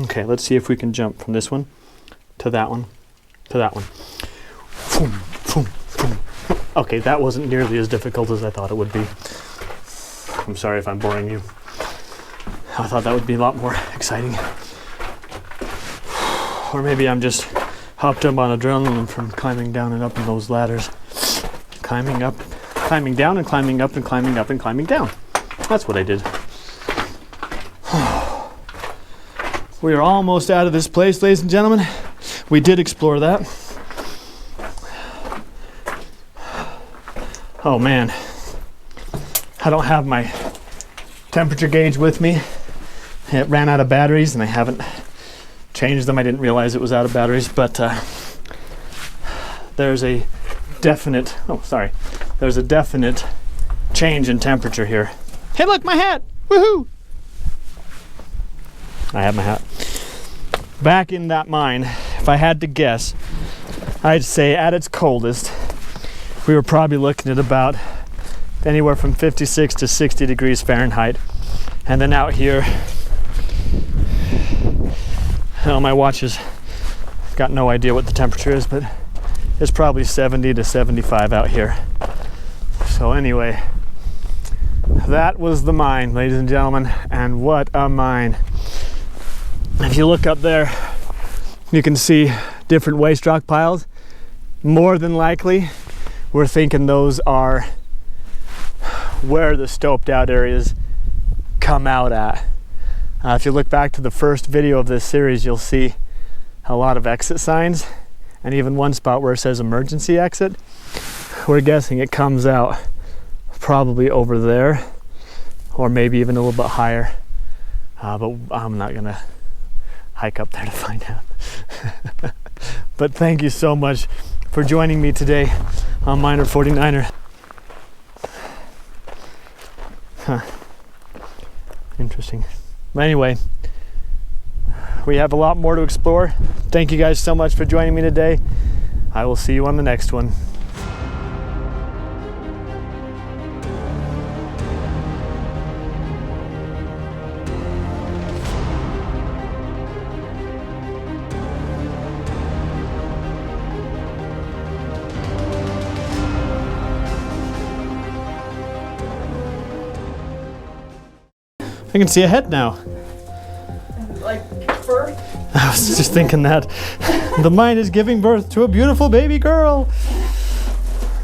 Okay, let's see if we can jump from this one to that one to that one. Boom, boom, boom. Okay, that wasn't nearly as difficult as I thought it would be. I'm sorry if I'm boring you. I thought that would be a lot more exciting. Or maybe I'm just hopped up on adrenaline from climbing down and up in those ladders. Climbing up, climbing down and climbing up and climbing up and climbing down. That's what I did. We are almost out of this place, ladies and gentlemen. We did explore that. Oh man, I don't have my temperature gauge with me. It ran out of batteries and I haven't changed them. I didn't realize it was out of batteries, but there's a definite, there's a definite change in temperature here. Hey look, my hat, woohoo! I have my hat. Back in that mine, if I had to guess, I'd say at its coldest, we were probably looking at about anywhere from 56 to 60 degrees Fahrenheit. And then out here, oh, my watch has got no idea what the temperature is, but it's probably 70 to 75 out here. So anyway, that was the mine, ladies and gentlemen, and what a mine. If you look up there, you can see different waste rock piles. More than likely, we're thinking those are where the stoped out areas come out at. If you look back to the first video of this series, you'll see a lot of exit signs and even one spot where it says emergency exit. We're guessing it comes out probably over there or maybe even a little bit higher, but I'm not gonna hike up there to find out. But thank you so much for joining me today on Miner 49er. Huh. Interesting. But anyway, we have a lot more to explore. Thank you guys so much for joining me today. I will see you on the next one. I can see a head now. Like birth? I was just thinking that. The mine is giving birth to a beautiful baby girl.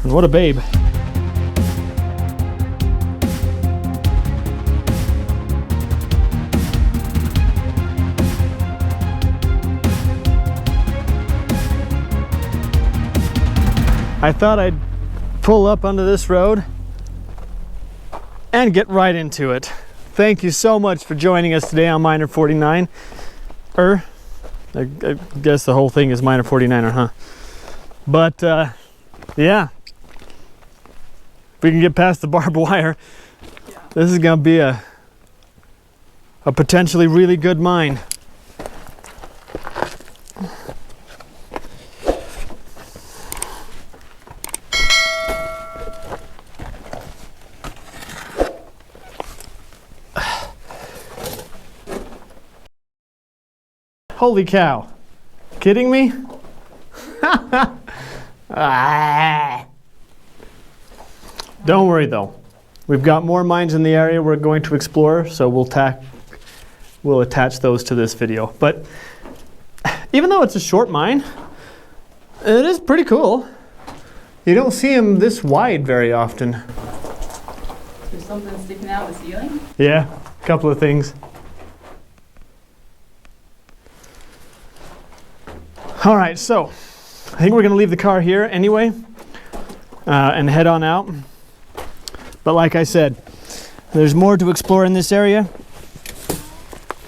And what a babe. I thought I'd pull up onto this road and get right into it. Thank you so much for joining us today on Miner 49. I guess the whole thing is Miner 49er, huh? But yeah, if we can get past the barbed wire, this is gonna be a potentially really good mine. Holy cow. Kidding me? Don't worry though. We've got more mines in the area we're going to explore, so we'll attach those to this video. But even though it's a short mine, it is pretty cool. You don't see them this wide very often. There's something sticking out of the ceiling? Yeah, a couple of things. All right, so I think we're gonna leave the car here anyway and head on out. But like I said, there's more to explore in this area,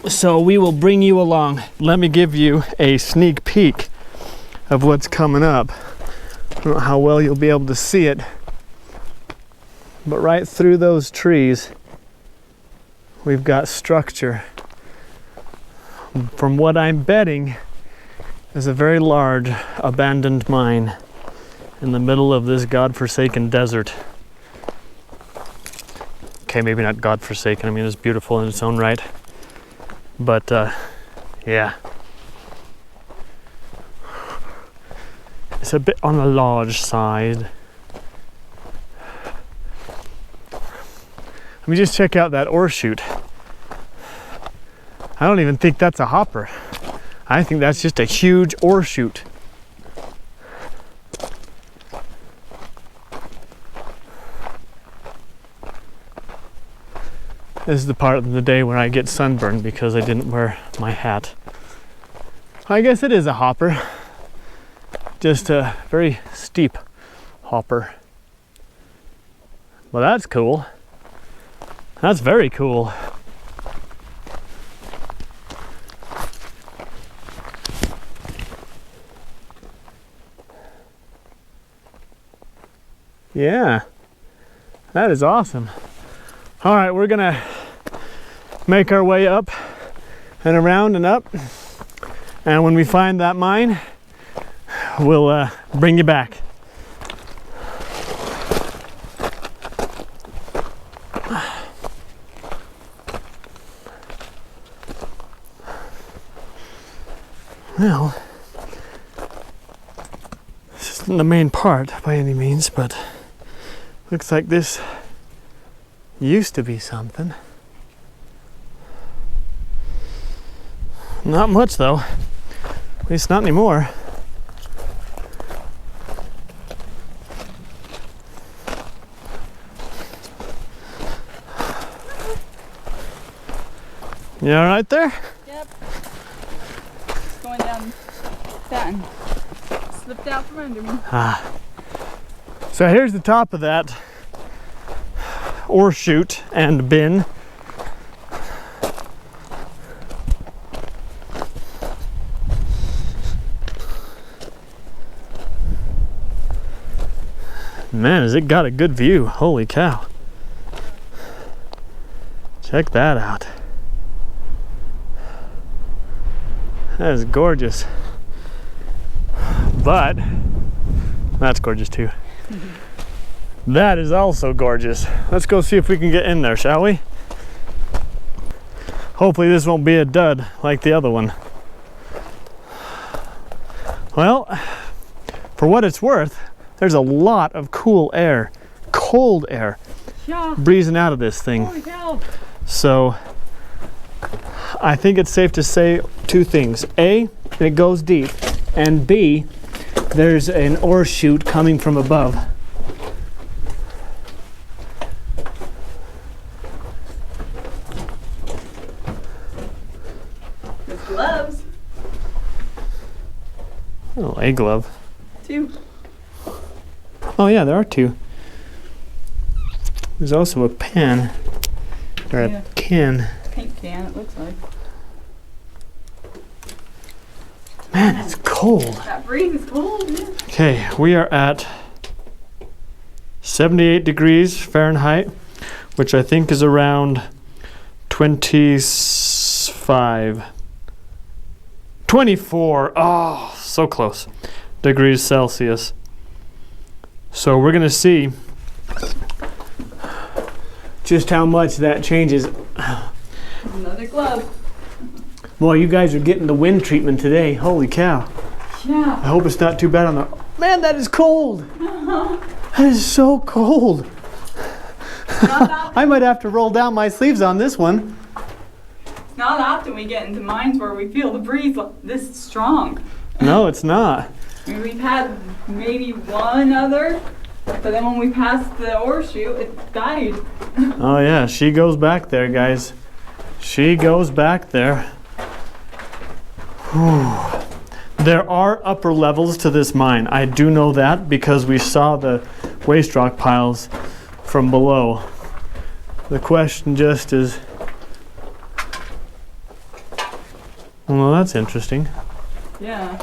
so we will bring you along. Let me give you a sneak peek of what's coming up. I don't know how well you'll be able to see it, but right through those trees, we've got structure. From what I'm betting, is a very large abandoned mine in the middle of this godforsaken desert. Okay, maybe not godforsaken, I mean it's beautiful in its own right. But yeah. It's a bit on the large side. Let me just check out that ore chute. I don't even think that's a hopper. I think that's just a huge ore chute. This is the part of the day where I get sunburned because I didn't wear my hat. I guess it is a hopper. Just a very steep hopper. Well, that's cool. That's very cool. Yeah, that is awesome. All right, we're gonna make our way up and around and up. And when we find that mine, we'll bring you back. Well, this isn't the main part by any means, but looks like this used to be something. Not much though, at least not anymore. You all right there? Yep. Just going down that and slipped out from under me. So here's the top of that ore chute and bin. Man, has it got a good view. Holy cow. Check that out. That is gorgeous. But that's gorgeous too. That is also gorgeous. Let's go see if we can get in there, shall we? Hopefully this won't be a dud like the other one. Well, for what it's worth, there's a lot of cool air, cold air, breezing out of this thing. Holy cow. So I think it's safe to say two things. A, it goes deep, and B, there's an ore chute coming from above. There's gloves. Oh, a glove. 2. Oh yeah, there are 2. There's also a pen, or Yeah. a can. Paint can, it looks like. Man, it's cold. That breeze is cold, yeah. Okay, we are at 78 degrees Fahrenheit, which I think is around 24, oh, so close, degrees Celsius. So we're gonna see just how much that changes. Another glove. Well, you guys are getting the wind treatment today. Holy cow. Yeah. I hope it's not too bad on the... Man, that is cold. That is so cold. I might have to roll down my sleeves on this one. It's not often we get into mines where we feel the breeze this strong. No, it's not. I mean, we've had maybe one other, but then when we passed the ore chute, it died. Oh yeah, she goes back there, guys. She goes back there. Whew. There are upper levels to this mine. I do know that because we saw the waste rock piles from below. The question just is, well, that's interesting. Yeah.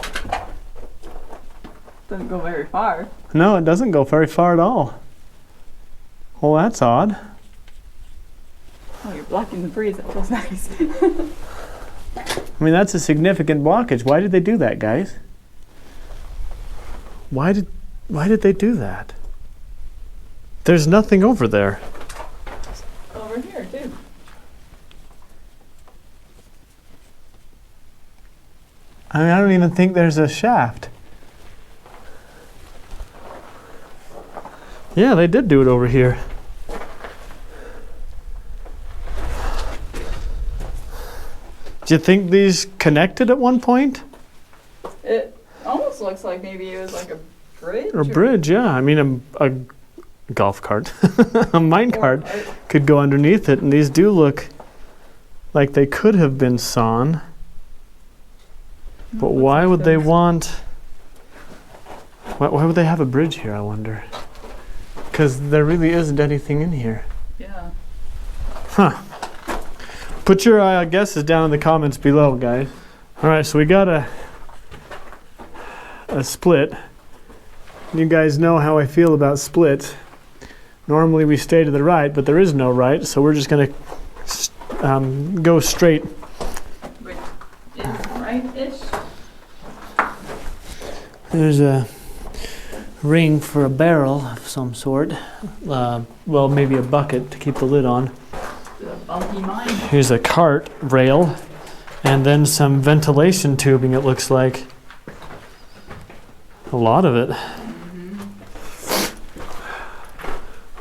Doesn't go very far. No, it doesn't go very far at all. Well, that's odd. Oh, you're blocking the breeze. That feels nice. I mean, that's a significant blockage. Why did they do that, guys? Why did they do that? There's nothing over there. Over here, too. I mean, I don't even think there's a shaft. Yeah, they did do it over here. Do you think these connected at one point? It almost looks like maybe it was like a bridge. Or bridge, yeah. I mean, a golf cart, a mine cart could go underneath it, and these do look like they could have been sawn. But why would they want... Why would they have a bridge here, I wonder? Because there really isn't anything in here. Yeah. Huh. Put your guesses down in the comments below, guys. Alright, so we got a split. You guys know how I feel about splits. Normally we stay to the right, but there is no right, so we're just going to go straight. Which is right-ish. There's a ring for a barrel of some sort. Well, maybe a bucket to keep the lid on. It's a bumpy mine. Here's a cart rail, and then some ventilation tubing, it looks like. A lot of it.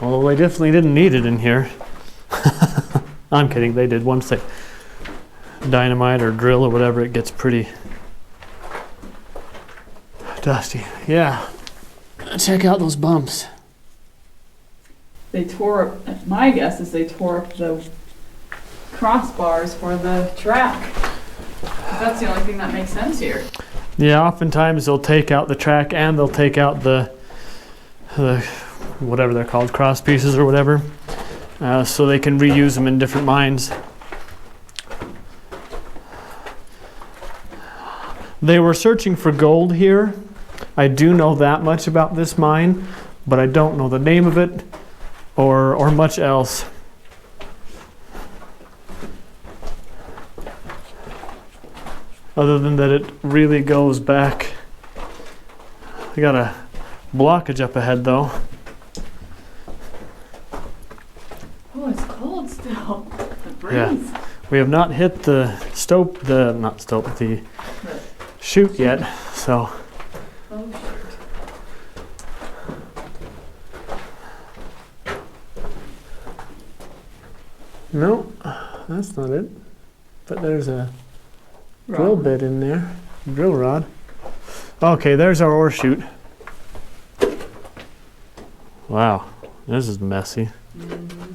Although they definitely didn't need it in here. I'm kidding, they did. Once they dynamite or drill or whatever, it gets pretty dusty. Yeah. Check out those bumps. They tore up, my guess is they tore up the crossbars for the track. That's the only thing that makes sense here. Yeah, oftentimes they'll take out the track and they'll take out the whatever they're called, cross pieces or whatever, so they can reuse them in different mines. They were searching for gold here. I do know that much about this mine, but I don't know the name of it or much else. Other than that it really goes back. I got a blockage up ahead though. Oh, it's cold still. The breeze. Yeah. We have not hit the the chute yet, so. Oh, shoot. No, that's not it. But there's a drill bit in there, drill rod. Okay, there's our ore chute. Wow, this is messy. Mm-hmm.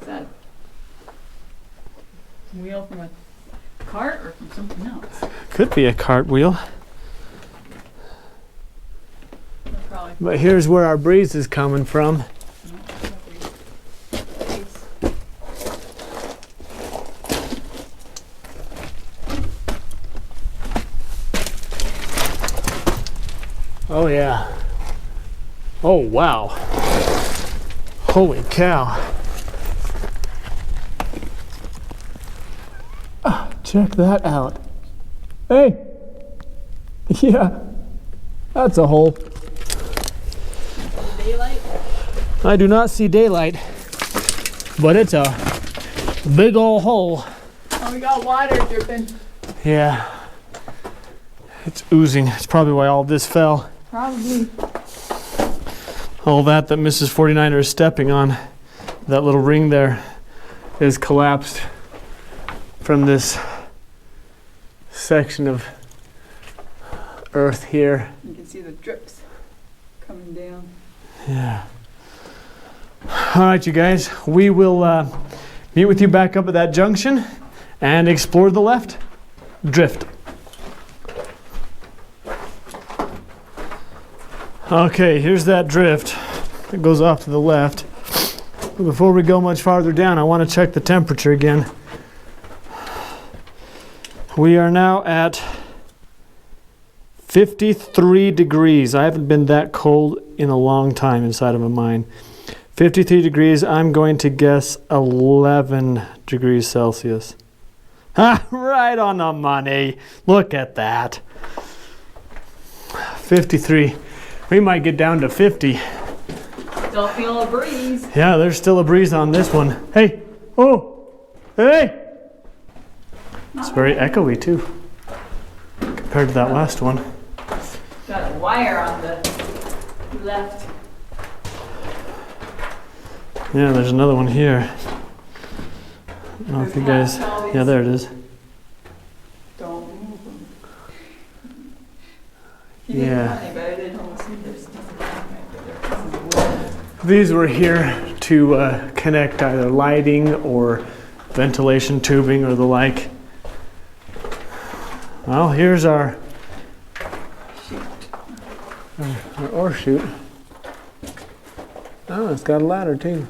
Is that a wheel from a cart or from something else? Could be a cart wheel. Probably. But here's where our breeze is coming from. Oh yeah. Oh wow. Holy cow. Check that out. Hey. Yeah. That's a hole. Daylight? I do not see daylight, but it's a big old hole. Oh, we got water dripping. Yeah. It's oozing. It's probably why all this fell. Probably. All that Mrs. 49er is stepping on, that little ring there, is collapsed from this section of earth here. You can see the drips coming down. Yeah. All right, you guys, we will meet with you back up at that junction and explore the left drift. Okay, here's that drift that goes off to the left. But before we go much farther down, I want to check the temperature again. We are now at 53 degrees. I haven't been that cold in a long time inside of a mine. 53 degrees, I'm going to guess 11 degrees Celsius. Ha, right on the money. Look at that. 53. We might get down to 50. Still feel a breeze. Yeah, there's still a breeze on this one. Hey, oh, hey. It's very echoey too, compared to that last one. Got a wire on the left. Yeah, there's another one here. I don't know if you guys, yeah, there it is. Don't move them. Yeah. These were here to connect either lighting or ventilation tubing or the like. Well, here's our chute. Oh, it's got a ladder too.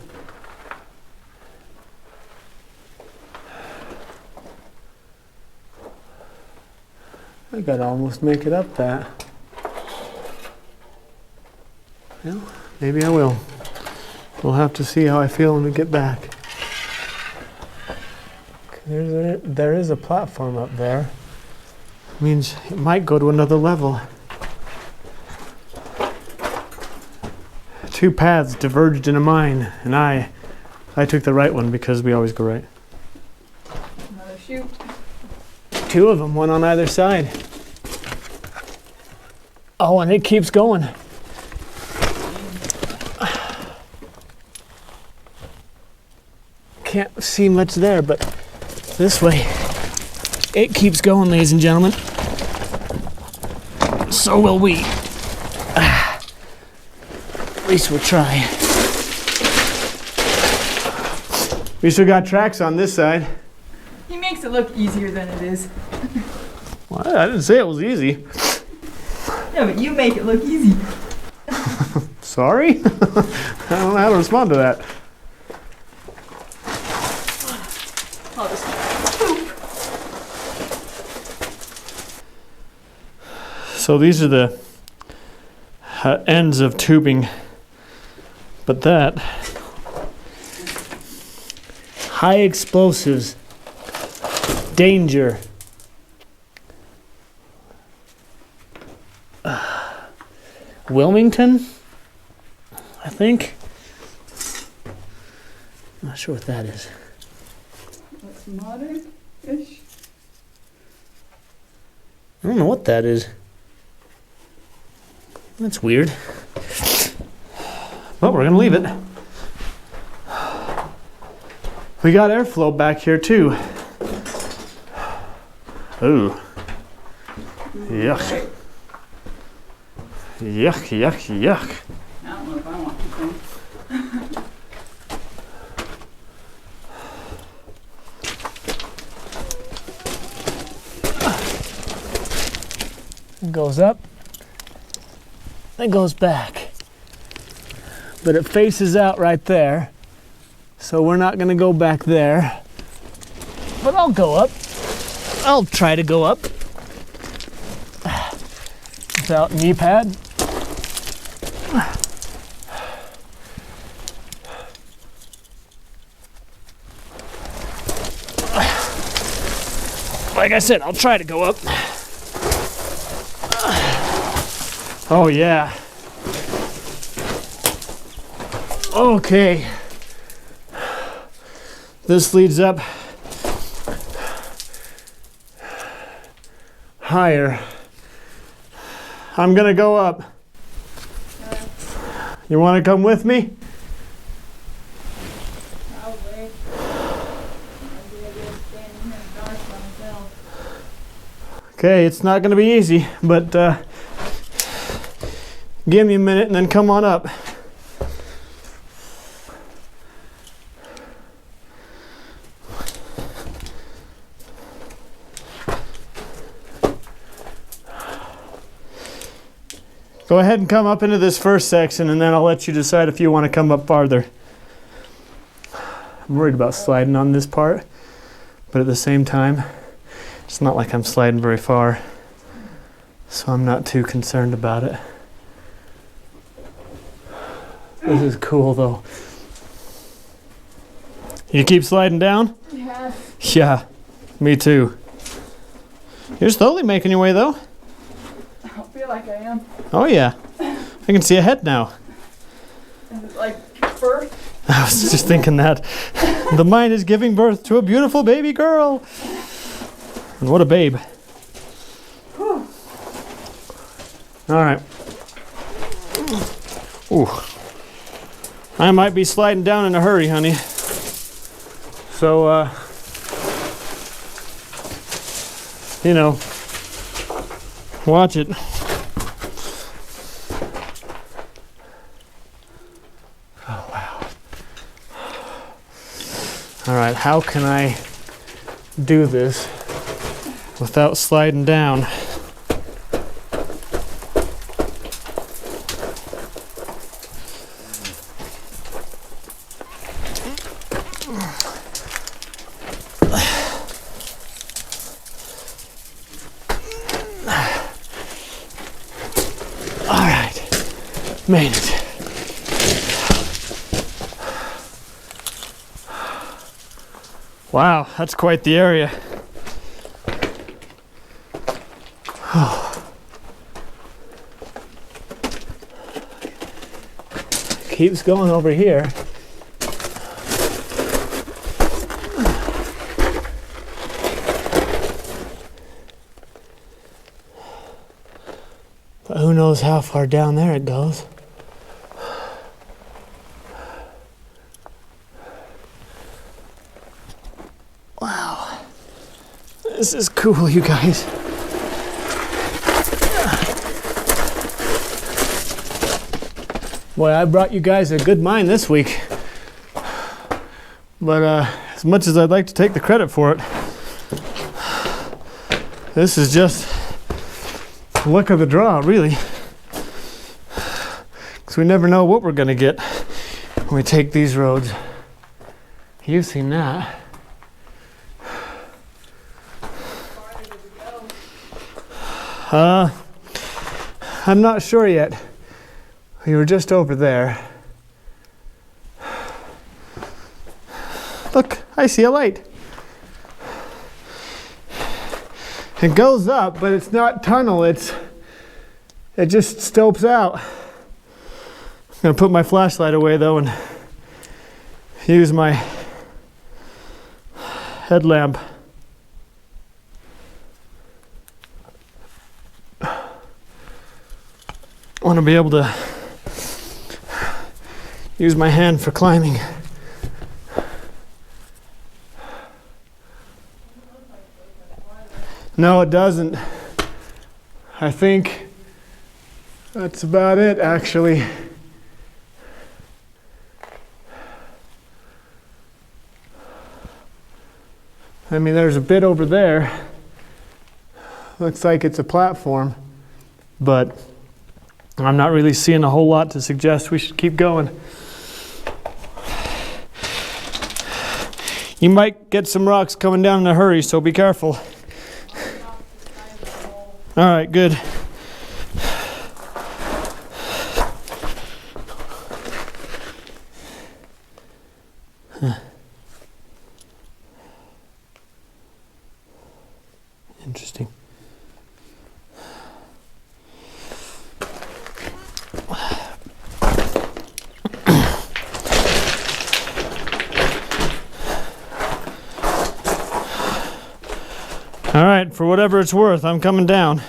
I gotta almost make it up that. Well, maybe I will. We'll have to see how I feel when we get back. There is a platform up there. Means it might go to another level. Two paths diverged into mine, and I took the right one because we always go right. Another chute. Two of them, one on either side. Oh, and it keeps going. Can't see much there, but this way, it keeps going, ladies and gentlemen. So will we. At least we'll try. We still got tracks on this side. He makes it look easier than it is. Well, I didn't say it was easy. Yeah, but you make it look easy. Sorry? I don't know how to respond to that. I'll just poop. So these are the ends of tubing, but that high explosives, danger. Wilmington, I think. I'm not sure what that is. That's modern-ish. I don't know what that is. That's weird. But we're gonna leave it. We got airflow back here too. Ooh. Yuck. Yuck, yuck, yuck. I don't know if I want to think. It goes up, it goes back. But it faces out right there. So we're not gonna go back there. But I'll go up. I'll try to go up. Without knee pad. Like I said, I'll try to go up. Oh yeah. Okay. This leads up higher. I'm gonna go up. You wanna come with me? Probably. Maybe I'll just stand in here and dark by myself. Okay, it's not gonna be easy, but give me a minute and then come on up. Go ahead and come up into this first section and then I'll let you decide if you want to come up farther. I'm worried about sliding on this part, but at the same time, it's not like I'm sliding very far, so I'm not too concerned about it. This is cool though. You keep sliding down? Yeah. Yeah, me too. You're slowly making your way though. I don't feel like I am. Oh yeah, I can see ahead now. Is it like birth? I was just thinking that. The mind is giving birth to a beautiful baby girl. And what a babe. Whew. All right. Ooh. I might be sliding down in a hurry, honey. So, you know, watch it. Oh, wow. All right, how can I do this without sliding down. All right, made it. Wow, that's quite the area. Keeps going over here. But who knows how far down there it goes. Wow. This is cool, you guys. Boy, I brought you guys a good mine this week. But as much as I'd like to take the credit for it, this is just luck of the draw, really. Because we never know what we're going to get when we take these roads. You've seen that. I'm not sure yet. We were just over there. Look, I see a light. It goes up, but it's not tunnel, it just stopes out. I'm gonna put my flashlight away though and use my headlamp. I want to be able to use my hand for climbing. No, it doesn't. I think that's about it, actually. I mean, there's a bit over there. Looks like it's a platform, but I'm not really seeing a whole lot to suggest we should keep going. You might get some rocks coming down in a hurry, so be careful. All right, good. Interesting. All right, for whatever it's worth, I'm coming down.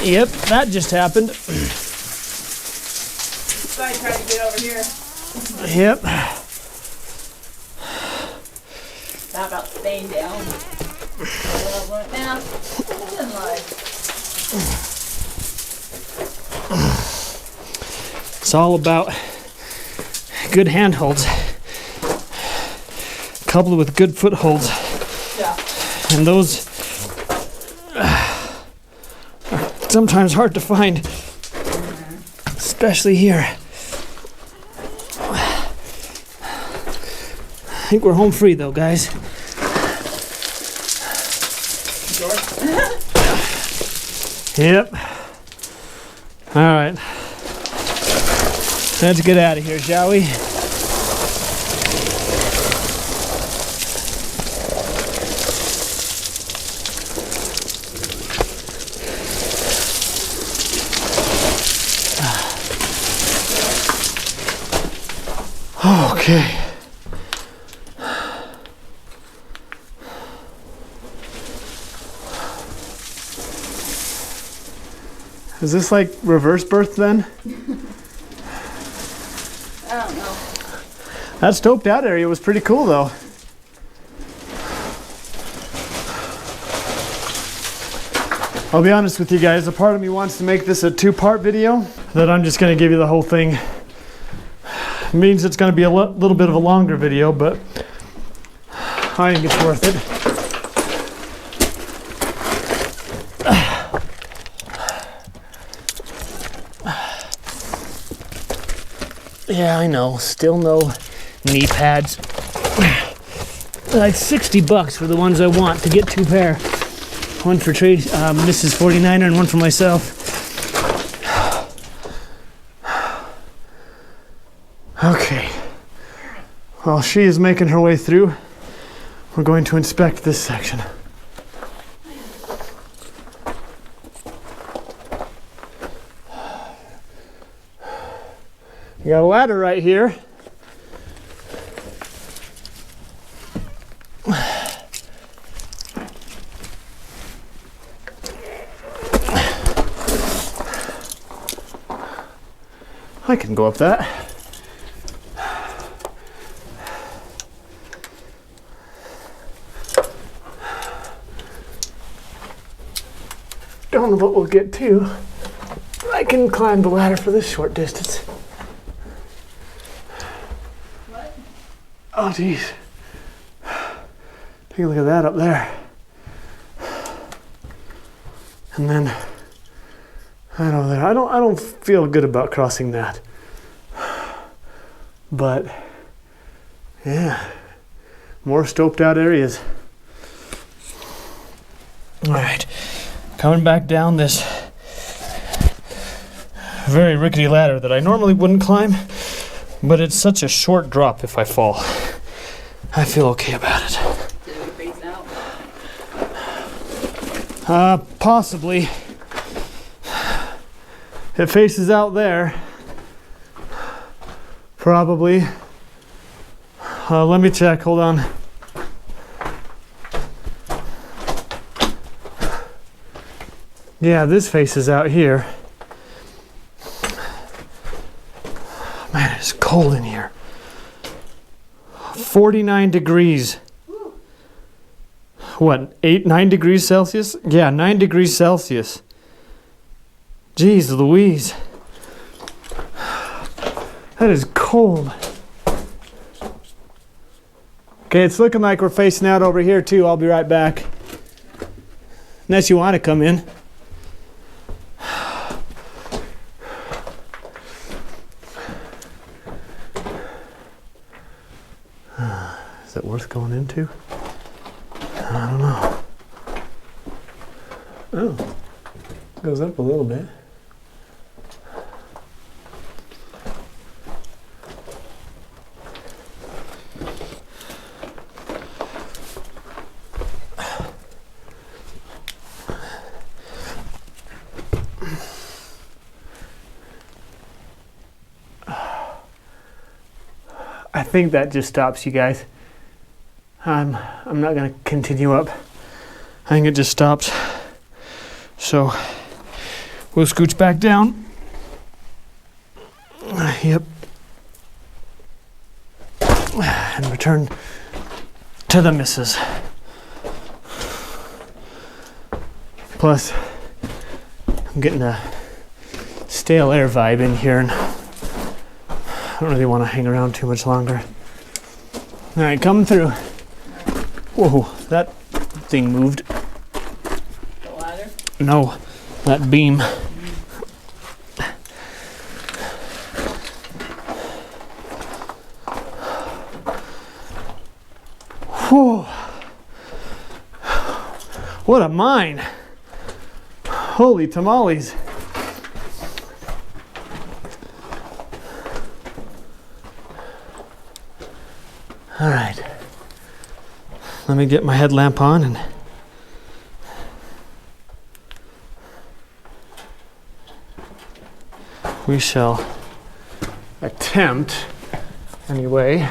Yep, that just happened. So I tried to get over here. Yep. Not about staying down. Now, in life. It's all about good handholds, coupled with good footholds. Yeah. And those are sometimes hard to find, especially here. I think we're home free though, guys. Yep. All right. Let's get out of here, shall we? Okay. Is this like reverse birth then? I don't know. That stoped out area was pretty cool though. I'll be honest with you guys, a part of me wants to make this a 2-part video, that I'm just gonna give you the whole thing. It means it's gonna be a little bit of a longer video, but I think it's worth it. Yeah, I know, still no knee pads. Like $60 for the ones I want to get 2 pair. One for Mrs. 49er and one for myself. Okay. While she is making her way through, we're going to inspect this section. You got a ladder right here. I can go up that. Don't know what we'll get to. I can climb the ladder for this short distance. What? Oh, geez. Take a look at that up there. And then right over there. I don't feel good about crossing that. But yeah, more stoped out areas. All right, coming back down this very rickety ladder that I normally wouldn't climb, but it's such a short drop if I fall. I feel okay about it. Did it face out? Possibly. It faces out there. Probably. Let me check, hold on. Yeah, this faces out here. Man, it's cold in here. 49 degrees. What, 9 degrees Celsius? Yeah, 9 degrees Celsius. Jeez Louise. That is cold. Okay, it's looking like we're facing out over here too. I'll be right back. Unless you want to come in. Is it worth going into? I don't know. Oh, goes up a little bit. I think that just stops, you guys. I'm not gonna continue up. I think it just stops. So we'll scooch back down. Yep. And return to the missus. Plus, I'm getting a stale air vibe in here, and I don't really want to hang around too much longer. All right, coming through. Whoa, that thing moved. The ladder? No, that beam. Whew. What a mine. Holy tamales. All right. Let me get my headlamp on and we shall attempt, anyway,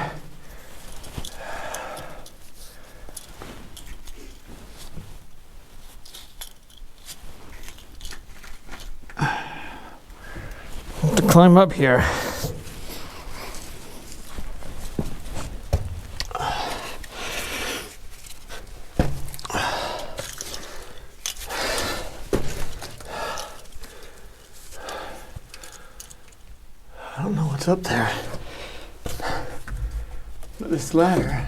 to climb up here. what's up there. But this ladder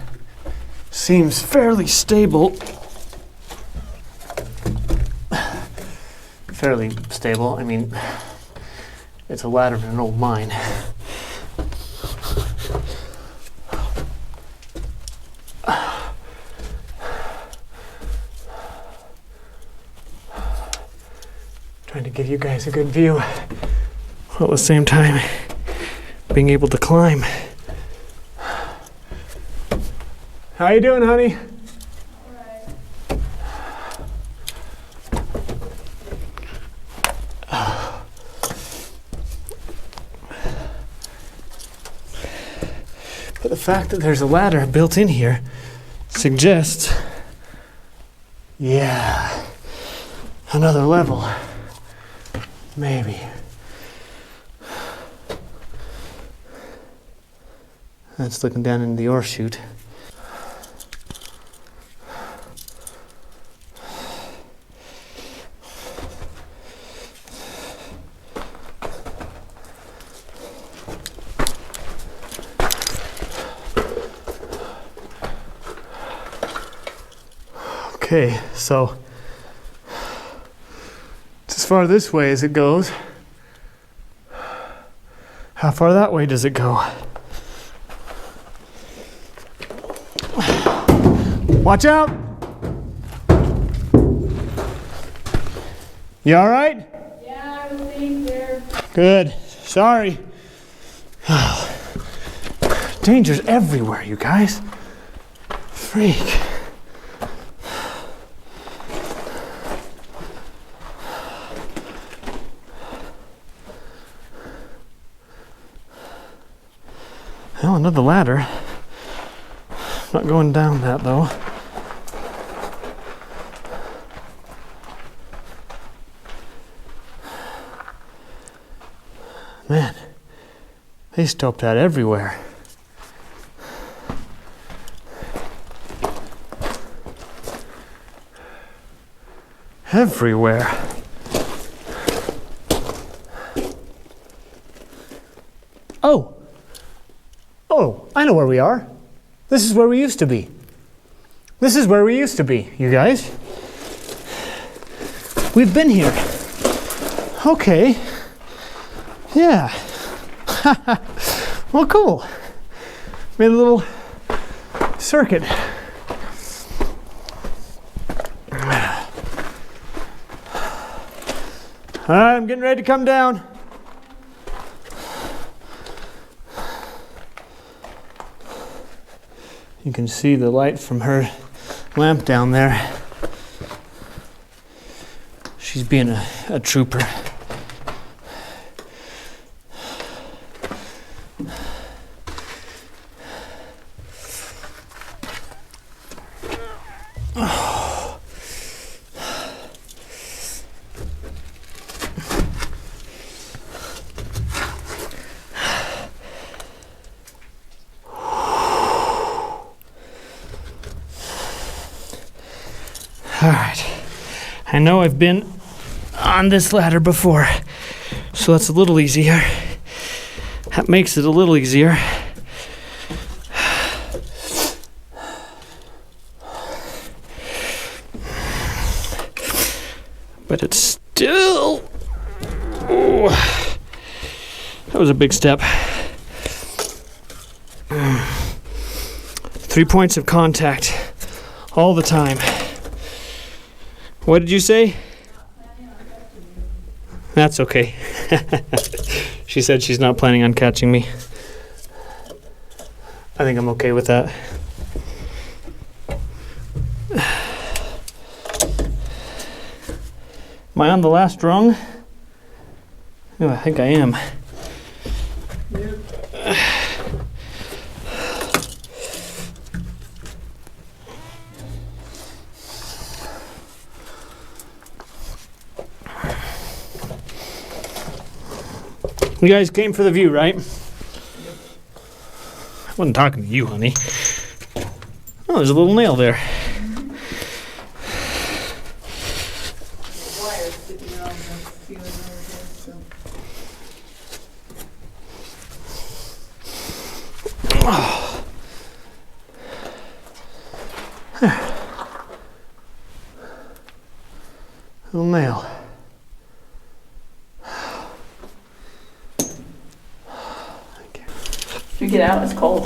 seems fairly stable. Fairly stable. I mean, it's a ladder in an old mine. Trying to give you guys a good view, while at the same time being able to climb. How you doing, honey? But the fact that there's a ladder built in here suggests, yeah, another level. Maybe. That's looking down into the ore chute. Okay, so it's as far this way as it goes. How far that way does it go? Watch out! You all right? Yeah, everything's there. Good. Sorry. Danger's everywhere, you guys. Freak. Well, another ladder. Not going down that though. Man, they stoped that everywhere. Everywhere. Oh, I know where we are. This is where we used to be. This is where we used to be, you guys. We've been here. Okay. Yeah. Well, cool. Made a little circuit. All right, I'm getting ready to come down. You can see the light from her lamp down there. She's being a trooper. All right, I know I've been on this ladder before, so that's a little easier. That makes it a little easier. But it's still... Ooh, that was a big step. 3 points of contact all the time. What did you say? That's okay. She said she's not planning on catching me. I think I'm okay with that. Am I on the last rung? Oh, I think I am. You guys came for the view, right? I wasn't talking to you, honey. Oh, there's a little nail there. Wire sticking out of the ceiling over here, so. Little nail. Should we get out? It's cold.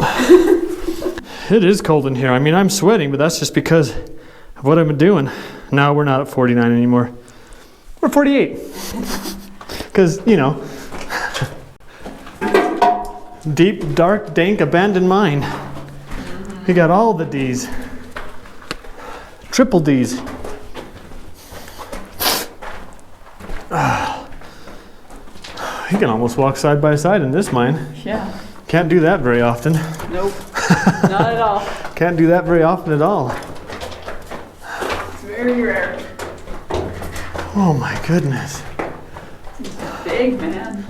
It is cold in here. I mean, I'm sweating, but that's just because of what I've been doing. Now we're not at 49 anymore. We're 48. Because, you know, deep, dark, dank, abandoned mine. We got all the D's. Triple D's. You can almost walk side by side in this mine. Yeah. Can't do that very often. Nope. Not at all. Can't do that very often at all. It's very rare. Oh my goodness. It's big, man.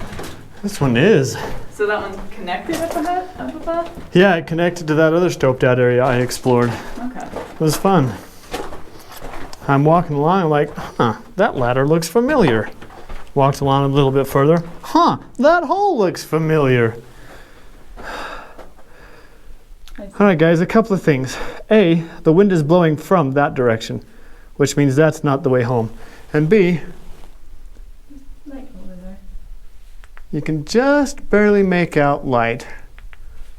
This one is. So that one's connected up above? Yeah, it connected to that other stoped out area I explored. Okay. It was fun. I'm walking along like, that ladder looks familiar. Walked along a little bit further. That hole looks familiar. All right, guys, a couple of things. A, the wind is blowing from that direction, which means that's not the way home. And B, Light over there. you can just barely make out light.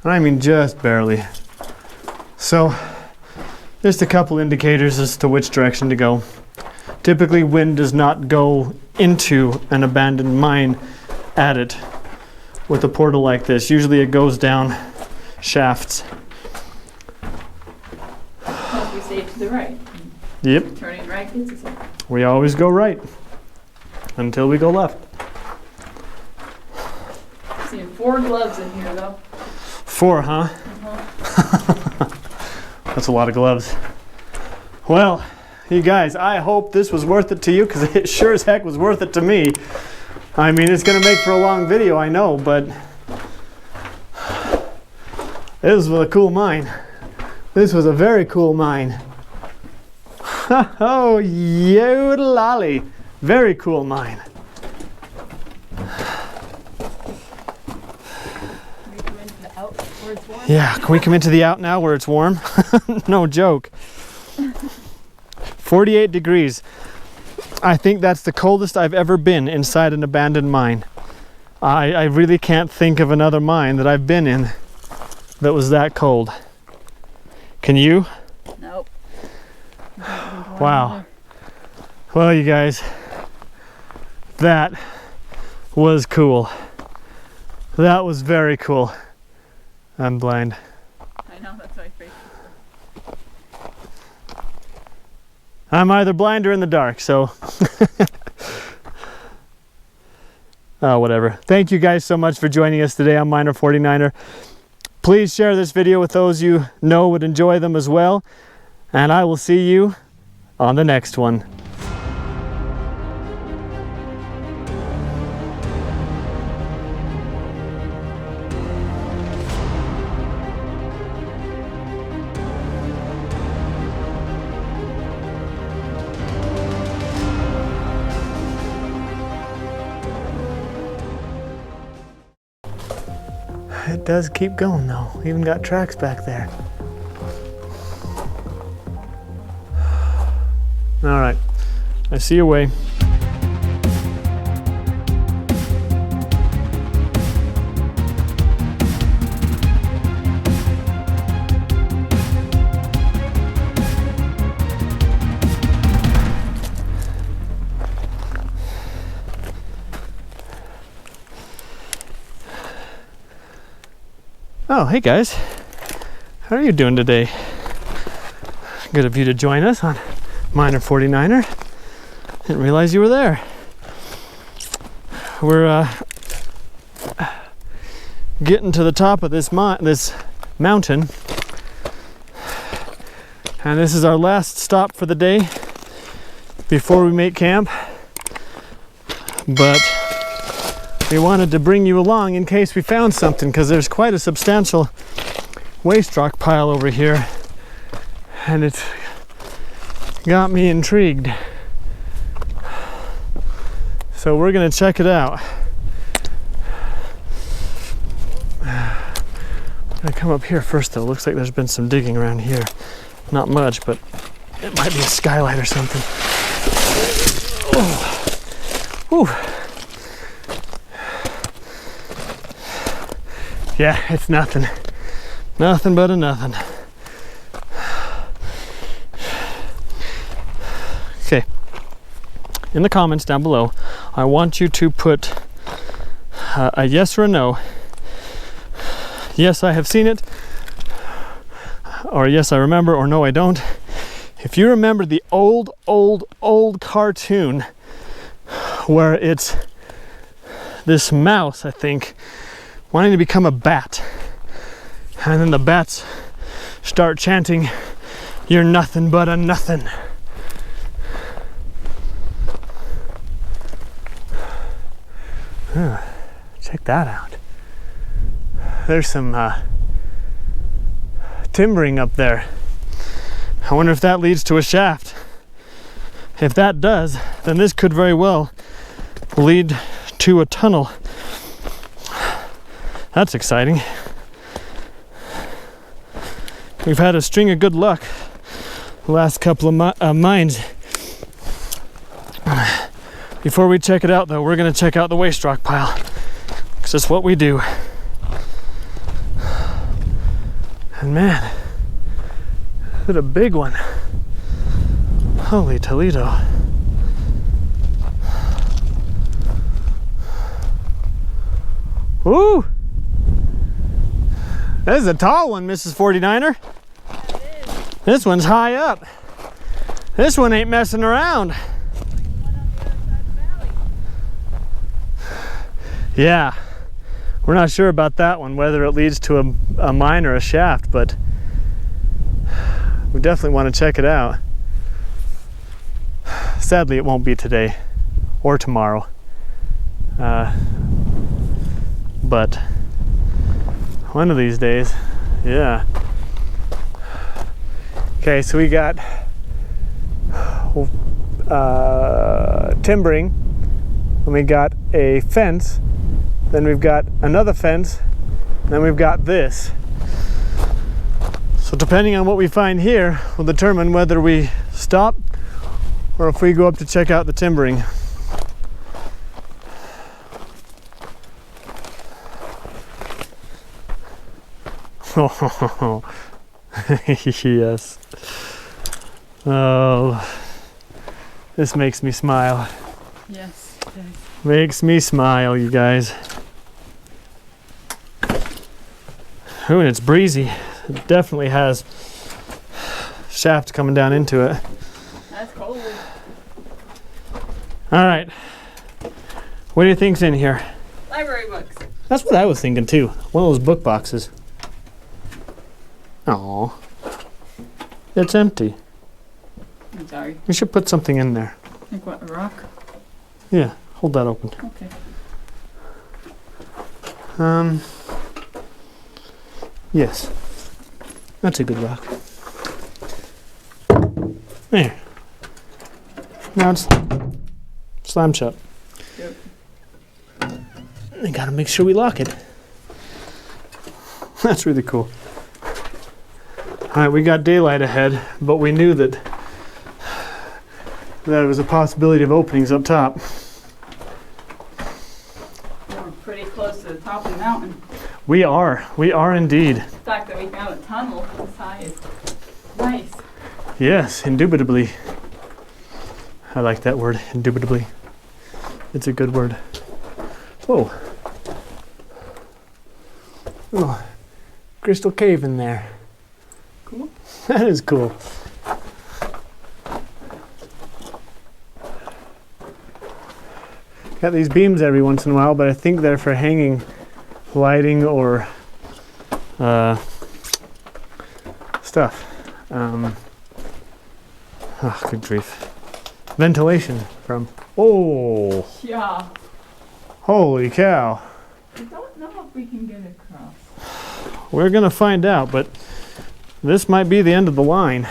I mean just barely. So, just a couple indicators as to which direction to go. Typically, wind does not go into an abandoned mine at it with a portal like this. Usually it goes down shafts. Unless we say to the right. Yep, Turning right gets us there. we always go right until we go left. Seeing 4 gloves in here though. 4, huh? That's a lot of gloves. Well, you guys, I hope this was worth it to you, because it sure as heck was worth it to me. I mean, it's going to make for a long video, I know, but this was a cool mine. This was a very cool mine. Oh, yodelolly. Very cool mine. Yeah, can we come into the out now where it's warm? No joke. 48 degrees. I think that's the coldest I've ever been inside an abandoned mine. I really can't think of another mine that I've been in that was that cold. Can you? Nope. Wow. Well, you guys, that was cool. That was very cool. I'm blind. I know, that's why I face I'm either blind or in the dark, so. Oh, whatever. Thank you guys so much for joining us today on Miner 49er. Please share this video with those you know would enjoy them as well. And I will see you on the next one. It does keep going though. Even got tracks back there. All right, I see your way. Oh, hey guys, how are you doing today? Good of you to join us on Miner 49er. Didn't realize you were there. We're getting to the top of this mountain, and this is our last stop for the day before we make camp. But we wanted to bring you along in case we found something, because there's quite a substantial waste rock pile over here, and it's got me intrigued. So we're gonna check it out. gonna come up here first though. Looks like there's been some digging around here. Not much, but it might be a skylight or something. Oh. Ooh. Yeah, it's nothing. Nothing but a nothing. Okay. In the comments down below, I want you to put a yes or a no. Yes, I have seen it. Or yes, I remember, or no, I don't. If you remember the old cartoon where it's this mouse, I think, wanting to become a bat. And then the bats start chanting, "You're nothing but a nothing." Check that out. There's some timbering up there. I wonder if that leads to a shaft. If that does, then this could very well lead to a tunnel. That's exciting. We've had a string of good luck the last couple of mines. Before we check it out though, we're gonna check out the waste rock pile, because that's what we do. And man, what a big one. Holy Toledo. Woo! This is a tall one, Mrs. 49er. Yeah, it is. This one's high up. This one ain't messing around. Like the one on the other side of the valley. Yeah, we're not sure about that one, whether it leads to a mine or a shaft, but we definitely want to check it out. Sadly, it won't be today or tomorrow. But one of these days, yeah. Okay, so we got timbering, and we got a fence, then we've got another fence, and then we've got this. So depending on what we find here will determine whether we stop or if we go up to check out the timbering. Oh, yes. Oh, this makes me smile. Yes, it is. Makes me smile, you guys. Ooh, and it's breezy. It definitely has shaft coming down into it. That's cold. All right. What do you think's in here? Library books. That's what I was thinking too. One of those book boxes. Oh, it's empty. I'm sorry. We should put something in there. Like what, a rock? Yeah, hold that open. Okay. Yes. That's a good rock. There. Now it's slam shut. Yep. We gotta make sure we lock it. That's really cool. All right, we got daylight ahead, but we knew that there was a possibility of openings up top. We're pretty close to the top of the mountain. We are indeed. The fact that we found a tunnel this high is nice. Yes, indubitably. I like that word, indubitably. It's a good word. Whoa. Oh, crystal cave in there. Cool. That is cool. Got these beams every once in a while, but I think they're for hanging lighting or stuff. Oh, good grief. Ventilation from, oh, Yeah. holy cow. I don't know if we can get across. We're gonna find out, but this might be the end of the line.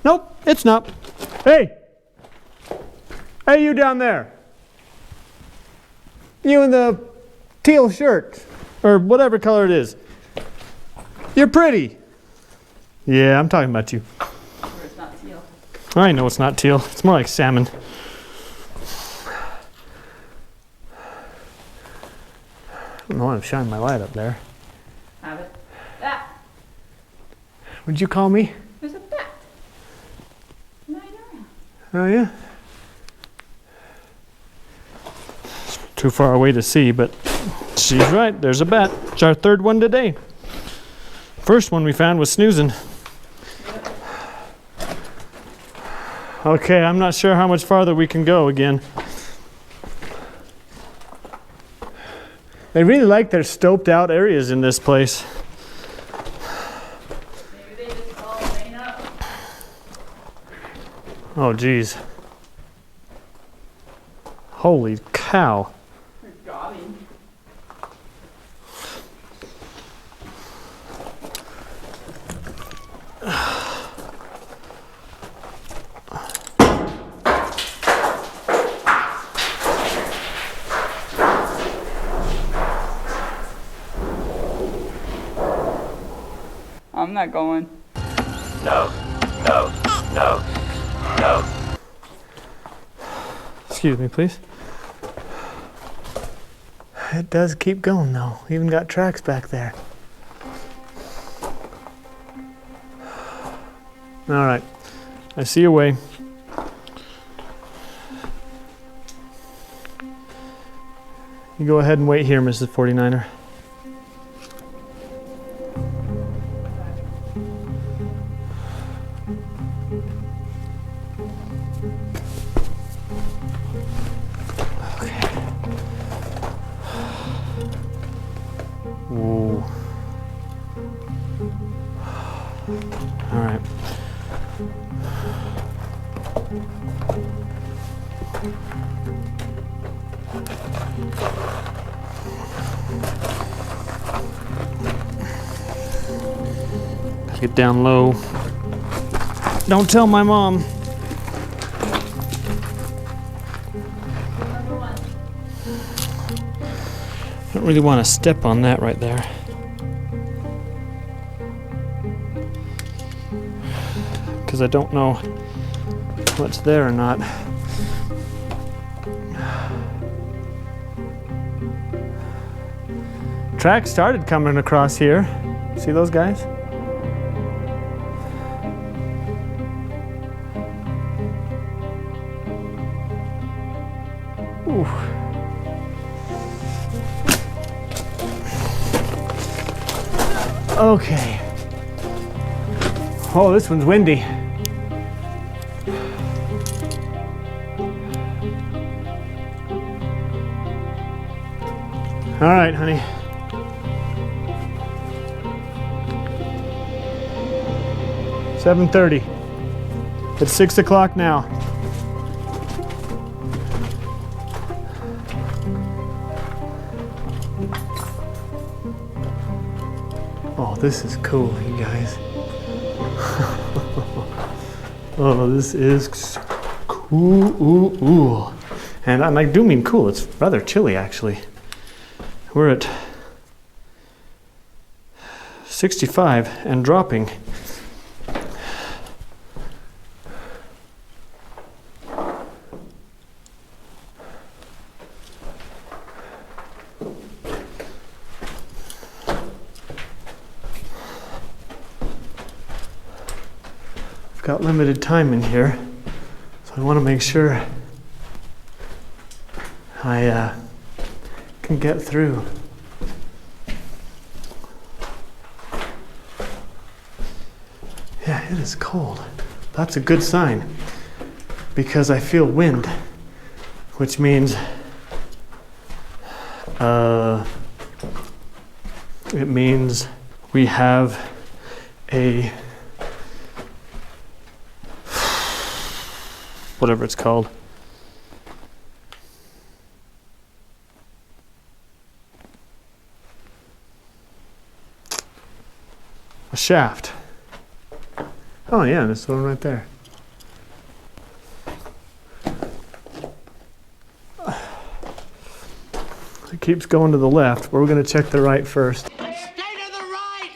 Nope, it's not. Hey! Hey, you down there. You in the teal shirt. Or whatever color it is. You're pretty. Yeah, I'm talking about you. Or it's not teal. I know it's not teal. It's more like salmon. I don't know why I'm shining my light up there. Have it. Ah! What'd you call me? There's a bat. Lying around. Oh, yeah? Too far away to see, but she's right. There's a bat. It's our third one today. First one we found was snoozing. Okay, I'm not sure how much farther we can go again. They really like their stoped out areas in this place. Maybe they just all line up. Oh, geez. Holy cow. They're gobbing. I'm not going. Excuse me, please. It does keep going, though. Even got tracks back there. All right. I see your way. You go ahead and wait here, Mrs. 49er. Ooh. All right. Get down low. Don't tell my mom. Don't really want to step on that right there. Because I don't know what's there or not. Tracks started coming across here. See those guys? Ooh. Okay. Oh, this one's windy. All right, honey. $7:30. It's 6 o'clock now. Oh, this is cool, you guys. Oh, this is cool. And I do mean cool. It's rather chilly, actually. We're at 65 and dropping. Got limited time in here, so I want to make sure I can get through. Yeah, it is cold. That's a good sign because I feel wind, which means it means we have a whatever it's called. A shaft. Oh yeah, this one right there. I keeps going to the left, but we're going to check the right first. Stay to the right!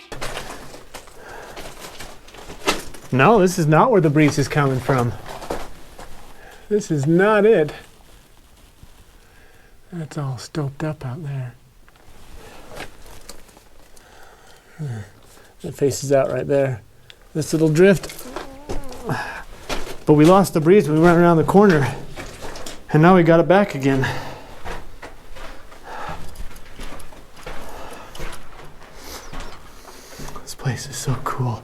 No, this is not where the breeze is coming from. This is not it. That's all stoked up out there. That faces out right there. This little drift. But we lost the breeze when we went around the corner. And now we got it back again. This place is so cool.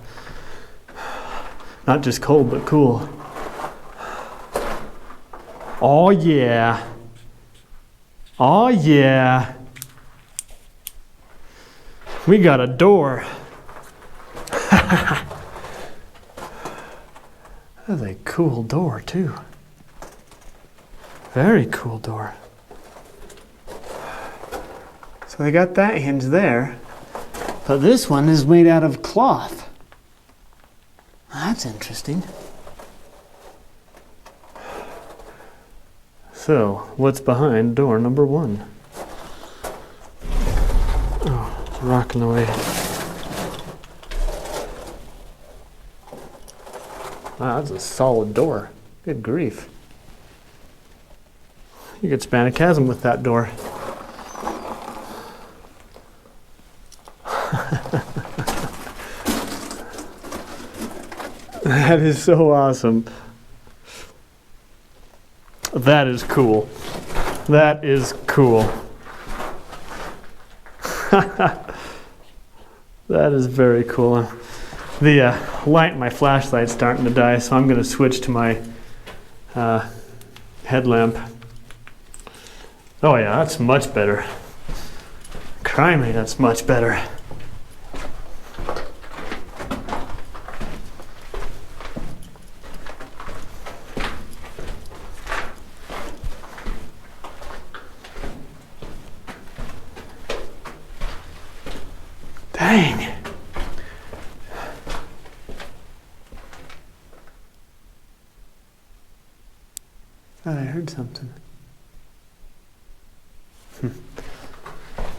Not just cold, but cool. Oh yeah. Oh yeah. We got a door. That's a cool door too. Very cool door. So they got that hinge there, but this one is made out of cloth. That's interesting. So, what's behind door number 1? Oh, it's rocking away. Wow, that's a solid door. Good grief. You could span a chasm with that door. That is so awesome. That is cool. That is cool. That is very cool. The light in my flashlight's starting to die, so I'm going to switch to my headlamp. Oh yeah, that's much better. Crimey, that's much better. Dang. Thought I heard something.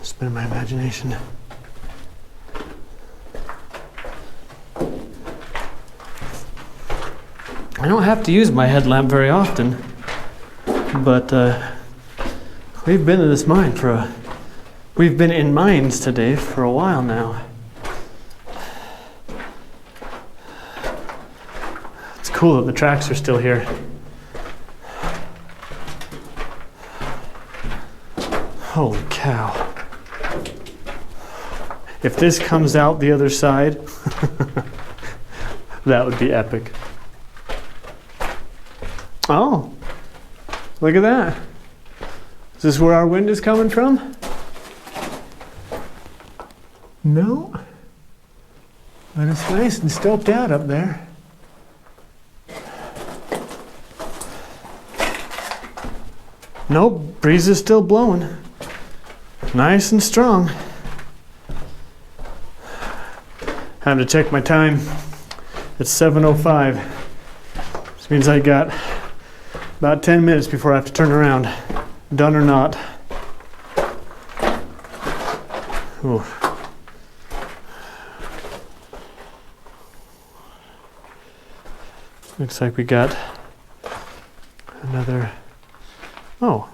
It's been my imagination. I don't have to use my headlamp very often, but we've been in this mine we've been in mines today for a while now. It's cool that the tracks are still here. Holy cow. If this comes out the other side, that would be epic. Oh, look at that. Is this where our wind is coming from? No. But it's nice and stoked out up there. Nope, breeze is still blowing. Nice and strong. Have to check my time. It's 7:05. This means I got about 10 minutes before I have to turn around. Done or not. Ooh. Looks like we got another. Oh.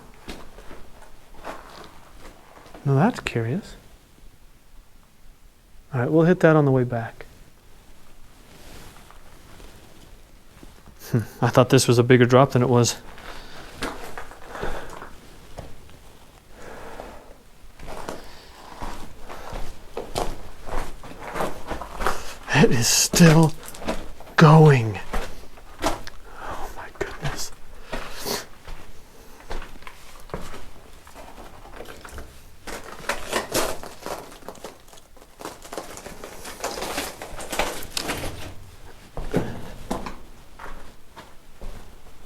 Now that's curious. All right, we'll hit that on the way back. I thought this was a bigger drop than it was. It is still going. Oh my goodness.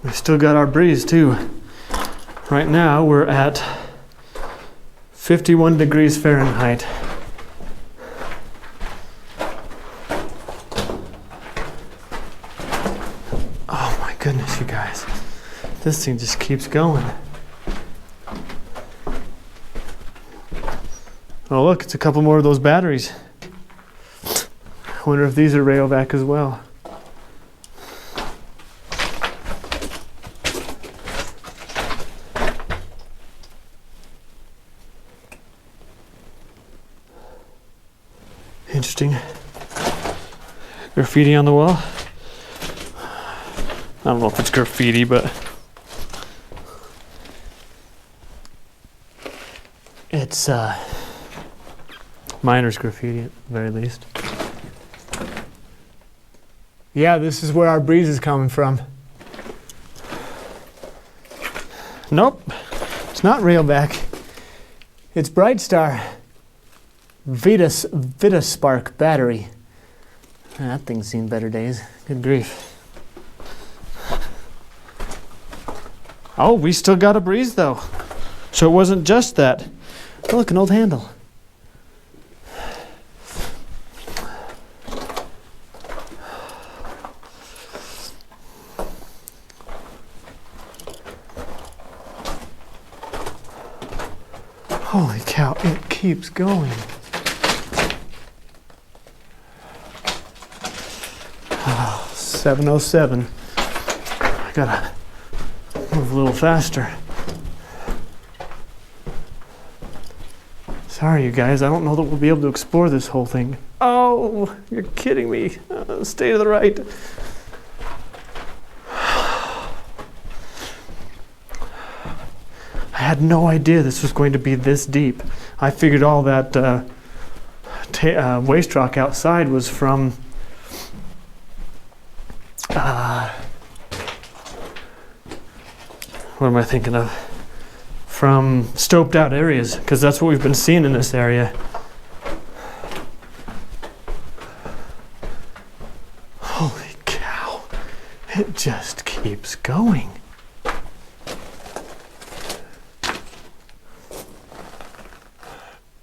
We've still got our breeze too. Right now we're at 51 degrees Fahrenheit. Oh my goodness, you guys. This thing just keeps going. Oh look, it's a couple more of those batteries. I wonder if these are Rayovac as well. Interesting. Graffiti on the wall. I don't know if it's graffiti, but it's miner's graffiti at the very least. Yeah, this is where our breeze is coming from. Nope, it's not Rayovac. It's Brightstar. Vita Spark battery. That thing's seen better days. Good grief. Oh, we still got a breeze though. So it wasn't just that. Oh, look, an old handle. Holy cow, it keeps going. 7:07. I gotta move a little faster. Sorry, you guys. I don't know that we'll be able to explore this whole thing. Oh, you're kidding me. Stay to the right. I had no idea this was going to be this deep. I figured all that waste rock outside was from what am I thinking of? From stoped out areas, because that's what we've been seeing in this area. Holy cow, it just keeps going.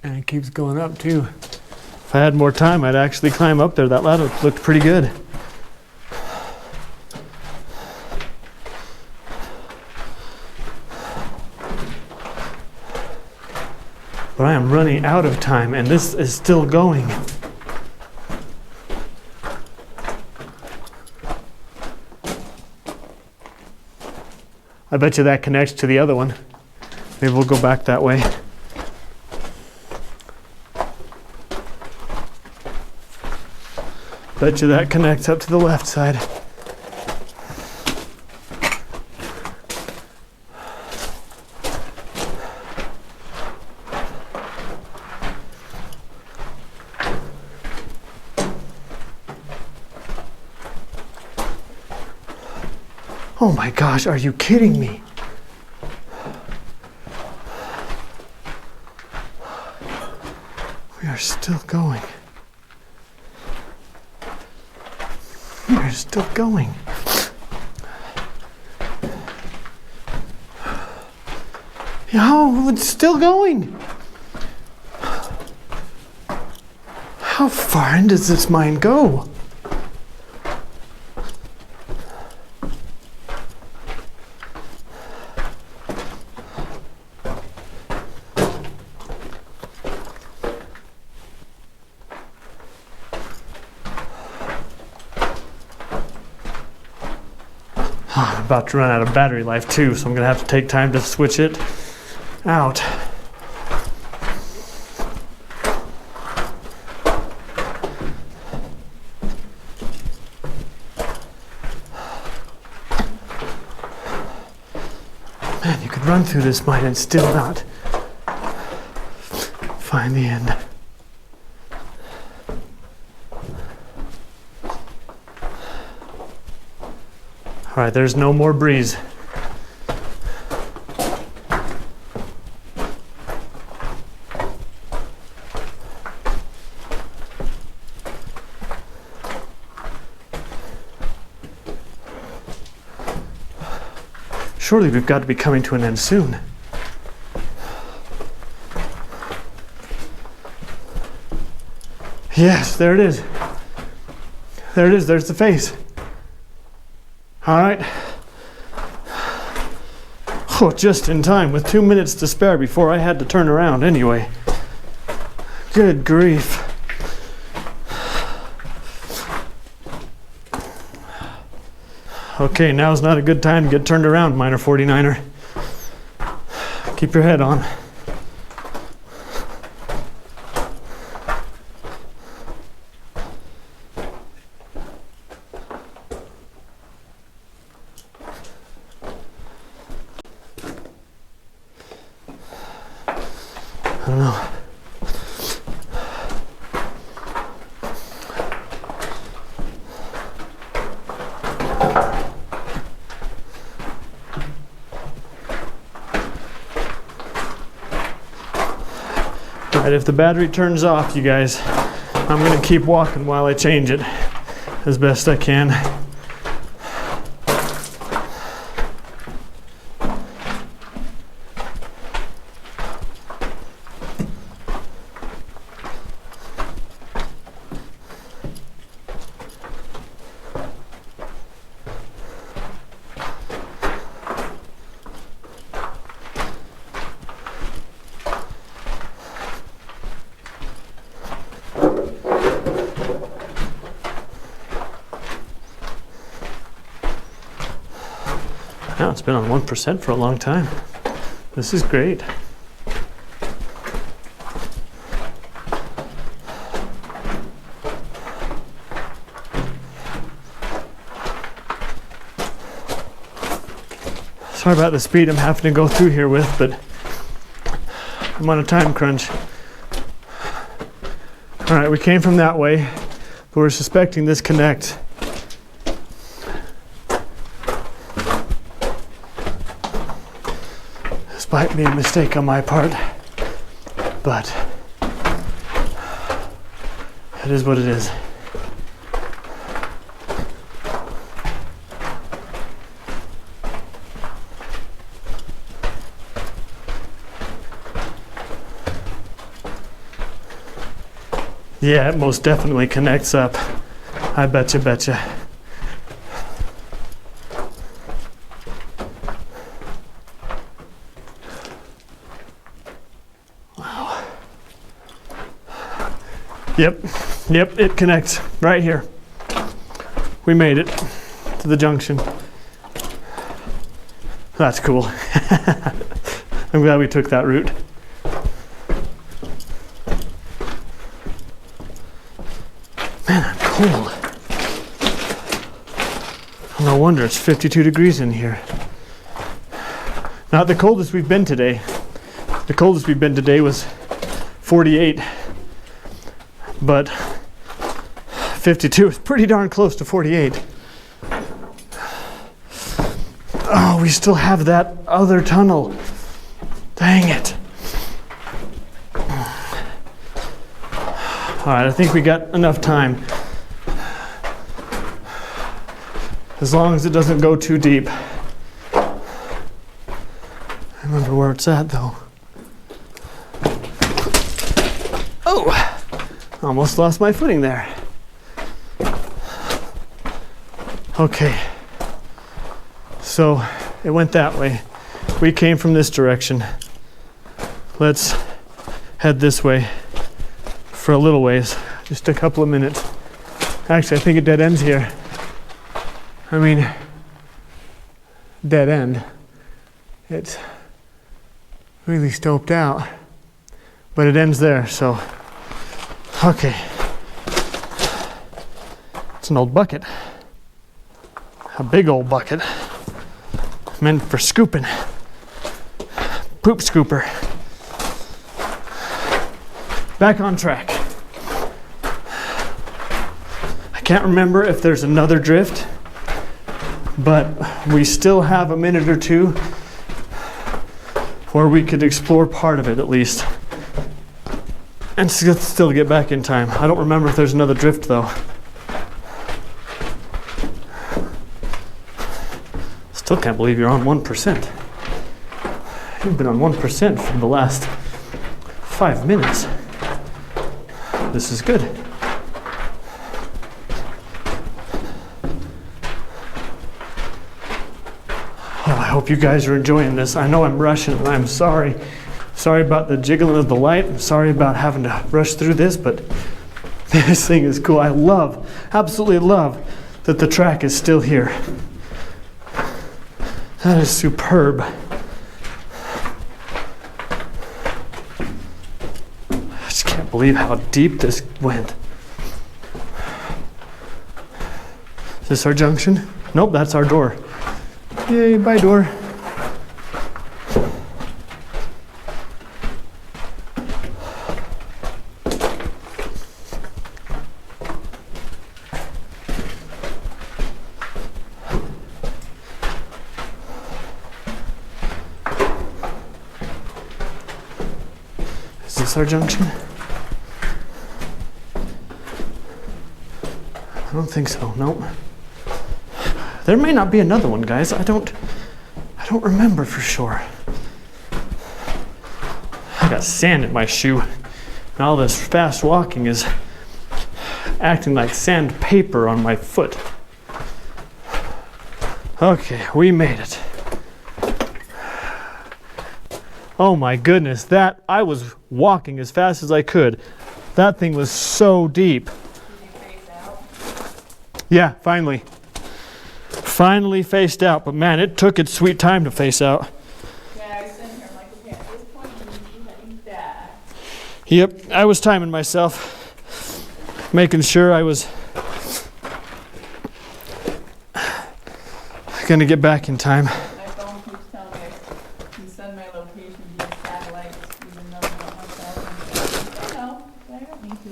And it keeps going up too. If I had more time, I'd actually climb up there. That ladder looked pretty good. But I am running out of time, and this is still going. I bet you that connects to the other one. Maybe we'll go back that way. Bet you that connects up to the left side. Oh my gosh, are you kidding me? We are still going. We are still going. Oh, it's still going. How far in does this mine go? I'm about to run out of battery life too, so I'm gonna have to take time to switch it out. Man, you could run through this mine and still not find the end. All right, there's no more breeze. Surely we've got to be coming to an end soon. Yes, there it is. There it is, there's the face. All right. Oh, just in time with 2 minutes to spare before I had to turn around anyway. Good grief. Okay, now's not a good time to get turned around, minor 49er. Keep your head on. I don't know. Alright, if the battery turns off, you guys, I'm gonna keep walking while I change it as best I can. Now it's been on 1% for a long time. This is great. Sorry about the speed I'm having to go through here with, but I'm on a time crunch. All right, we came from that way, but we're suspecting this connect. This might be a mistake on my part, but it is what it is. Yeah, it most definitely connects up. I betcha. Wow. Yep, it connects right here. We made it to the junction. That's cool. I'm glad we took that route. Man, I'm cold. No wonder it's 52 degrees in here. Not the coldest we've been today. The coldest we've been today was 48. But 52 is pretty darn close to 48. Oh, we still have that other tunnel. Dang it. All right, I think we got enough time. As long as it doesn't go too deep. I remember where it's at though. Oh, almost lost my footing there. Okay, so it went that way. We came from this direction. Let's head this way. For a little ways, just a couple of minutes. Actually, I think it dead ends here. I mean, dead end. It's really stoped out, but it ends there, so, okay. It's an old bucket. A big old bucket. Meant for scooping. Poop scooper. Back on track. I can't remember if there's another drift, but we still have a minute or two where we could explore part of it at least. And still get back in time. I don't remember if there's another drift though. Still can't believe you're on 1%. You've been on 1% for the last 5 minutes. This is good. Oh, I hope you guys are enjoying this. I know I'm rushing and I'm sorry. Sorry about the jiggling of the light. I'm sorry about having to rush through this, but this thing is cool. I love, absolutely love that the track is still here. That is superb. I just can't believe how deep this went. Is this our junction? Nope, that's our door. Yay, bye door. Is this our junction? I don't think so, nope. There may not be another one, guys. I don't remember for sure. I got sand in my shoe, and all this fast walking is acting like sandpaper on my foot. Okay, we made it. Oh my goodness, that I was walking as fast as I could. That thing was so deep. Did you face out? Yeah, finally. Finally faced out, but man, it took its sweet time to face out. Yeah, I was sitting here, I'm like, okay, at this point, you need to be heading back. Yep, I was timing myself, making sure I was gonna get back in time. My phone keeps telling me I can send my location via satellite, even though I'm not myself. No, I don't need to.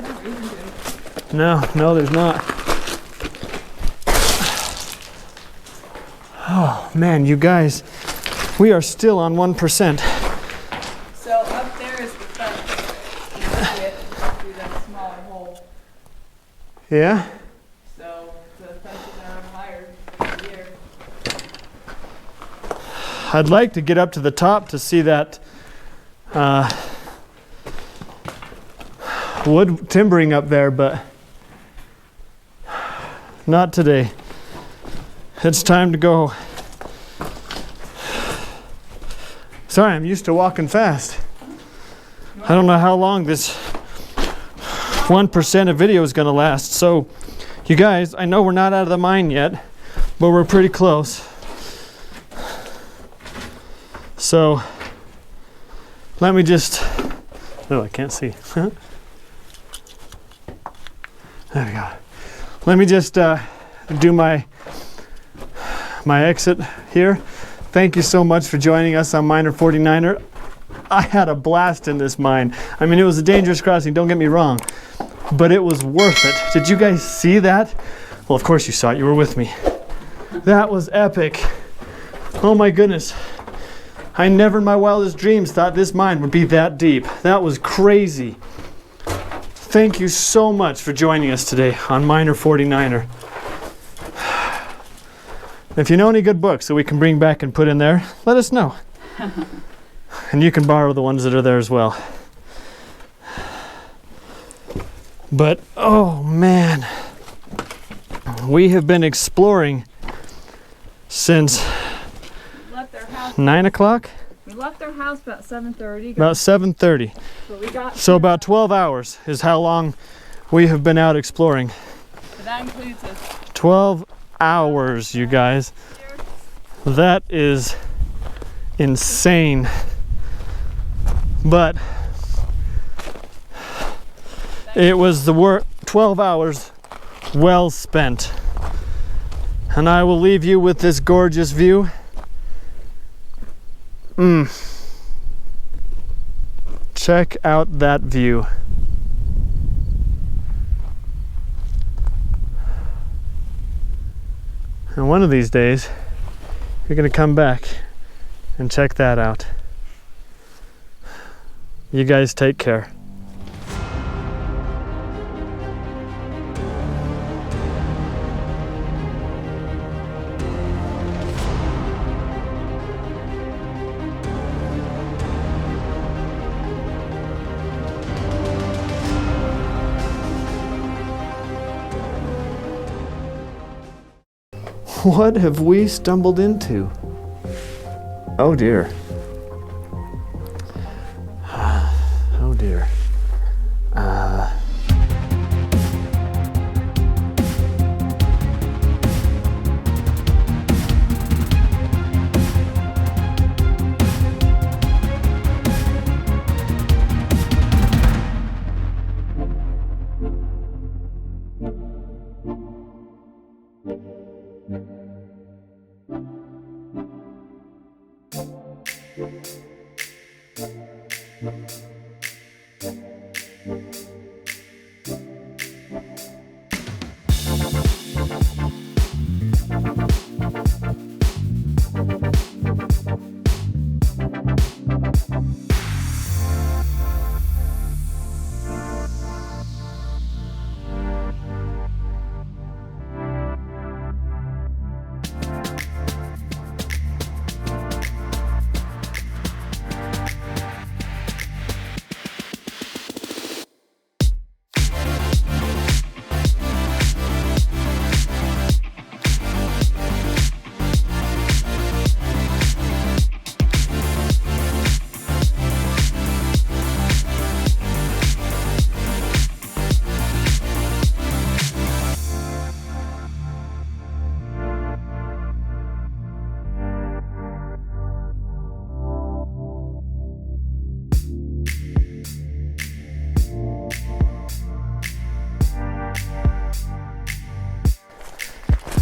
No reason to. No, there's not. Oh man, you guys, we are still on 1%. So up there is the fence. You see it through that smaller hole. Yeah? So the fences are higher every year. I'd like to get up to the top to see that wood timbering up there, but not today. It's time to go. Sorry, I'm used to walking fast. I don't know how long this 1% of video is going to last. So, you guys, I know we're not out of the mine yet, but we're pretty close. So, let me just... Oh, I can't see. There we go. Let me just do my exit here. Thank you so much for joining us on Miner 49er. I had a blast in this mine. I mean, it was a dangerous crossing, don't get me wrong, but it was worth it. Did you guys see that? Well, of course you saw it, you were with me. That was epic. Oh my goodness. I never in my wildest dreams thought this mine would be that deep. That was crazy. Thank you so much for joining us today on Miner 49er. If you know any good books that we can bring back and put in there, let us know. And you can borrow the ones that are there as well. But, oh man, we have been exploring since Left their house. 9 o'clock? We left their house about 7:30. About 7:30. But we got. So about 12 hours is how long we have been out exploring. But that includes us. 12 hours, you guys. That is insane. But it was the 12 hours well spent. And I will leave you with this gorgeous view. Check out that view. And one of these days, you're going to come back and check that out. You guys take care. What have we stumbled into? Oh dear.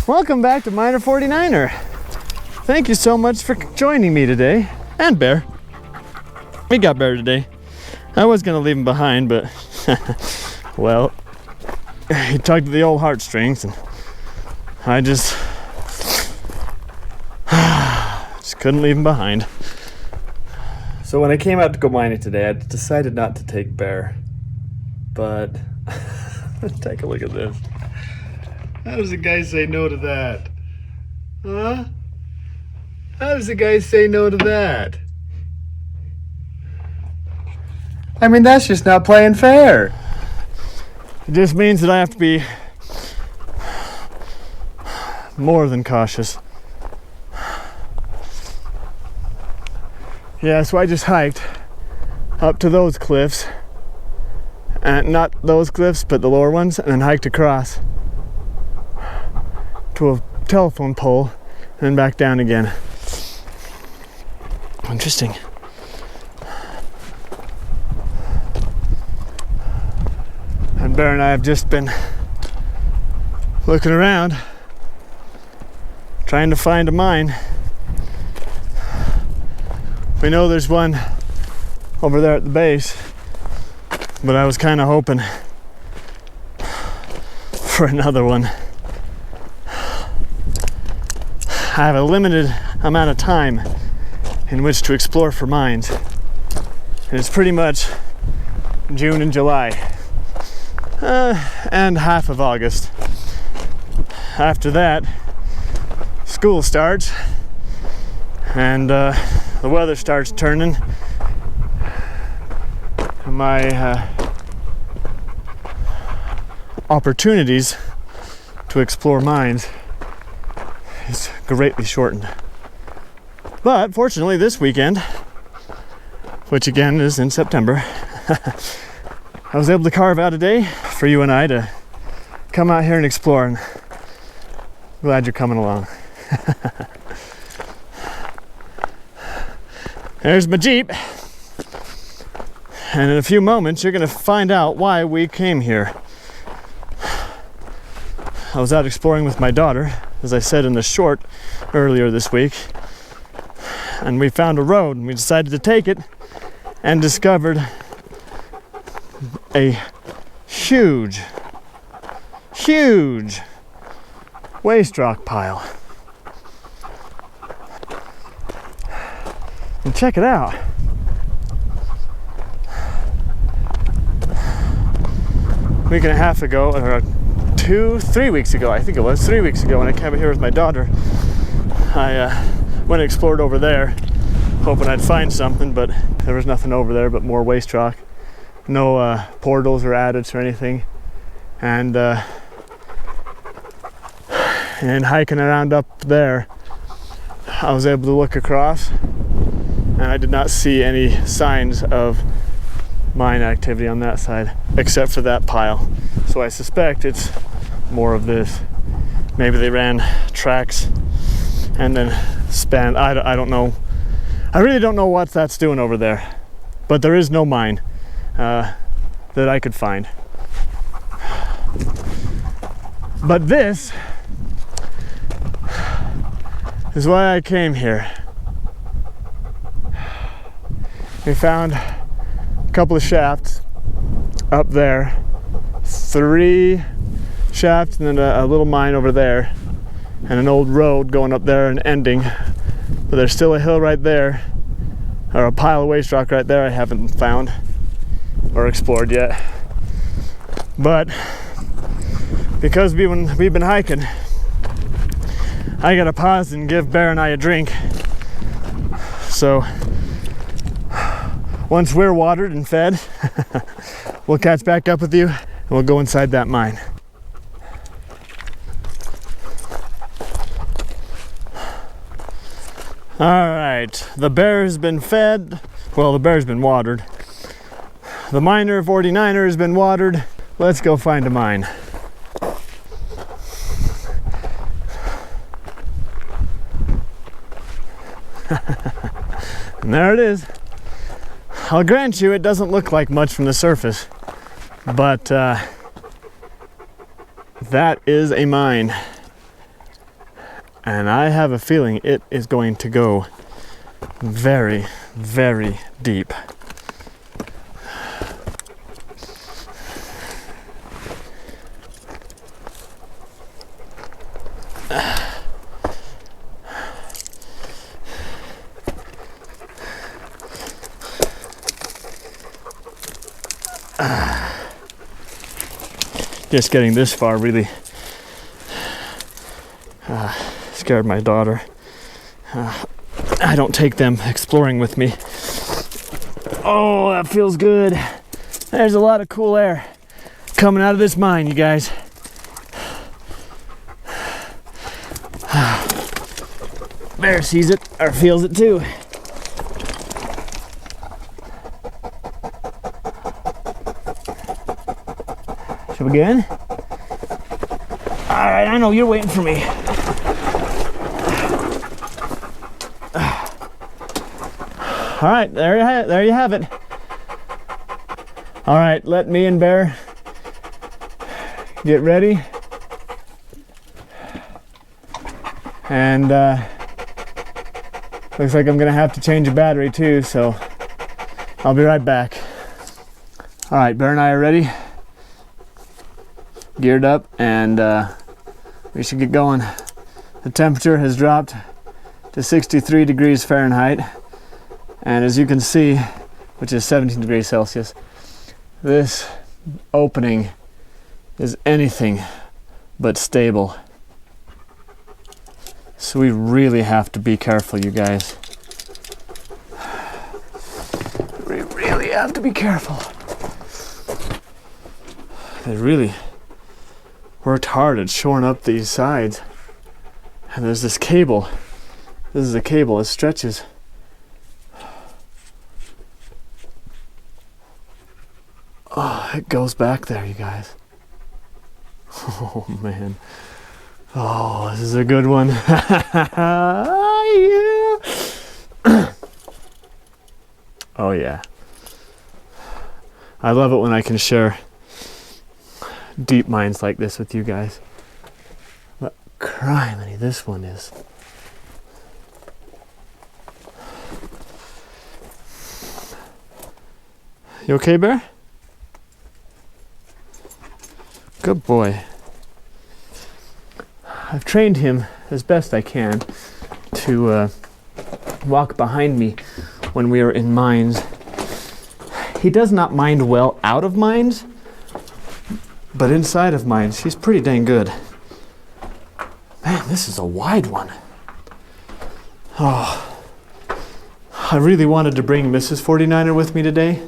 Welcome back to Miner 49er. Thank you so much for joining me today. And Bear. We got Bear today. I was gonna leave him behind, but well, he tugged at the old heartstrings and I just couldn't leave him behind. So when I came out to go mining today, I decided not to take Bear. But take a look at this. How does a guy say no to that? Huh? How does a guy say no to that? I mean, that's just not playing fair. It just means that I have to be more than cautious. Yeah, so I just hiked up to those cliffs. And not those cliffs, but the lower ones, and then hiked across to a telephone pole and then back down again. Interesting. And Bear and I have just been looking around, trying to find a mine. We know there's one over there at the base, but I was kind of hoping for another one. I have a limited amount of time in which to explore for mines. And it's pretty much June and July, and half of August. After that, school starts, and the weather starts turning. My opportunities to explore mines is greatly shortened. But fortunately this weekend, which again is in September, I was able to carve out a day for you and I to come out here and explore, and glad you're coming along. There's my Jeep. And in a few moments, you're going to find out why we came here. I was out exploring with my daughter, as I said in the short earlier this week, and we found a road, and we decided to take it, and discovered a huge waste rock pile. And check it out. A week and a half ago, or 3 weeks ago, I think it was 3 weeks ago, when I came here with my daughter, I went and explored over there, hoping I'd find something, but there was nothing over there but more waste rock. No portals or adits or anything. And hiking around up there, I was able to look across, and I did not see any signs of mine activity on that side, except for that pile. So I suspect it's more of this. Maybe they ran tracks and then span. I don't know. I really don't know what that's doing over there. But there is no mine that I could find. But this is why I came here. We found a couple of shafts up there, 3 shafts, and then a little mine over there, and an old road going up there and ending. But there's still a hill right there, or a pile of waste rock right there I haven't found or explored yet. But because we've been hiking, I gotta pause and give Bear and I a drink. So once we're watered and fed, we'll catch back up with you and we'll go inside that mine. All right, the bear has been fed. Well, the bear's been watered. The Miner 49er has been watered. Let's go find a mine. And there it is. I'll grant you it doesn't look like much from the surface, but that is a mine. And I have a feeling it is going to go very, very deep. Just getting this far really scared my daughter. I don't take them exploring with me. Oh, that feels good. There's a lot of cool air coming out of this mine, you guys. Bear sees it, or feels it too. Shall we get in? Alright, I know you're waiting for me. Alright, there you have it. Alright, let me and Bear get ready. And looks like I'm gonna have to change a battery too, so I'll be right back. Alright, Bear and I are ready. Geared up, and we should get going. The temperature has dropped to 63 degrees Fahrenheit, and as you can see, which is 17 degrees Celsius, this opening is anything but stable. So we really have to be careful, you guys. We really have to be careful. They really worked hard at shoring up these sides. And there's this cable. This is a cable, it stretches. Oh, it goes back there, you guys. Oh, man. Oh, this is a good one. Yeah. Oh, yeah. I love it when I can share deep mines like this with you guys. But criminy, this one is. You okay, Bear? Good boy. I've trained him as best I can to walk behind me when we are in mines. He does not mind well out of mines, but inside of mines, he's pretty dang good. Man, this is a wide one. Oh, I really wanted to bring Mrs. 49er with me today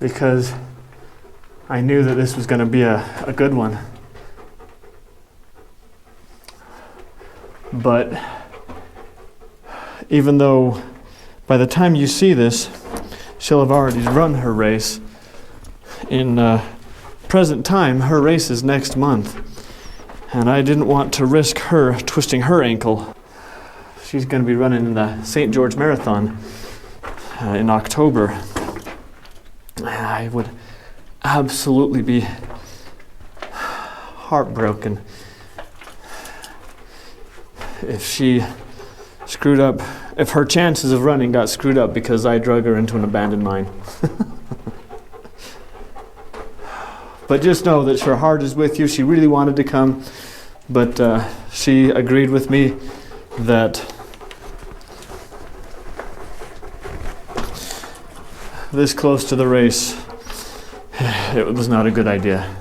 because I knew that this was going to be a good one. But even though by the time you see this, she'll have already run her race, in present time, her race is next month. And I didn't want to risk her twisting her ankle. She's going to be running in the St. George Marathon in October. I would absolutely be heartbroken if she screwed up, if her chances of running got screwed up because I drug her into an abandoned mine. But just know that her heart is with you. She really wanted to come, but she agreed with me that this close to the race, it was not a good idea.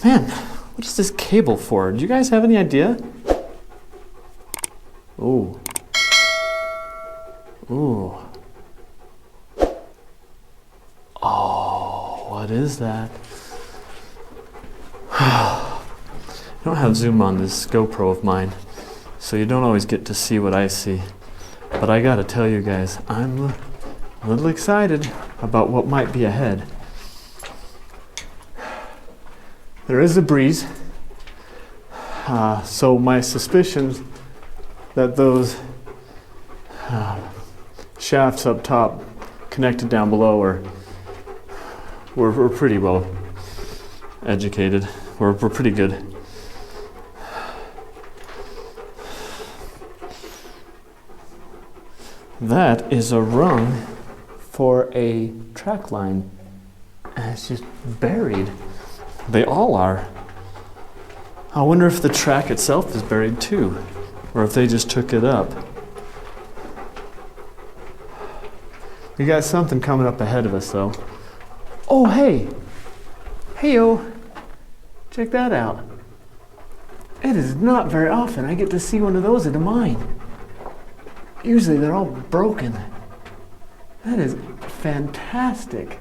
Man, what is this cable for? Do you guys have any idea? Ooh. Ooh. Oh, what is that? I don't have zoom on this GoPro of mine, so you don't always get to see what I see. But I gotta tell you guys, I'm a little excited about what might be ahead. There is a breeze, so my suspicions that those shafts up top connected down below were pretty well educated. We're pretty good. That is a rung for a track line. And it's just buried. They all are. I wonder if the track itself is buried too, or if they just took it up. We got something coming up ahead of us though. Oh, hey! Hey-o! Check that out. It is not very often I get to see one of those at a mine. Usually they're all broken. That is fantastic.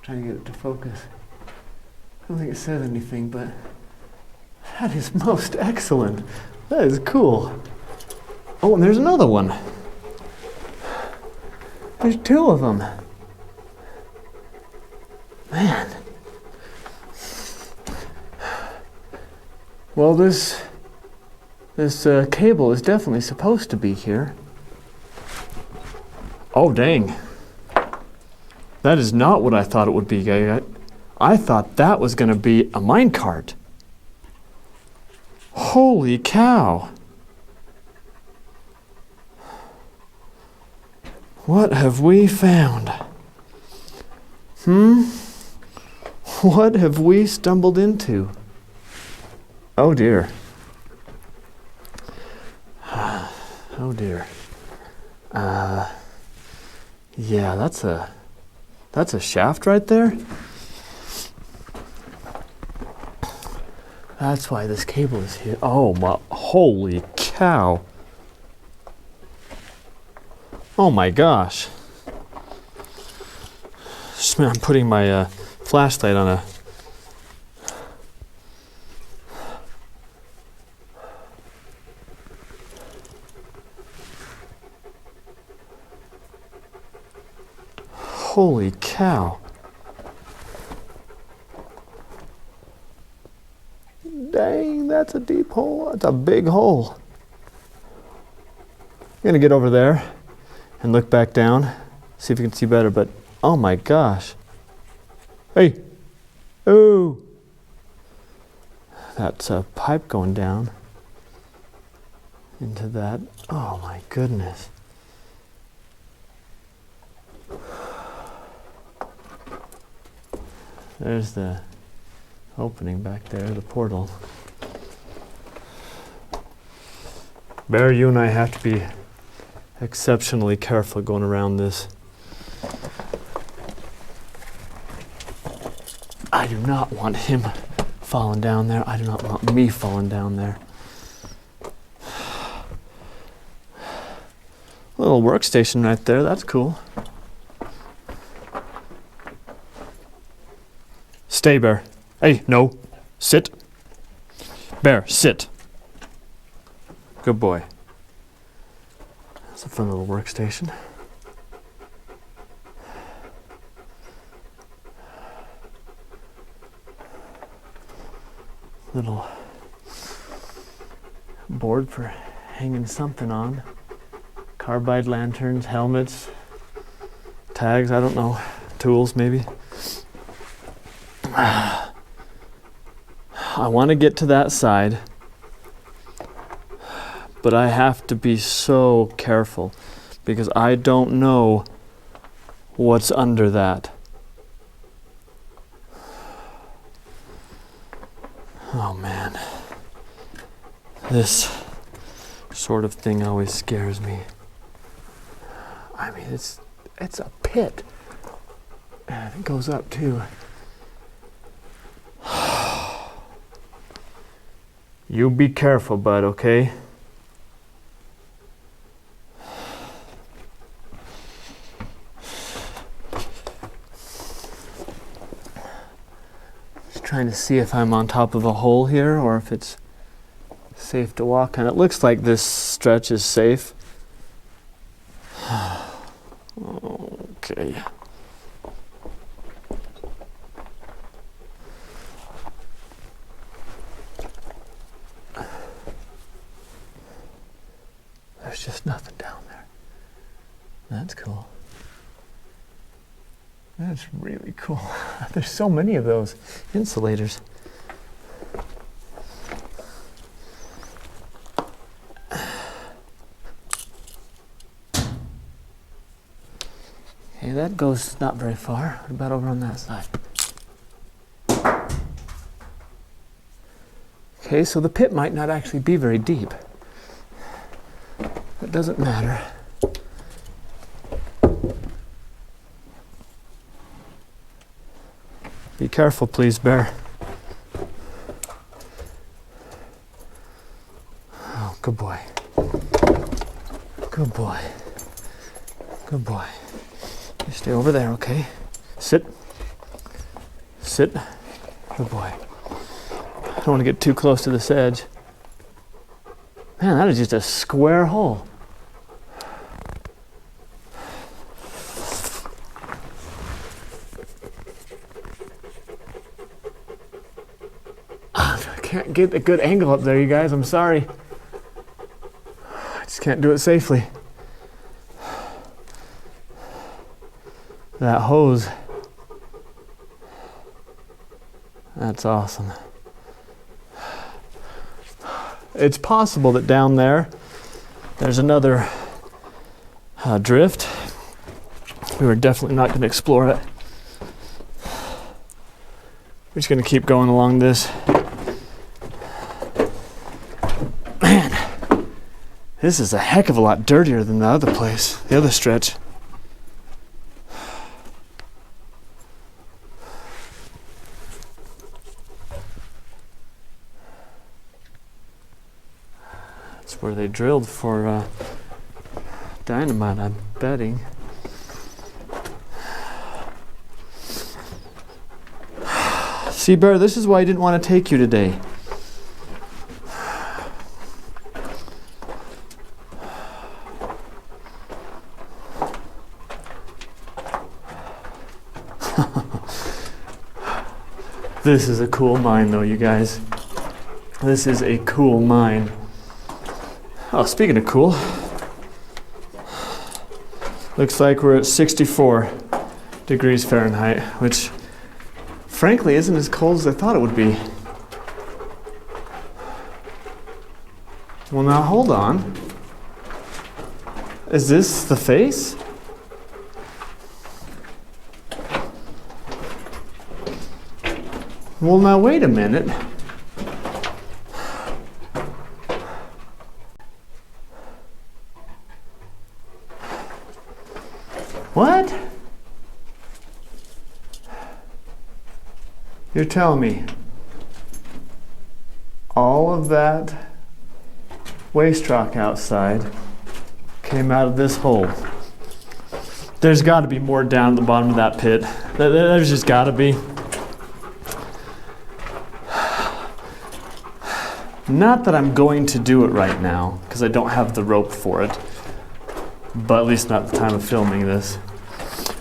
Trying to get it to focus. I don't think it says anything, but that is most excellent. That is cool. Oh, and there's another one. There's two of them. Man. Well, this cable is definitely supposed to be here. Oh, dang. That is not what I thought it would be, guy. I thought that was going to be a minecart. Holy cow. What have we found? What have we stumbled into? Oh dear. Oh dear. Yeah, that's a shaft right there. That's why this cable is here. Oh my, holy cow. Oh my gosh. I'm putting my flashlight on a... Holy cow. Dang, that's a deep hole. That's a big hole. I'm gonna get over there and look back down, see if you can see better, but oh my gosh. Hey, oh. That's a pipe going down into that. Oh my goodness. There's the opening back there, the portal. Bear, you and I have to be exceptionally careful going around this. I do not want him falling down there. I do not want me falling down there. Little workstation right there, that's cool. Stay, Bear. Hey, no. Sit. Bear, sit. Good boy. That's a fun little workstation. Little board for hanging something on. Carbide lanterns, helmets, tags, I don't know. Tools, maybe. I want to get to that side, but I have to be so careful because I don't know what's under that. Oh man, this sort of thing always scares me. I mean, it's a pit, and it goes up too. You be careful, bud, okay? Just trying to see if I'm on top of a hole here or if it's safe to walk on. It looks like this stretch is safe. Okay. There's just nothing down there. That's cool. That's really cool. There's so many of those insulators. Okay, that goes not very far. What about over on that side? Okay, so the pit might not actually be very deep. It doesn't matter. Be careful, please, Bear. Oh, good boy. Good boy. Good boy. You stay over there, okay? Sit. Sit. Good boy. I don't want to get too close to this edge. Man, that is just a square hole. I can't get a good angle up there, you guys. I'm sorry. I just can't do it safely. That hose. That's awesome. It's possible that down there's another drift. We were definitely not going to explore it. We're just going to keep going along this. Man, this is a heck of a lot dirtier than the other place, the other stretch. That's where they drilled for dynamite, I'm betting. See, Bear, this is why I didn't want to take you today. This is a cool mine, though, you guys. This is a cool mine. Oh, speaking of cool, looks like we're at 64 degrees Fahrenheit, which frankly isn't as cold as I thought it would be. Well, now hold on. Is this the face? Well, now wait a minute. What? You're telling me all of that waste rock outside came out of this hole? There's got to be more down at the bottom of that pit. There's just got to be. Not that I'm going to do it right now, because I don't have the rope for it. But at least not at the time of filming this.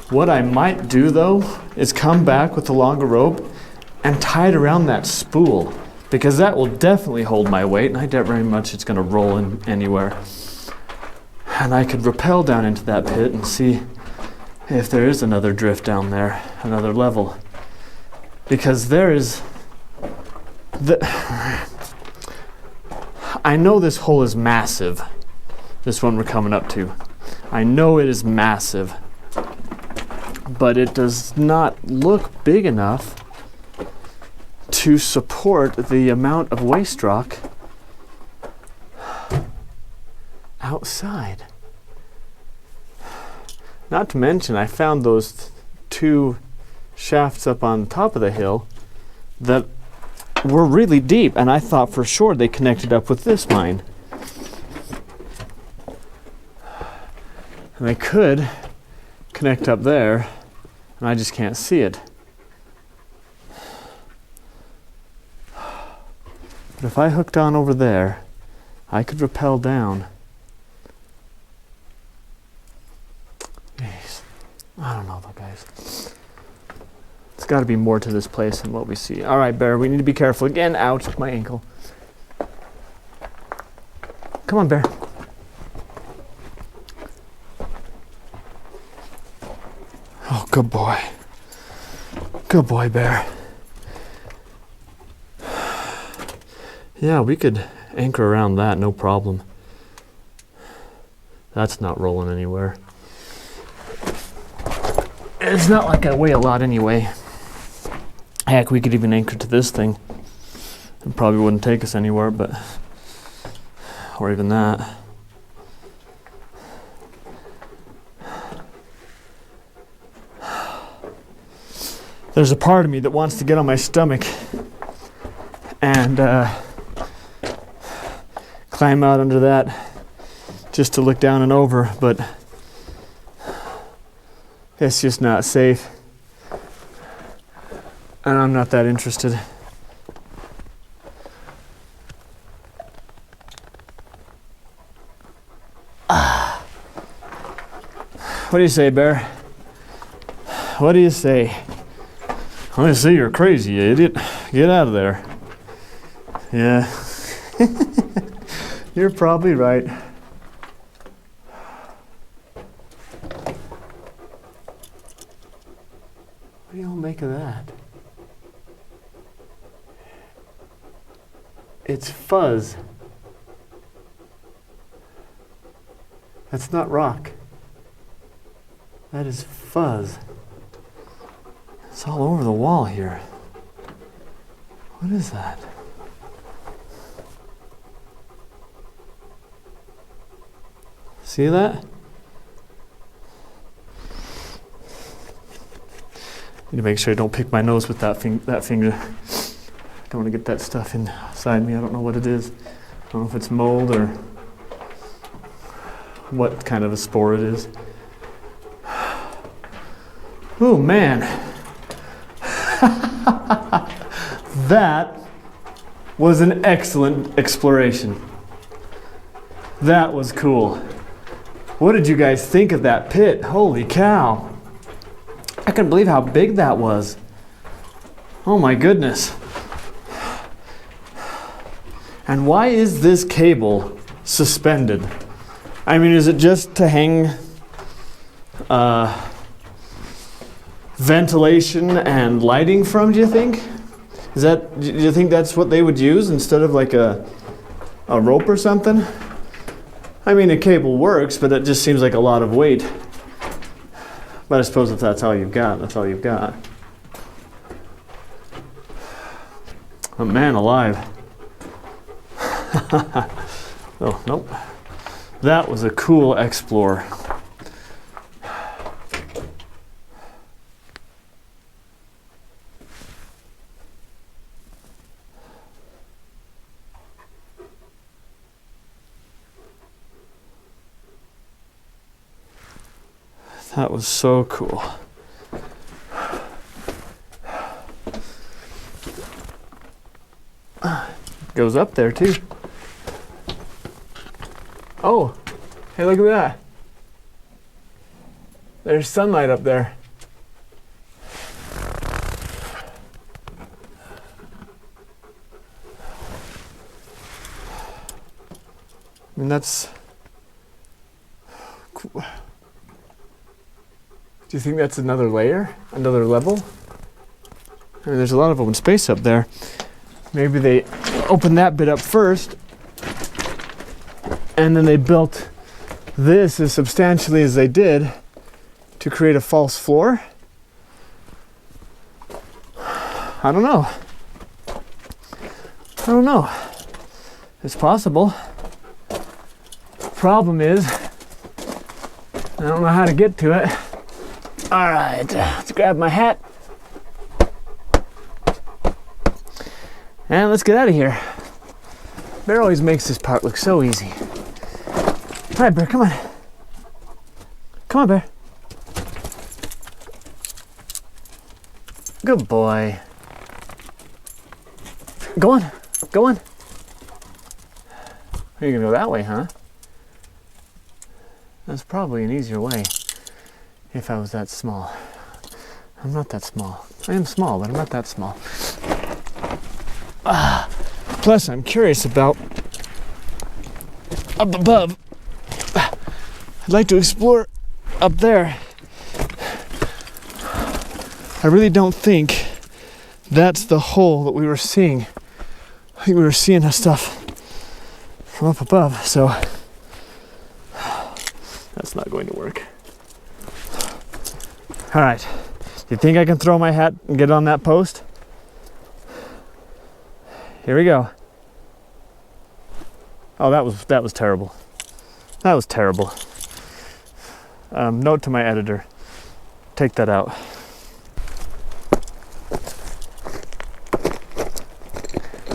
What I might do, though, is come back with the longer rope and tie it around that spool, because that will definitely hold my weight, and I doubt very much it's going to roll in anywhere. And I could rappel down into that pit and see if there is another drift down there, another level. Because there is... I know this hole is massive, this one we're coming up to. I know it is massive, but it does not look big enough to support the amount of waste rock outside. Not to mention, I found those two shafts up on top of the hill that were really deep, and I thought for sure they connected up with this mine. And they could connect up there, and I just can't see it. But if I hooked on over there, I could rappel down. Jeez. I don't know though, guys. There's got to be more to this place than what we see. All right, Bear, we need to be careful. Again, ouch, my ankle. Come on, Bear. Oh, good boy. Good boy, Bear. Yeah, we could anchor around that, no problem. That's not rolling anywhere. It's not like I weigh a lot anyway. Heck, we could even anchor to this thing. It probably wouldn't take us anywhere, but... or even that. There's a part of me that wants to get on my stomach and climb out under that just to look down and over, but it's just not safe. And I'm not that interested. What do you say, Bear? What do you say? I say you're crazy, you idiot. Get out of there. Yeah. You're probably right. What do y'all make of that? It's fuzz. That's not rock. That is fuzz. It's all over the wall here. What is that? See that? Need to make sure I don't pick my nose with that finger. Don't want to get that stuff inside me. I don't know what it is. I don't know if it's mold or what kind of a spore it is. Oh man. That was an excellent exploration. That was cool. What did you guys think of that pit? Holy cow. I couldn't believe how big that was. Oh my goodness. And why is this cable suspended? I mean, is it just to hang ventilation and lighting from, do you think? Do you think that's what they would use instead of like a rope or something? I mean, a cable works, but it just seems like a lot of weight. But I suppose if that's all you've got, that's all you've got. Oh, man alive. Oh, nope. That was a cool explore. That was so cool. Goes up there too. Oh, hey, look at that. There's sunlight up there. I mean, that's cool. Do you think that's another layer? Another level? I mean, there's a lot of open space up there. Maybe they opened that bit up first, and then they built this as substantially as they did to create a false floor? I don't know. I don't know. It's possible. Problem is, I don't know how to get to it. All right, let's grab my hat. And let's get out of here. Bear always makes this part look so easy. All right, Bear, come on. Come on, Bear. Good boy. Go on, go on. You're gonna go that way, huh? That's probably an easier way. If I was that small. I'm not that small. I am small, but I'm not that small. Plus, I'm curious about up above. I'd like to explore up there. I really don't think that's the hole that we were seeing. I think we were seeing the stuff from up above, so that's not going to work. All right. You think I can throw my hat and get on that post? Here we go. Oh, that was terrible. That was terrible. Note to my editor. Take that out.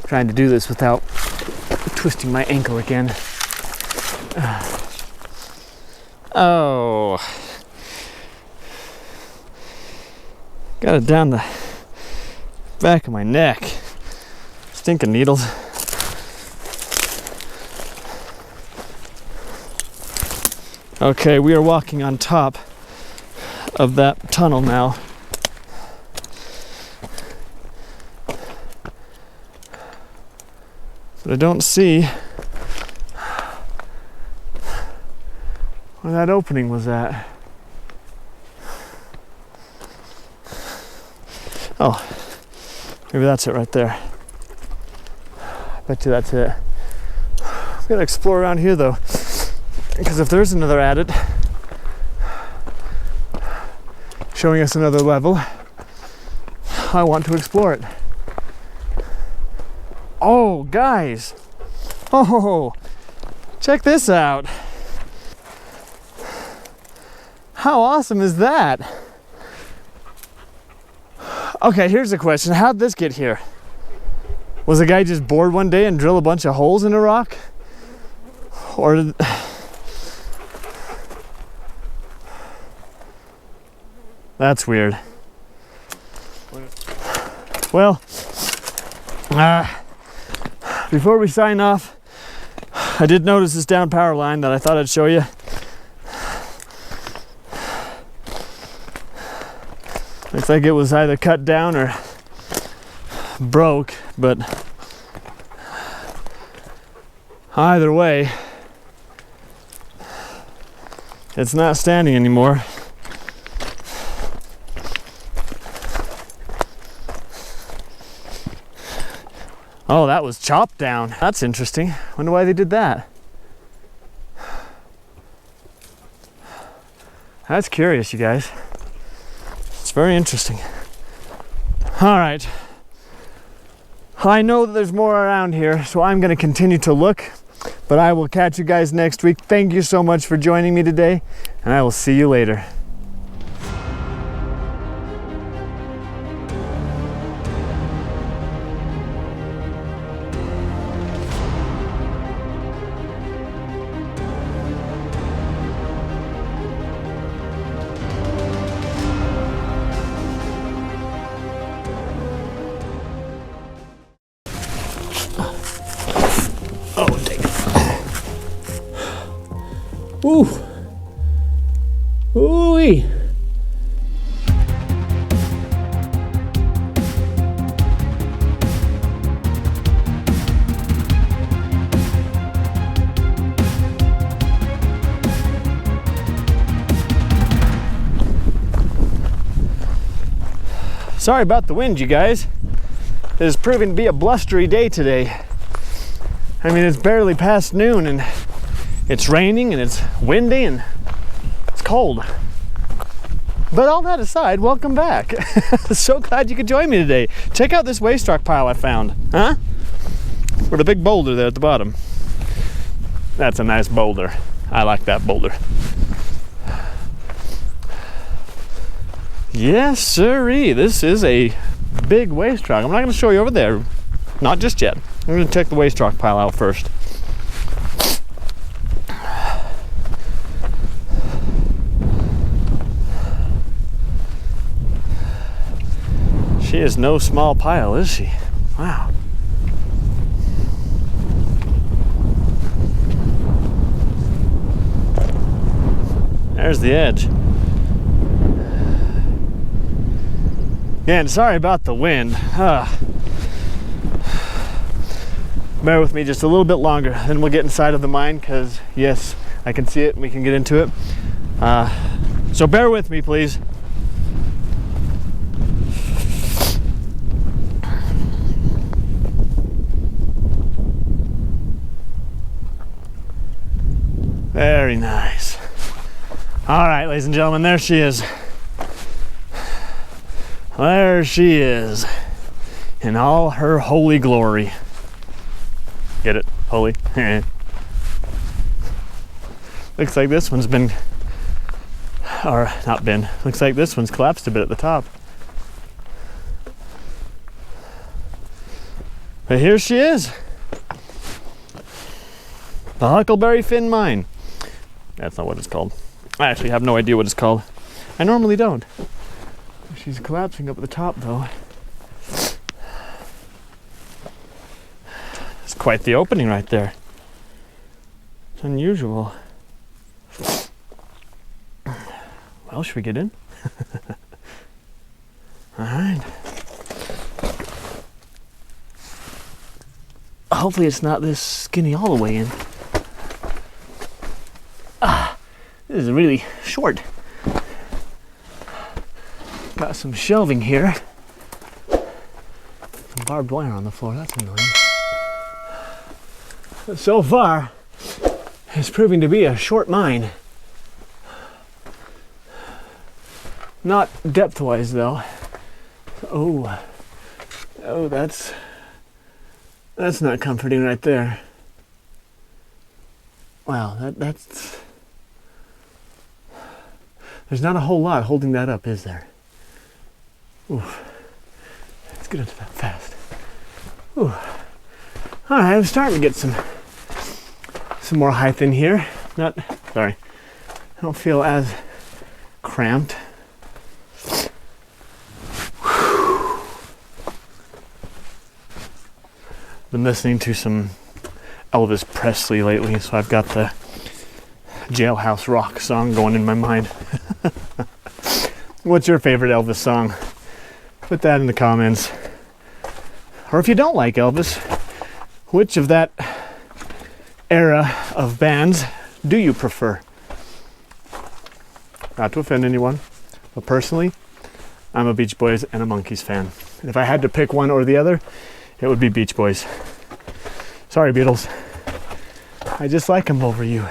Trying to do this without twisting my ankle again. Oh. Got it down the back of my neck. Stinking needles. Okay, we are walking on top of that tunnel now. But I don't see where that opening was at. Oh, maybe that's it right there. I bet you that's it. I'm gonna explore around here though, because if there's another adit showing us another level, I want to explore it. Oh, guys! Oh, check this out! How awesome is that? Okay, here's the question. How'd this get here? Was a guy just bored one day and drill a bunch of holes in a rock? Or did... That's weird. Well, before we sign off, I did notice this down power line that I thought I'd show you. Looks like it was either cut down or broke, but either way, it's not standing anymore. Oh, that was chopped down. That's interesting. Wonder why they did that. That's curious, you guys. It's very interesting. All right. I know that there's more around here, so I'm going to continue to look, but I will catch you guys next week. Thank you so much for joining me today, and I will see you later. Oh, dang it. Ooh. Ooh-wee. Sorry about the wind, you guys. It is proving to be a blustery day today. I mean, it's barely past noon and it's raining and it's windy and it's cold. But all that aside, welcome back. So glad you could join me today. Check out this waste rock pile I found. Huh? With a big boulder there at the bottom. That's a nice boulder. I like that boulder. Yes, sirree. This is a big waste rock. I'm not going to show you over there. Not just yet. I'm going to check the waste rock pile out first. She is no small pile, is she? Wow. There's the edge. Again, sorry about the wind. Bear with me just a little bit longer, then we'll get inside of the mine, because yes, I can see it and we can get into it. So bear with me, please. Very nice. All right, ladies and gentlemen, there she is. There she is, in all her holy glory. Get it? Holy? Looks like this one's been, or not been, looks like this one's collapsed a bit at the top. But here she is. The Huckleberry Finn Mine. That's not what it's called. I actually have no idea what it's called. I normally don't. She's collapsing up at the top though. It's quite the opening right there. It's unusual. Well, should we get in? Alright. Hopefully it's not this skinny all the way in. This is really short. Got some shelving here. Some barbed wire on the floor, that's annoying. But so far, it's proving to be a short mine. Not depth-wise though. Oh, that's not comforting right there. Wow, that's... There's not a whole lot holding that up, is there? Oof. Let's get into that fast. Ooh. Alright, I'm starting to get some more height in here. Sorry. I don't feel as cramped. Been listening to some Elvis Presley lately, so I've got the Jailhouse Rock song going in my mind. What's your favorite Elvis song? Put that in the comments. Or if you don't like Elvis, which of that era of bands do you prefer? Not to offend anyone, but personally, I'm a Beach Boys and a Monkees fan. And if I had to pick one or the other, it would be Beach Boys. Sorry, Beatles. I just like them over you.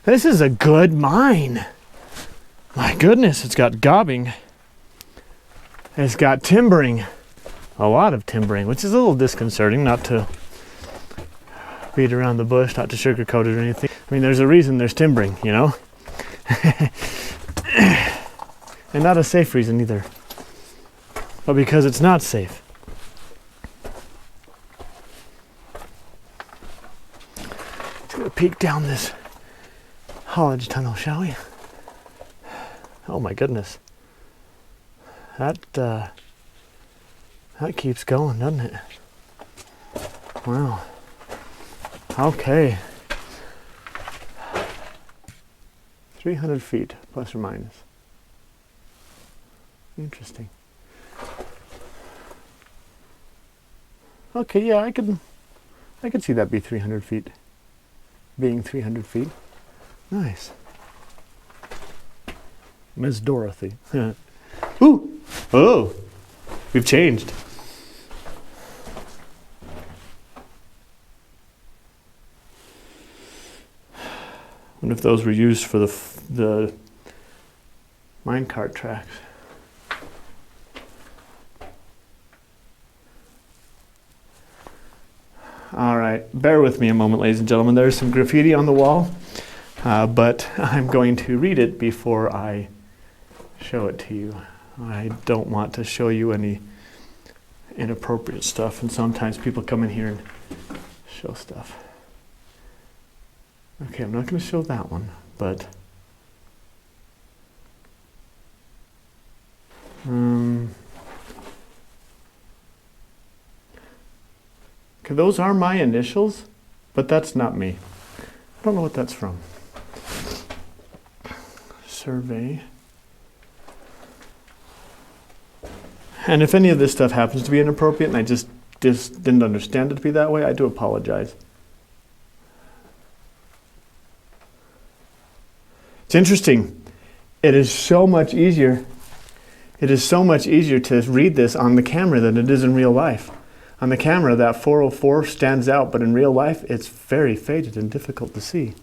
This is a good mine. My goodness, it's got gobbing. It's got timbering. A lot of timbering, which is a little disconcerting, not to beat around the bush, not to sugarcoat it or anything. I mean, there's a reason there's timbering, you know? And not a safe reason either. But because it's not safe. Let's go peek down this haulage tunnel, shall we? Oh my goodness. That keeps going, doesn't it? Wow. Okay. 300 feet, plus or minus. Interesting. Okay, yeah, I could see that be 300 feet. Being 300 feet. Nice. Miss Dorothy. Ooh! Oh! We've changed. Wonder if those were used for the minecart tracks. All right, bear with me a moment, ladies and gentlemen. There's some graffiti on the wall, but I'm going to read it before I show it to you. I don't want to show you any inappropriate stuff, and sometimes people come in here and show stuff. Okay, I'm not going to show that one, but okay, those are my initials, but that's not me. I don't know what that's from. Survey. And if any of this stuff happens to be inappropriate and I just didn't understand it to be that way, I do apologize. It's interesting. It is so much easier to read this on the camera than it is in real life. On the camera, that 404 stands out, but in real life, it's very faded and difficult to see.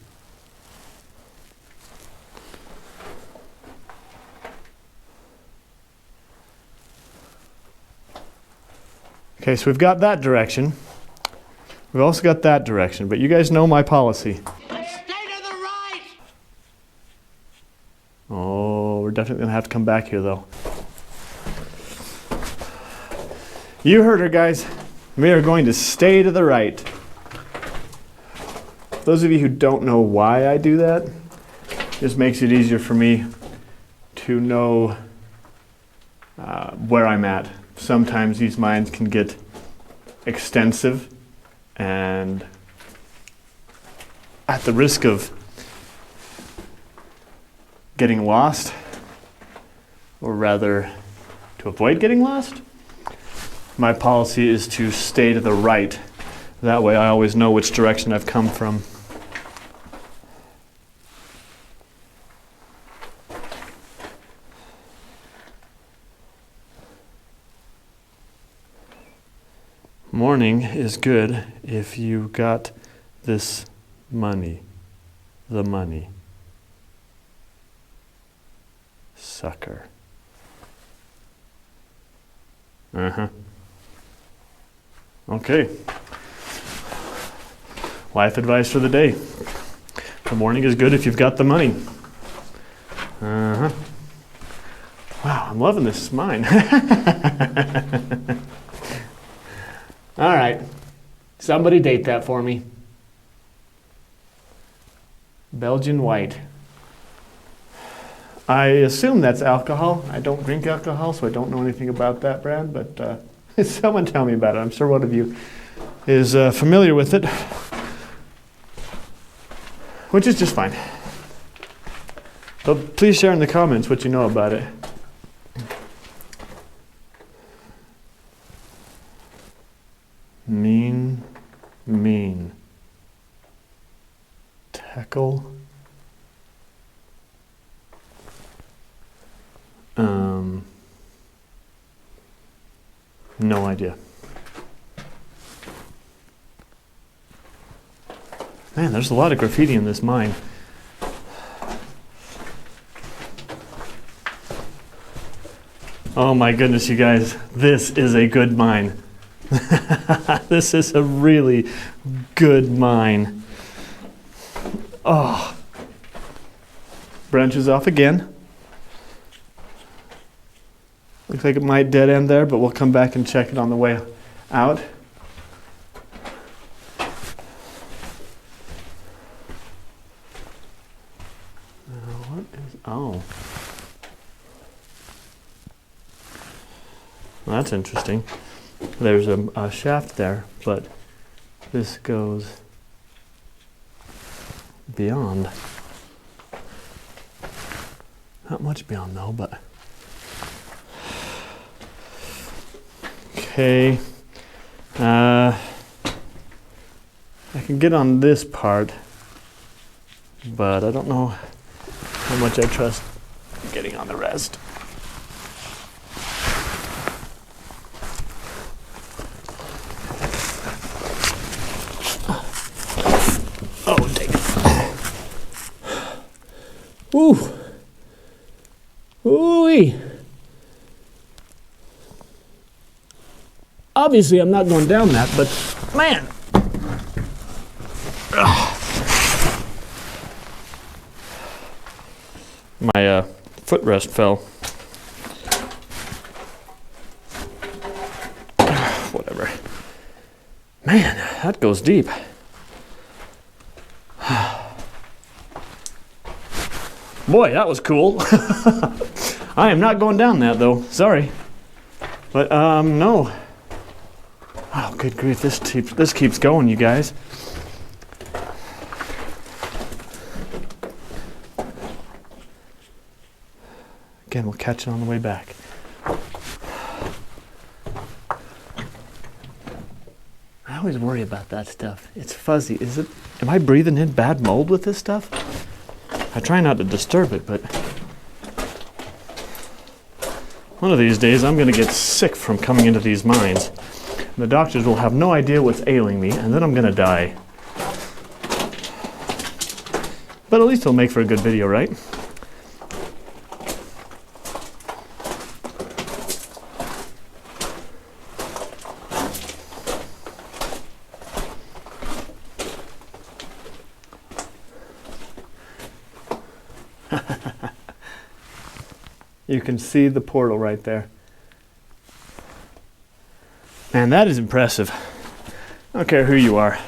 Okay, so we've got that direction. We've also got that direction, but you guys know my policy. Stay to the right! Oh, we're definitely gonna have to come back here though. You heard her, guys. We are going to stay to the right. Those of you who don't know why I do that, this makes it easier for me to know where I'm at. Sometimes these mines can get extensive, and at the risk of getting lost, or rather to avoid getting lost, my policy is to stay to the right. That way I always know which direction I've come from. Morning is good if you got this money. The money. Sucker. Uh-huh. Okay. Life advice for the day. The morning is good if you've got the money. Uh-huh. Wow, I'm loving this mine. All right. Somebody date that for me. Belgian white. I assume that's alcohol. I don't drink alcohol, so I don't know anything about that brand, but someone tell me about it. I'm sure one of you is familiar with it, which is just fine. But please share in the comments what you know about it. Mean. Tackle. No idea. Man, there's a lot of graffiti in this mine. Oh my goodness, you guys, this is a good mine. This is a really good mine. Oh. Branches off again. Looks like it might dead end there, but we'll come back and check it on the way out. What is, oh. Well, that's interesting. There's a shaft there, but this goes beyond. Not much beyond though, but okay. I can get on this part, but I don't know how much I trust getting on the rest. Oh, dang it. Ooh. Ooh-wee. Obviously, I'm not going down that, but man. Ugh. My footrest fell. Whatever. Man, that goes deep. Boy, that was cool. I am not going down that though. Sorry. But no. Oh, good grief! This keeps going, you guys. Again, we'll catch it on the way back. I always worry about that stuff. It's fuzzy. Am I breathing in bad mold with this stuff? I try not to disturb it, but one of these days I'm going to get sick from coming into these mines. The doctors will have no idea what's ailing me, and then I'm going to die. But at least it'll make for a good video, right? You can see the portal right there. Man, that is impressive. I don't care who you are.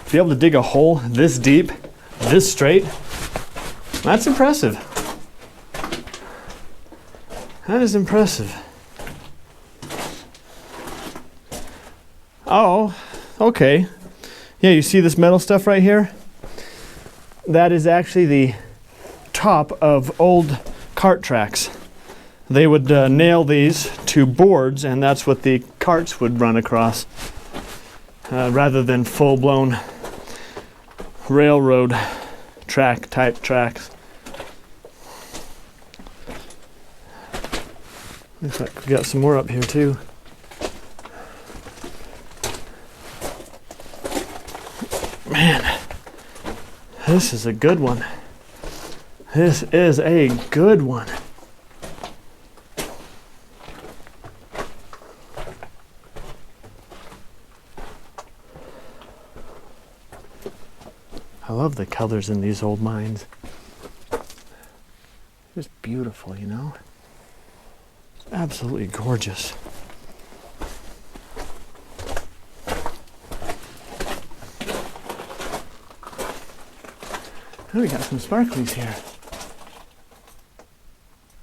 To be able to dig a hole this deep, this straight, that's impressive. That is impressive. Oh, okay. Yeah, you see this metal stuff right here? That is actually the top of old cart tracks. They would nail these to boards, and that's what the carts would run across, rather than full-blown railroad track type tracks. Looks like we got some more up here too. Man, this is a good one. This is a good one. I love the colors in these old mines. Just beautiful, you know? Absolutely gorgeous. Oh, we got some sparklies here. I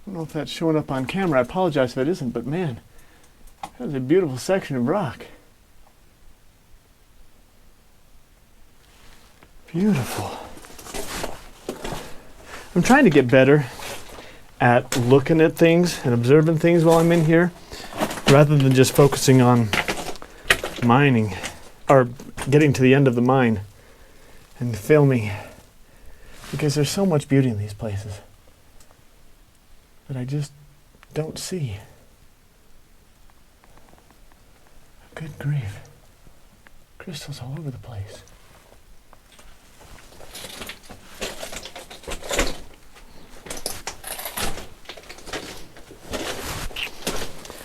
don't know if that's showing up on camera. I apologize if it isn't, but man, that's a beautiful section of rock. Beautiful. I'm trying to get better at looking at things and observing things while I'm in here, rather than just focusing on mining or getting to the end of the mine and filming, because there's so much beauty in these places that I just don't see. Good grief. Crystals all over the place.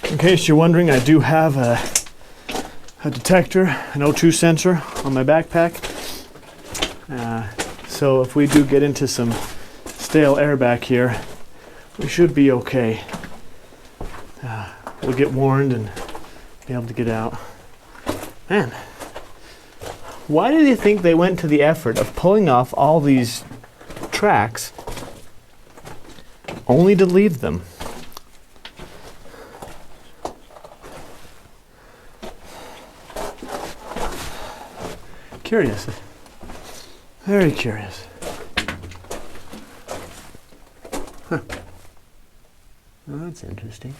In case you're wondering, I do have a detector, an O2 sensor on my backpack. So if we do get into some stale air back here, we should be okay. We'll get warned and be able to get out. Man, why do you think they went to the effort of pulling off all these tracks only to leave them? Curious. Very curious. Huh. Well, that's interesting.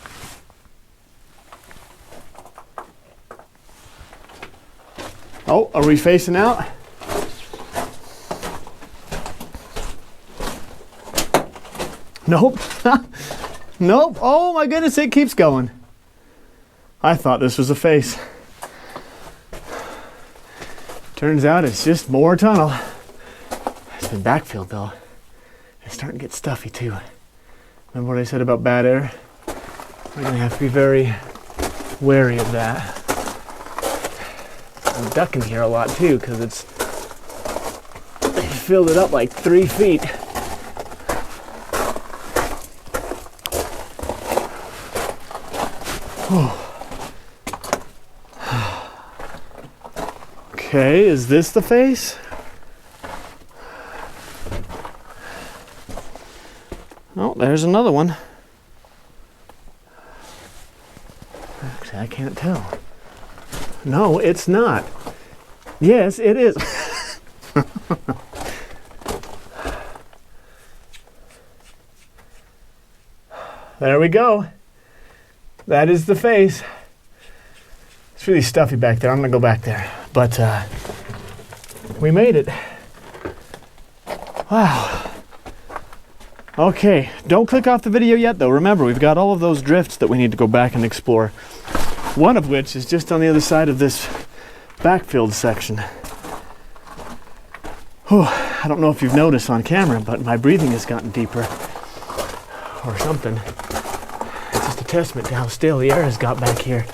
Oh, are we facing out? Nope. Nope. Oh my goodness, it keeps going. I thought this was a face. Turns out it's just more tunnel. It's been backfilled though. It's starting to get stuffy too. Remember what I said about bad air? We're gonna have to be very wary of that. I'm ducking here a lot too because it's filled it up like 3 feet. Okay, is this the face? Oh, there's another one. Actually, I can't tell. No, it's not. Yes, it is. There we go. That is the face. It's really stuffy back there. I'm gonna go back there. But we made it. Wow. Okay, don't click off the video yet though. Remember, we've got all of those drifts that we need to go back and explore. One of which is just on the other side of this backfilled section. Whew, I don't know if you've noticed on camera, but my breathing has gotten deeper. Or something. It's just a testament to how stale the air has got back here.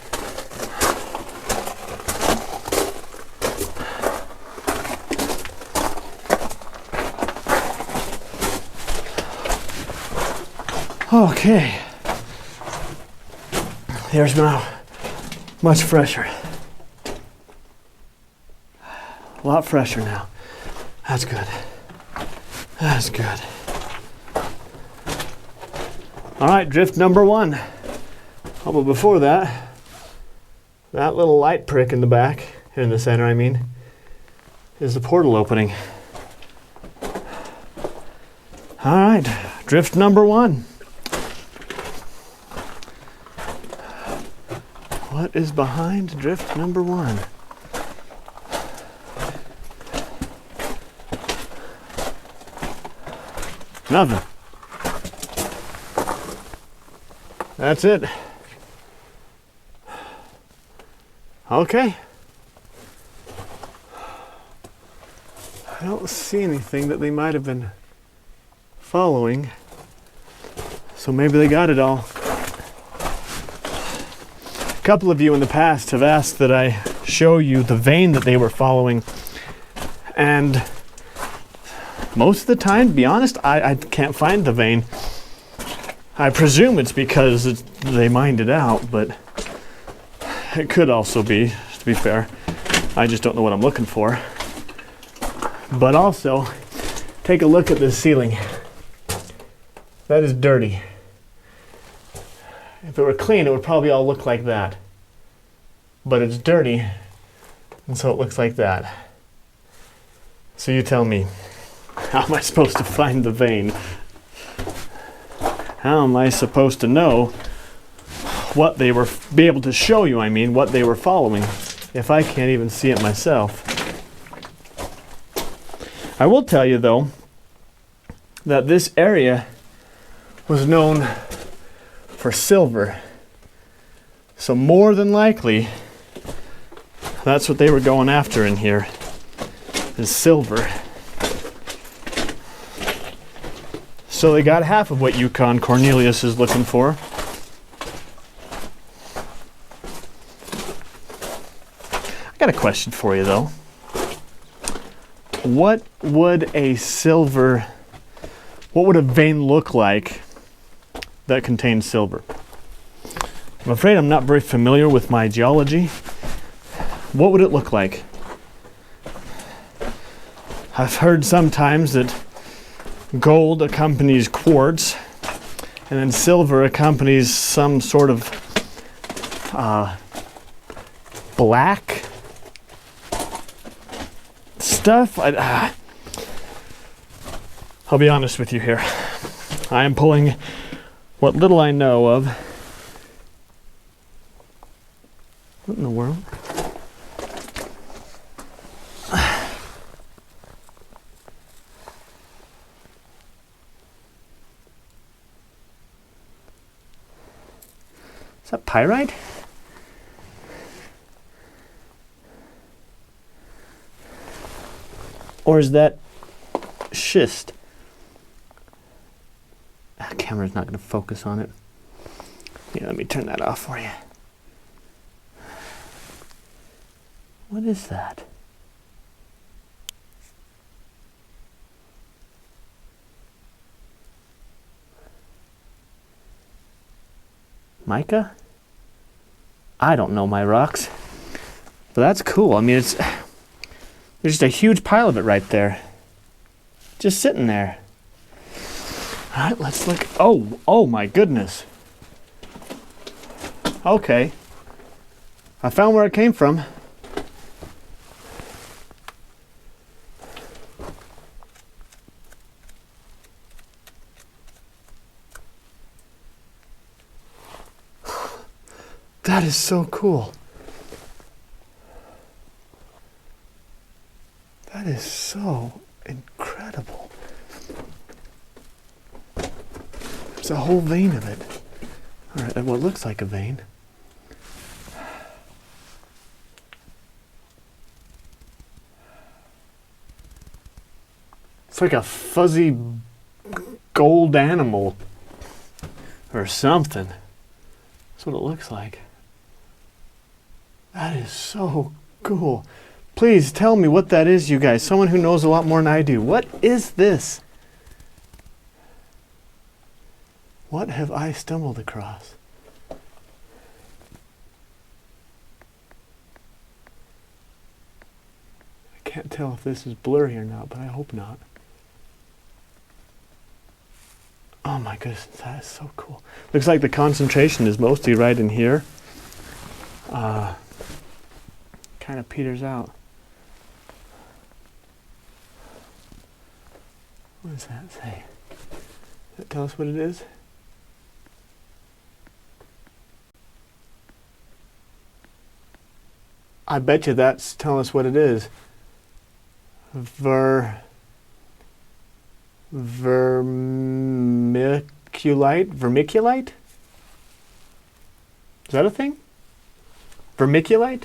Okay. The air's now much fresher. A lot fresher now. That's good. That's good. All right, drift number 1. Oh, but before that, that little light prick in the back, in the center, I mean, is the portal opening. All right, drift number 1. What is behind drift number 1? Nothing. That's it. Okay. I don't see anything that they might have been following. So maybe they got it all. A couple of you in the past have asked that I show you the vein that they were following. And most of the time, to be honest, I can't find the vein. I presume it's because they mined it out, but it could also be, to be fair. I just don't know what I'm looking for. But also, take a look at this ceiling. That is dirty. If it were clean, it would probably all look like that. But it's dirty, and so it looks like that. So you tell me, how am I supposed to find the vein? How am I supposed to know what they were, be able to show you, I mean, what they were following, if I can't even see it myself? I will tell you, though, that this area was known for silver. So more than likely, that's what they were going after in here, is silver. So they got half of what Yukon Cornelius is looking for. I got a question for you, though. What would a vein look like that contains silver? I'm afraid I'm not very familiar with my geology. What would it look like? I've heard sometimes that gold accompanies quartz, and then silver accompanies some sort of black stuff. I'll be honest with you here. I am pulling what little I know of. What in the world? Is that pyrite? Or is that schist? The camera's not going to focus on it. Here, let me turn that off for you. What is that? Mica? I don't know my rocks. But that's cool. I mean, there's just a huge pile of it right there. Just sitting there. All right, let's look. Oh my goodness. Okay. I found where it came from. That is so cool. That is so incredible. There's a whole vein of it. All right, what looks like a vein. It's like a fuzzy gold animal or something. That's what it looks like. That is so cool. Please tell me what that is, you guys. Someone who knows a lot more than I do. What is this? What have I stumbled across? tell if this is blurry or not, but I hope not. Oh my goodness, that is so cool. Looks like the concentration is mostly right in here. Kind of peters out. What does that say? Does that tell us what it is? I bet you that's telling us what it is. Vermiculite? Is that a thing? Vermiculite?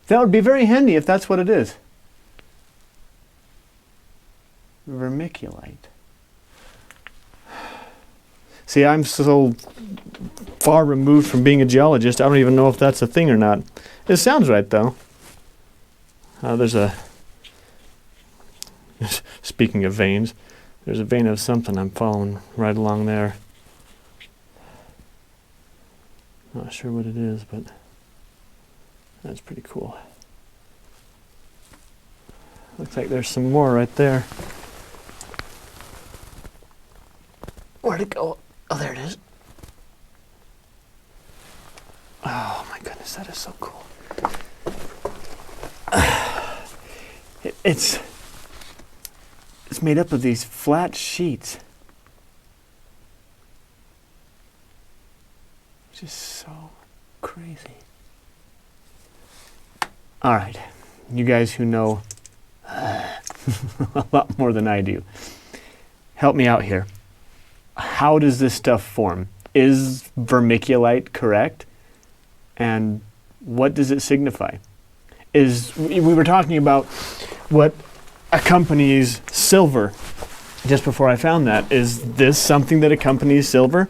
That would be very handy if that's what it is. Vermiculite. See, I'm so far removed from being a geologist, I don't even know if that's a thing or not. It sounds right, though. There's a... Speaking of veins, there's a vein of something I'm following right along there. Not sure what it is, but that's pretty cool. Looks like there's some more right there. Where'd it go? Oh, there it is. Oh my goodness, that is so cool. It's made up of these flat sheets. Just so crazy. All right, you guys who know a lot more than I do, help me out here. How does this stuff form? Is vermiculite correct? And what does it signify? We were talking about what accompanies silver just before I found that. Is this something that accompanies silver?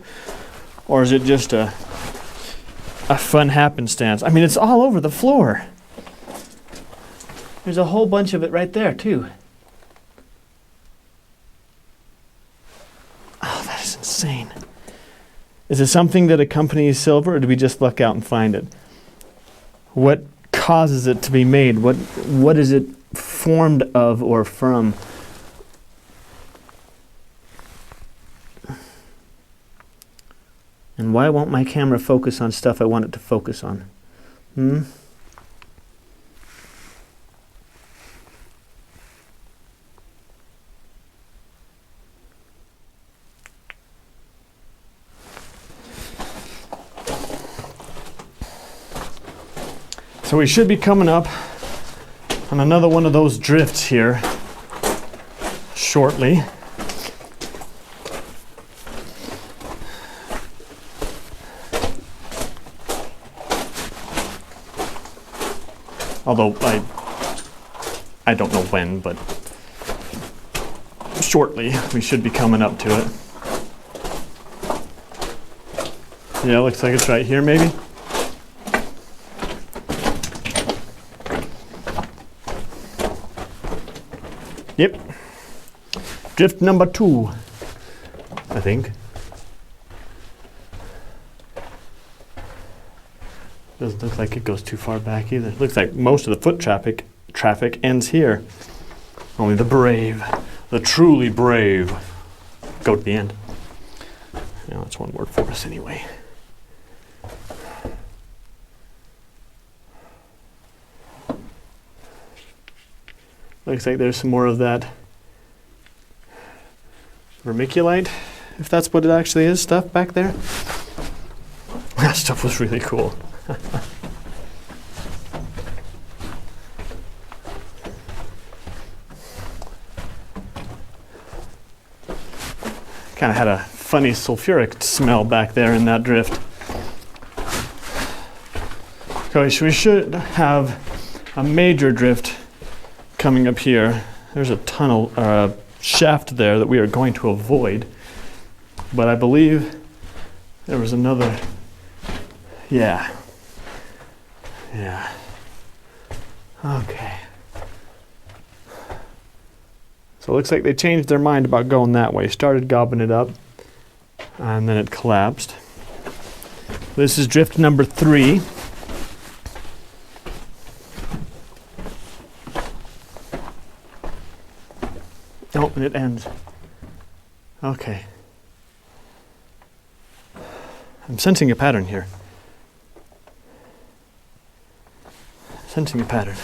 Or is it just a fun happenstance? I mean, it's all over the floor. There's a whole bunch of it right there, too. Oh, that is insane. Is it something that accompanies silver, or do we just luck out and find it? What causes it to be made? What is it formed of or from? And why won't my camera focus on stuff I want it to focus on? So we should be coming up on another one of those drifts here shortly. Although I don't know when, but shortly we should be coming up to it. Yeah, looks like it's right here maybe. Yep. Drift number 2, I think. Doesn't look like it goes too far back either. Looks like most of the foot traffic ends here. Only the brave, the truly brave, go to the end. Yeah, that's one word for us anyway. Looks like there's some more of that vermiculite, if that's what it actually is, stuff back there. That stuff was really cool. Kind of had a funny sulfuric smell back there in that drift. Okay, so we should have a major drift coming up here. There's a tunnel, a shaft there that we are going to avoid. But I believe there was another. Yeah. Okay. So it looks like they changed their mind about going that way. Started gobbing it up, and then it collapsed. This is drift number 3. Oh, and it ends. Okay. I'm sensing a pattern here. Sensing a pattern.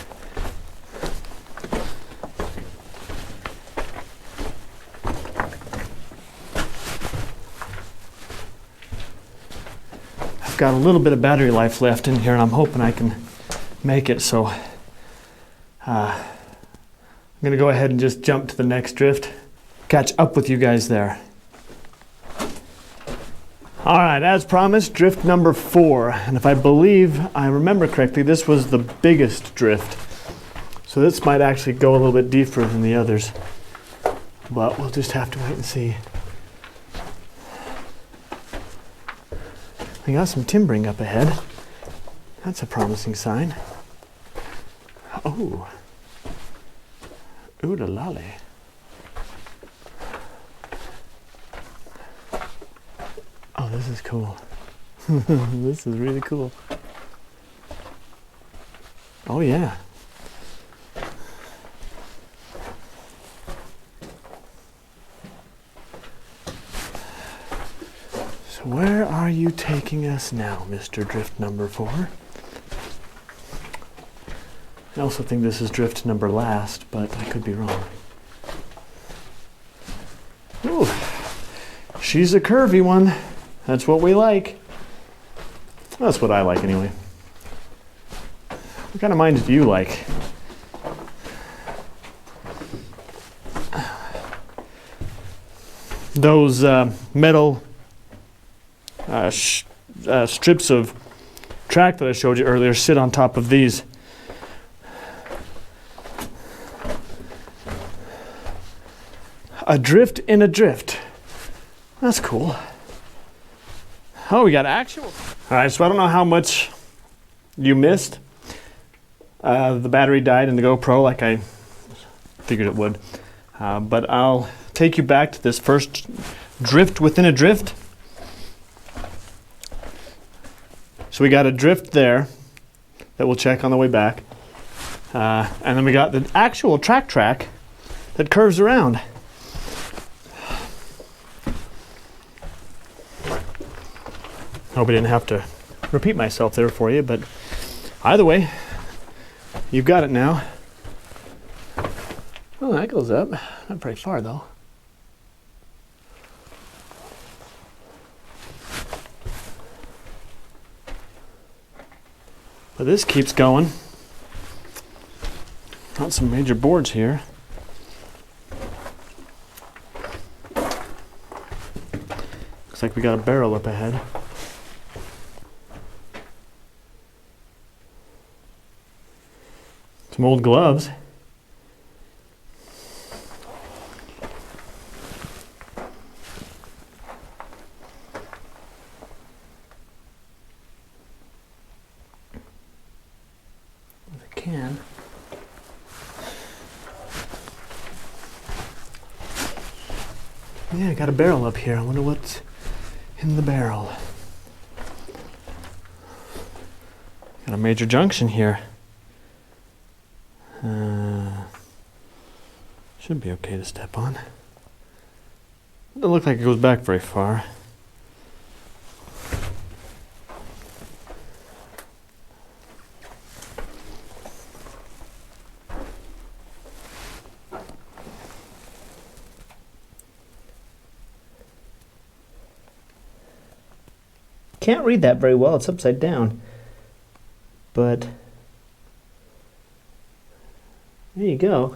I've got a little bit of battery life left in here, and I'm hoping I can make it, so I'm going to go ahead and just jump to the next drift. Catch up with you guys there. All right, as promised, drift number 4. And if I remember correctly, this was the biggest drift. So this might actually go a little bit deeper than the others. But we'll just have to wait and see. We got some timbering up ahead. That's a promising sign. Oh. Ooh la lolly. Oh, this is cool. This is really cool. Oh yeah. So where are you taking us now, Mr. Drift number 4? I also think this is drift number last, but I could be wrong. Ooh, she's a curvy one. That's what we like. That's what I like anyway. What kind of mines do you like? Those metal strips of track that I showed you earlier sit on top of these. A drift in a drift. That's cool. Oh, we got actual. All right, so I don't know how much you missed. The battery died in the GoPro like I figured it would. But I'll take you back to this first drift within a drift. So we got a drift there that we'll check on the way back. And then we got the actual track that curves around. Hope I didn't have to repeat myself there for you, but either way, you've got it now. Oh, that goes up. Not very far though. But this keeps going. Got some major boards here. Looks like we got a barrel up ahead. Some old gloves. If I can. Yeah, I got a barrel up here. I wonder what's in the barrel. Got a major junction here. Should be okay to step on. Doesn't look like it goes back very far. Can't read that very well, it's upside down. But there you go.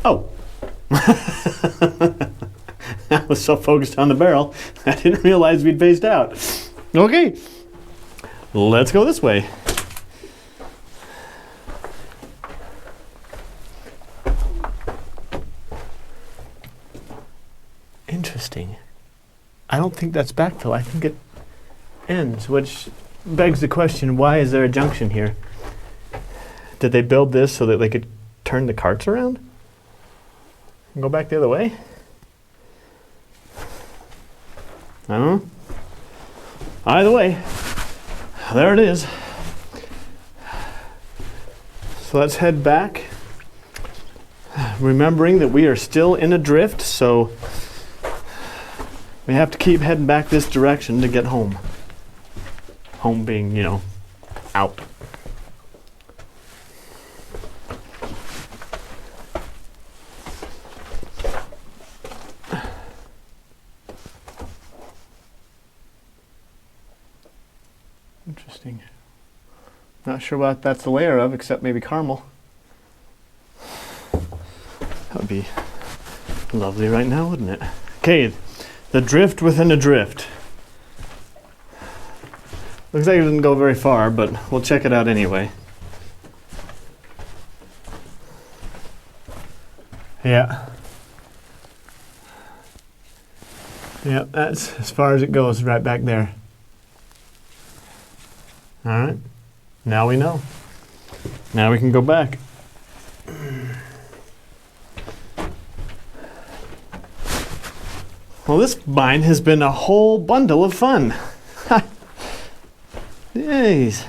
Oh. I was so focused on the barrel, I didn't realize we'd phased out. Okay, let's go this way. Interesting. I don't think that's backfill. I think it ends, which begs the question, why is there a junction here? Did they build this so that they could turn the carts around? And go back the other way? I don't know. Either way, there it is. So let's head back Remembering that we are still in a drift, so we have to keep heading back this direction to get home. Home being, you know, out. Interesting. Not sure what that's a layer of, except maybe caramel. That would be lovely right now, wouldn't it? Okay, the drift within a drift. Looks like it didn't go very far, but we'll check it out anyway. Yeah. Yep, that's as far as it goes, right back there. All right, now we know. Now we can go back. Well, this mine has been a whole bundle of fun. Jeez.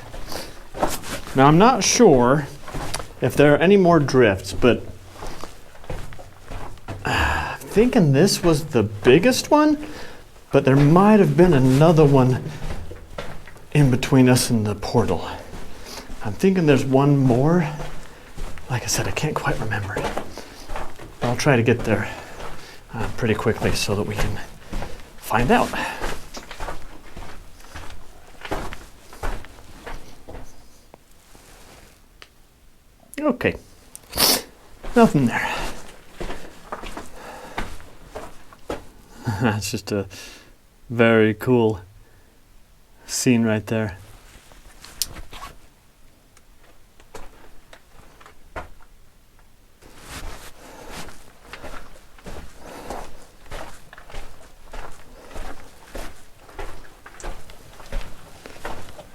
Now, I'm not sure if there are any more drifts, but I'm thinking this was the biggest one, but there might have been another one in between us and the portal. I'm thinking there's one more. Like I said, I can't quite remember. I'll try to get there pretty quickly so that we can find out. Okay, nothing there. That's just a very cool scene right there.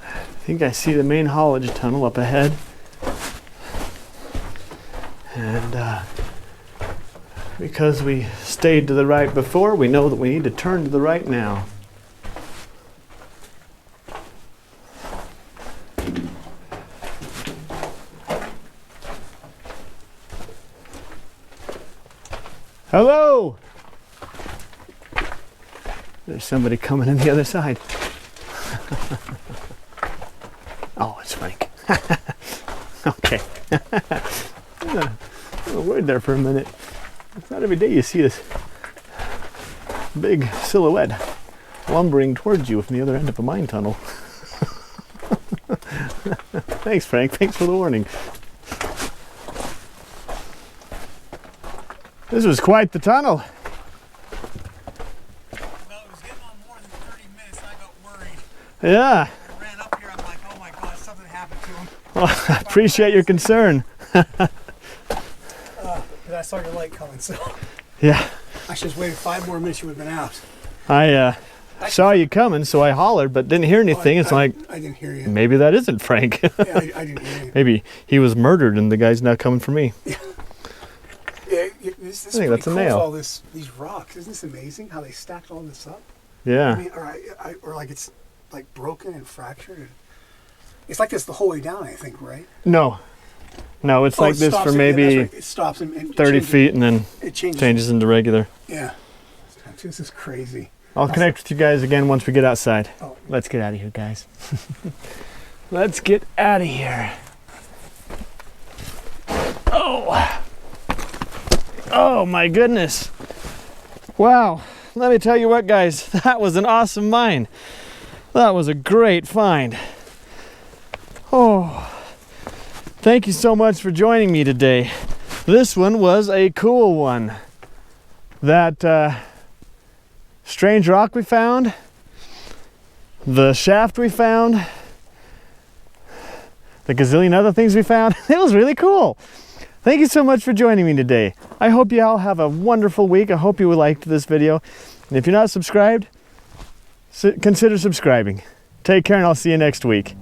I think I see the main haulage tunnel up ahead. And because we stayed to the right before, we know that we need to turn to the right now. Hello! There's somebody coming in the other side. Oh, it's Frank. Okay. I was worried there for a minute. It's not every day you see this big silhouette lumbering towards you from the other end of a mine tunnel. Thanks, Frank. Thanks for the warning. This was quite the tunnel. Well, it was getting on more than 30 minutes and I got worried. Yeah. I ran up here, I'm like, oh my God, something happened to him. Well, I appreciate your concern. But I saw your light coming, so Yeah. I should have waited 5 more minutes, you would have been out. I saw you coming, so I hollered, but didn't hear anything. It's like, I didn't hear you. maybe that isn't Frank. Yeah, I didn't hear you. Maybe he was murdered and the guy's now coming for me. Yeah, this I think that's a nail. All these rocks, isn't this amazing? How they stacked all this up. Yeah. I mean, or like it's like broken and fractured. It's like this the whole way down, I think, right? No, it's like it this stops for it, yeah, maybe that's right. It stops and 30 changes. feet and then It changes. into regular. Yeah, this is crazy. I'll connect with you guys again once we get outside. Oh. Let's get out of here, guys. Let's get out of here. Oh my goodness. Wow. Let me tell you what, guys, that was an awesome mine. That was a great find. Oh, thank you so much for joining me today. This one was a cool one. That strange rock we found, the shaft we found, the gazillion other things we found, it was really cool. Thank you so much for joining me today. I hope you all have a wonderful week. I hope you liked this video. And if you're not subscribed, consider subscribing. Take care and I'll see you next week.